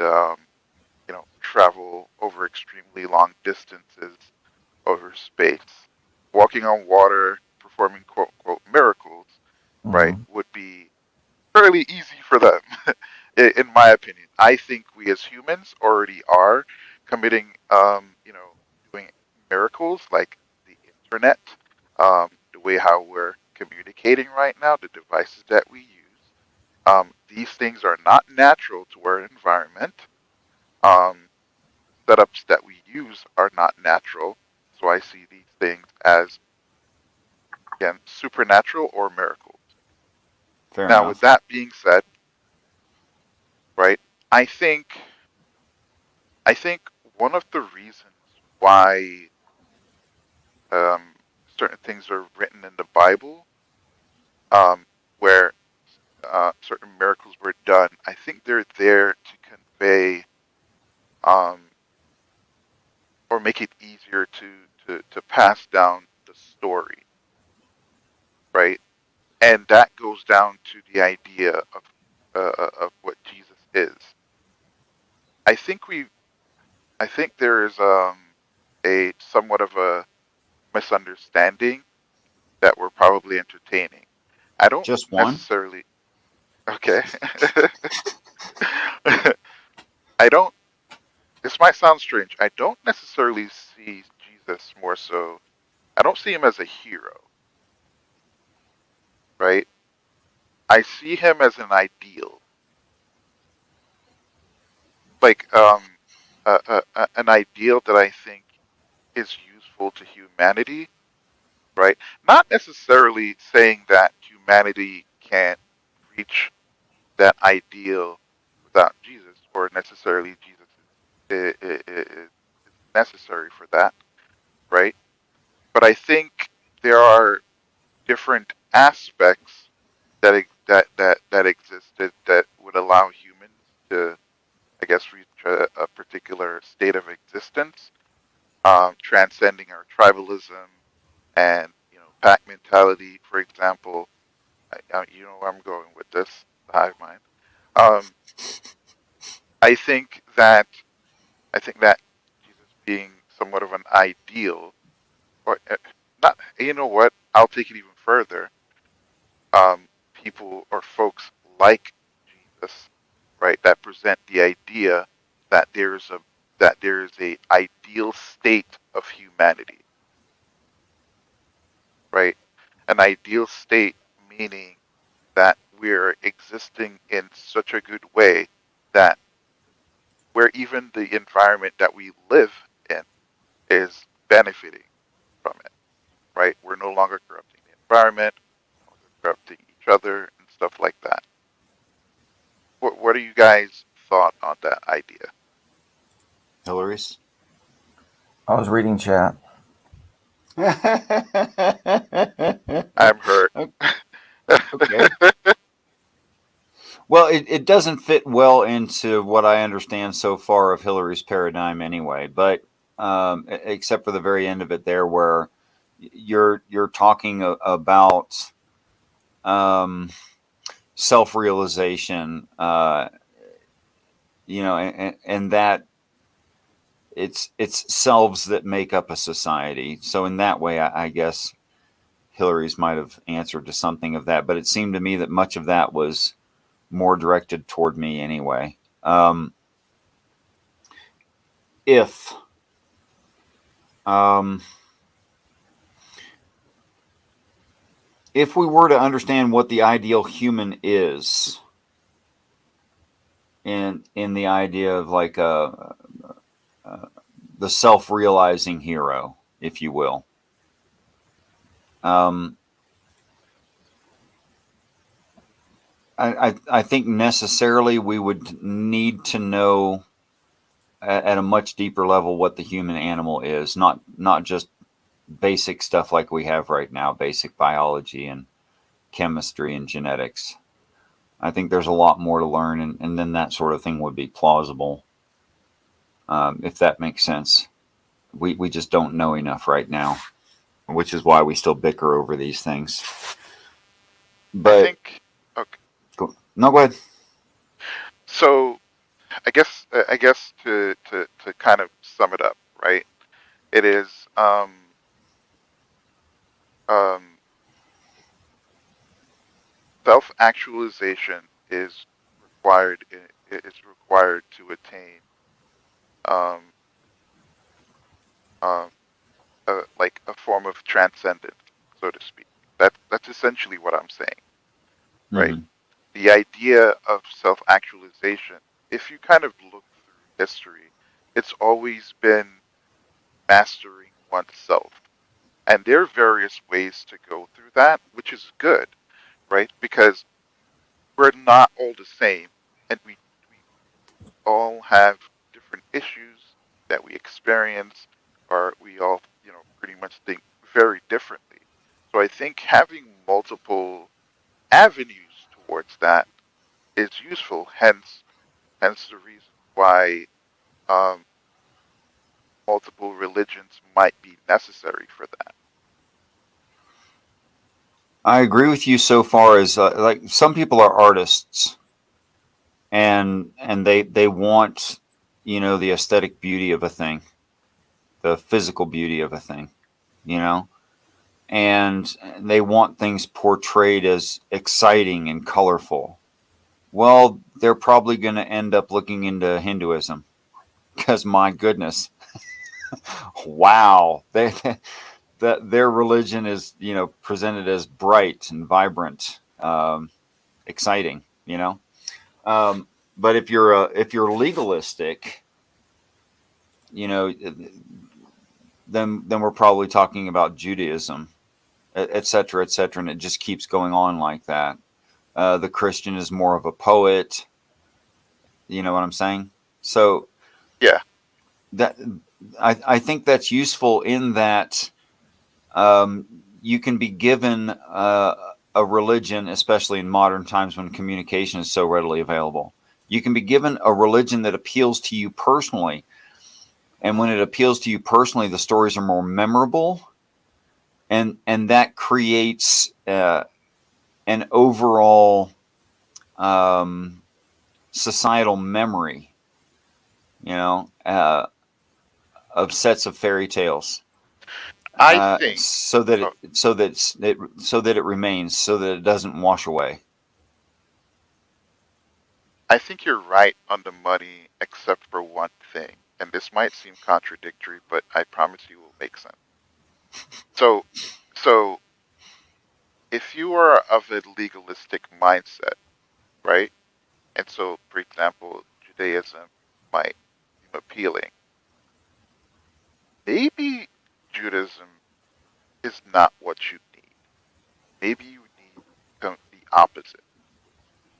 travel over extremely long distances over space. Walking on water, performing quote unquote miracles, right, would be fairly easy for them, in my opinion. I think we as humans already are committing, doing miracles like the internet, the way how we're communicating right now, the devices that we use. These things are not natural to our environment. Setups that we use are not natural. So I see these things as, again, supernatural or miracles. Fair now, enough. with that being said, right, I think one of the reasons why certain things are written in the Bible, where certain miracles were done, I think they're there to convey or make it easier to pass down the story, right? And that goes down to the idea of what Jesus is. I think there is a somewhat of a misunderstanding that we're probably entertaining. I don't just one necessarily. Okay. I don't. This might sound strange. I don't necessarily see Jesus more so. I don't see him as a hero, right? I see him as an ideal, like an ideal that I think is useful to humanity, right? Not necessarily saying that humanity can't reach that ideal without Jesus, or necessarily Jesus is necessary for that, right? But I think there are different aspects that existed that would allow humans to, I guess, reach a particular state of existence, transcending our tribalism and pack mentality, for example. You know where I'm going with this, the hive mind. Um, I think that Jesus being somewhat of an ideal, or not, you know what? I'll take it even further. People or folks like Jesus, right, that present the idea that there is a ideal state of humanity, right? An ideal state meaning that we're existing in such a good way that where even the environment that we live in is benefiting from it, right? We're no longer corrupting the environment, no longer corrupting each other and stuff like that. What are you guys thought on that idea? Hillary's? I was reading chat. I'm hurt. Okay. Well, it doesn't fit well into what I understand so far of Hillary's paradigm anyway, but except for the very end of it there where you're talking about self-realization, and that it's selves that make up a society. So in that way, I guess Hillary's might have answered to something of that, but it seemed to me that much of that was more directed toward me anyway. If we were to understand what the ideal human is, in the idea of like the self-realizing hero, if you will, I think necessarily we would need to know at a much deeper level what the human animal is, not just basic stuff like we have right now, basic biology and chemistry and genetics. I think there's a lot more to learn, and then that sort of thing would be plausible, if that makes sense. We just don't know enough right now, which is why we still bicker over these things. But I think, okay. No, go ahead. So I guess to kind of sum it up, right? It is self-actualization is required. It is required to attain um, like a form of transcendence, so to speak. That's essentially what I'm saying, right? The idea of self-actualization, if you kind of look through history, it's always been mastering oneself. And there are various ways to go through that, which is good, right? Because we're not all the same, and we all have different issues that we experience, or we all, pretty much think very differently. So I think having multiple avenues towards that is useful. Hence the reason why multiple religions might be necessary for that. I agree with you so far as like some people are artists, and they want the aesthetic beauty of a thing, the physical beauty of a thing, and they want things portrayed as exciting and colorful. Well, they're probably going to end up looking into Hinduism, because my goodness, wow, that their religion is presented as bright and vibrant. exciting, you know. But if you're legalistic, you know, then we're probably talking about Judaism, et cetera, and it just keeps going on like that. The Christian is more of a poet. You know what I'm saying? So yeah, that I think that's useful in that you can be given a religion, especially in modern times when communication is so readily available. You can be given a religion that appeals to you personally. And when it appeals to you personally, the stories are more memorable. And that creates an overall societal memory, you know, of sets of fairy tales. I think So that it remains, so that it doesn't wash away. I think you're right on the money, except for one thing, and this might seem contradictory, but I promise you it will make sense. So, so if you are of a legalistic mindset, right? And so, for example, Judaism might seem appealing. Maybe Judaism is not what you need. Maybe you need the opposite.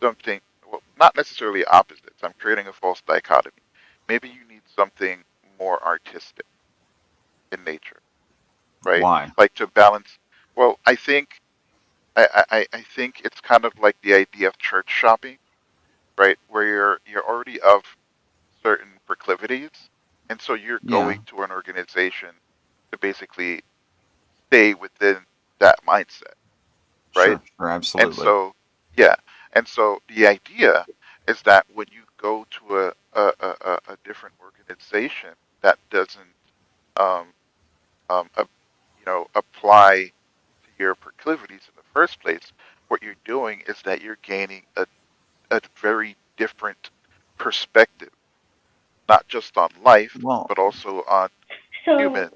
Something, well, not necessarily opposites. I'm creating a false dichotomy. Maybe you need something more artistic in nature, right? Why? Like to balance. Well, I think it's kind of like the idea of church shopping, right? Where you're already of certain proclivities, and so you're Yeah. going to an organization to basically stay within that mindset, right? Sure, And absolutely. so, yeah, and so the idea is that when you go to a different organization that doesn't um, apply to your proclivities in the first place, what you're doing is that you're gaining a very different perspective, not just on life, Well, but also on So, humans.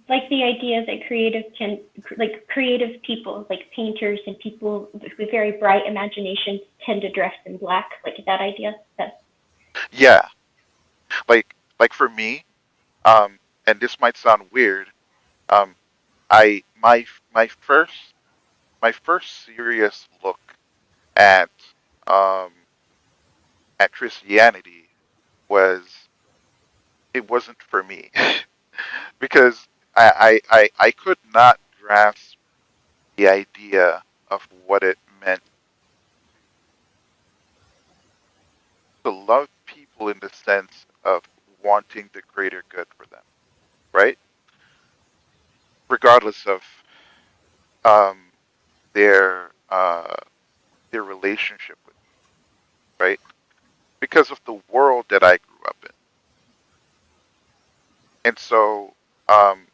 like the idea that creative people, like painters and people with very bright imaginations, tend to dress in black, like that idea. Yeah, like for me, and this might sound weird, um, I my first serious look at um at Christianity was it wasn't for me because I could not grasp the idea of what it meant to love people in the sense of wanting the greater good for them, right? Regardless of um, their their relationship with me, right? Because of the world that I grew up in, and so um,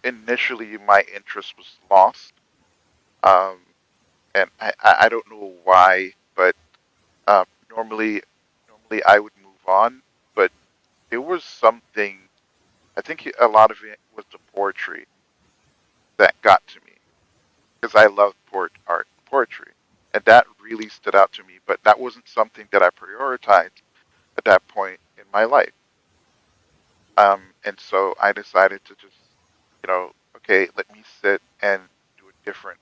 initially my interest was lost, um, and I don't know why, but um, normally normally I would move on, but there was something. I think a lot of it was the poetry that got to me because I love art and poetry, and that really stood out to me. But that wasn't something that I prioritized at that point in my life. And so I decided to just, okay, let me sit and do a different,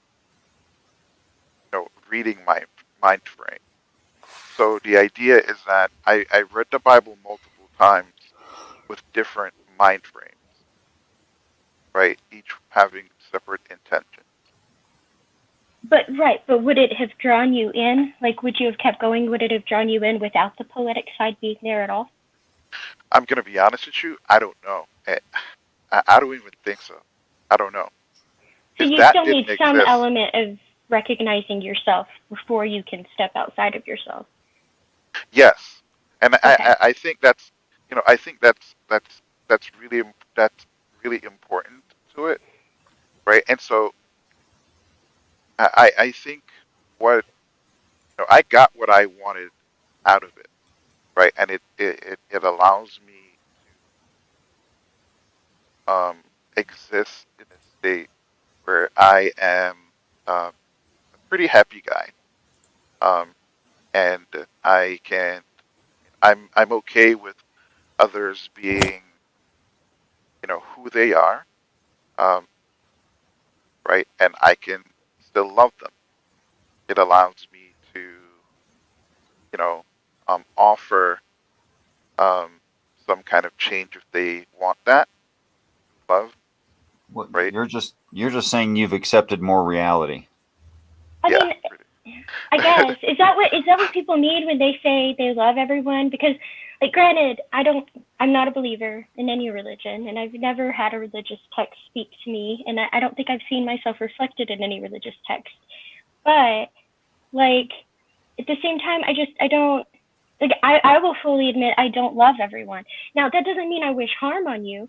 reading my mind frame. So the idea is that I read the Bible multiple times with different mind frames, right? Each having separate intention. But would it have drawn you in? Like, would you have kept going? Would it have drawn you in without the poetic side being there at all? I'm gonna be honest with you. I don't know. I don't even think so. I don't know So because you that still need didn't some exist. element of recognizing yourself before you can step outside of yourself. Yes, and Okay. I think that's I think that's really that's really important to it, right? And so I think what I got what I wanted out of it, right? And it allows me to exist in a state where I am a pretty happy guy. and I'm okay with others being, who they are, right? And I can still love them. It allows me to, offer some kind of change if they want that love, Well, right? you're just saying you've accepted more reality. I mean, I guess is that what people need when they say they love everyone? Because, like, granted, I'm not a believer in any religion, and I've never had a religious text speak to me, and I don't think I've seen myself reflected in any religious text. But, like, at the same time, I don't. Like, I will fully admit I don't love everyone. Now, that doesn't mean I wish harm on you.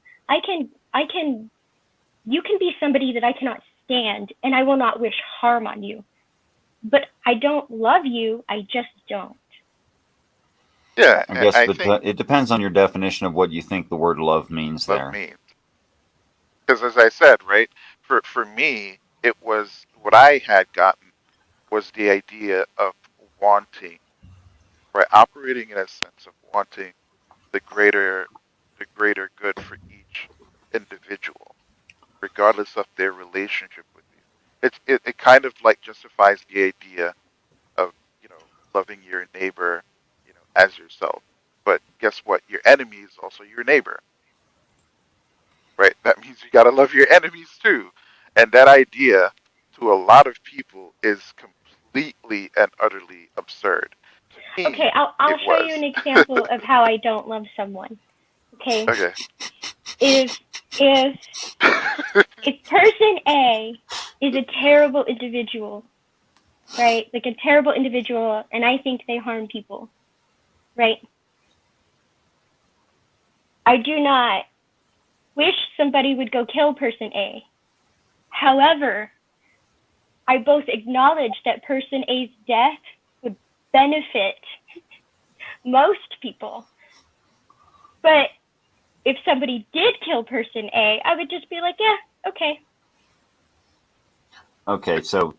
You can be somebody that I cannot stand, and I will not wish harm on you. But I don't love you, I just don't. Yeah, I guess I think it depends on your definition of what you think the word love means love there. means. Because as I said, right, for me, it was what I had gotten was the idea of wanting, right, operating in a sense of wanting the greater good for each individual, regardless of their relationship with you. It kind of like justifies the idea of, loving your neighbor, as yourself. But guess what? Your enemy is also your neighbor, right? That means you gotta love your enemies too. And that idea, to a lot of people, is completely and utterly absurd. To me, Okay, I'll it show you was. an example of how I don't love someone. Okay. Okay. If person A is a terrible individual, right? Like a terrible individual, and I think they harm people, right? I do not wish somebody would go kill person A. However, I both acknowledge that person A's death would benefit most people. But if somebody did kill person A, I would just be like, yeah, okay. Okay, so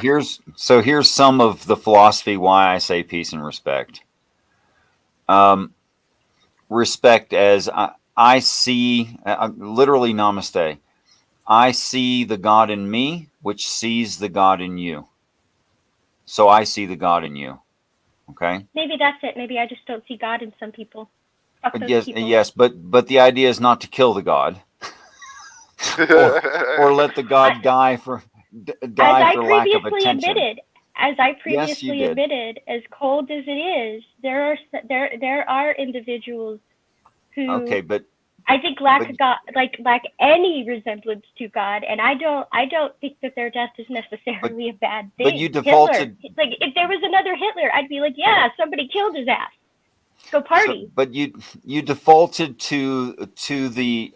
here's some of the philosophy why I say peace and respect. Respect as I see, literally namaste. I see the God in me, which sees the God in you. So I see the God in you. Okay. Maybe that's it. Maybe I just don't see God in some people. Fuck those people. Yes, but the idea is not to kill the God, or let the God die for lack of attention. As I previously admitted, as cold as it is, there are individuals who I think lack any resemblance to God, and I don't think that their death is necessarily a bad thing. But you defaulted. Hitler, like if there was another Hitler, I'd be like, yeah, somebody killed his ass. Go party. But you defaulted to the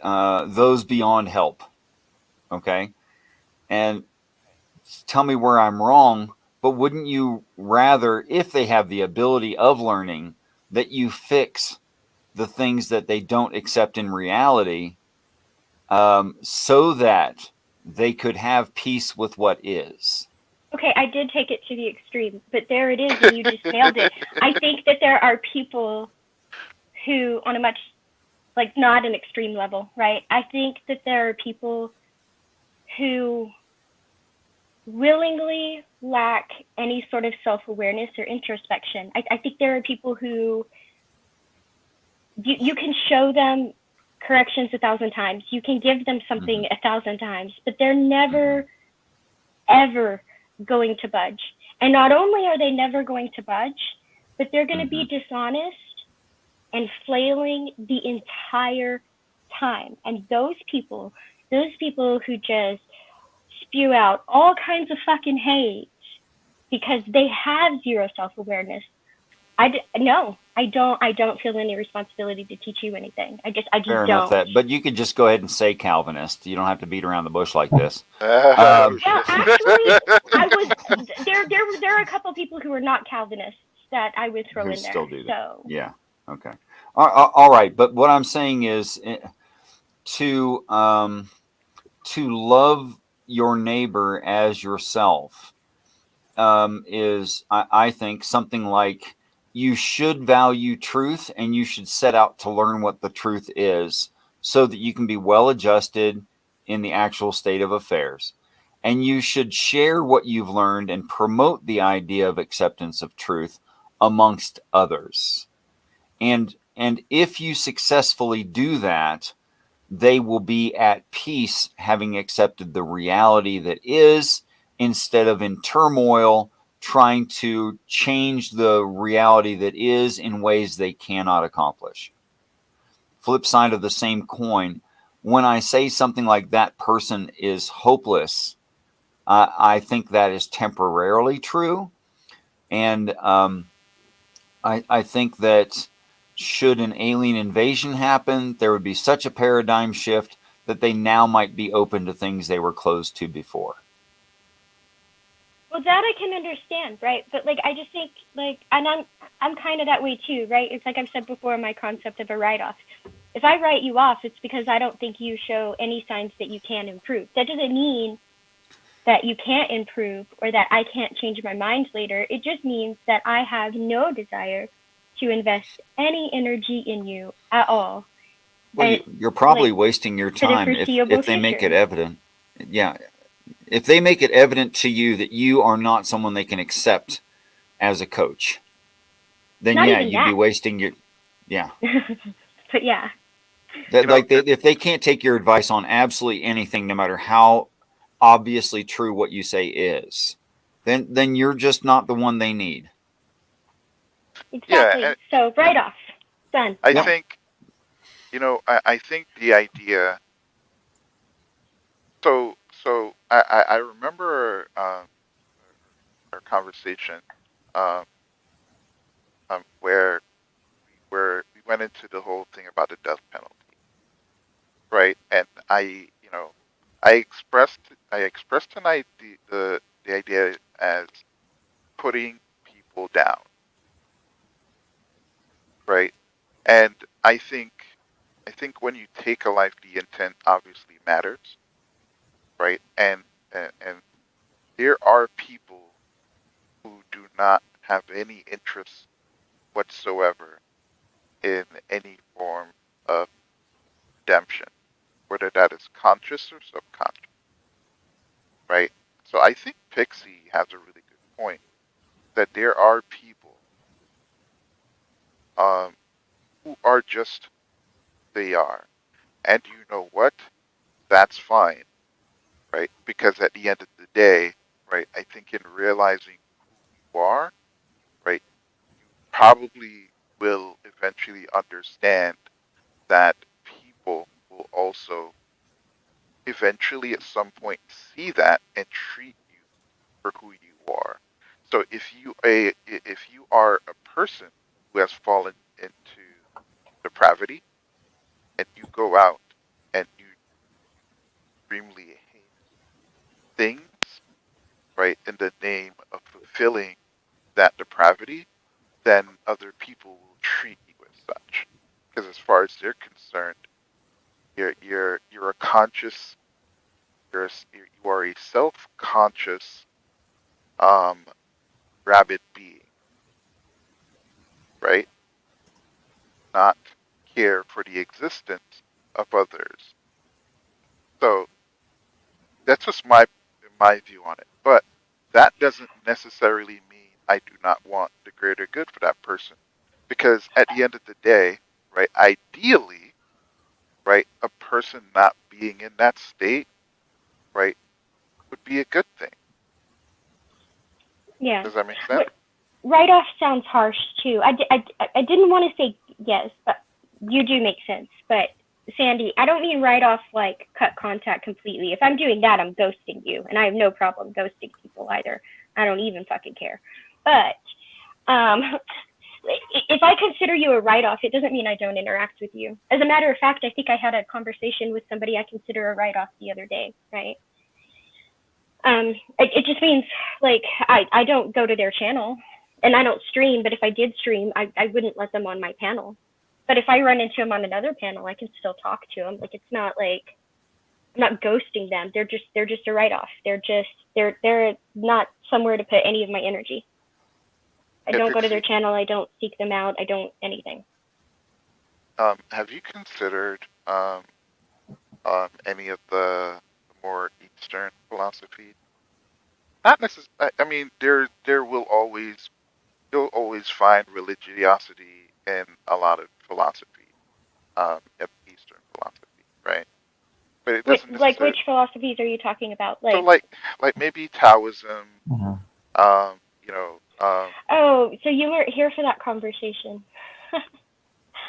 those beyond help. Okay, and tell me where I'm wrong. But wouldn't you rather, if they have the ability of learning, that you fix the things that they don't accept in reality, so that they could have peace with what is? Okay, I did take it to the extreme, but there it is, and you just nailed it. I think that there are people who, on a much, like, not an extreme level, right? I think that there are people who willingly lack any sort of self-awareness or introspection. I think there are people who you can show them corrections 1,000 times. You can give them something 1,000 times, but they're never, ever going to budge. And not only are they never going to budge, but they're going to be dishonest and flailing the entire time. And those people who just spew out all kinds of fucking hate because they have zero self-awareness. I don't feel any responsibility to teach you anything. I just Fair don't. enough. But you could just go ahead and say Calvinist. You don't have to beat around the bush like this. Well, actually, there are a couple people who are not Calvinists that I would throw in there. Still do that. So yeah, okay, all right. But what I'm saying is to love your neighbor as yourself is, I think, something like you should value truth and you should set out to learn what the truth is so that you can be well adjusted in the actual state of affairs. And you should share what you've learned and promote the idea of acceptance of truth amongst others. And if you successfully do that, they will be at peace having accepted the reality that is, instead of in turmoil trying to change the reality that is in ways they cannot accomplish. Flip side of the same coin, when I say something like that person is hopeless, I think that is temporarily true. And I think that should an alien invasion happen, there would be such a paradigm shift that they now might be open to things they were closed to before. Well, that I can understand, right? But like, I just think like, and I'm kind of that way too, right? It's like I've said before, my concept of a write-off. If I write you off, it's because I don't think you show any signs that you can improve. That doesn't mean that you can't improve or that I can't change my mind later. It just means that I have no desire to invest any energy in you at all. Well, you're probably wasting your time if they make it evident. Yeah. If they make it evident to you that you are not someone they can accept as a coach, then Not yeah, even you'd that. be wasting your, yeah. But yeah. If they can't take your advice on absolutely anything, no matter how obviously true what you say is, then you're just not the one they need. Exactly. Yeah, So write off. Done. I think, I think the idea. So I remember our conversation where we went into the whole thing about the death penalty, right? And I expressed tonight the idea as putting people down, right? And I think when you take a life, the intent obviously matters, right? And there are people who do not have any interest whatsoever in any form of redemption, whether that is conscious or subconscious, right? So I think Pixie has a really good point that there are people who are just they are, and you know what? That's fine, right? Because at the end of the day, right, I think in realizing who you are, right, you probably will eventually understand that people will also eventually at some point see that and treat you for who you are. So if you are a person who has fallen into depravity and you go out and you extremely hate things, right, in the name of fulfilling that depravity, then other people will treat you as such. Because as far as they're concerned, you're a conscious, you are a self-conscious rabid being, right? Not care for the existence of others. So that's just my view on it. But that doesn't necessarily mean I do not want the greater good for that person. Because at the end of the day, right, ideally, right, a person not being in that state, right, would be a good thing. Yeah. Does that make sense? Write-off sounds harsh too. I didn't want to say yes, but you do make sense. But Sandy, I don't mean write-off like cut contact completely. If I'm doing that, I'm ghosting you, and I have no problem ghosting people either. I don't even fucking care. But if I consider you a write-off, it doesn't mean I don't interact with you. As a matter of fact, I think I had a conversation with somebody I consider a write-off the other day, right? It just means like I don't go to their channel and I don't stream, but if I did stream, I wouldn't let them on my panel. But if I run into them on another panel, I can still talk to them. Like, it's not like I'm not ghosting them. They're just a write-off. They're not somewhere to put any of my energy. I don't go to their Pixie, channel. I don't seek them out. I don't anything. have you considered any of the more Eastern philosophies? Not necessarily. I mean, there will always you'll always find religiosity in a lot of philosophy, of Eastern philosophy, right? But it doesn't Like necessarily. which philosophies are you talking about? So Like like maybe Taoism, you know, oh, so you were here for that conversation.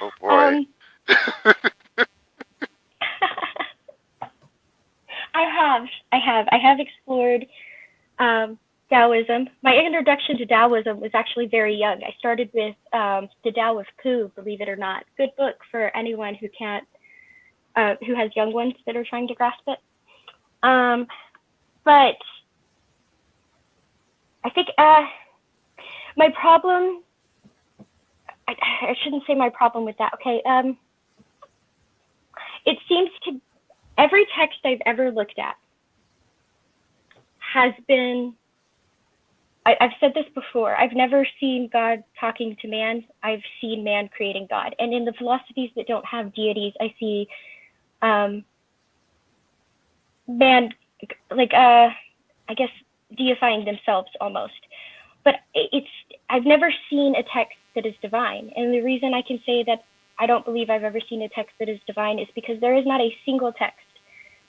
oh boy. I have explored Taoism. My introduction to Taoism was actually very young. I started with the Tao of Pooh, believe it or not. Good book for anyone who can't, who has young ones that are trying to grasp it. But I think my problem, I shouldn't say my problem with that. Okay, it seems to, every text I've ever looked at has been, I've said this before, I've never seen God talking to man, I've seen man creating God. And in the philosophies that don't have deities, I see man, like, I guess, deifying themselves almost. But I've never seen a text that is divine. And the reason I can say that I don't believe I've ever seen a text that is divine is because there is not a single text,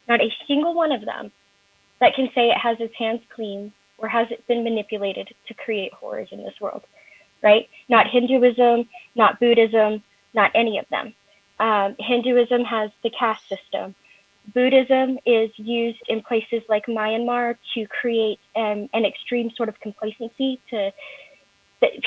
not a single one of them, that can say it has its hands clean or has it been manipulated to create horrors in this world, right? Not Hinduism, not Buddhism, not any of them. Hinduism has the caste system. Buddhism is used in places like Myanmar to create an extreme sort of complacency that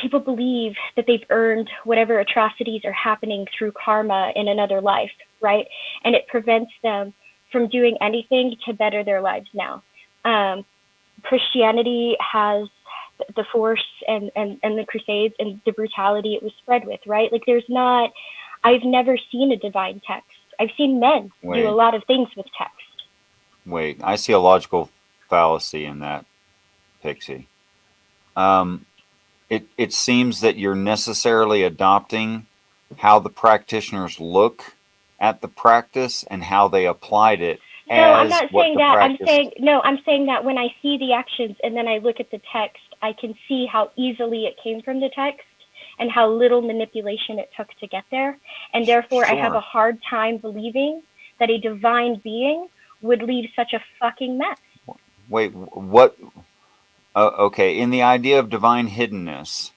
people believe that they've earned whatever atrocities are happening through karma in another life, right? And it prevents them from doing anything to better their lives now. Christianity has the force and the Crusades and the brutality it was spread with, right? Like I've never seen a divine text. I've seen men do a lot of things with text. Wait, I see a logical fallacy in that, Pixie. It seems that you're necessarily adopting how the practitioners look at the practice and how they applied it. No, I'm not saying that. I'm saying that when I see the actions and then I look at the text, I can see how easily it came from the text and how little manipulation it took to get there. And therefore, I have a hard time believing that a divine being would leave such a fucking mess. Wait, what? Okay, in the idea of divine hiddenness,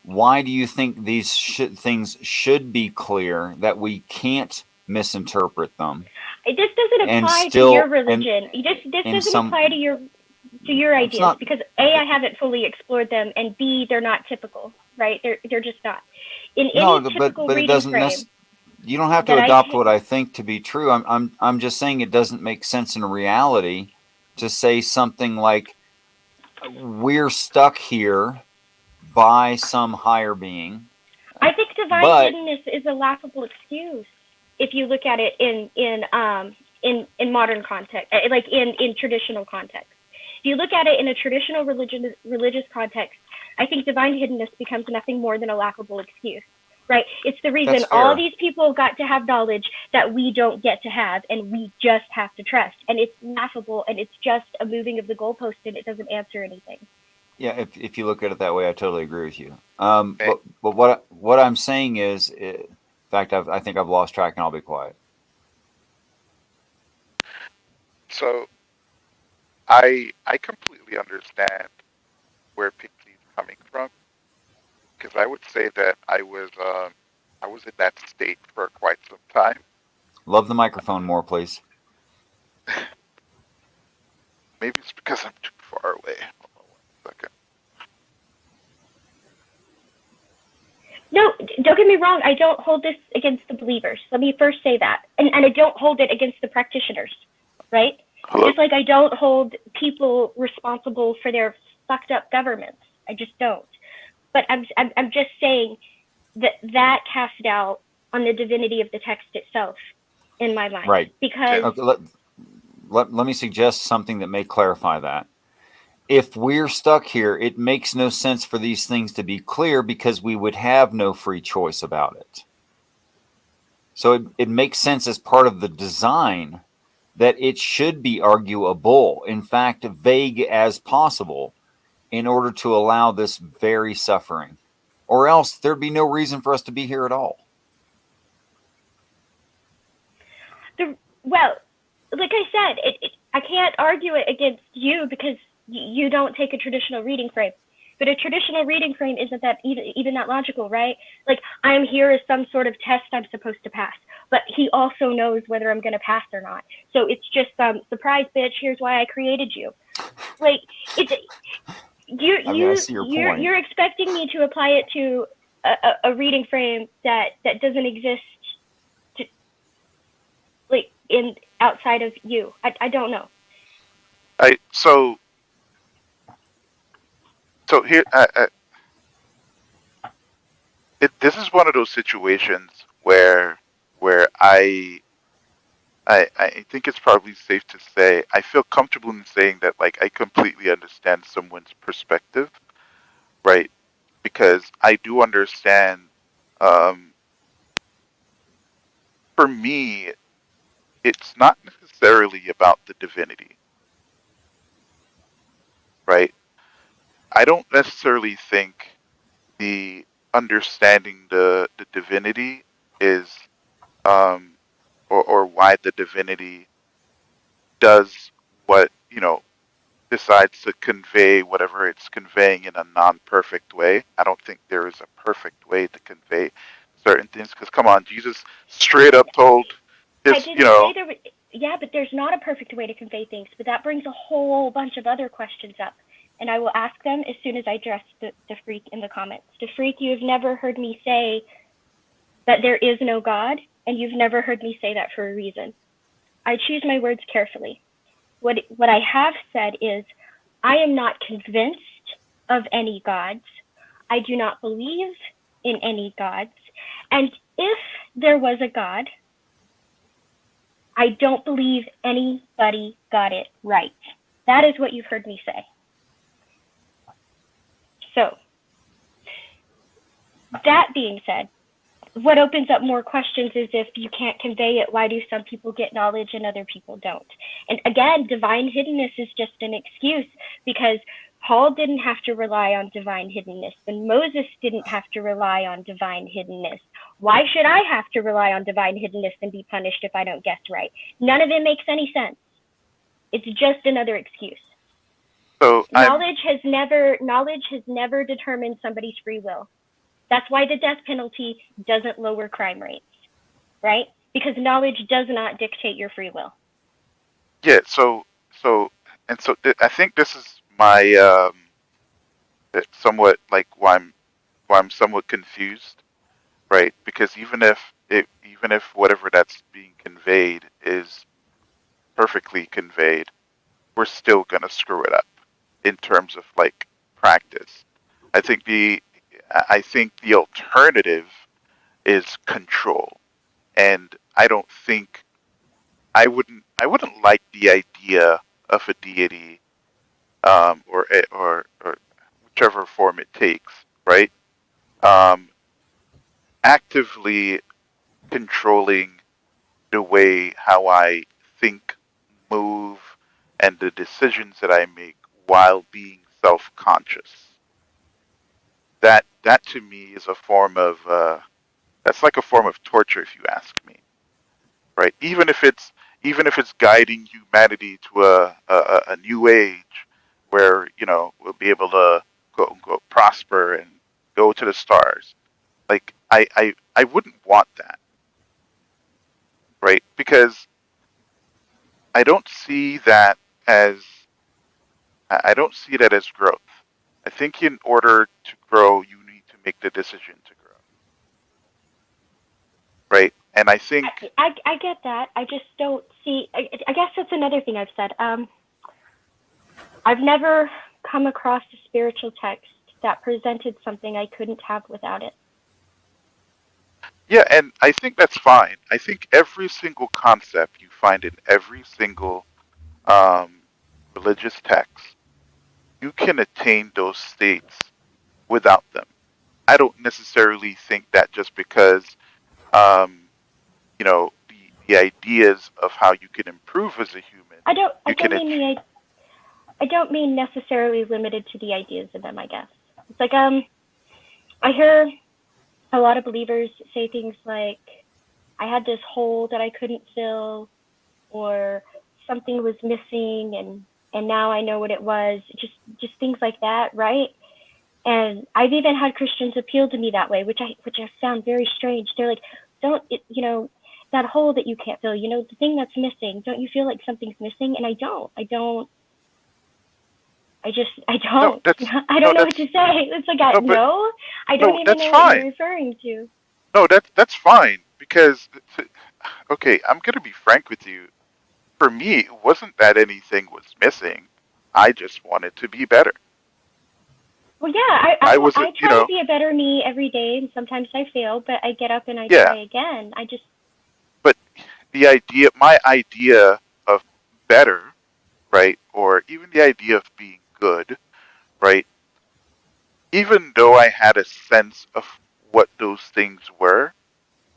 why do you think these things should be clear that we can't misinterpret them? This doesn't apply to your religion. This doesn't apply to your ideas because A, I haven't fully explored them, and B, they're not typical, right? They're just not. In any typical but it reading doesn't frame, you don't have to adopt what I think to be true. I'm just saying it doesn't make sense in reality to say something like we're stuck here by some higher being. I think divine hiddenness is a laughable excuse if you look at it in modern context, like in traditional context. If you look at it in a traditional religious context, I think divine hiddenness becomes nothing more than a laughable excuse, right? It's the reason all these people got to have knowledge that we don't get to have, and we just have to trust. And it's laughable, and it's just a moving of the goalpost, and it doesn't answer anything. Yeah, if you look at it that way, I totally agree with you. But what I'm saying is, in fact, I think I've lost track, and I'll be quiet. So I completely understand where Pixie's coming from, because I would say that I was in that state for quite some time. Love the microphone more, please. Maybe it's because I'm too far away. Hold on 1 second. No, don't get me wrong. I don't hold this against the believers. Let me first say that. And I don't hold it against the practitioners, right? Hello? Just like I don't hold people responsible for their fucked up governments. I just don't. But I'm just saying that casts doubt on the divinity of the text itself in my mind. Right. Because okay, let me suggest something that may clarify that. if we're stuck here, it makes no sense for these things to be clear because we would have no free choice about it. So it makes sense as part of the design that it should be arguable, in fact, vague as possible, in order to allow this very suffering. Or else there'd be no reason for us to be here at all. Well, like I said, I can't argue it against you because you don't take a traditional reading frame. But a traditional reading frame isn't that even that logical, right? Like, I'm here as some sort of test I'm supposed to pass. But he also knows whether I'm going to pass or not. So it's just, surprise, bitch, here's why I created you. Like, it's... You're expecting me to apply it to a reading frame that doesn't exist in outside of you. I don't know. So here, this is one of those situations where I think it's probably safe to say I feel comfortable in saying that, like, I completely understand someone's perspective, right? Because I do understand. For me, it's not necessarily about the divinity, right? I don't necessarily think the understanding the divinity is, or why the divinity does what, decides to convey whatever it's conveying in a non-perfect way. I don't think there is a perfect way to convey certain things, because come on, Jesus straight up told his, I didn't say there was, yeah, but there's not a perfect way to convey things, but that brings a whole bunch of other questions up, and I will ask them as soon as I address the freak in the comments. The freak, you have never heard me say that there is no God, and you've never heard me say that for a reason. I choose my words carefully. What I have said is, I am not convinced of any gods. I do not believe in any gods. And if there was a God, I don't believe anybody got it right. That is what you've heard me say. So, that being said, what opens up more questions is, if you can't convey it, why do some people get knowledge and other people don't? And again, divine hiddenness is just an excuse, because Paul didn't have to rely on divine hiddenness, and Moses didn't have to rely on divine hiddenness. Why should I have to rely on divine hiddenness and be punished if I don't guess right? None of it makes any sense. It's just another excuse. So knowledge has never determined somebody's free will. That's why the death penalty doesn't lower crime rates, right? Because knowledge does not dictate your free will. Yeah. So I think this is my somewhat, like, why I'm somewhat confused, right? Because even if whatever that's being conveyed is perfectly conveyed, we're still gonna screw it up in terms of, like, practice. I think the alternative is control, and I don't think I wouldn't like the idea of a deity, or whichever form it takes, right? Actively controlling the way how I think, move, and the decisions that I make while being self-conscious. That to me is a form of that's like a form of torture, if you ask me, right? Even if it's guiding humanity to a new age where, we'll be able to quote unquote prosper and go to the stars. Like, I wouldn't want that, right? Because I don't see that as growth. I think in order to grow, you need to make the decision to grow, right? And I think I get that. I just don't see. I guess that's another thing I've said. I've never come across a spiritual text that presented something I couldn't have without it. Yeah, and I think that's fine. I think every single concept you find in every single religious text you can attain those states without them. I don't necessarily think that just because, you know, the ideas of how you can improve as a human, I don't you I don't mean necessarily limited to the ideas of them, I guess. It's like I hear a lot of believers say things like, I had this hole that I couldn't fill, or something was missing and now I know what it was. Just things like that, right? And I've even had Christians appeal to me that way, which I found very strange. They're like, you know, that hole that you can't fill, you know, the thing that's missing, don't you feel like something's missing? And I don't. I don't. I No, that's I don't know what to say. It's like, I don't even that's know what you're fine. referring to. No, that's fine because, okay, I'm gonna be frank with you. For me, it wasn't that anything was missing. I just wanted to be better. Well, yeah, I was, I try to be a better me every day, and sometimes I fail, but I get up and I yeah. try again. But my idea of better, right, or even the idea of being good, right, even though I had a sense of what those things were,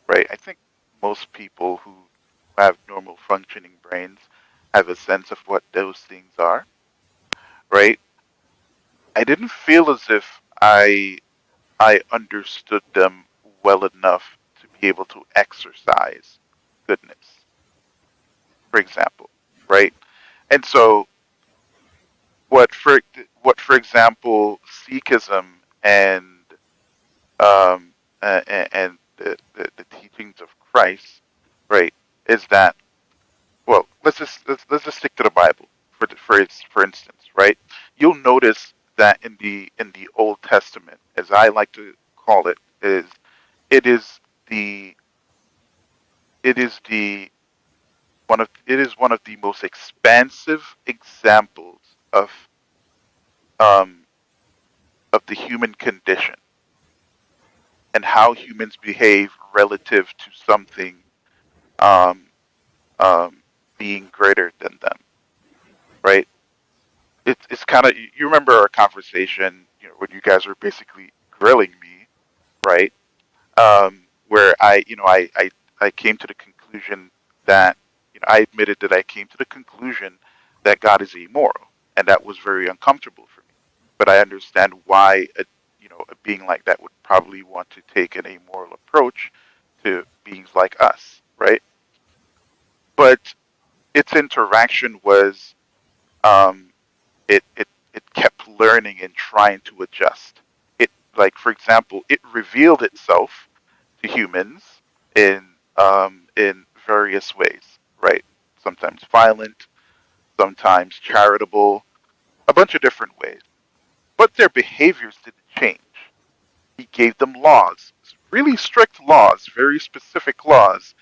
right, I think most people who have normal functioning brains have a sense of what those things are, right? I didn't feel as if I understood them well enough to be able to exercise goodness, for example, right? And so what for example Sikhism and and the teachings of Christ, right, is that, well, let's just stick to the Bible for instance, right? You'll notice that in the Old Testament, as I like to call it, it is the it is the one of the most expansive examples um of the human condition and how humans behave relative to something um being greater than them, right? It's kind of, you remember our conversation, you know, when you guys were basically grilling me, right? Where I came to the conclusion that, you know, I admitted that I came to the conclusion that God is amoral, and that was very uncomfortable for me. But I understand why a being like that would probably want to take an amoral approach to beings like us, right? But its interaction was, um, it kept learning and trying to adjust. It, like, for example, it revealed itself to humans in various ways, right? Sometimes violent, sometimes charitable, a bunch of different ways. But their behaviors didn't change. He gave them laws, really strict laws, very specific laws.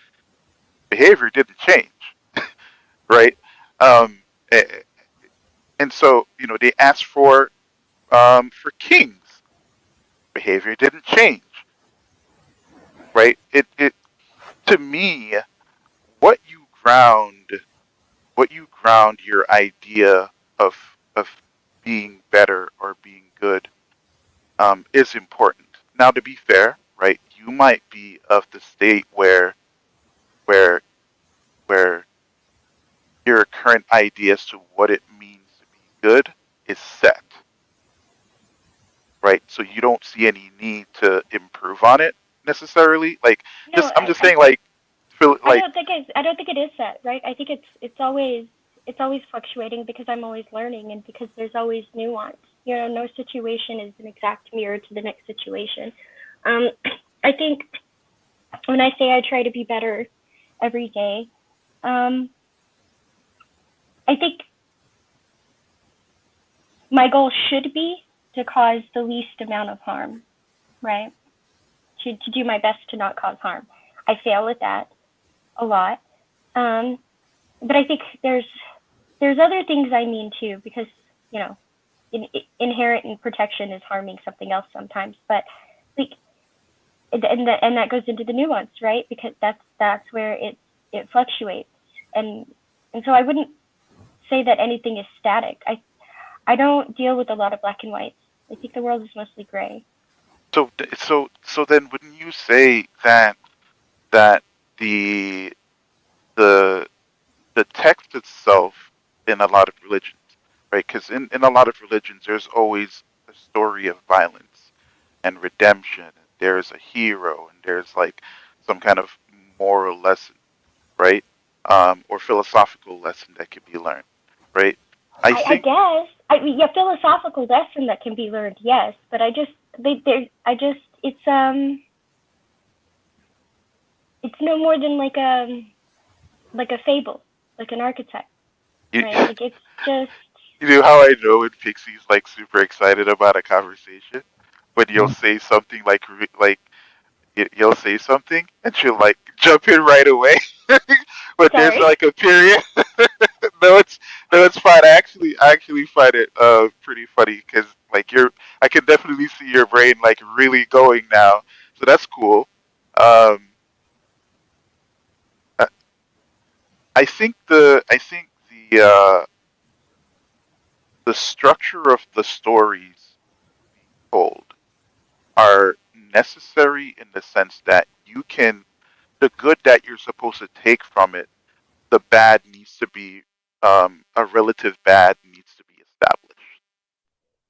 Behavior didn't change, right? Um, and so, you know, they asked for kings. Behavior didn't change, right? It to me, what you ground your idea of of being better or being good is important. Now, to be fair, right, you might be of the state where where your current idea as to what it means to be good is set, right? So you don't see any need to improve on it necessarily. Like, No, I'm just saying, like, feel I like, don't think it is set, right? I think it's always fluctuating because I'm always learning and because there's always nuance. You know, no situation is an exact mirror to the next situation. I think when I say I try to be better every day, I think my goal should be to cause the least amount of harm, right? To do my best to not cause harm. I fail at that a lot. But I think there's other things I mean too, because, you know, inherent in protection is harming something else sometimes. But like, and that goes into the nuance, right? Because that's where it fluctuates, and so I wouldn't say that anything is static. I don't deal with a lot of black and whites. I think the world is mostly gray. So then, wouldn't you say that the the the text itself in a lot of religions, right? Because in a lot of religions, there's always a story of violence and redemption. And there's a hero, and there's like some kind of moral lesson, right? Or philosophical lesson that could be learned, right? I I think guess. I mean, yeah, philosophical lesson that can be learned, yes. But I just, it's no more than like a fable, like an archetype, you, right? Like it's just. you know how I know when Pixie's like super excited about a conversation when you'll say something you'll say something and she'll like jump in right away. But there's Sorry. like a period. no, it's fine. I actually find it pretty funny because like I can definitely see your brain like really going now. So that's cool. Um, I, I think the structure of the stories told are necessary in the sense that you can the good that you're supposed to take from it, the bad needs to be a relative bad needs to be established,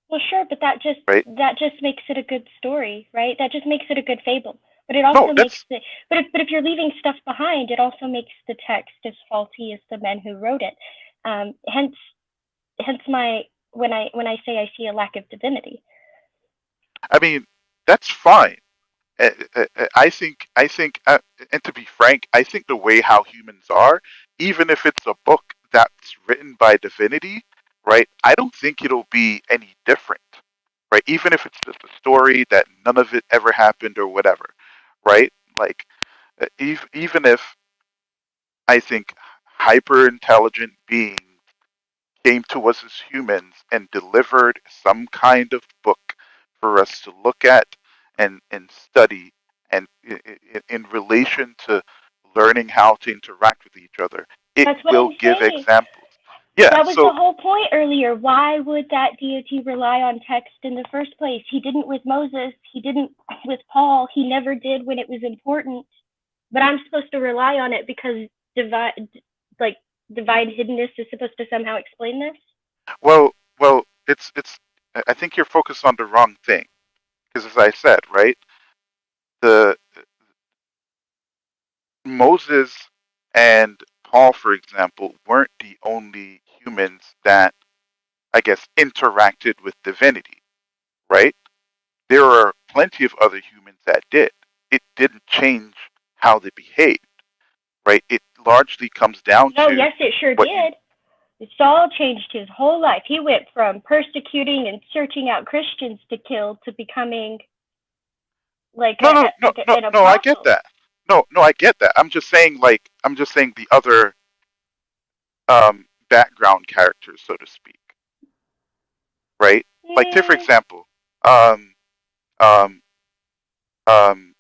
Well, sure, but right? that just makes it a good story, right? That just makes it a good fable. But it No, also makes that's it. But if you're leaving stuff behind, it also makes the text as faulty as the men who wrote it. Hence my when I say I see a lack of divinity. I mean that's fine. I think, and to be frank, I think the way how humans are, even if it's a book that's written by divinity, right? I don't think it'll be any different, right? Even if it's just a story that none of it ever happened or whatever, right? Like, even if I think hyper intelligent beings came to us as humans and delivered some kind of book for us to look at and study and in relation to learning how to interact with each other, it That's what will I'm give saying. examples. Yeah, That was the so whole point earlier. Why would that deity rely on text in the first place? He didn't with Moses. He didn't with Paul. He never did when it was important. But I'm supposed to rely on it because like divine hiddenness is supposed to somehow explain this. well it's I think you're focused on the wrong thing because as I said, right, the Moses and Paul, for example, weren't the only humans that I guess interacted with divinity, right? There are plenty of other humans that did. It didn't change how they behaved, right? It largely comes down No, to yes, it sure what you. did. Saul changed his whole life. He went from persecuting and searching out Christians to kill to becoming like No, no, no, no, an no. I get apostle. that. No, no, I get that. I'm just saying the other background characters, so to speak, right? Like, take for example, um, um, um,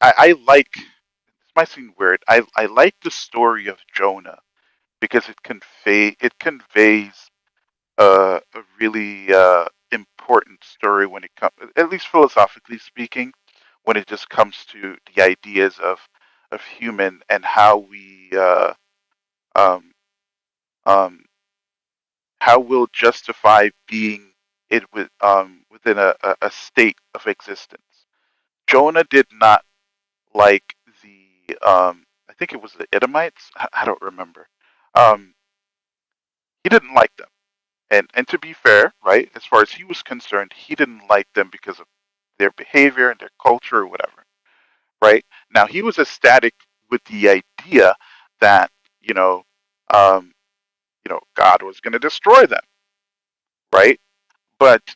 I like. This might seem weird. I like the story of Jonah because it conveys a really important story when it comes, at least philosophically speaking, when it just comes to the ideas of human and um, um, how we'll justify being it within a state of existence. Jonah did not like the I think it was the Edomites. I don't remember. Um, he didn't like them. And to be fair, right, as far as he was concerned, he didn't like them because of their behavior and their culture or whatever, right? Now he was ecstatic with the idea that you know, um, God was going to destroy them, right? But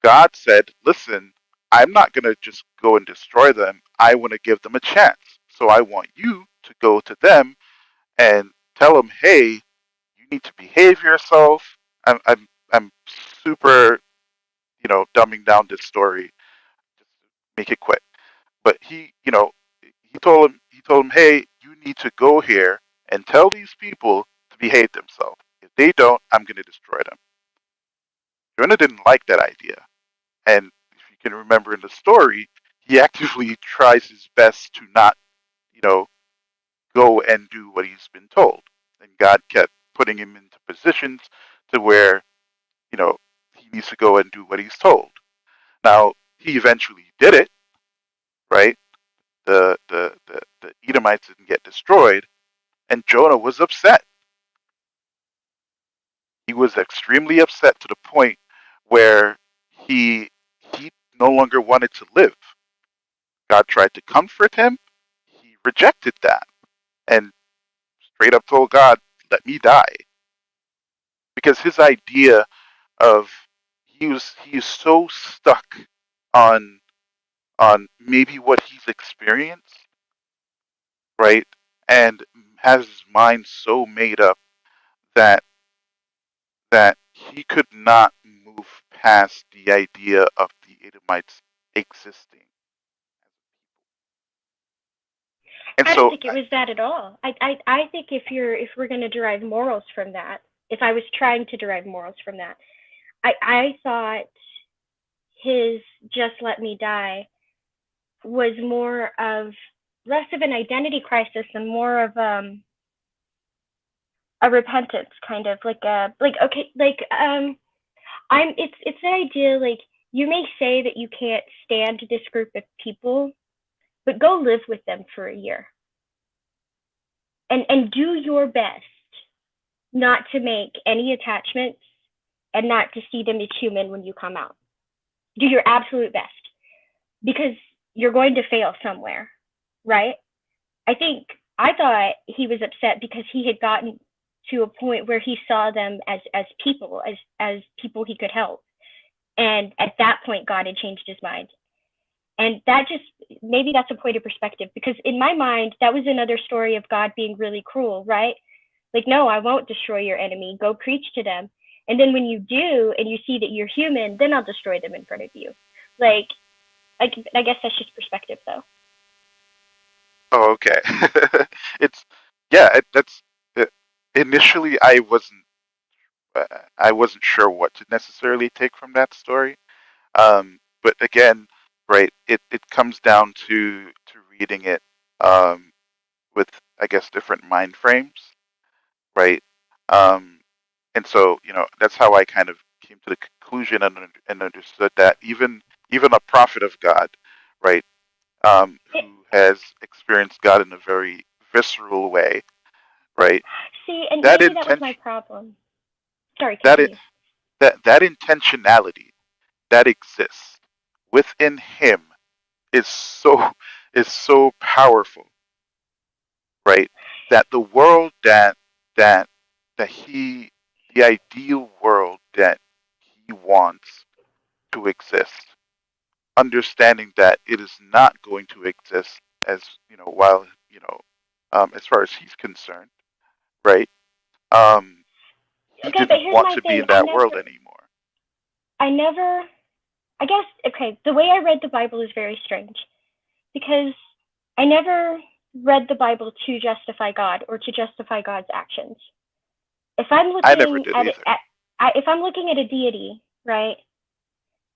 God said, "Listen, I'm not going to just go and destroy them. I want to give them a chance. So I want you to go to them and tell them, hey, you need to behave yourself." I'm super dumbing down this story, just to make it quick. But he told him, hey, you need to go here and tell these people to behave themselves. If they don't, I'm going to destroy them. Jonah didn't like that idea. And if you can remember in the story, he actively tries his best to not, go and do what he's been told. And God kept putting him into positions to where, he needs to go and do what he's told. Now, he eventually did it, right? The Edomites didn't get destroyed, and Jonah was upset. He was extremely upset to the point where he no longer wanted to live. God tried to comfort him. He rejected that and straight up told God, "Let me die," because his idea of he is so stuck on maybe what he's experienced, right, and has his mind so made up that he could not move past the idea of the Edomites existing. And I don't so, think it was that at all. I think if we're going to derive morals from that, if I was trying to derive morals from that, I thought his "just let me die" was less of an identity crisis and more of a repentance, kind of like it's the idea, like, you may say that you can't stand this group of people, but go live with them for a year and do your best not to make any attachments and not to see them as human when you come out. Do your absolute best, because you're going to fail somewhere, right? I thought he was upset because he had gotten to a point where he saw them as people, as people he could help. And at that point, God had changed his mind. And maybe that's a point of perspective, because in my mind, that was another story of God being really cruel, right? Like, no, I won't destroy your enemy. Go preach to them. And then when you do, and you see that you're human, then I'll destroy them in front of you. Like, I guess that's just perspective, though. oh, okay. That's initially I wasn't sure what to necessarily take from that story. But again, right, it comes down to reading it with, I guess, different mind frames, right? And so, that's how I kind of came to the conclusion and understood that even a prophet of God, right, who has experienced God in a very visceral way, right? See, and That maybe that was my problem. Sorry, that continue. that intentionality that exists within him is so powerful, right? That the world that the ideal world that he wants to exist, understanding that it is not going to exist as while as far as he's concerned, right? He Okay, but didn't here's want my to be thing. in that world anymore. I guess, okay, the way I read the Bible is very strange, because I never read the Bible to justify God or to justify God's actions. If I'm I never looking did at either. if I'm looking at a deity, right,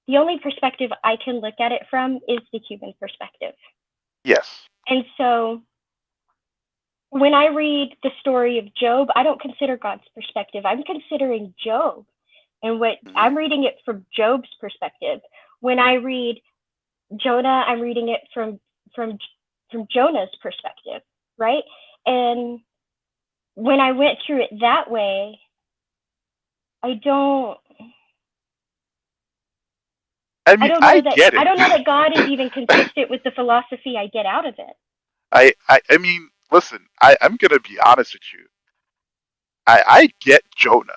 the only perspective I can look at it from is the human perspective. Yes. And so when I read the story of Job, I don't consider God's perspective. I'm considering Job. And I'm reading it from Job's perspective. When I read Jonah, I'm reading it from Jonah's perspective, right? And when I went through it that way, I don't I mean, I get it. I don't know that God is even consistent with the philosophy I get out of it. I mean, listen, I'm gonna be honest with you. I get Jonah,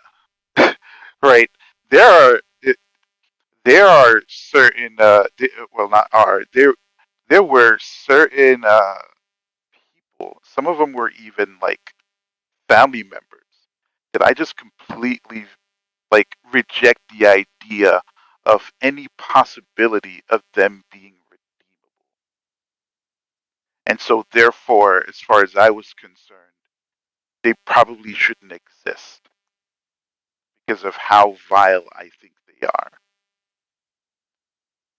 right? There are certain well, not are there were certain people. Some of them were even like family members that I just completely like reject the idea of any possibility of them being redeemable. And so therefore, as far as I was concerned, they probably shouldn't exist because of how vile I think they they are,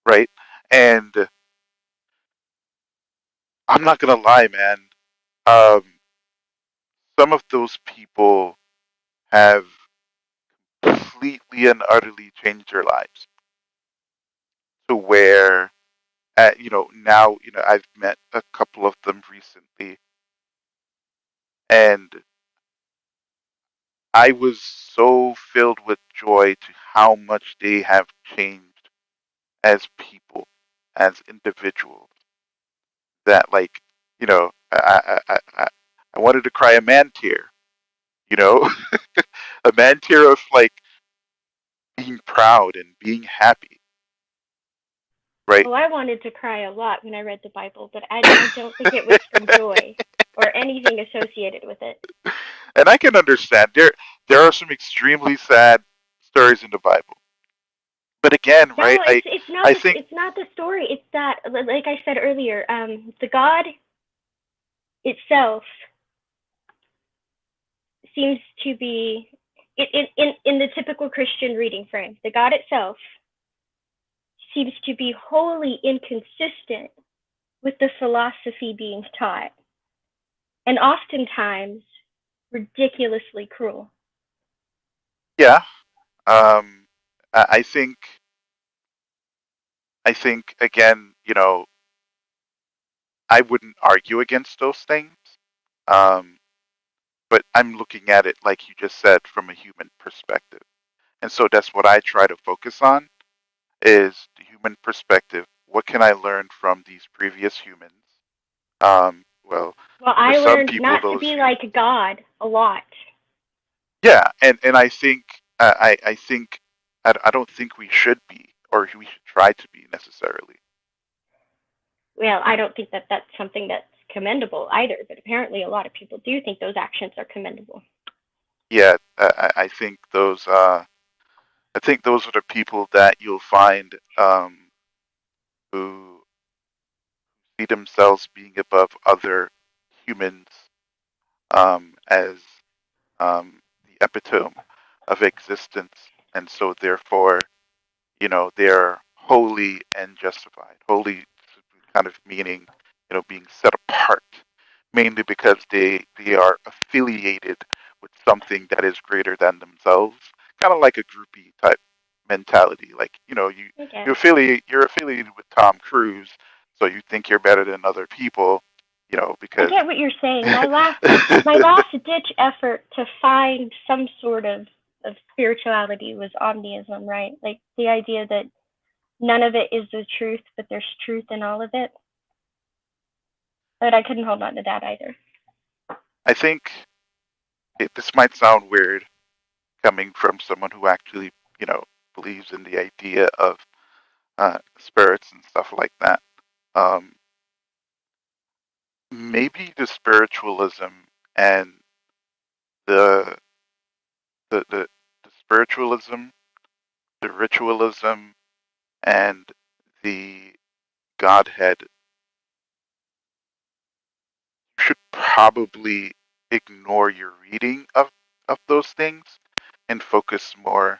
right? And I'm not gonna lie, man. Um, some of those people have completely and utterly changed their lives to where, now, I've met a couple of them recently, and I was so filled with joy to how much they have changed as people, as individuals, that, like, I wanted to cry a man tear, you know, a man tear of, like, being proud and being happy, right? Oh, I wanted to cry a lot when I read the Bible, but I don't think it was from joy or anything associated with it. And I can understand there are some extremely sad stories in the Bible, but again, No, right? I think it's not the story. It's that, like I said earlier, the God itself seems to be in the typical Christian reading frame. The God itself seems to be wholly inconsistent with the philosophy being taught, and oftentimes ridiculously cruel. yeah. I I think I think again, I wouldn't argue against those things. Um, but I'm looking at it, like you just said, from a human perspective. And so that's what I try to focus on is the human perspective. What can I learn from these previous humans? Well, Well, for I some learned people, not to those be like God a lot. yeah, and I think I think I don't think we should be, or we should try to be necessarily. Well, I don't think that that's something that's commendable either, but apparently a lot of people do think those actions are commendable. Yeah, I think those are the people that you'll find who see themselves being above other humans as the epitome of existence, and so therefore, they're holy and justified. Holy kind of meaning, being set apart, mainly because they are affiliated with something that is greater than themselves, kind of like a groupie type mentality. Like, you're affiliated with Tom Cruise, so you think you're better than other people, I because get what you're saying. My last ditch effort to find some sort of spirituality was omniism, right? Like the idea that none of it is the truth, but there's truth in all of it. But I couldn't hold on to that either. I think this might sound weird coming from someone who actually, believes in the idea of spirits and stuff like that. Um, Maybe the spiritualism and the the the, the spiritualism, the ritualism, and the Godhead should probably ignore your reading of those things and focus more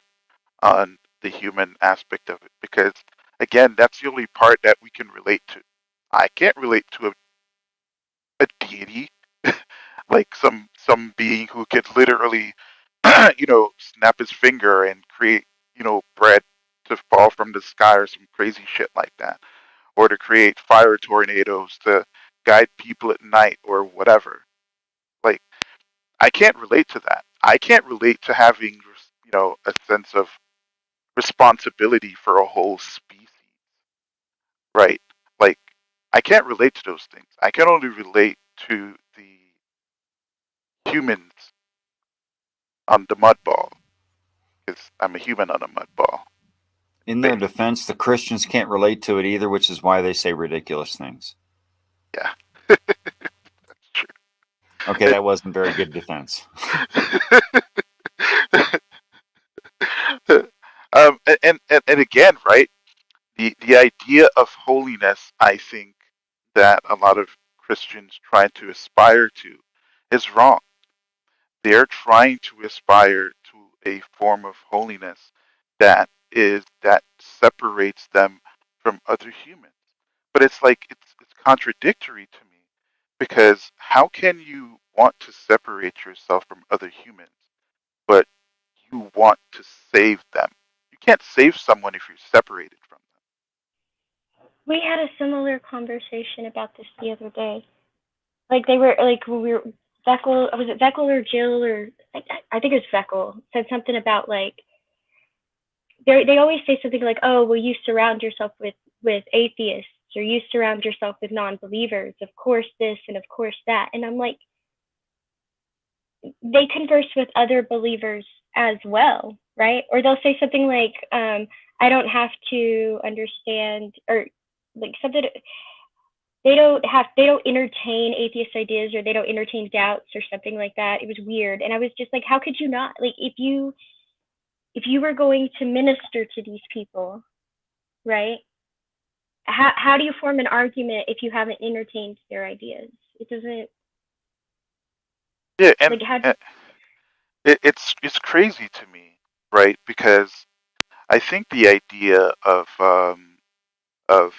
on the human aspect of it, because again, that's the only part that we can relate to. I can't relate to a deity, like some being who could literally snap his finger and create, bread to fall from the sky or some crazy shit like that, or to create fire tornadoes to guide people at night or whatever. Like, I can't relate to that. I can't relate to having, a sense of responsibility for a whole species, right? Like, I can't relate to those things. I can only relate to the humans on the mud ball, because I'm a human on a mud ball. In their defense, the Christians can't relate to it either, which is why they say ridiculous things. Yeah. That's true. Okay, that wasn't very good defense. And again, right? The idea of holiness, I think, that a lot of Christians try to aspire to is wrong. They're trying to aspire to a form of holiness that is that separates them from other humans. But it's like it's contradictory to me, because how can you want to separate yourself from other humans, but you want to save them? You can't save someone if you're separated from We had a similar conversation about this the other day. Like they were like we were Veckel, was it Veckel or Jill or I think it was Veckel said something about like they always say something like, oh well, you surround yourself with atheists or you surround yourself with non-believers, of course this and of course that, and I'm like, they converse with other believers as well, right? Or they'll say something like, I don't have to understand, or like something, they don't entertain atheist ideas, or they don't entertain doubts or something like that. It was weird. And I was just like, how could you not? Like if you were going to minister to these people, right? How do you form an argument if you haven't entertained their ideas? It doesn't. Yeah, and, Like it's crazy to me, right? Because I think the idea of I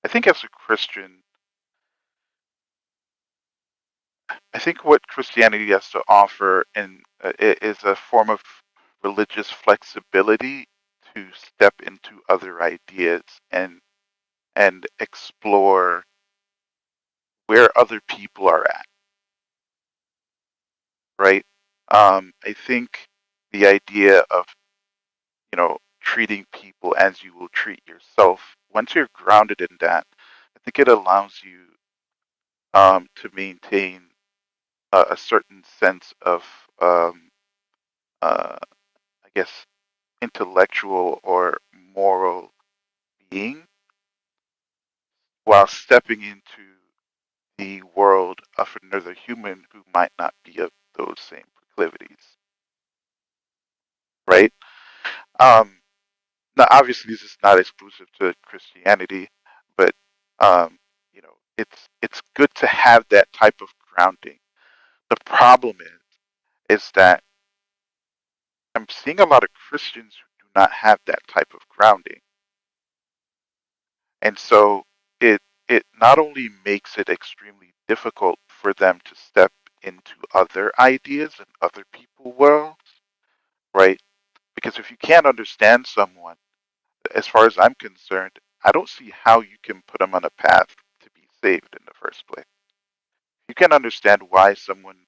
think as a Christian, I think what Christianity has to offer is a form of religious flexibility to step into other ideas and explore where other people are at, right? I think the idea of, treating people as you will treat yourself, once you're grounded in that, I think it allows you to maintain a certain sense of, I guess, intellectual or moral being while stepping into the world of another human who might not be of those same proclivities, right? Um, Now, obviously, this is not exclusive to Christianity, but it's good to have that type of grounding. The problem is that I'm seeing a lot of Christians who do not have that type of grounding, and so it not only makes it extremely difficult for them to step into other ideas and other people worlds, right? Because if you can't understand someone, as far as I'm concerned, I don't see how you can put them on a path to be saved in the first place. You can understand why someone,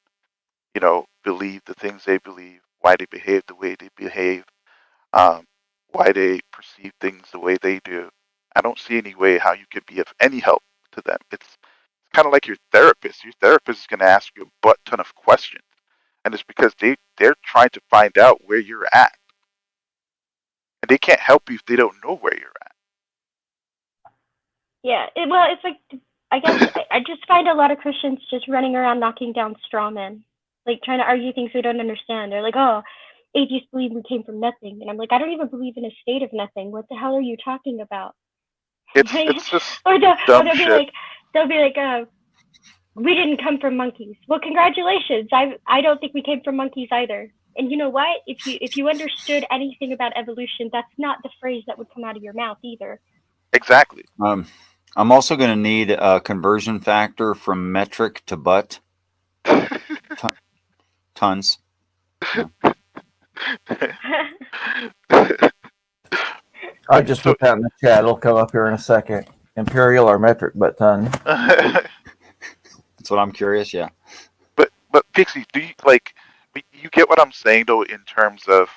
believe the things they believe, why they behave the way they behave, um, why they perceive things the way they do. I don't see any way how you could be of any help to them. It's kind of like your therapist. Your therapist is going to ask you a butt ton of questions, and it's because they're trying to find out where you're at, and they can't help you if they don't know where you're at. yeah, well, it's like, I guess I just find a lot of Christians just running around knocking down straw men, like trying to argue things they don't understand. They're like, oh, atheists believe we came from nothing, and I'm like, I don't even believe in a state of nothing. What the hell are you talking about? It's just or dumb they'll shit. be like, we didn't come from monkeys. Well, congratulations. I don't think we came from monkeys either. And you know what? If you understood anything about evolution, that's not the phrase that would come out of your mouth either. Exactly. I'm also going to need a conversion factor from metric to butt. Tons. Yeah. I just put that in the chat. It'll come up here in a second. Imperial or metric butt ton. That's what I'm curious. Yeah. But Pixie, do you get what I'm saying though? In terms of,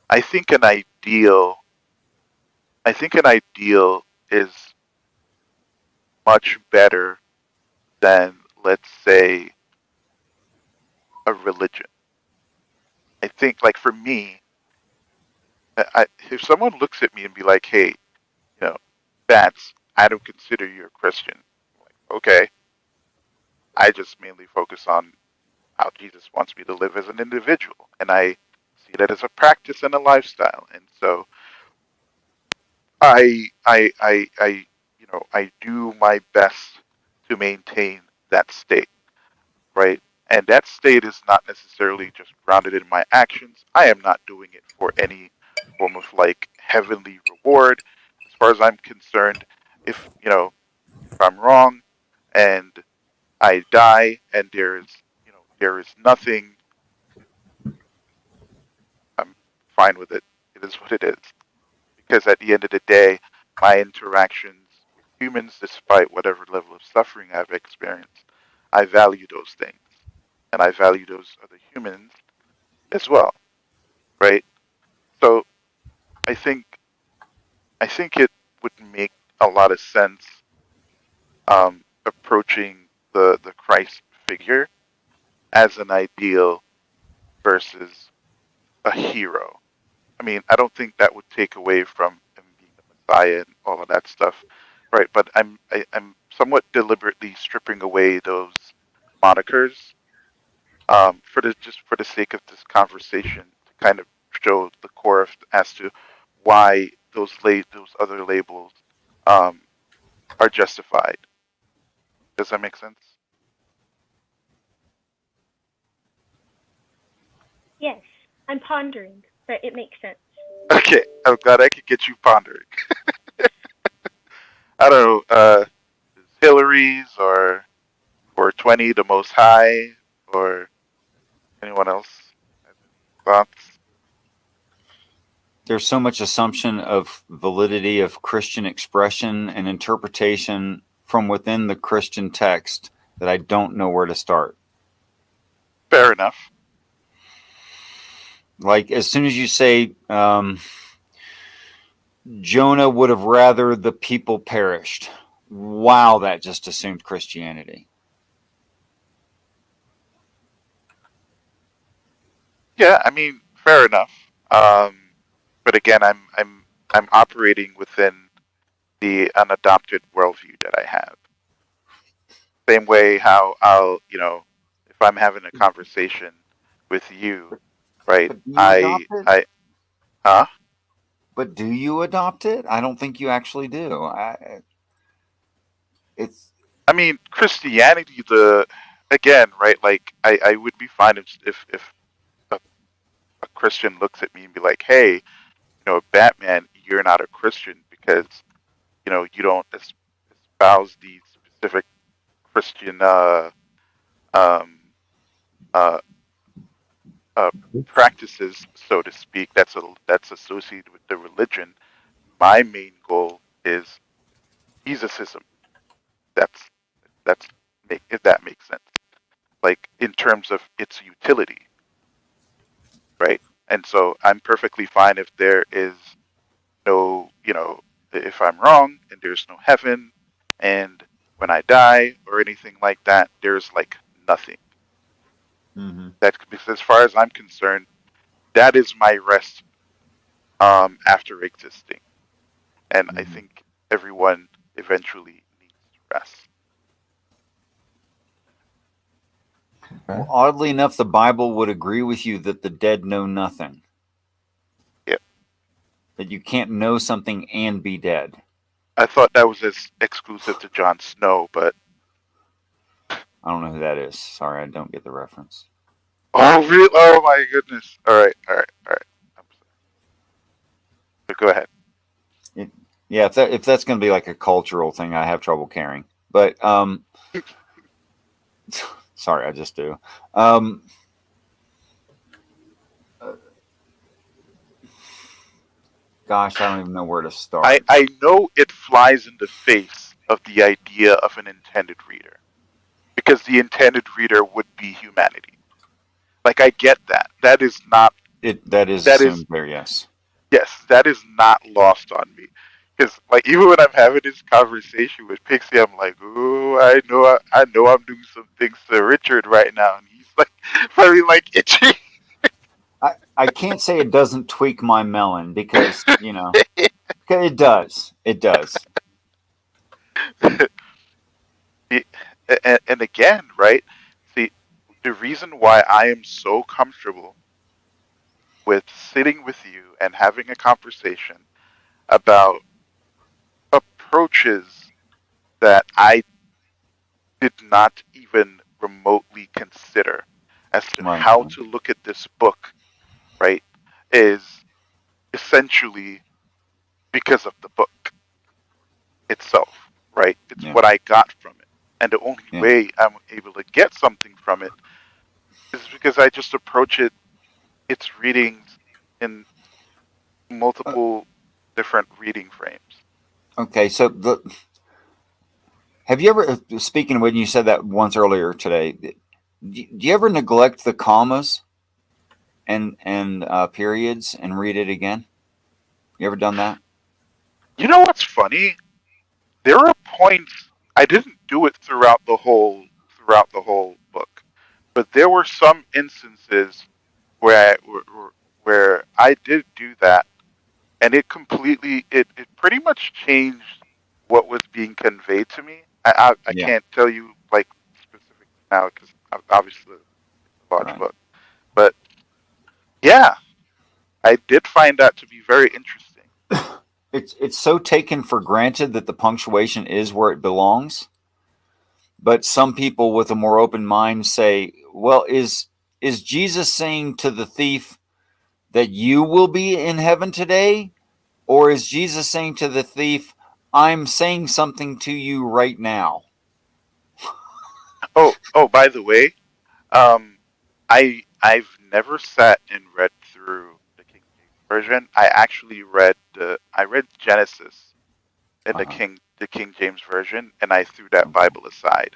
I think an ideal is much better than, let's say, a religion. I think, like, for me, if someone looks at me and be like, "Hey, Bats, I don't consider you a Christian," I'm like, okay, I just mainly focus on how Jesus wants me to live as an individual, and I see that as a practice and a lifestyle, and so I do my best to maintain that state, right? And that state is not necessarily just grounded in my actions. I am not doing it for any form of like heavenly reward. As far as I'm concerned, if I'm wrong and I die and there is nothing, I'm fine with it. It is what it is. Because at the end of the day, my interactions with humans, despite whatever level of suffering I've experienced, I value those things. And I value those other humans as well. Right? So I think it would make a lot of sense approaching the Christ figure as an ideal versus a hero. I mean, I don't think that would take away from him being the Messiah and all of that stuff, right? But I'm somewhat deliberately stripping away those monikers for the sake of this conversation to kind of show the core as to why those other labels um, are justified. Does that make sense? Yes, I'm pondering, but it makes sense. Okay, I'm glad I could get you pondering. I don't know, is Hillary's or 420 the most high, or anyone else have any thoughts? There's so much assumption of validity of Christian expression and interpretation from within the Christian text that I don't know where to start. Fair enough. Like, as soon as you say, Jonah would have rather the people perished. Wow, that just assumed Christianity. Yeah, I mean, fair enough. But again, I'm operating within the unadopted worldview that I have. Same way how if I'm having a conversation with you, right? But do you adopt it? Huh? But do you adopt it? I don't think you actually do. I mean, Christianity, right? Like, I would be fine if a Christian looks at me and be like, hey, Batman, you're not a Christian because, you don't espouse these specific Christian um, uh, practices, so to speak, that's associated with the religion. My main goal is Jesusism. That's if that makes sense. Like in terms of its utility, right? And so I'm perfectly fine if there is no, if I'm wrong and there's no heaven, and when I die or anything like that, there's like nothing. Mm-hmm. That, because as far as I'm concerned, that is my rest after existing. And I think everyone eventually needs to rest. Well, oddly enough, the Bible would agree with you that the dead know nothing. Yep. That you can't know something and be dead. I thought that was exclusive to Jon Snow, but I don't know who that is. Sorry, I don't get the reference. oh, really? Oh my goodness! All right. I'm sorry. But go ahead. Yeah, if that's going to be like a cultural thing, I have trouble caring. But sorry, I just do. Gosh, I don't even know where to start. I know it flies in the face of the idea of an intended reader, because the intended reader would be humanity. Like, I get that. That is not it. That is assumed there. Yes. Yes, that is not lost on me. Because, like, even when I'm having this conversation with Pixie, I'm like, "Ooh, I know I'm doing some things to Richard right now," and he's like, probably like itchy. I can't say it doesn't tweak my melon because it does. It does. And again, right? See, the reason why I am so comfortable with sitting with you and having a conversation about approaches that I did not even remotely consider as to how to look at this book, right, is essentially because of the book itself, right? It's Yeah. what I got from it. And the only Yeah. way I'm able to get something from it is because I just approach its readings in multiple different reading frames. Okay, so have you ever, speaking of when you said that once earlier today, do you ever neglect the commas and periods and read it again? You ever done that? You know what's funny? There are points I didn't do it throughout the whole book, but there were some instances where I did do that, and it pretty much changed what was being conveyed to me. I Yeah. can't tell you like specifically now because obviously it's a large Right. book, but yeah, I did find that to be very interesting. It's so taken for granted that the punctuation is where it belongs. But some people with a more open mind say, well, is Jesus saying to the thief that you will be in heaven today? Or is Jesus saying to the thief, I'm saying something to you right now? Oh, by the way, I've never sat and read through the King James version. I read Genesis in the King James version, and I threw that Bible aside.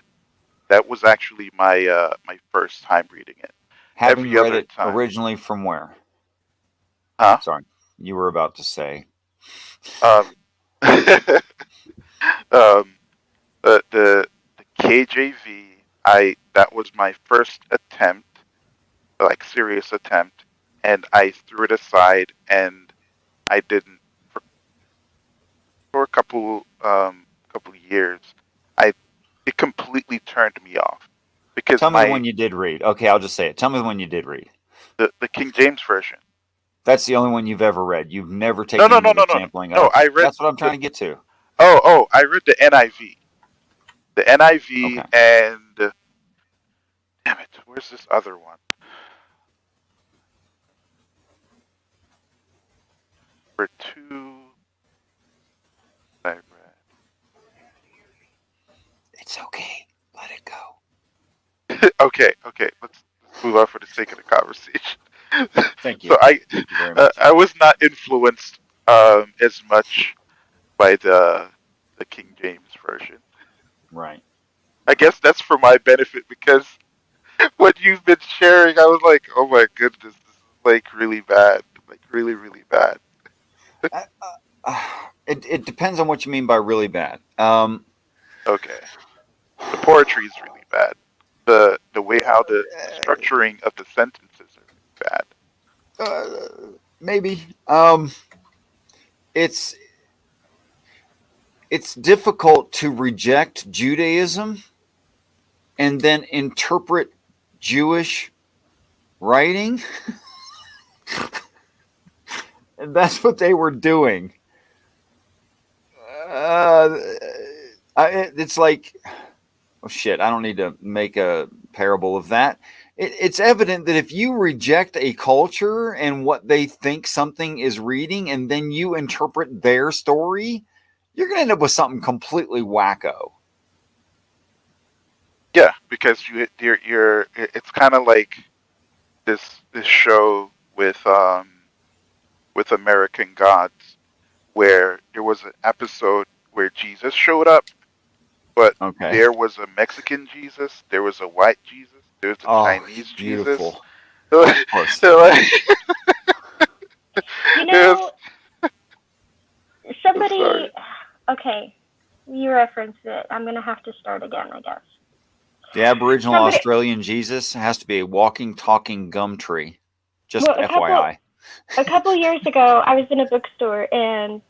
That was actually my first time reading it. Having Every read other it time, originally from where? huh? Sorry, you were about to say. Um, um, the KJV. That was my first attempt, like serious attempt, and I threw it aside, and I didn't for a couple years. I It completely turned me off because Tell me the one you did read. Okay, I'll just say it. Tell me the one you did read. the King James version. That's the only one you've ever read. You've never No, taken no, no, another no, no, no. sampling. No, Okay, I read that's what I'm the trying to get to. I read the NIV. The NIV Okay. and damn it, where's this other one? For two I read. It's okay. Let it go. Okay, let's move on for the sake of the conversation. Thank you. So Thank you very much. I was not influenced as much by the King James version. Right. I guess that's for my benefit because what you've been sharing, I was like, oh my goodness, this is like really bad, like really, really bad. It depends on what you mean by really bad. Okay, the poetry is really bad. The way how the structuring of the sentences are really bad. Maybe. It's difficult to reject Judaism and then interpret Jewish writing. And that's what they were doing. It's like, oh shit, I don't need to make a parable of that. It's evident that if you reject a culture and what they think something is reading, and then you interpret their story, you're going to end up with something completely wacko. Yeah, because you're it's kind of like this show with American Gods, where there was an episode where Jesus showed up, but Okay. there was a Mexican Jesus, there was a white Jesus, there's a Chinese beautiful. Jesus. Of course. You know, somebody. sorry. Okay, you referenced it. I'm gonna have to start again, I guess. The Aboriginal Somebody- Australian Jesus has to be a walking, talking gum tree. Just Well, FYI. A couple years ago, I was in a bookstore and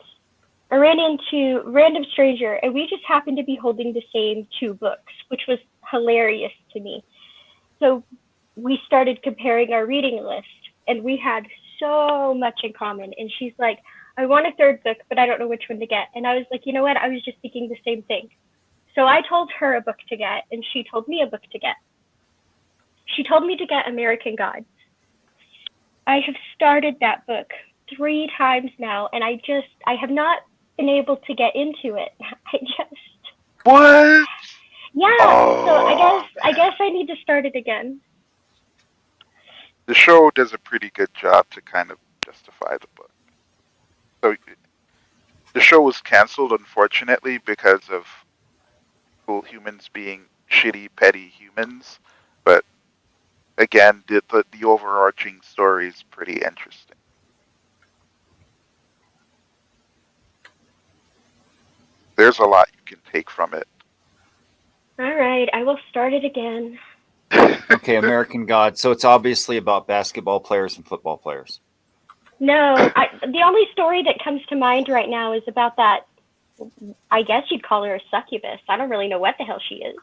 I ran into a random stranger, and we just happened to be holding the same two books, which was hilarious to me. So we started comparing our reading list, and we had so much in common. And she's like, I want a third book, but I don't know which one to get. And I was like, you know what? I was just thinking the same thing. So I told her a book to get, and she told me a book to get. She told me to get American Gods. I have started that book 3 times now, and I have not been able to get into it. What? Yeah. Oh, So I guess I need to start it again. The show does a pretty good job to kind of justify the book. So the show was canceled, unfortunately, because of cool humans being shitty, petty humans. But again, the overarching story is pretty interesting. There's a lot you can take from it. All right, I will start it again. Okay, American God. So it's obviously about basketball players and football players. No, the only story that comes to mind right now is about that. I guess you'd call her a succubus. I don't really know what the hell she is.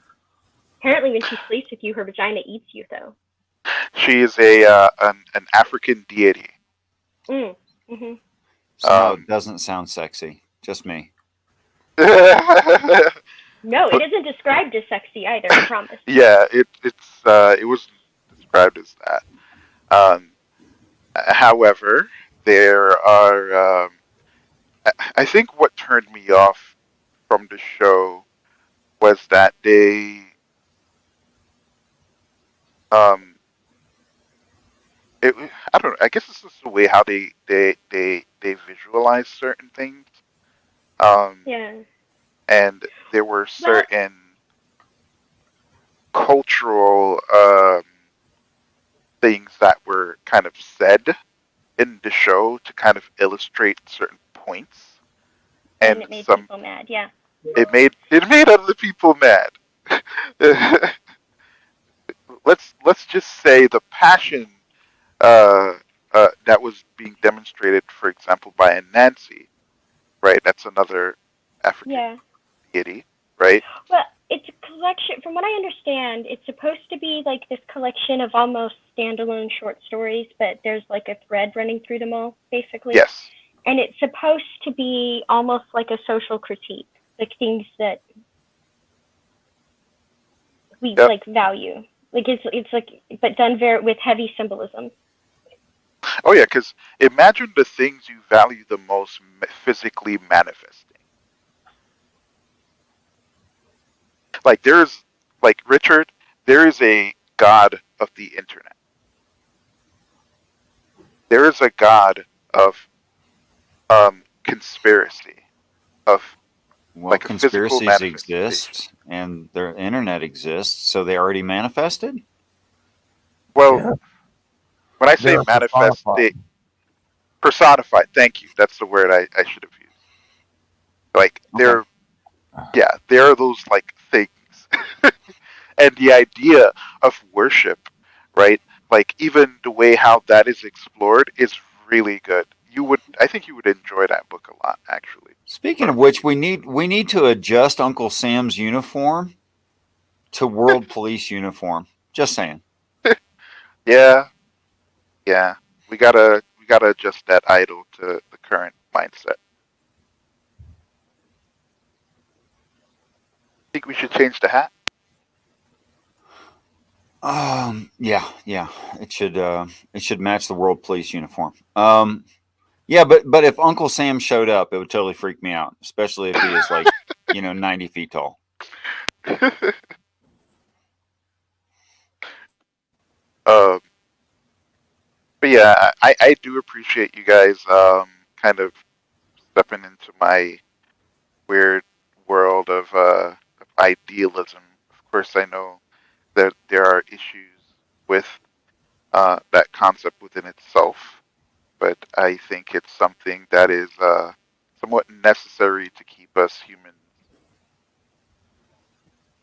Apparently, when she sleeps with you, her vagina eats you, though. She is an African deity. Mm-hmm. Somehow it doesn't sound sexy. Just me. No, it isn't described as sexy either, I promise. Yeah, it was described as that. However, there are. I think what turned me off from the show was that they I don't know. I guess it's just the way how they visualize certain things. Yeah. And there were certain cultural things that were kind of said in the show to kind of illustrate certain points. And it made people mad, yeah. It made other people mad. Let's just say the passion that was being demonstrated, for example, by Nancy, right? That's another African deity, right? Well, it's a collection. From what I understand, it's supposed to be like this collection of almost standalone short stories, but there's like a thread running through them all, basically. Yes. And it's supposed to be almost like a social critique, like things that we like value. Like it's like, but done with heavy symbolism. Oh yeah, because imagine the things you value the most physically manifesting. Like Richard, there is a god of the internet. There is a god of conspiracy, of like a physical conspiracies exist and the internet exists, so they already manifested. Well, when I say manifest, they personified. Thank you. That's the word I should have used. Like there are those like things, and the idea of worship, right? Like even the way how that is explored is really good. I think you would enjoy that book a lot, actually. Speaking of which, we need to adjust Uncle Sam's uniform to World Police uniform. Just saying. Yeah. We gotta adjust that idol to the current mindset. Think we should change the hat? Yeah. It should match the World Police uniform. Yeah, but if Uncle Sam showed up, it would totally freak me out, especially if he is like, 90 feet tall. But yeah, I do appreciate you guys kind of stepping into my weird world of idealism. Of course, I know that there are issues with that concept within itself, but I think it's something that is somewhat necessary to keep us humans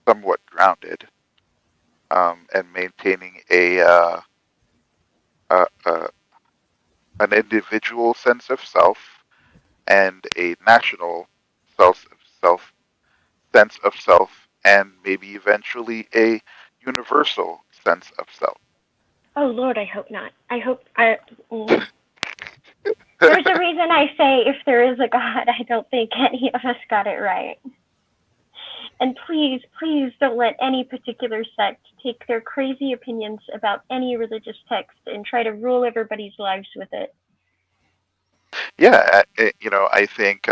somewhat grounded and maintaining an individual sense of self and a national sense of self, and maybe eventually a universal sense of self. Oh Lord, I hope not. There's a reason I say if there is a God, I don't think any of us got it right. And please don't let any particular sect take their crazy opinions about any religious text and try to rule everybody's lives with it. Yeah, I think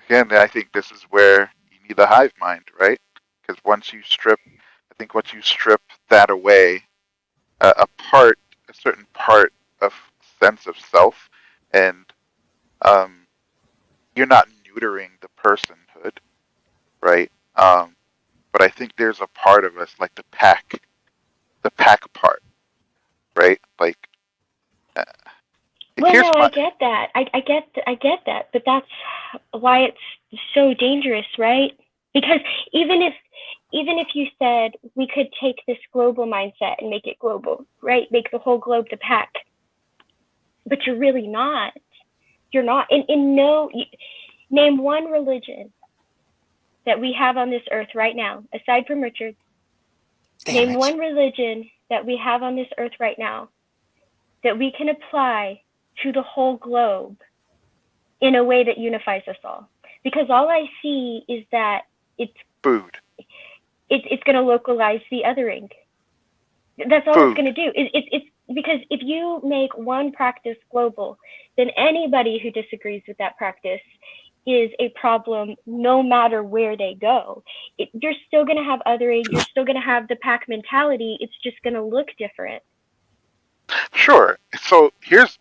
again, I think this is where you need the hive mind, right? Because once you strip that away, a certain part of sense of self, and you're not neutering the personhood, right? But I think there's a part of us, like the pack part, right? Like, uh, Well, here's no, I my get that. I get that, but that's why it's so dangerous, right? Because even if you said we could take this global mindset and make it global, right? Make the whole globe the pack, but you're really not. You're not. Name one religion that we have on this earth right now, aside from Richard. Name one religion that we have on this earth right now that we can apply to the whole globe in a way that unifies us all. Because all I see is that it's food. It's going to localize the othering. That's all Food. it's going to do. It's because if you make one practice global, then anybody who disagrees with that practice is a problem no matter where they go. You're still going to have othering. You're still going to have the pack mentality. It's just going to look different. Sure. So here's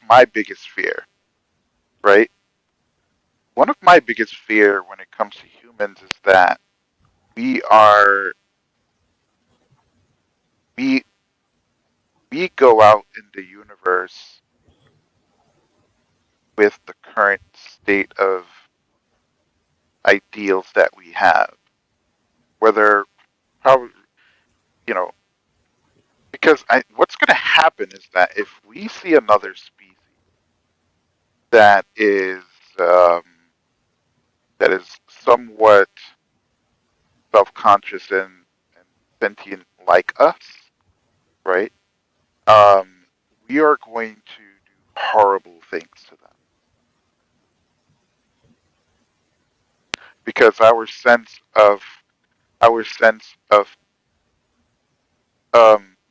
my biggest fear, right? One of my biggest fear when it comes to humans is that we go out in the universe with the current state of ideals that we have. Whether probably because what's going to happen is that if we see another species that is somewhat self-conscious and sentient like us, right? We are going to do horrible things to them because our sense of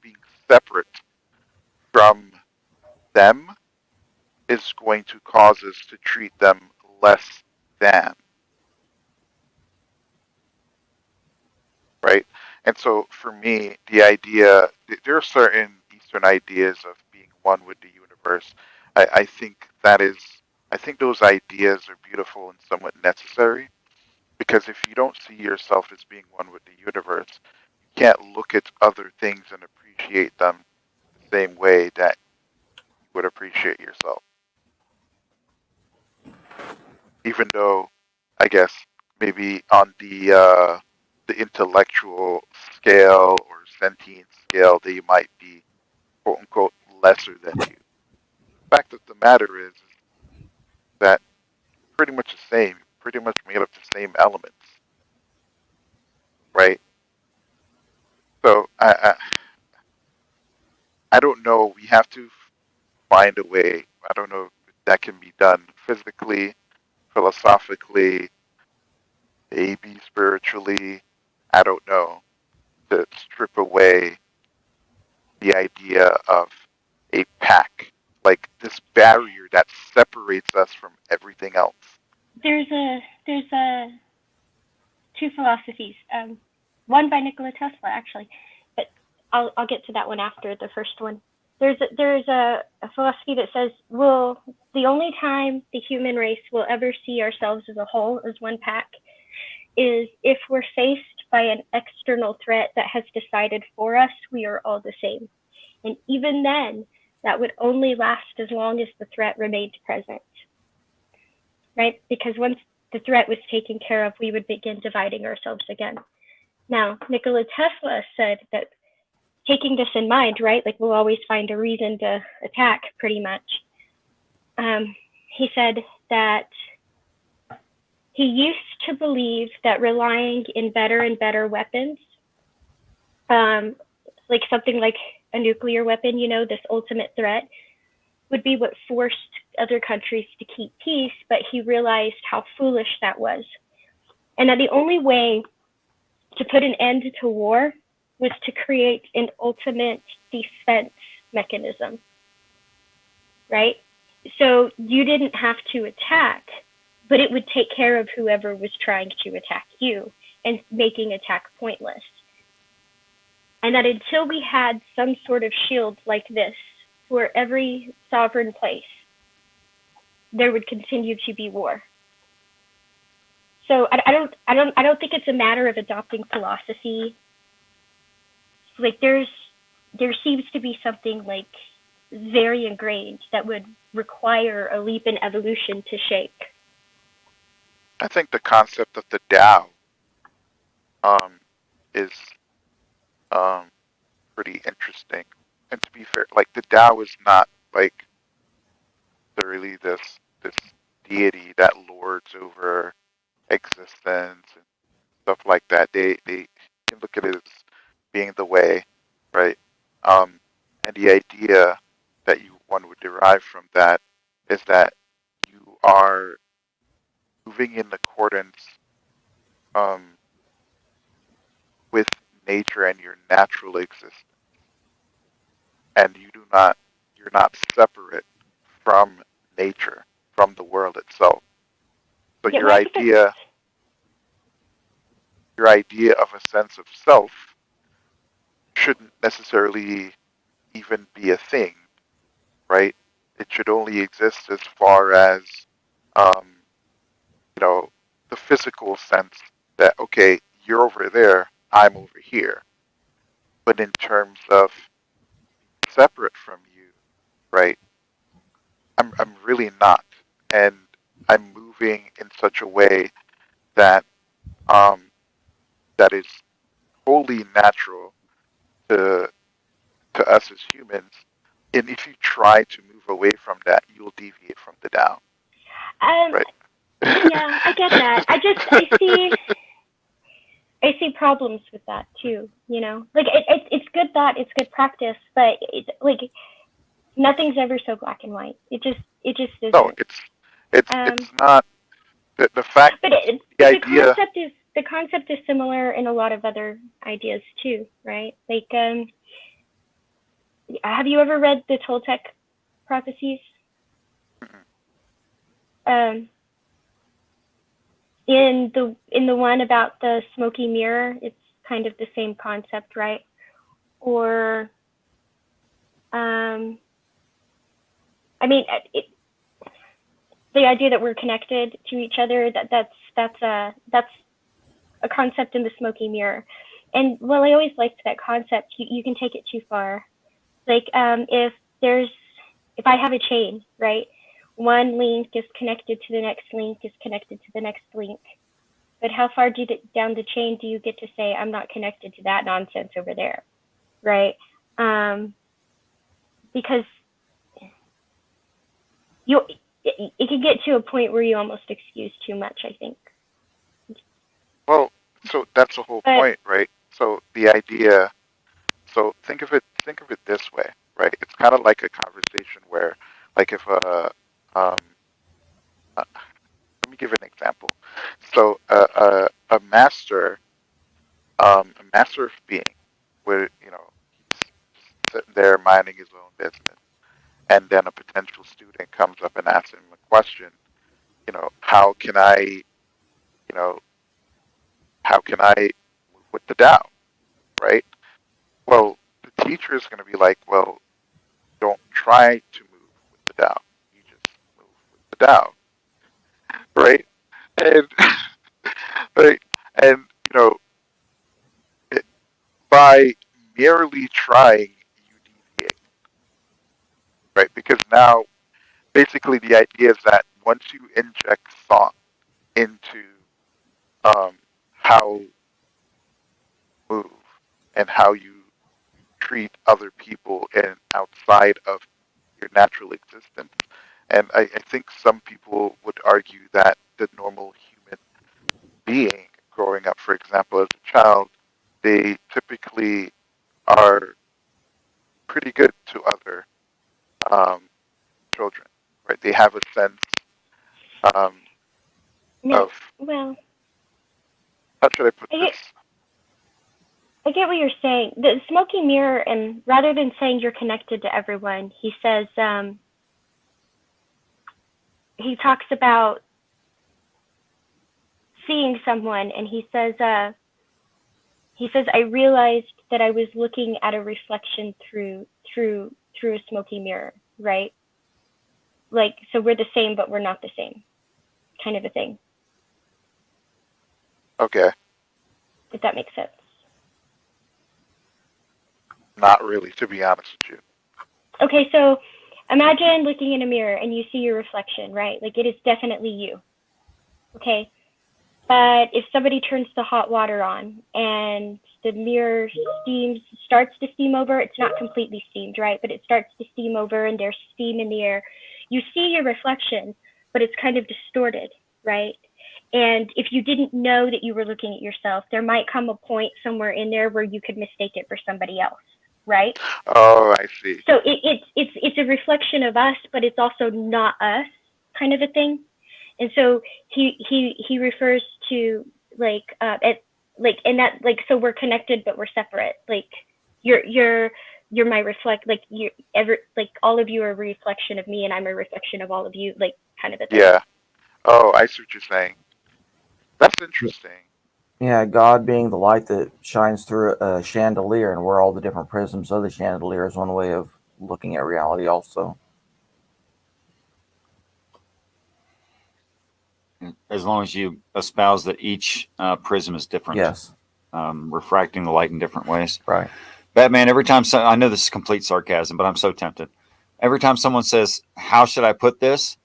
being separate from them is going to cause us to treat them less than, right? And so for me, the idea, there are certain Eastern ideas of being one with the universe. I think I think those ideas are beautiful and somewhat necessary, because if you don't see yourself as being one with the universe, you can't look at other things and appreciate them the same way that you would appreciate yourself. Even though, I guess, maybe on the intellectual scale or sentient scale, they might be quote unquote lesser than you. The fact of the matter is that you're pretty much the same. You're pretty much made up the same elements, right? So I don't know. We have to find a way. I don't know if that can be done physically, philosophically, maybe spiritually. I don't know. To strip away the idea of a pack, like this barrier that separates us from everything else. There's two philosophies. One by Nikola Tesla, actually, but I'll get to that one after the first one. There's a philosophy that says, the only time the human race will ever see ourselves as a whole, as one pack, is if we're faced by an external threat that has decided for us we are all the same. And even then, that would only last as long as the threat remained present, right? Because once the threat was taken care of, we would begin dividing ourselves again. Now, Nikola Tesla said that, taking this in mind, right, like we'll always find a reason to attack, pretty much. He said that he used to believe that relying in better and better weapons, like something like a nuclear weapon, this ultimate threat, would be what forced other countries to keep peace, but he realized how foolish that was. And that the only way to put an end to war was to create an ultimate defense mechanism, right? So you didn't have to attack, but it would take care of whoever was trying to attack you and making attack pointless. And that until we had some sort of shield like this for every sovereign place, there would continue to be war. So I don't think it's a matter of adopting philosophy. Like there seems to be something like very ingrained that would require a leap in evolution to shake. I think the concept of the Tao is pretty interesting. And to be fair, like the Tao is not like really this deity that lords over existence and stuff like that. They can look at it as being the way, right? And the idea that one would derive from that is that you are moving in accordance with nature and your natural existence, and you're not separate from nature, from the world itself. So Yeah, your idea of a sense of self shouldn't necessarily even be a thing, right? It should only exist as far as the physical sense that, okay, you're over there, I'm over here. But in terms of separate from you, right, I'm really not. And I'm moving in such a way that that is wholly natural to us as humans. And if you try to move away from that, you'll deviate from the Tao. Right. Yeah, I get that. I see problems with that too. You know, like it's good thought, it's good practice, but like nothing's ever so black and white. It just isn't. No, it's not the fact. But the concept is similar in a lot of other ideas too, right? Like, have you ever read the Toltec prophecies? In the one about the smoky mirror, it's kind of the same concept, right? Or, I mean, the idea that we're connected to each other, that's a concept in the smoky mirror. And well, I always liked that concept. You can take it too far. Like, if I have a chain, right? One link is connected to the next link is connected to the next link. But how far down the chain do you get to say, I'm not connected to that nonsense over there, right? Because it can get to a point where you almost excuse too much, I think. Well, so that's the whole point, right? So the idea, so think of it this way, right? It's kind of like a conversation where, like, if let me give an example. So a master of being, where he's sitting there minding his own business, and then a potential student comes up and asks him a question. How can I move with the Tao, right? Well, the teacher is going to be like, well, don't try to move with the Tao. You just move with the Tao, right? And right, and by merely trying, you deviate, right? Because now, basically, the idea is that once you inject thought into how you move and how you treat other people and outside of your natural existence, and I think some people would argue that the normal human being growing up, for example, as a child, they typically are pretty good to other children, right? They have a sense of how should I put this? I get what you're saying. The smoky mirror, and rather than saying you're connected to everyone, he says, he talks about seeing someone, and he says, I realized that I was looking at a reflection through a smoky mirror, right? Like, so we're the same, but we're not the same, kind of a thing. Okay. If that makes sense. Not really, to be honest with you. Okay, so imagine looking in a mirror and you see your reflection, right? Like, it is definitely you. Okay. But if somebody turns the hot water on and the mirror starts to steam over, it's not completely steamed, right? But it starts to steam over and there's steam in the air. You see your reflection, but it's kind of distorted, right? And if you didn't know that you were looking at yourself, there might come a point somewhere in there where you could mistake it for somebody else, right? Oh, I see. So it's a reflection of us, but it's also not us, kind of a thing. And so he refers to like and that, like, so we're connected but we're separate. Like you're my reflect, like all of you are a reflection of me and I'm a reflection of all of you, like, kind of a thing. Yeah. Oh, I see what you're saying. That's interesting. Yeah, God being the light that shines through a chandelier, and we're all the different prisms of the chandelier is one way of looking at reality also. As long as you espouse that each prism is different. Yes. Refracting the light in different ways. Right. Batman, every time, I know this is complete sarcasm, but I'm so tempted. Every time someone says, how should I put this?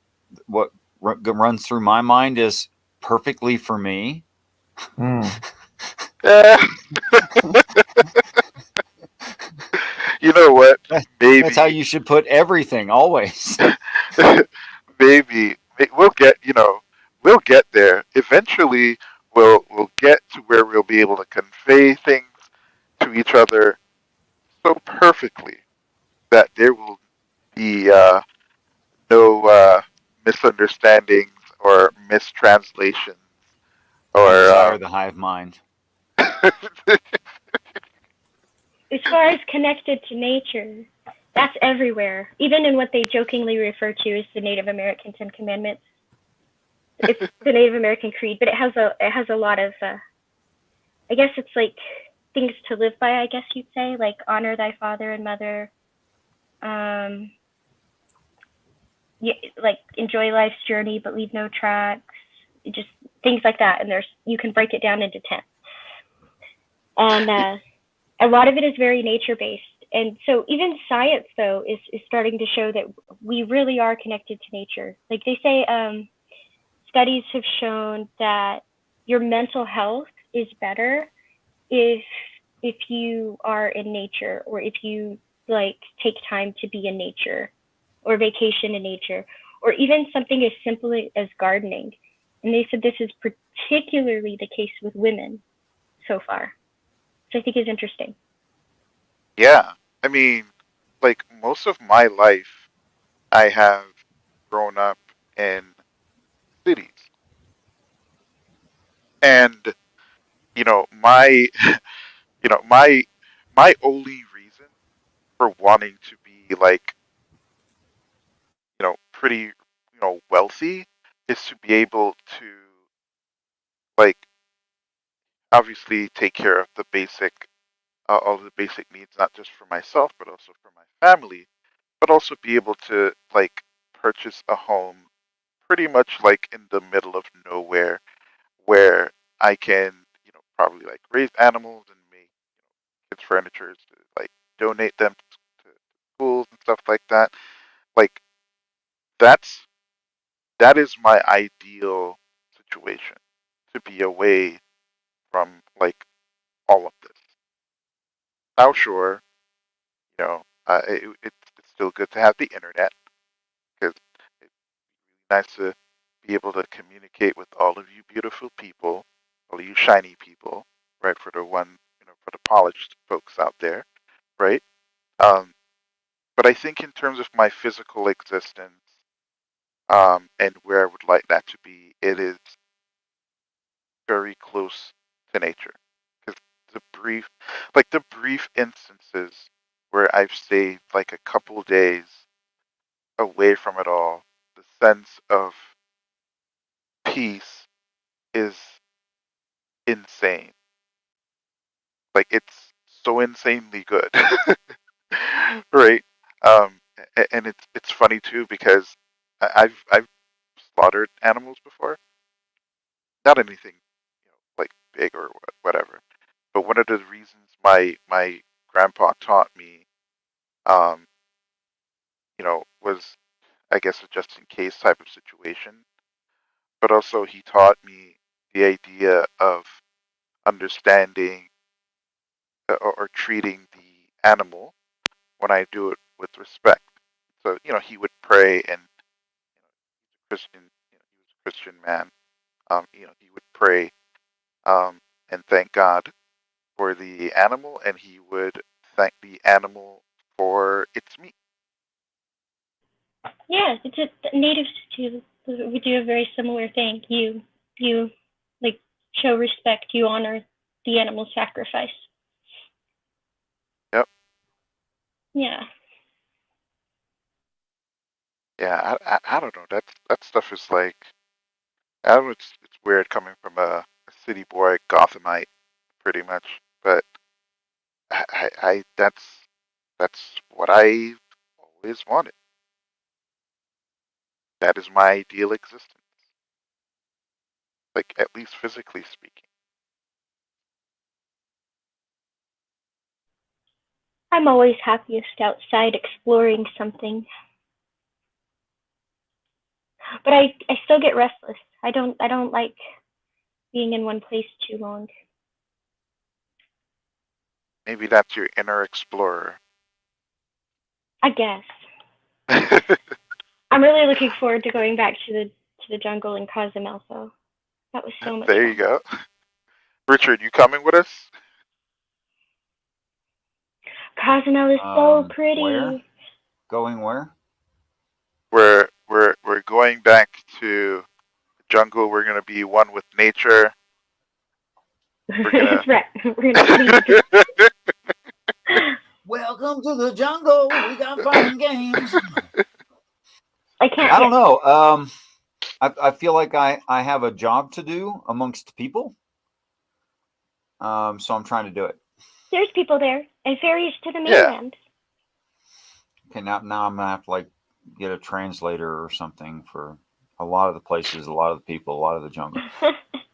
What runs through my mind is perfectly for me. You know what? Maybe that's how you should put everything, always. Maybe we'll get there. Eventually, we'll get to where we'll be able to convey things to each other so perfectly that there will be no misunderstandings or mistranslations or I desire the hive mind. As far as connected to nature, that's everywhere, even in what they jokingly refer to as the Native American Ten Commandments. It's the Native American Creed, but it has a lot of I guess it's like things to live by, I guess you'd say, like honor thy father and mother, like enjoy life's journey but leave no tracks, just things like that. And you can break it down into 10. And a lot of it is very nature-based. And so even science, though, is starting to show that we really are connected to nature. Like they say, studies have shown that your mental health is better if you are in nature, or if you like take time to be in nature or vacation in nature, or even something as simple as gardening. And they said this is particularly the case with women so far, which I think is interesting. Yeah. I mean, like most of my life, I have grown up in cities. And, my my only reason for wanting to be like, pretty, wealthy is to be able to like obviously take care of all of the basic needs, not just for myself, but also for my family, but also be able to like purchase a home pretty much like in the middle of nowhere where I can, probably like raise animals and make kids furniture to like donate them to schools and stuff like that. Like that's that is my ideal situation, to be away from like all of this. Now, sure, it's still good to have the internet because it's nice to be able to communicate with all of you beautiful people, all of you shiny people, right? For for the polished folks out there, right? Um, but I think in terms of my physical existence, and where I would like that to be, it is very close to nature. Because the brief instances where I've stayed like a couple days away from it all, the sense of peace is insane. Like it's so insanely good, right? And it's funny too because I've slaughtered animals before, not anything like big or whatever. But one of the reasons my grandpa taught me, um, was I guess a just in case type of situation. But also he taught me the idea of understanding or treating the animal when I do it with respect. So he would pray, and Christian, he was a Christian man. He would pray and thank God for the animal, and he would thank the animal for its meat. Yeah, it's just natives too. We do a very similar thing. You like show respect. You honor the animal sacrifice. Yep. Yeah. Yeah, I don't know. That stuff is like, I don't know, it's weird coming from a city boy, Gothamite, pretty much. But I that's what I always wanted. That is my ideal existence, like at least physically speaking. I'm always happiest outside exploring something. But I still get restless. I don't like being in one place too long. Maybe that's your inner explorer. I guess. I'm really looking forward to going back to the jungle in Cozumel, though. That was so much There fun. you go. Richard, you coming with us? Cozumel is so pretty. Where? Going where? We're going back to the jungle. We're gonna be one with nature. We're gonna right. We're gonna Welcome to the jungle. We got fun and games. I can't. I don't know. I feel like I have a job to do amongst people. So I'm trying to do it. There's people there, and ferries to the mainland. Okay, now I'm gonna have to like get a translator or something for a lot of the places, a lot of the people, a lot of the jungle.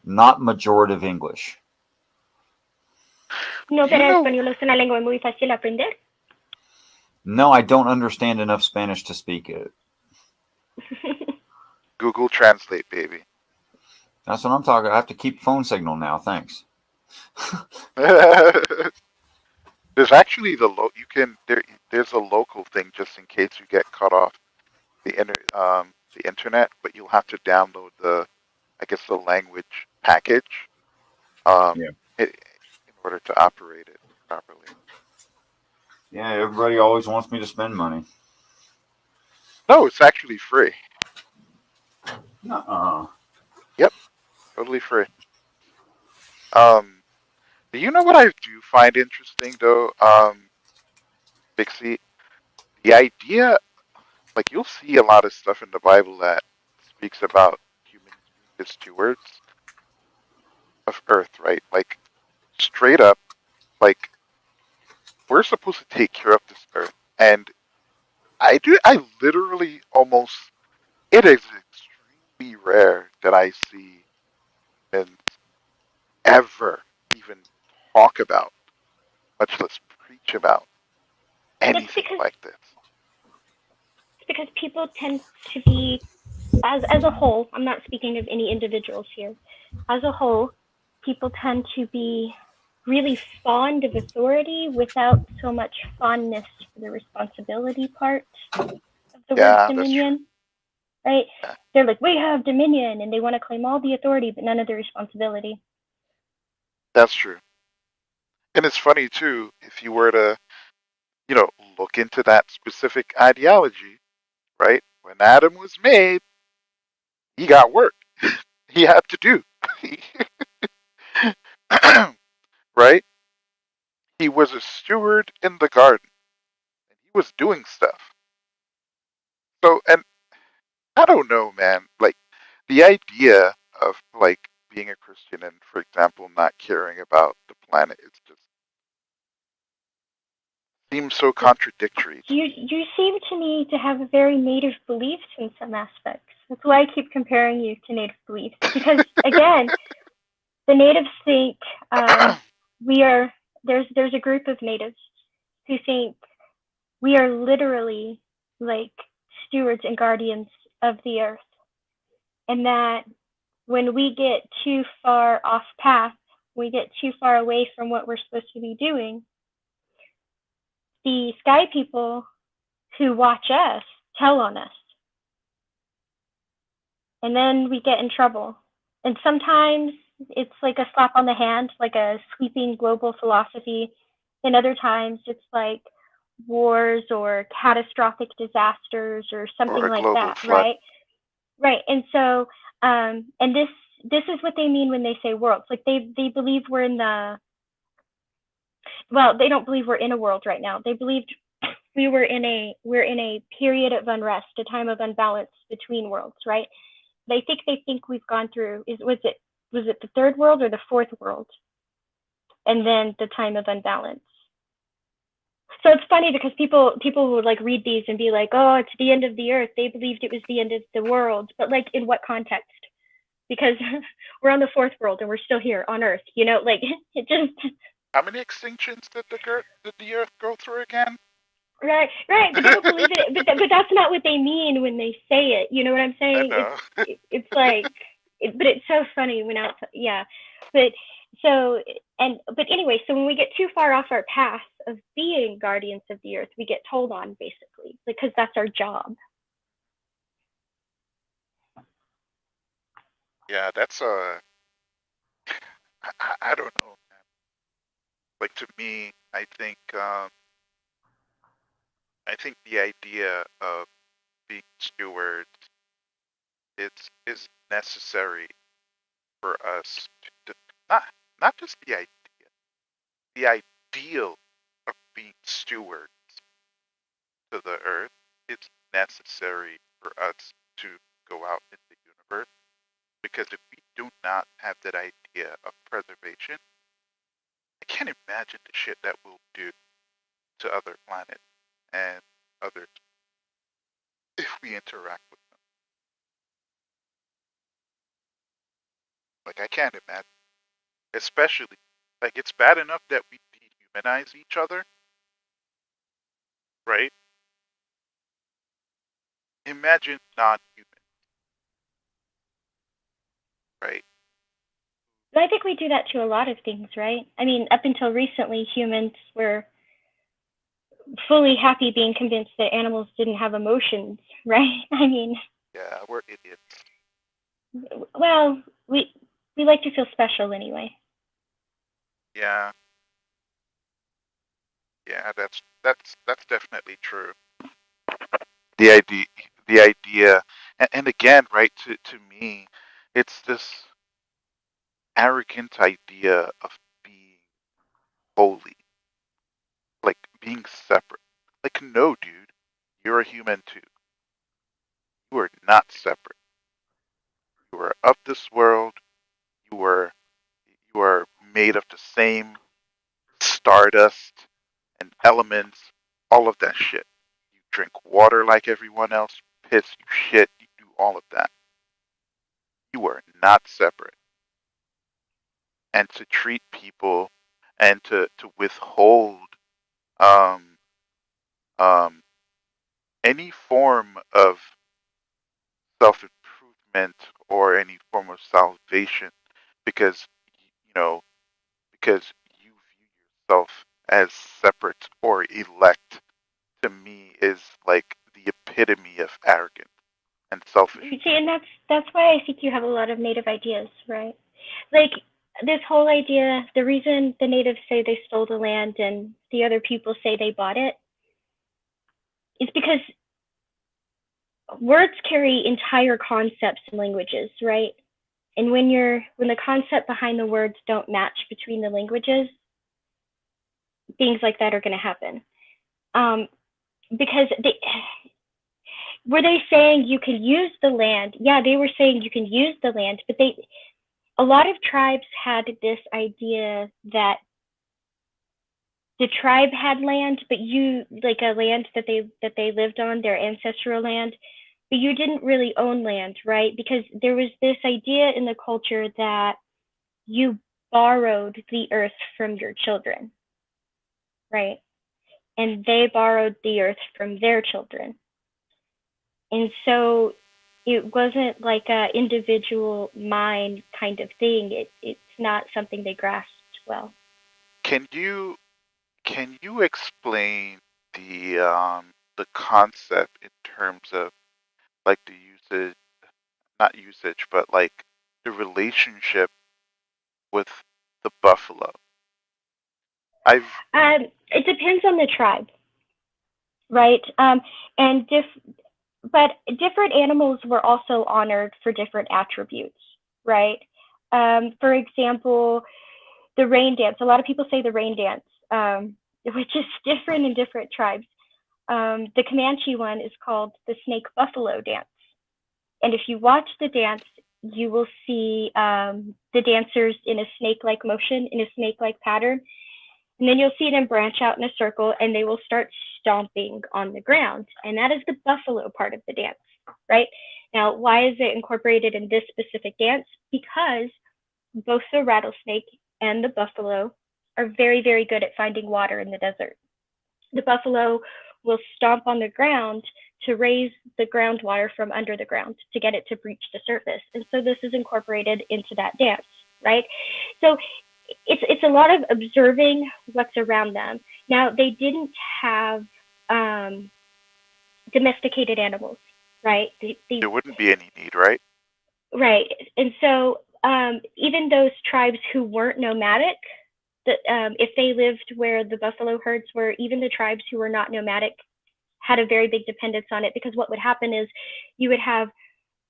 Not majorative English. No, pero español es una lengua muy fácil de aprender. No, I don't understand enough Spanish to speak it. Google Translate, baby. That's what I'm talking. I have to keep phone signal now. Thanks. There's actually there's a local thing just in case you get cut off the internet, but you'll have to download the language package in order to operate it properly. Yeah, everybody always wants me to spend money. No, it's actually free. Nuh-uh. Yep, totally free. Do you know what I do find interesting though, Bixie? The idea, like you'll see a lot of stuff in the Bible that speaks about humans being the stewards of Earth, right? Like straight up, like we're supposed to take care of this Earth, and I literally almost, it is extremely rare that I see humans ever even talk about, much less preach about anything like this. It's because people tend to be, as a whole, I'm not speaking of any individuals here, as a whole, people tend to be really fond of authority without so much fondness for the responsibility part of the word dominion. Right? They're like, we have dominion, and they want to claim all the authority, but none of the responsibility. That's true. And it's funny, too, if you were to, look into that specific ideology, right? When Adam was made, he got work. He had to do. Right? He was a steward in the garden. And he was doing stuff. So, and I don't know, man. Like, the idea of, like, being a Christian and, for example, not caring about the planet is just seems so contradictory. You seem to me to have very native beliefs in some aspects. That's why I keep comparing you to native beliefs. Because again, the natives think there's a group of natives who think we are literally like stewards and guardians of the earth, and that when we get too far off path, we get too far away from what we're supposed to be doing, the sky people who watch us tell on us. And then we get in trouble. And sometimes it's like a slap on the hand, like a sweeping global philosophy. And other times it's like wars or catastrophic disasters or something Or a like global that, flood. right? Right. And so, and this is what they mean when they say worlds. Like they believe we're in the, well, they don't believe we're in a world right now. They believed we're in a period of unrest, a time of unbalance between worlds, right? They think we've gone through, was it the third world or the fourth world? And then the time of unbalance. So it's funny because people would like read these and be like, oh, it's the end of the earth. They believed it was the end of the world. But like in what context? Because we're on the fourth world and we're still here on Earth, you know, like it just. How many extinctions did the Earth go through again? Right. But they don't believe it. But that's not what they mean when they say it. You know what I'm saying? I know. It's like, but it's so funny when yeah. But so but anyway, so when we get too far off our path of being guardians of the earth, we get told on basically because that's our job. Yeah, that's I don't know, man. Like to me, I think the idea of being stewards is necessary for us to not just the ideal of being stewards to the earth. It's necessary for us to go out in the universe because if we do not have that idea of preservation, I can't imagine the shit that we'll do to other planets and others if we interact with them. Like I can't imagine, especially like it's bad enough that we dehumanize each other, right? Imagine non-human, right? But I think we do that to a lot of things, right? I mean, up until recently, humans were fully happy being convinced that animals didn't have emotions, right? I mean, yeah, we're idiots. Well, we like to feel special anyway. Yeah, that's definitely true. The idea, and again, right? To me, it's this arrogant idea of being holy, like being separate. Like, no, dude, you're a human too. You are not separate. You are of this world. You are made of the same stardust and elements, all of that shit. You drink water like everyone else, you piss, you shit, you do all of that. You are not separate. And to treat people and to withhold um, um, any form of self improvement or any form of salvation because you know because you view yourself as separate or elect to me is like the epitome of arrogance and selfish. You see, and that's why I think you have a lot of native ideas, right? Like this whole idea, the reason the natives say they stole the land and the other people say they bought it is because words carry entire concepts and languages, right? And when the concept behind the words don't match between the languages, things like that are going to happen. Because were they saying you can use the land? Yeah, they were saying you can use the land, but a lot of tribes had this idea that the tribe had land, but like a land that they lived on, their ancestral land, but you didn't really own land, right? Because there was this idea in the culture that you borrowed the earth from your children, right? And they borrowed the earth from their children. And so it wasn't like a individual mine kind of thing. It's not something they grasped well. Can you explain the concept in terms of like the usage, not usage, but like the relationship with the buffalo? It depends on the tribe, right? But different animals were also honored for different attributes, right? For example, the rain dance. A lot of people say the rain dance, which is different in different tribes. The Comanche one is called the snake buffalo dance. And if you watch the dance, you will see the dancers in a snake-like motion, in a snake-like pattern. And then you'll see them branch out in a circle and they will start stomping on the ground. And that is the buffalo part of the dance, right? Now, why is it incorporated in this specific dance? Because both the rattlesnake and the buffalo are very, very good at finding water in the desert. The buffalo will stomp on the ground to raise the groundwater from under the ground to get it to breach the surface. And so this is incorporated into that dance, right? So it's a lot of observing what's around them. Now, they didn't have domesticated animals, right? There wouldn't be any need, right? Right. And so even those tribes who weren't nomadic, if they lived where the buffalo herds were, even the tribes who were not nomadic had a very big dependence on it, because what would happen is you would have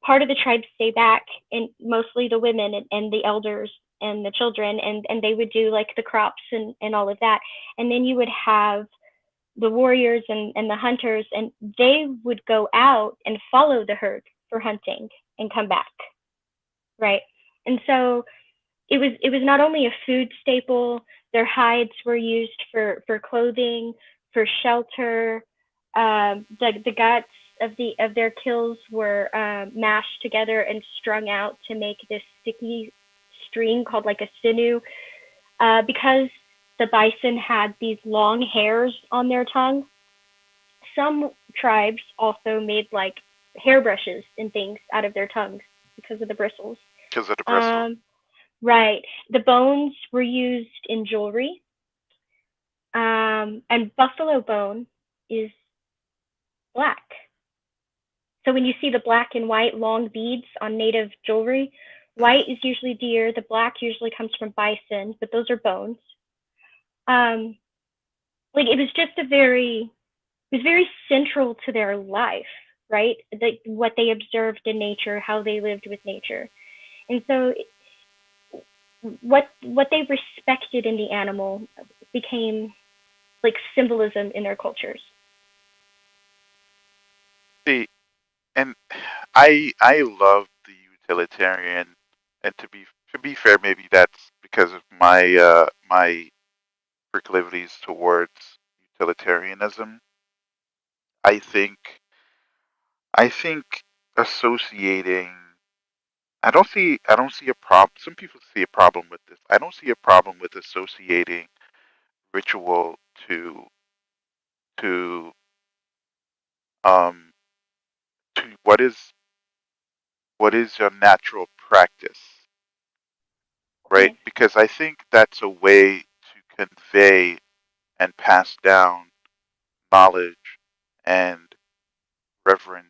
part of the tribe stay back, and mostly the women and the elders and the children, and they would do like the crops and all of that. And then you would have the warriors and the hunters, and they would go out and follow the herd for hunting and come back, right? And so it was not only a food staple, their hides were used for clothing, for shelter. The guts of their kills were mashed together and strung out to make this sticky string called like a sinew. Because the bison had these long hairs on their tongue, some tribes also made like hairbrushes and things out of their tongues because of the bristles. Because of the bristles. Right. The bones were used in jewelry. And buffalo bone is black. So when you see the black and white long beads on native jewelry, white is usually deer, the black usually comes from bison, but those are bones. Like it was just it was very central to their life, right? What they observed in nature, how they lived with nature. And so what they respected in the animal became like symbolism in their cultures. See, and I love the utilitarian, and to be fair, maybe that's because of my my proclivities towards utilitarianism. I think associating. I don't see a problem. Some people see a problem with this. I don't see a problem with associating ritual to um to what is your natural practice, right? Because I think that's a way to convey and pass down knowledge and reverence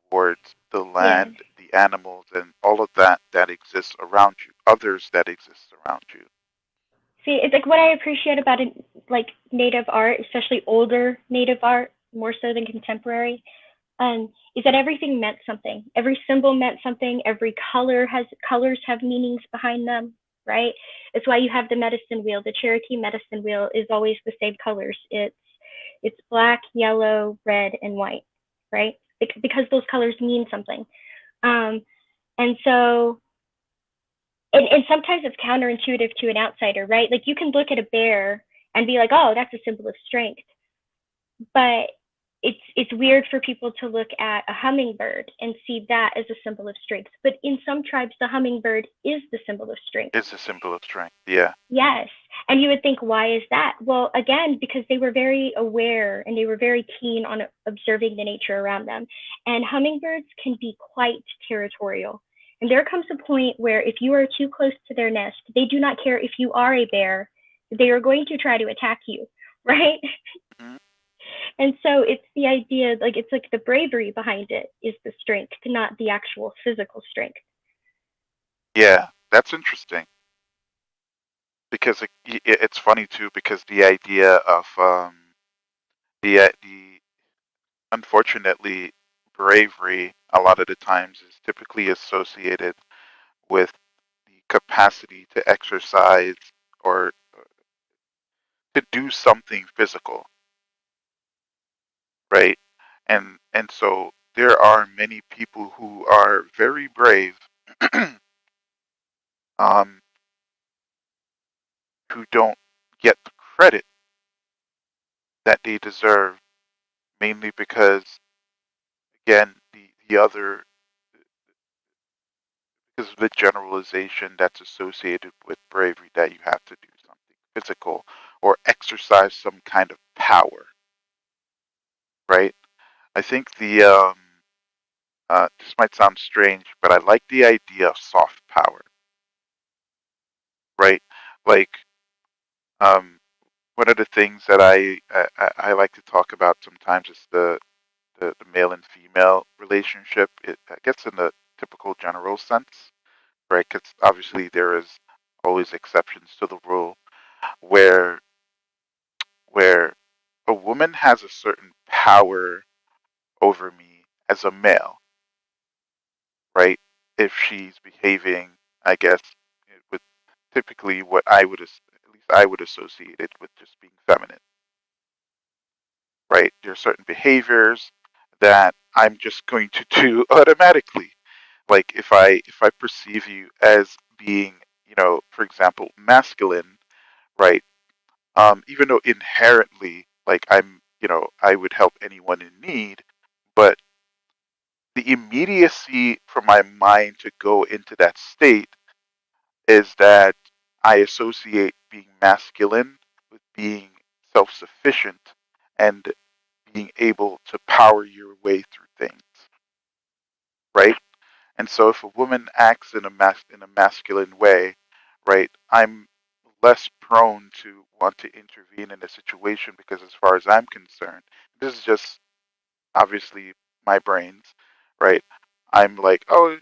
towards the land, the animals, and all of that exists around you, others that exist around you. See, it's like what I appreciate about it, like native art, especially older native art, more so than contemporary, is that everything meant something. Every symbol meant something. Every colors have meanings behind them, right? It's why you have the medicine wheel. The Cherokee medicine wheel is always the same colors. It's black, yellow, red, and white, right? Because those colors mean something. And so, and sometimes it's counterintuitive to an outsider, right? Like you can look at a bear and be like, oh, that's a symbol of strength. But it's weird for people to look at a hummingbird and see that as a symbol of strength. But in some tribes, the hummingbird is the symbol of strength. It's a symbol of strength. Yeah. Yes. And you would think, why is that? Well, again, because they were very aware and they were very keen on observing the nature around them. And hummingbirds can be quite territorial. And there comes a point where if you are too close to their nest, they do not care if you are a bear, they are going to try to attack you, right? Mm-hmm. And so it's the idea, like it's like the bravery behind it is the strength, not the actual physical strength. Yeah, that's interesting. Because it's funny too, because the idea of the unfortunately bravery a lot of the times is typically associated with the capacity to exercise or to do something physical, right? And so there are many people who are very brave, um, who don't get the credit that they deserve, mainly because again the other because of the generalization that's associated with bravery that you have to do something physical or exercise some kind of power, right? I think this might sound strange, but I like the idea of soft power, right? Like um, one of the things that I like to talk about sometimes is the male and female relationship. I guess in the typical general sense, right? Because obviously there is always exceptions to the rule where where a woman has a certain power over me as a male, right? If she's behaving, I guess, with typically what at least I would associate it with just being feminine, right? There are certain behaviors that I'm just going to do automatically. Like if I perceive you as being, for example, masculine, right? Even though inherently, like I would help anyone in need, but the immediacy for my mind to go into that state is that I associate being masculine with being self sufficient and being able to power your way through things, right? And so if a woman acts in a masculine way, right, I'm less prone to want to intervene in a situation because as far as I'm concerned, this is just obviously my brains, right? I'm like, oh,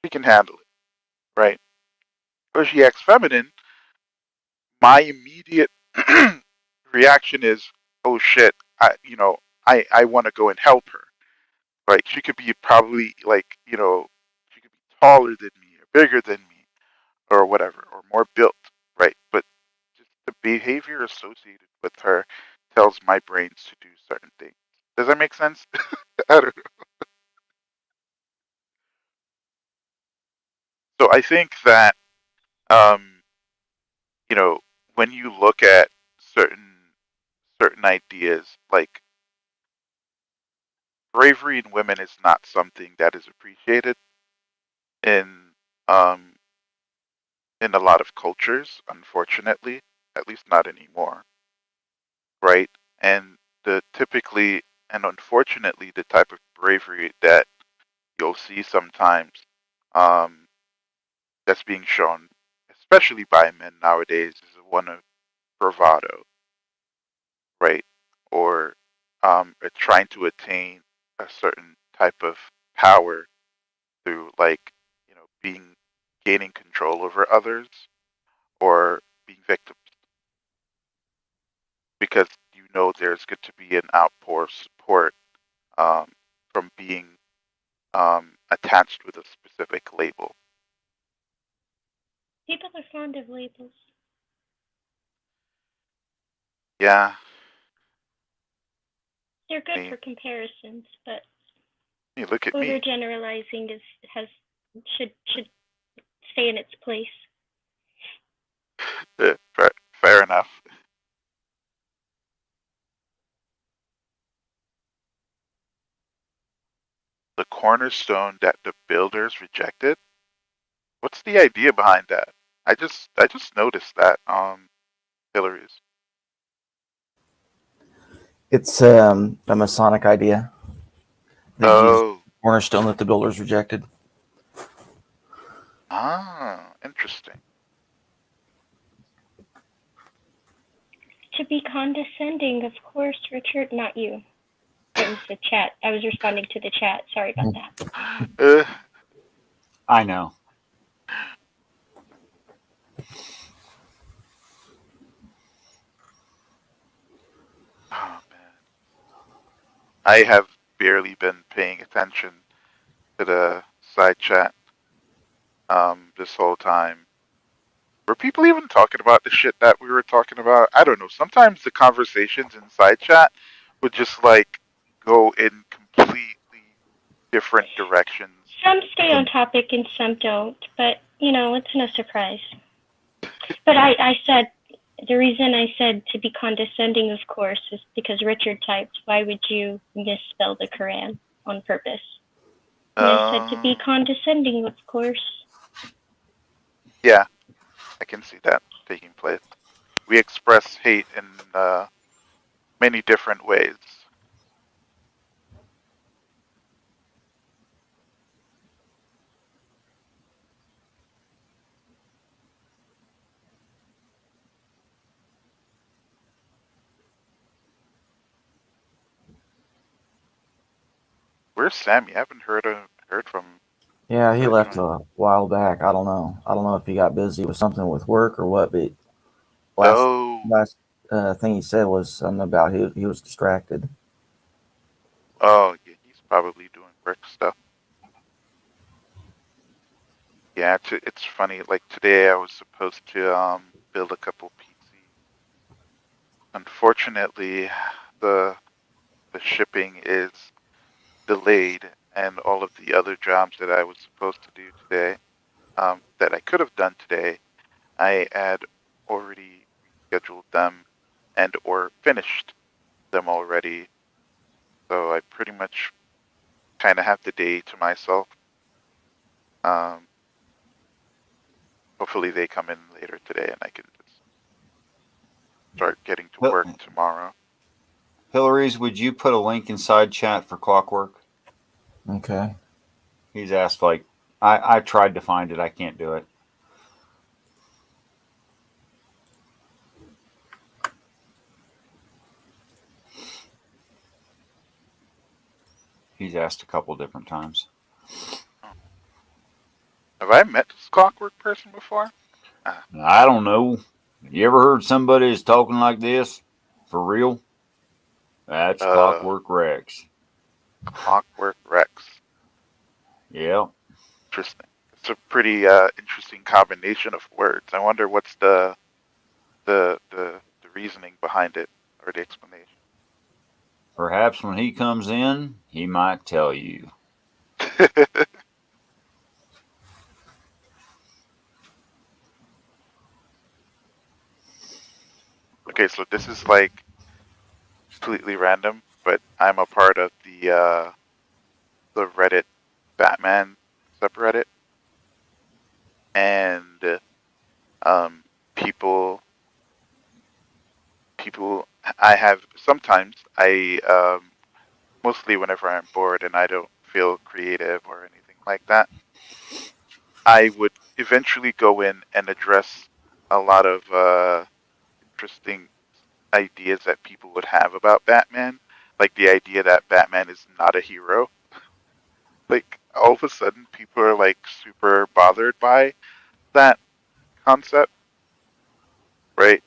she can handle it, right? But if she acts feminine, my immediate reaction is, oh shit, I want to go and help her, right? She could be probably like, she could be taller than me or bigger than me or whatever, or more built, right? But just the behavior associated with her tells my brains to do certain things. Does that make sense? I don't know. So I think that, um, when you look at certain ideas, like bravery in women is not something that is appreciated in um, in a lot of cultures, unfortunately, at least not anymore, right? And the typically and unfortunately the type of bravery that you'll see sometimes, um, that's being shown, especially by men nowadays, is one of bravado, right? Or trying to attain a certain type of power through like, being gaining control over others or being victims because there's going to be an outpour of support, um, from being attached with a specific label. People are fond of labels. Yeah. They're good for comparisons, but You look at me. overgeneralizing should stay in its place. Fair enough. The cornerstone that the builders rejected. What's the idea behind that? I just noticed that Delirious. It's a Masonic idea. They use Oh. cornerstone that the builders rejected. Ah, interesting. To be condescending, of course, Richard, not you. It was the chat. I was responding to the chat. Sorry about that. I know. Oh man, I have barely been paying attention to the side chat this whole time. Were people even talking about the shit that we were talking about? I don't know. Sometimes the conversations in side chat would just like go in completely different directions. Some stay on topic and some don't, but it's no surprise. But I said, the reason I said to be condescending, of course, is because Richard typed, why would you misspell the Quran on purpose? And I said to be condescending, of course. Yeah, I can see that taking place. We express hate in many different ways. Where's Sam? You haven't heard from. Yeah, he left a while back. I don't know. I don't know if he got busy with something with work or what, but last thing he said was something about he was distracted. Oh, yeah, he's probably doing work stuff. Yeah, it's funny. Like today, I was supposed to build a couple PCs. Unfortunately, the shipping is delayed, and all of the other jobs that I was supposed to do today, that I could have done today, I had already rescheduled them and or finished them already. So I pretty much kind of have the day to myself. Hopefully they come in later today and I can just start getting to work tomorrow. Hillary's, would you put a link inside chat for Clockwork? Okay. He's asked, like, I tried to find it. I can't do it. He's asked a couple different times. Have I met this Clockwork person before? I don't know. You ever heard somebody is talking like this? For real? That's Clockwork Rex. Clockwork Rex. Yeah. Interesting. It's a pretty interesting combination of words. I wonder what's the reasoning behind it or the explanation. Perhaps when he comes in, he might tell you. Okay, so this is like completely random, but I'm a part of the Reddit Batman subreddit, and people I have sometimes mostly whenever I'm bored and I don't feel creative or anything like that, I would eventually go in and address a lot of interesting ideas that people would have about Batman, like the idea that Batman is not a hero. Like all of a sudden people are like super bothered by that concept, right?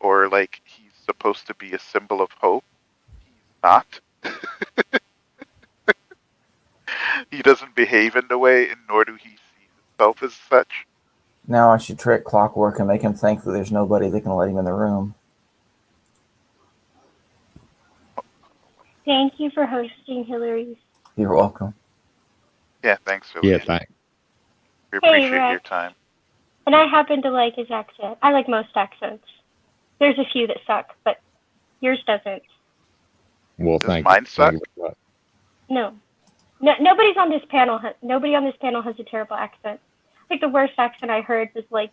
Or like he's supposed to be a symbol of hope. He's not. He doesn't behave in the way, and nor do he see himself as such. Now I should trick Clockwork and make him think that there's nobody that can let him in the room. Thank you for hosting, Hillary. You're welcome. Yeah, thanks, Philly. Yeah, thanks. We Hey, appreciate Rex. your time. And I happen to like his accent. I like most accents. There's a few that suck, but yours doesn't. Well, Does thank mine you. suck? Thank you very much. No. Nobody's on this panel. Nobody on this panel has a terrible accent. I think the worst accent I heard was like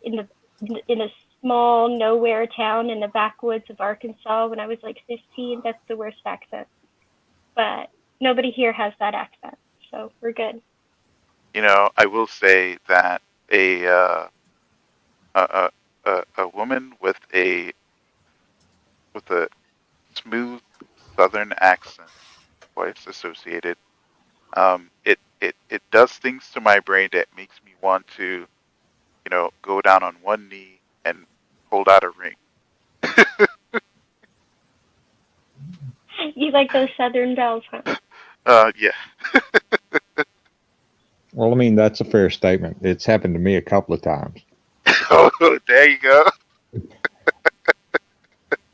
in a small nowhere town in the backwoods of Arkansas when I was like 15. That's the worst accent. But nobody here has that accent, so we're good. You know, I will say that a woman with a smooth Southern accent, twice associated, it does things to my brain that makes me want to, go down on one knee and hold out a ring. You like those Southern bells, huh? Yeah. Well, I mean, that's a fair statement. It's happened to me a couple of times. Oh, there you go.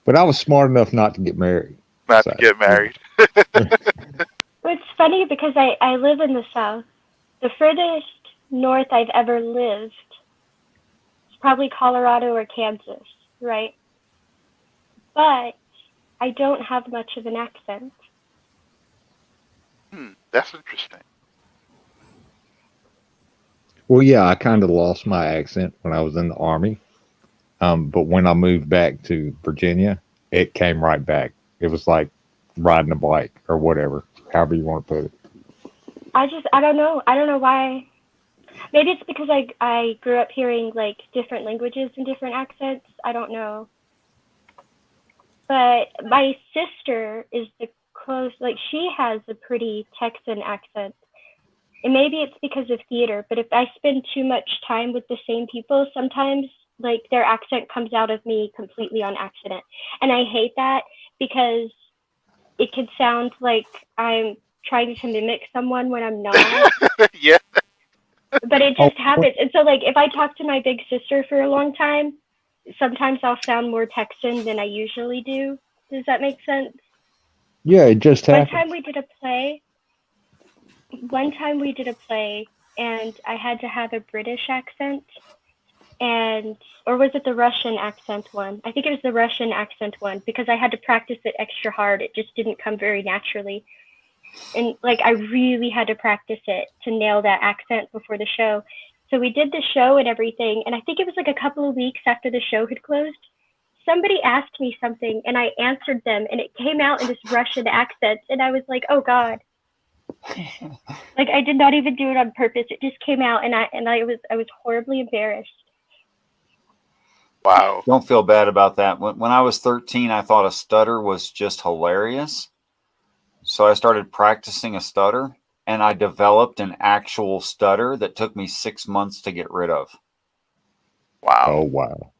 But I was smart enough not to get married. Not to get married. Well, it's funny because I live in the South. The furthest north I've ever lived is probably Colorado or Kansas, right? But I don't have much of an accent. That's interesting. Well, yeah, I kind of lost my accent when I was in the Army. But when I moved back to Virginia, it came right back. It was like riding a bike or whatever, however you want to put it. I don't know. I don't know why. Maybe it's because I grew up hearing like different languages and different accents. I don't know. But my sister is the like she has a pretty Texan accent. And maybe it's because of theater, but if I spend too much time with the same people, sometimes like their accent comes out of me completely on accident. And I hate that because it could sound like I'm trying to mimic someone when I'm not. Yeah. But it just happens. And so like if I talk to my big sister for a long time, sometimes I'll sound more Texan than I usually do. Does that make sense? Yeah, it just One happened. time we did a play and I had to have a British accent or was it the Russian accent one? I think it was the Russian accent one because I had to practice it extra hard. It just didn't come very naturally. And like I really had to practice it to nail that accent before the show. So we did the show and everything, and I think it was like a couple of weeks after the show had closed. Somebody asked me something and I answered them and it came out in this Russian accent and I was like, oh God. Like I did not even do it on purpose. It just came out and I was horribly embarrassed. Wow. Don't feel bad about that. When I was 13, I thought a stutter was just hilarious. So I started practicing a stutter and I developed an actual stutter that took me 6 months to get rid of. Wow. Oh, wow.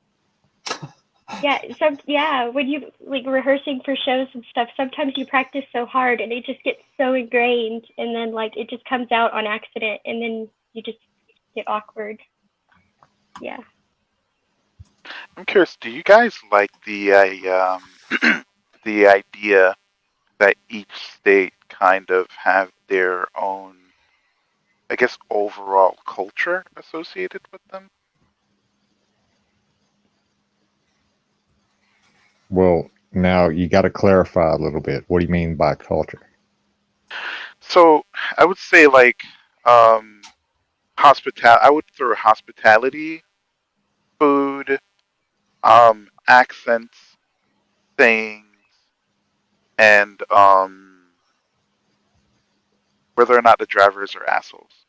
Yeah, when you like rehearsing for shows and stuff, sometimes you practice so hard and it just gets so ingrained and then like it just comes out on accident and then you just get awkward. Yeah. I'm curious, do you guys like the the idea that each state kind of have their own, I guess, overall culture associated with them? Well, now you got to clarify a little bit. What do you mean by culture? So I would say like I would throw hospitality, food, accents, sayings, and whether or not the drivers are assholes.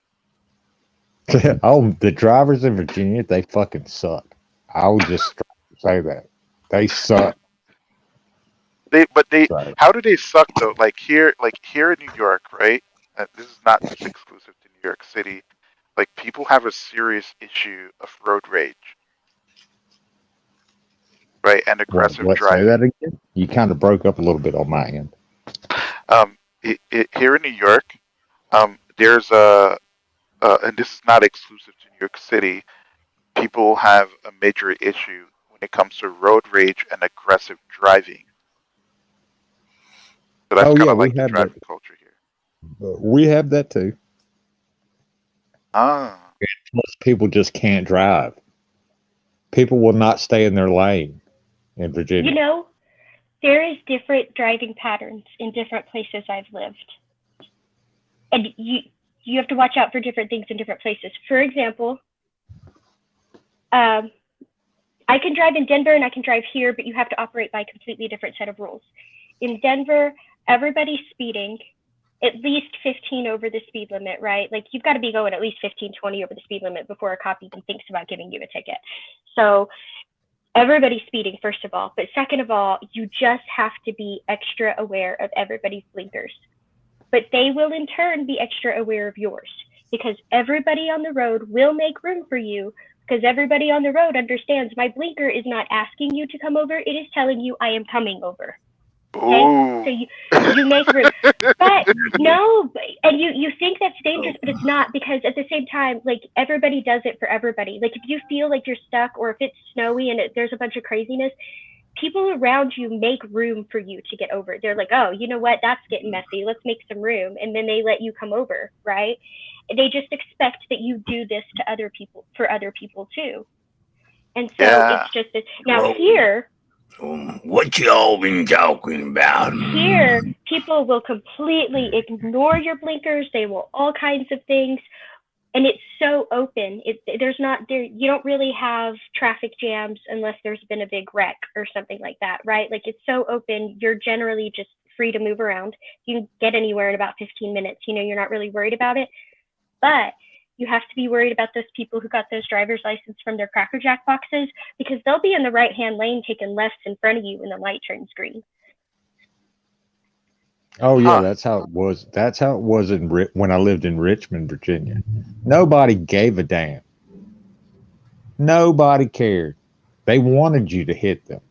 Oh, the drivers in Virginia, they fucking suck. I would just say that. They suck. How do they suck though? Like here in New York, right? This is not just exclusive to New York City. Like people have a serious issue of road rage, right? And aggressive Let's say driving. that again. You kind of broke up a little bit on my end. Here in New York, there's and this is not exclusive to New York City. people have a major issue when it comes to road rage and aggressive driving. So that's kind of like the driving culture here. We have that too. Ah. Plus, people just can't drive. People will not stay in their lane in Virginia. You know, there is different driving patterns in different places I've lived. And you have to watch out for different things in different places. For example, I can drive in Denver and I can drive here, but you have to operate by a completely different set of rules. In Denver, everybody's speeding at least 15 over the speed limit, right? Like you've got to be going at least 15, 20 over the speed limit before a cop even thinks about giving you a ticket. So everybody's speeding, first of all. But second of all, you just have to be extra aware of everybody's blinkers. But they will in turn be extra aware of yours, because everybody on the road will make room for you, because everybody on the road understands my blinker is not asking you to come over, it is telling you I am coming over. Okay? So you make room. But no, and you think that's dangerous, but it's not, because at the same time, like everybody does it for everybody. Like if you feel like you're stuck, or if it's snowy and there's a bunch of craziness, people around you make room for you to get over. They're like, oh, you know what? That's getting messy. Let's make some room. And then they let you come over, right? They just expect that you do this to other people, for other people too. And so it's just this. Now here, what y'all been talking about? Here, people will completely ignore your blinkers. They will all kinds of things. And it's so open. You don't really have traffic jams unless there's been a big wreck or something like that, right? Like it's so open. You're generally just free to move around. You can get anywhere in about 15 minutes. You know, you're not really worried about it. But you have to be worried about those people who got those driver's license from their Cracker Jack boxes, because they'll be in the right-hand lane taking lefts in front of you when the light turns green. Oh yeah, that's how it was. That's how it was when I lived in Richmond, Virginia. Nobody gave a damn. Nobody cared. They wanted you to hit them.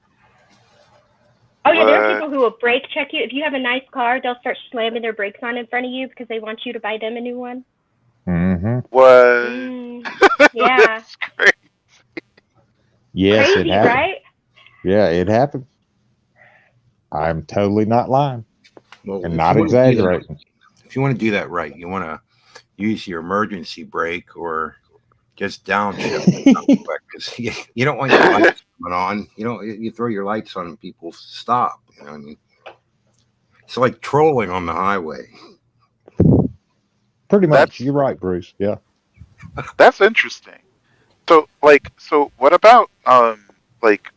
Oh yeah, there are people who will brake check you. If you have a nice car, they'll start slamming their brakes on in front of you because they want you to buy them a new one. Mm-hmm. What? Yeah. Yes, Crazy, it happened. right? Yeah, it happened. I'm totally not lying. Well, and not exaggerating. If you want to do that right, you want to use your emergency brake or just downshift because you don't want your lights coming on. You throw your lights on and people stop. I mean, it's like trolling on the highway. Pretty much. You're right, Bruce. Yeah. That's interesting. So what about like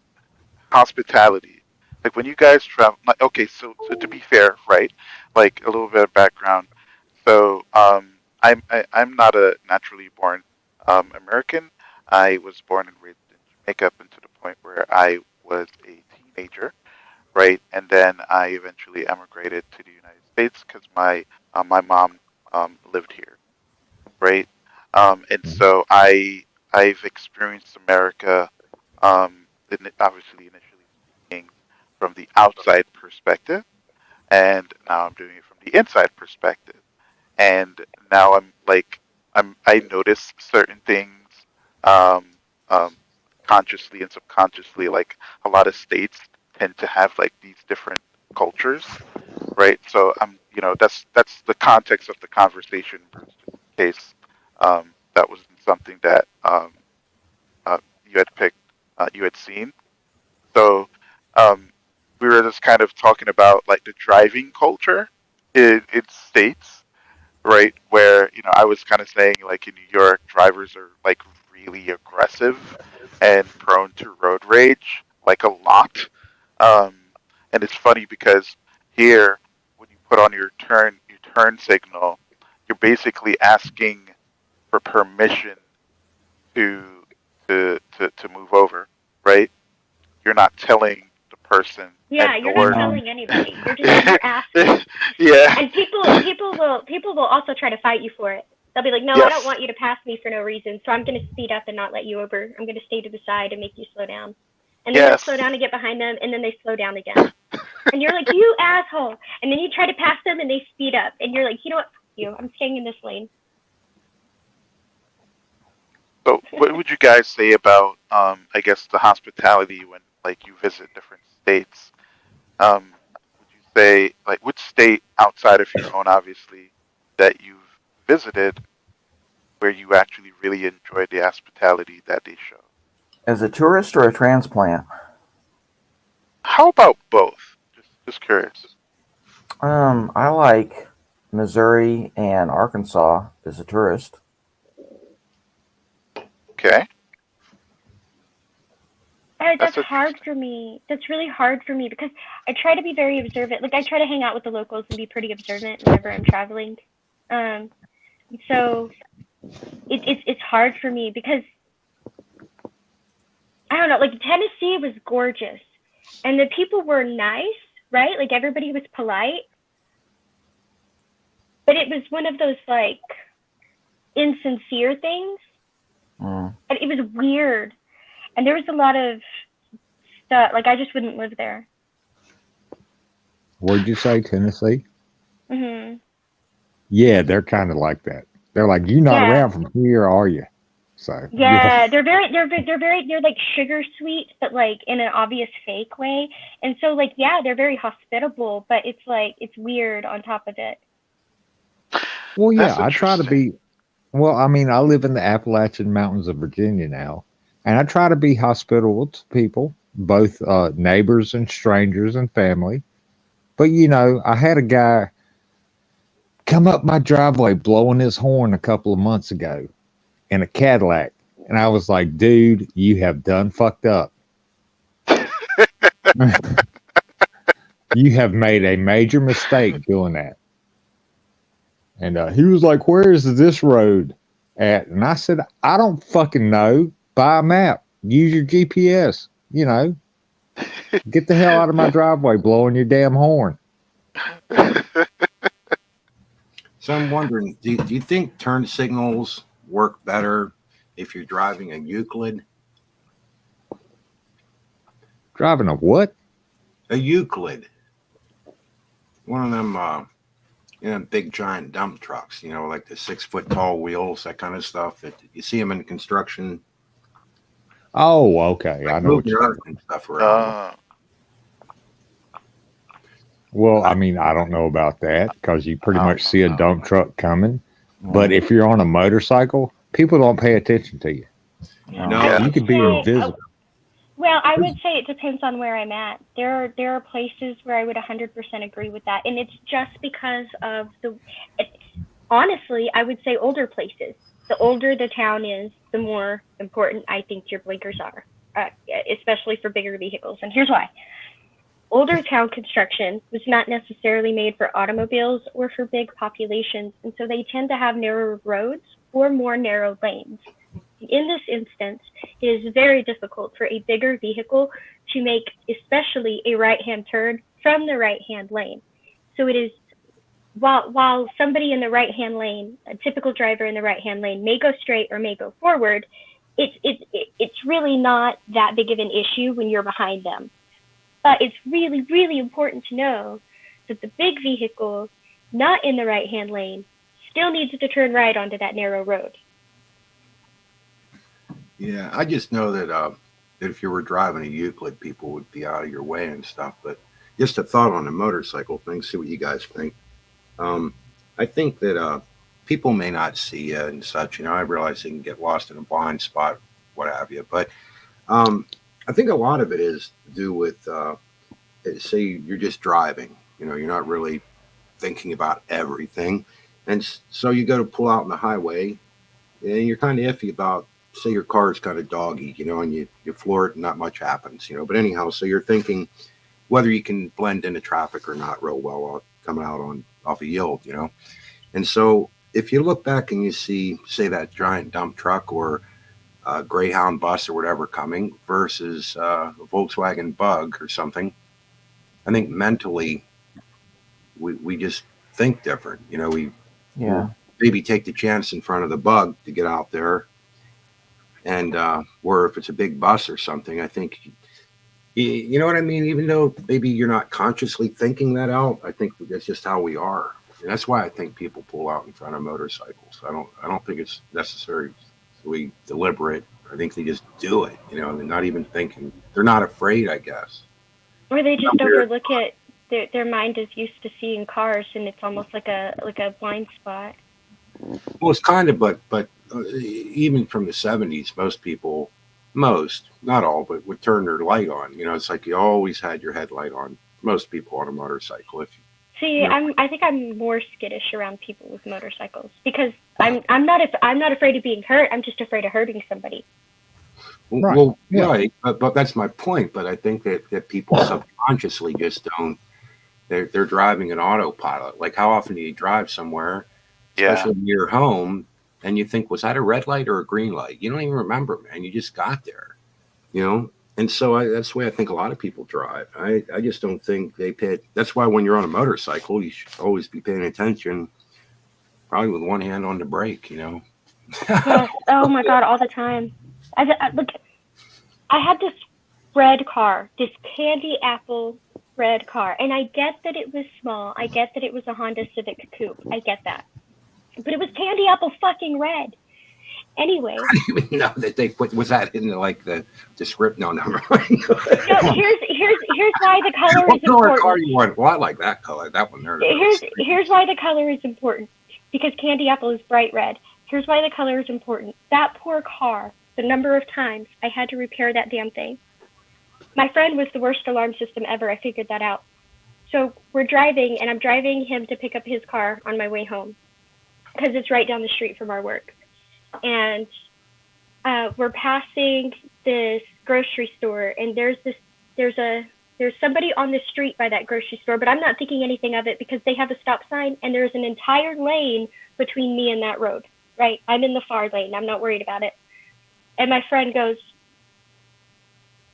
hospitality? Like when you guys travel, like, okay, so to be fair, right? Like a little bit of background. So I'm not a naturally born American. I was born and raised in Jamaica up until the point where I was a teenager, right? And then I eventually emigrated to the United States because my mom lived here, right? And so I've experienced America, obviously initially speaking from the outside perspective, and now I'm doing it from the inside perspective. And now I notice certain things um, consciously and subconsciously. Like a lot of states tend to have like these different cultures, right? So that's the context of the conversation, Bruce, just in case that wasn't something that you had picked, you had seen. So we were just kind of talking about like the driving culture in states, right? Where I was kind of saying like in New York, drivers are like really aggressive and prone to road rage, like a lot. Um, and it's funny because here, when you put on your turn signal, you're basically asking for permission to to move over, right? You're not telling the person. Yeah, and you're nor- not telling anybody. You're asking. Yeah. And people will also try to fight you for it. They'll be like, no, I don't want you to pass me for no reason, so I'm going to speed up and not let you over. I'm going to stay to the side and make you slow down. And then you slow down and get behind them, and then they slow down again. And you're like, you asshole. And then you try to pass them, and they speed up. And you're like, you know what? I'm staying in this lane. So, what would you guys say about, I guess, the hospitality when, like, you visit different states? Would you say, like, which state outside of your own, obviously, that you've visited where you actually really enjoyed the hospitality that they show? As a tourist or a transplant? How about both? Just curious. I like Missouri and Arkansas as a tourist. Okay. That's hard for me. That's really hard for me because I try to be very observant. Like I try to hang out with the locals and be pretty observant whenever I'm traveling. So it's hard for me because I don't know. Like Tennessee was gorgeous, and the people were nice, right? Like everybody was polite, but it was one of those like insincere things. And it was weird. And there was a lot of stuff, like I just wouldn't live there. Where'd you say, Tennessee? Hmm. Yeah, they're kind of like that. They're like, you're not around from here, are you? So Yeah, they're like sugar sweet, but like in an obvious fake way. And so like, yeah, they're very hospitable, but it's like, it's weird on top of it. Well, yeah, I try to be. Well, I mean, I live in the Appalachian Mountains of Virginia now, and I try to be hospitable to people, both neighbors and strangers and family. But, you know, I had a guy come up my driveway blowing his horn a couple of months ago in a Cadillac. And I was like, dude, you have done fucked up. You have made a major mistake doing that. And he was like, where is this road at? And I said, I don't fucking know. Buy a map. Use your GPS. You know, get the hell out of my driveway blowing your damn horn. So I'm wondering, do you think turn signals work better if you're driving a Euclid? Driving a what? A Euclid. One of them, big giant dump trucks, you know, like the 6 foot tall wheels, that kind of stuff. That you see them in construction. Oh, okay. Like I know what you're moving earth and stuff around. Well, I mean, I don't know about that because you pretty much see a dump truck coming. But if you're on a motorcycle, people don't pay attention to you. No, you could be invisible. Well, I would say it depends on where I'm at. There are places where I would 100% agree with that, and it's just because of honestly, I would say older places. The older the town is, the more important I think your blinkers are, especially for bigger vehicles. And here's why. Older town construction was not necessarily made for automobiles or for big populations, and so they tend to have narrower roads or more narrow lanes. In this instance, it is very difficult for a bigger vehicle to make especially a right-hand turn from the right-hand lane. So it is, while somebody in the right-hand lane, a typical driver in the right-hand lane may go straight or may go forward, it's really not that big of an issue when you're behind them. But it's really, really important to know that the big vehicle, not in the right-hand lane, still needs to turn right onto that narrow road. Yeah, I just know that if you were driving a Euclid, people would be out of your way and stuff. But just a thought on the motorcycle thing, see what you guys think. I think that people may not see you and such. You know, I realize they can get lost in a blind spot, what have you. But I think a lot of it is to do with, say, you're just driving. You know, you're not really thinking about everything. And so you go to pull out on the highway, and you're kind of iffy about, say, your car is kind of doggy, you know, and you floor it and not much happens, you know. But anyhow, so you're thinking whether you can blend into traffic or not real well coming out off a yield, you know. And so if you look back and you see, say, that giant dump truck or a Greyhound bus or whatever coming versus a Volkswagen Bug or something, I think mentally we just think different. You know, we maybe take the chance in front of the Bug to get out there. And or if it's a big bus or something, I think, you know what I mean? Even though maybe you're not consciously thinking that out, I think that's just how we are. And that's why I think people pull out in front of motorcycles. I don't think it's necessary really deliberate. I think they just do it. You know, they're not even thinking. They're not afraid, I guess. Or they just Weird. overlook it. Their mind is used to seeing cars, and it's almost like a blind spot. Well, it's kind of, but even from the 70s, most people, not all, but would turn their light on. You know, it's like you always had your headlight on. Most people on a motorcycle. If See, I think I'm more skittish around people with motorcycles because I'm not afraid of being hurt. I'm just afraid of hurting somebody. Right. Right. But that's my point. But I think that people subconsciously just don't. They're driving an autopilot. Like, how often do you drive somewhere, especially near home, and you think, was that a red light or a green light? You don't even remember, man. You just got there, you know. And so that's the way I think a lot of people drive. I just don't think they pay. That's why when you're on a motorcycle, you should always be paying attention, probably with one hand on the brake, you know. Yes. Oh my God, all the time. Look, I had this red car, this candy apple red car, and I get that it was small. I get that it was a Honda Civic Coupe. I get that, but it was candy apple fucking red. Anyway, I didn't even know that they put was that in the script. No, never mind. So here's why the color What is color important. car you want? Well, I like that color. That one there. Here's why the color is important. Because candy apple is bright red. Here's why the color is important. That poor car, the number of times I had to repair that damn thing. My friend was the worst alarm system ever. I figured that out. So we're driving, and I'm driving him to pick up his car on my way home because it's right down the street from our work. And we're passing this grocery store, and there's somebody on the street by that grocery store, but I'm not thinking anything of it because they have a stop sign, and there's an entire lane between me and that road, right? I'm in the far lane. I'm not worried about it. And my friend goes,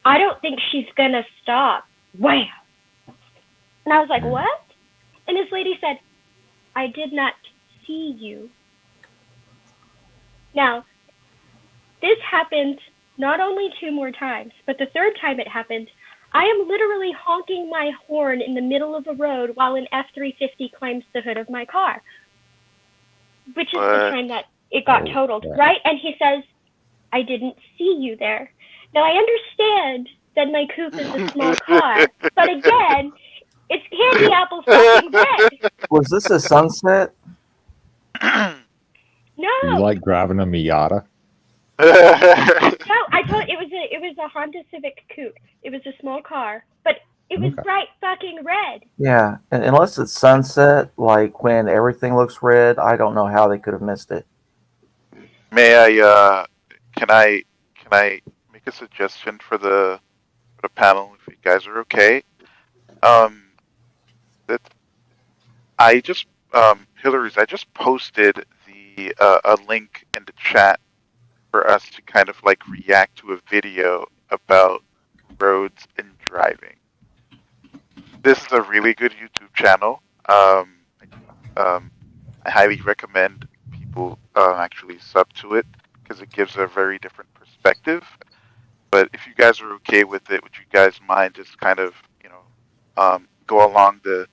I don't think she's gonna stop. Wham! And I was like, what? And this lady said, I did not see you. Now, this happened not only 2 more times, but the third time it happened, I am literally honking my horn in the middle of the road while an F-350 climbs the hood of my car, which is the time that it got totaled, right? And he says, I didn't see you there. Now, I understand that my coupe is a small car, but again, it's candy apple fucking red. Was this a Sunset? No. You like driving a Miata? No, I told it was a Honda Civic Coupe. It was a small car, but it was bright fucking red. Yeah, and unless it's sunset, like when everything looks red, I don't know how they could have missed it. May I? Can I make a suggestion for the panel if you guys are okay? That I just Hillary's. I just posted a link in the chat for us to kind of like react to a video about roads and driving. This is a really good YouTube channel. I highly recommend people actually sub to it because it gives a very different perspective. But if you guys are okay with it, would you guys mind just kind of, go along the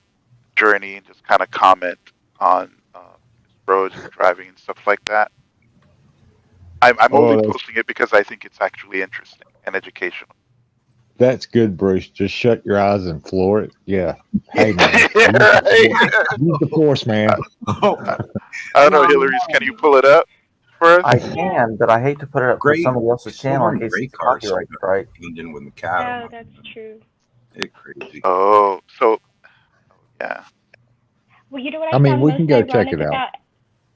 journey and just kind of comment on roads and driving and stuff like that? I'm only posting it because I think it's actually interesting and educational. That's good, Bruce. Just shut your eyes and floor it. Yeah. Hey, man. Use the force, man. I don't know, Hillary's. Can you pull it up for us? I can, but I hate to put it up for somebody else's channel in case it's copyright strike. In with Oh, that's true. It's crazy. Oh, so yeah. Well, you know what I mean, found we most can go check ironic it out. about?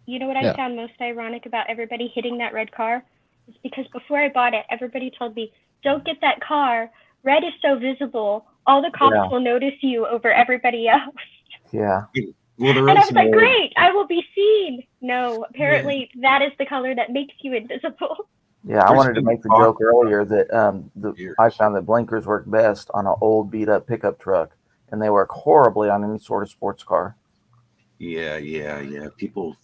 You know what Yeah. I found most ironic about everybody hitting that red car? Is because before I bought it, everybody told me, don't get that car. Red is so visible. All the cops will notice you over everybody else. Yeah. Well, And I was like, great, I will be seen. No, apparently that is the color that makes you invisible. Yeah, I wanted to make the joke earlier that I found that blinkers work best on an old beat-up pickup truck, and they work horribly on any sort of sports car. Yeah. People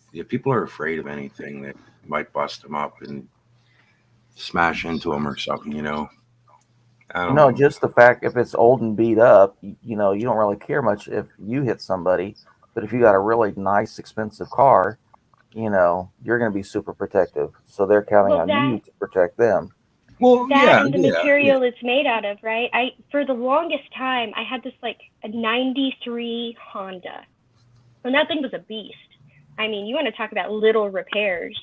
are afraid of anything that might bust them up and smash into them or something. I don't know. Just the fact if it's old and beat up, you don't really care much if you hit somebody, but if you got a really nice, expensive car, you know, you're going to be super protective. So they're counting on you to protect them. Well, that and the material it's made out of, right? For the longest time, I had this like a 93 Honda. And that thing was a beast. I mean, you want to talk about little repairs.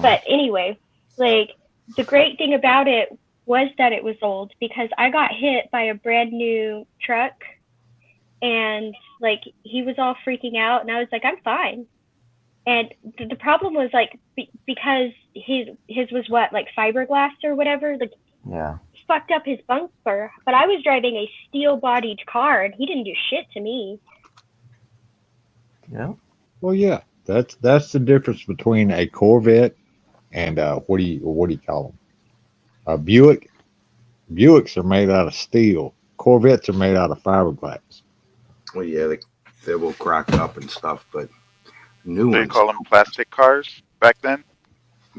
But anyway, like the great thing about it was that it was old, because I got hit by a brand new truck, and like he was all freaking out, and I was like, I'm fine. And the problem was like because his was what, like fiberglass or whatever, like Yeah. fucked up his bumper. But I was driving a steel-bodied car, and he didn't do shit to me. Yeah. Well, yeah, that's the difference between a Corvette and what do you call them? A Buick. Buicks are made out of steel. Corvettes are made out of fiberglass. Well, yeah, they will crack up and stuff, but new Do you ones. call them plastic cars back then?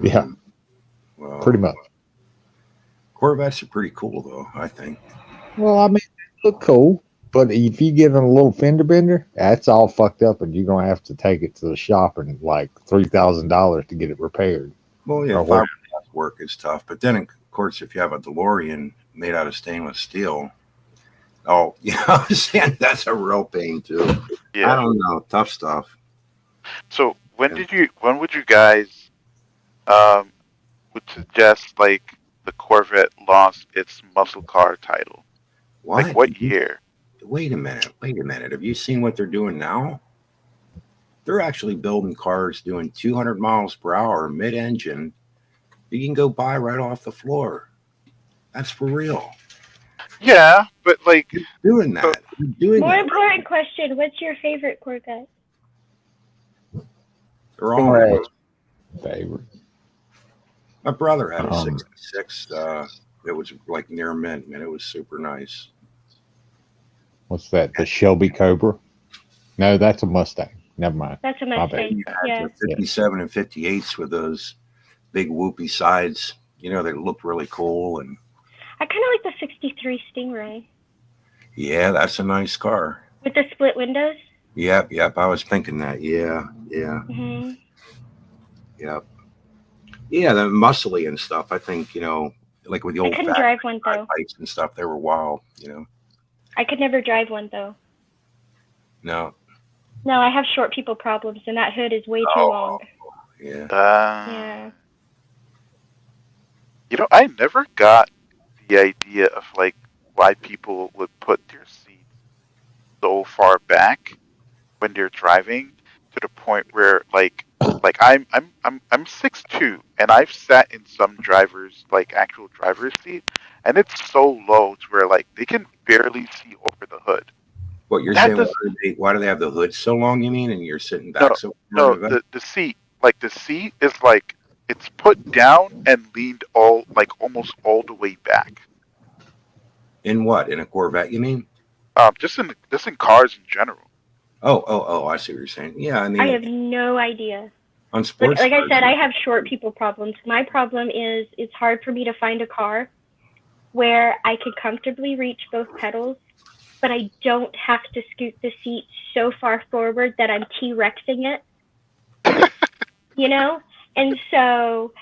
Yeah, Well, pretty much. Corvettes are pretty cool, though, I think. Well, I mean, they look cool, but if you give them a little fender bender, that's all fucked up, and you're gonna have to take it to the shop and like $3,000 to get it repaired. Well, yeah, Or what- fiberglass work is tough, but then, of course, if you have a DeLorean made out of stainless steel, oh, yeah, that's a real pain too. Yeah. I don't know, tough stuff. So when would you guys would suggest like the Corvette lost its muscle car title? What? Like what year? Wait a minute. Have you seen what they're doing now? They're actually building cars doing 200 miles per hour mid-engine. You can go buy right off the floor. That's for real. Yeah, but like doing that. More important question: what's your favorite Corvette? They're all favorite. My brother had a 66. It was like near mint, man. It was super nice. What's that? The Shelby Cobra? No, that's a Mustang. Never mind. That's a My bad. Mustang. Yeah. The 57 and 58s with those big whoopy sides. You know, they looked really cool. And I kind of like the '63 Stingray yeah, that's a nice car. with the split windows. Yep. I was thinking that. Yeah. Mm-hmm. Yep. Yeah, the muscly and stuff. I think, you know, like with the old I couldn't drive one though. pipes and stuff, they were wild, you know. I could never drive one though. No. No, I have short people problems, and that hood is way too long. Yeah. Yeah. You know, I never got the idea of like why people would put their seats so far back when they're driving, to the point where like I'm 6'2", and I've sat in some drivers, like actual driver's seat, and it's so low to where like they can barely see over the hood. What you're saying? Why do they have the hood so long? You mean? And you're sitting back so far? No, the seat, like the seat is like it's put down and leaned almost all the way back. In what? In a Corvette, you mean? Just in cars in general. Oh! I see what you're saying. Yeah, I mean, I have no idea. On sports, like I said, I have short people problems. My problem is it's hard for me to find a car where I could comfortably reach both pedals, but I don't have to scoot the seat so far forward that I'm T-Rexing it. You know? And so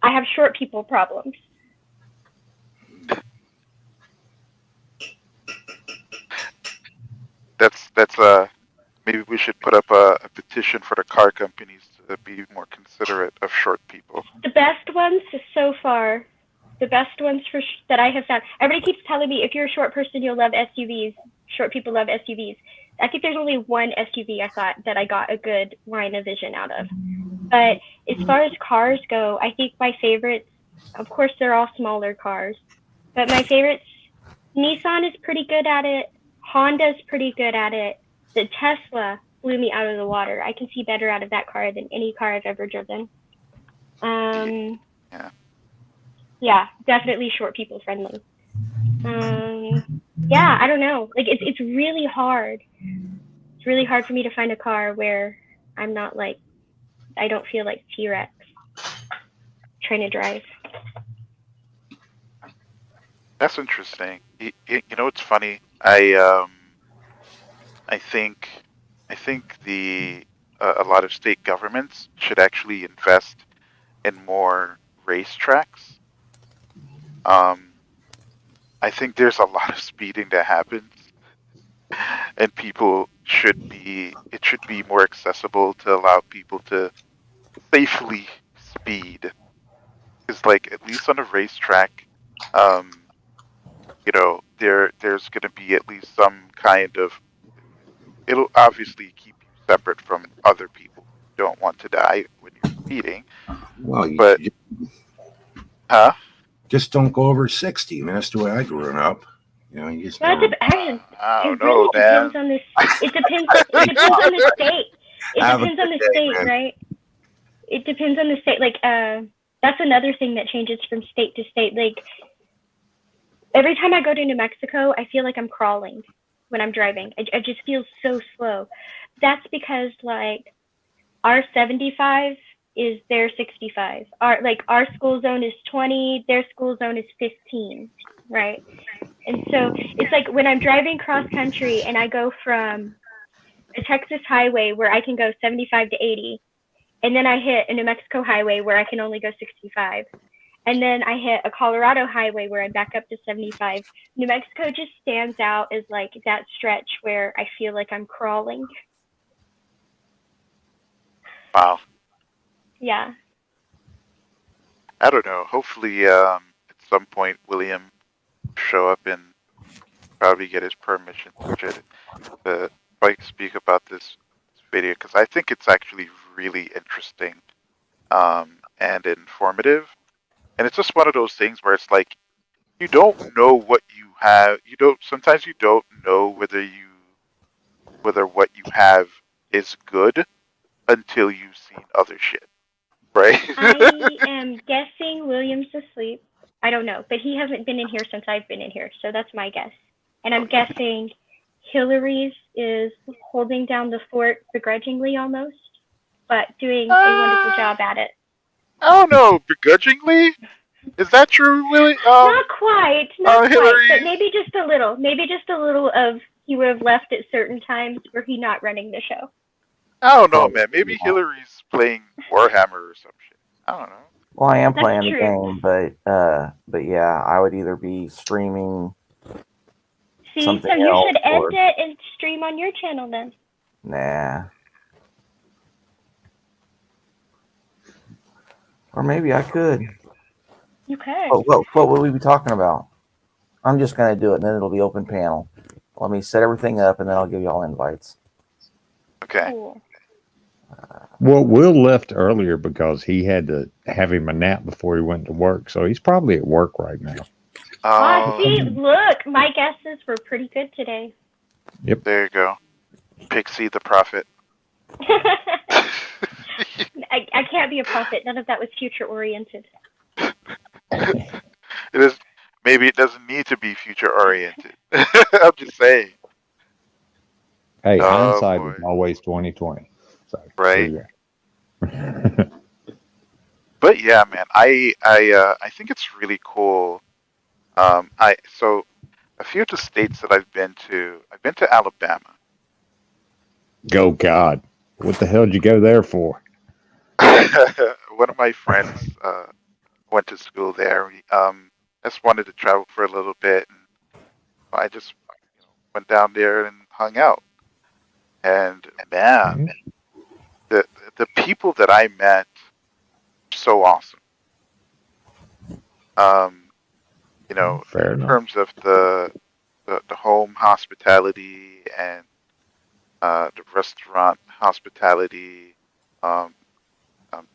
I have short people problems. That's maybe we should put up a petition for the car companies to be more considerate of short people. The best ones so far, that I have found. Everybody keeps telling me if you're a short person, you'll love SUVs. Short people love SUVs. I think there's only one SUV I thought that I got a good line of vision out of. But as far as cars go, I think my favorites, of course, they're all smaller cars. But my favorites, Nissan is pretty good at it. Honda's pretty good at it. The Tesla blew me out of the water. I can see better out of that car than any car I've ever driven. Yeah, definitely short people friendly. Yeah, I don't know. Like it's really hard. It's really hard for me to find a car where I'm not like, I don't feel like T-Rex trying to drive. That's interesting. You know, it's funny. I think the a lot of state governments should actually invest in more racetracks. I think there's a lot of speeding that happens, and it should be more accessible to allow people to safely speed. Because, like, at least on a racetrack, there's going to be at least some kind of. It'll obviously keep you separate from other people who don't want to die when you're speeding. Well, But, huh? Just don't go over 60. I mean, that's the way I grew up. You just Well, never. actually, I it don't know, really depends man. on this. It depends. It depends on the state. It Have a depends on good the day, state, man. right? It depends on the state. Like, that's another thing that changes from state to state. Like, every time I go to New Mexico, I feel like I'm crawling when I'm driving. I just feel so slow. That's because, like, our 75 is their 65. Our school zone is 20, their school zone is 15, right? And so it's like when I'm driving cross country and I go from a Texas highway where I can go 75 to 80, and then I hit a New Mexico highway where I can only go 65. And then I hit a Colorado highway where I'm back up to 75. New Mexico just stands out as like that stretch where I feel like I'm crawling. Wow. Yeah. I don't know. Hopefully, at some point, William show up and probably get his permission to like speak about this video, because I think it's actually really interesting and informative. And it's just one of those things where it's like you don't know what you have. Sometimes you don't know whether what you have is good until you've seen other shit, right? I am guessing William's asleep. I don't know, but he hasn't been in here since I've been in here, so that's my guess. And I'm guessing Hillary's is holding down the fort begrudgingly almost, but doing a wonderful job at it. I don't know, begrudgingly. Is that true, Willie? Not quite, Hillary. but maybe just a little. Maybe just a little of he would have left at certain times where he's not running the show. I don't know, man. Maybe Hillary's playing Warhammer or some shit. I don't know. Well, I am That's playing true. the game, but yeah, I would either be streaming See, something so you else should or end it and stream on your channel then. nah. Or maybe I could. You could. What would we be talking about? I'm just gonna do it, and then it'll be open panel. Let me set everything up, and then I'll give you all invites. Okay. Cool. Well, Will left earlier because he had to have him a nap before he went to work, so he's probably at work right now. See, look, my guesses were pretty good today. Yep. There you go. Pixie the prophet. I can't be a prophet. None of that was future oriented. It is. Maybe it doesn't need to be future oriented. I'm just saying. Hey, Oh, hindsight boy. is always 2020. So, Right. yeah. But yeah, man, I think it's really cool. So a few of the states that I've been to Alabama. Go God. What the hell did you go there for? One of my friends went to school there. We just wanted to travel for a little bit, and I just went down there and hung out. And man, the people that I met, so awesome. Fair In enough. terms of the home hospitality and the restaurant hospitality,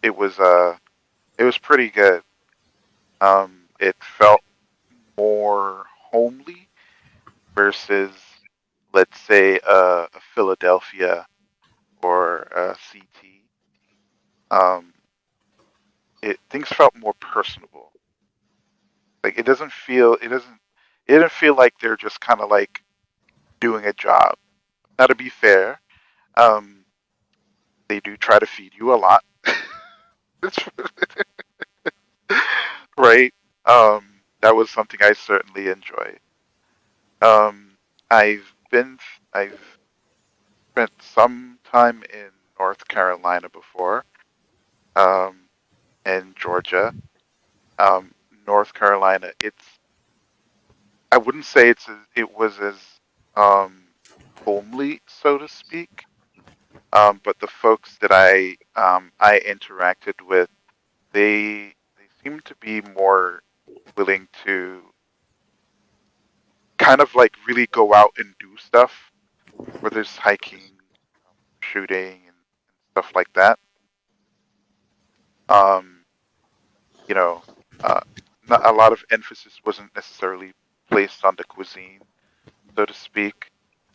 it was pretty good. It felt more homely versus, let's say, a Philadelphia or a CT. Things felt more personable. Like it didn't feel like they're just kind of like doing a job. Now, to be fair, they do try to feed you a lot. Right? That was something I certainly enjoyed. I've spent some time in North Carolina before, and Georgia. North Carolina, I wouldn't say it was as homely, so to speak. But the folks that I interacted with, they seemed to be more willing to kind of like really go out and do stuff, whether it's hiking, shooting, and stuff like that. You know, not a lot of emphasis wasn't necessarily placed on the cuisine, so to speak.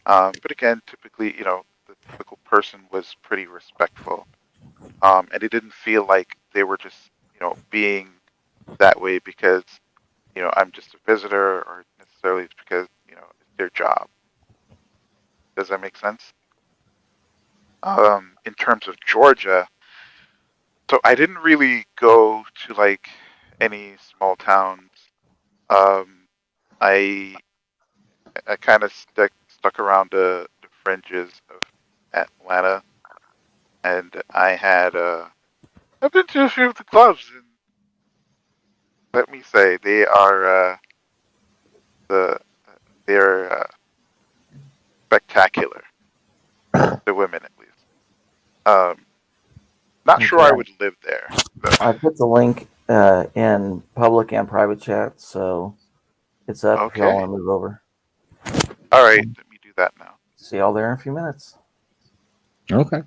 But again, typically, the typical person was pretty respectful, and it didn't feel like they were just, being that way because, I'm just a visitor, or necessarily it's because, it's their job. Does that make sense? In terms of Georgia, so I didn't really go to like any small towns. Um, I kind of stuck around the fringes of Atlanta, and I've been to a few of the clubs, and let me say they're spectacular. The women, at least. Not sure I Okay. would live there. I put the link in public and private chat, so it's up if y'all Okay. want to move over. All right, let me do that now. See y'all there in a few minutes. Okay.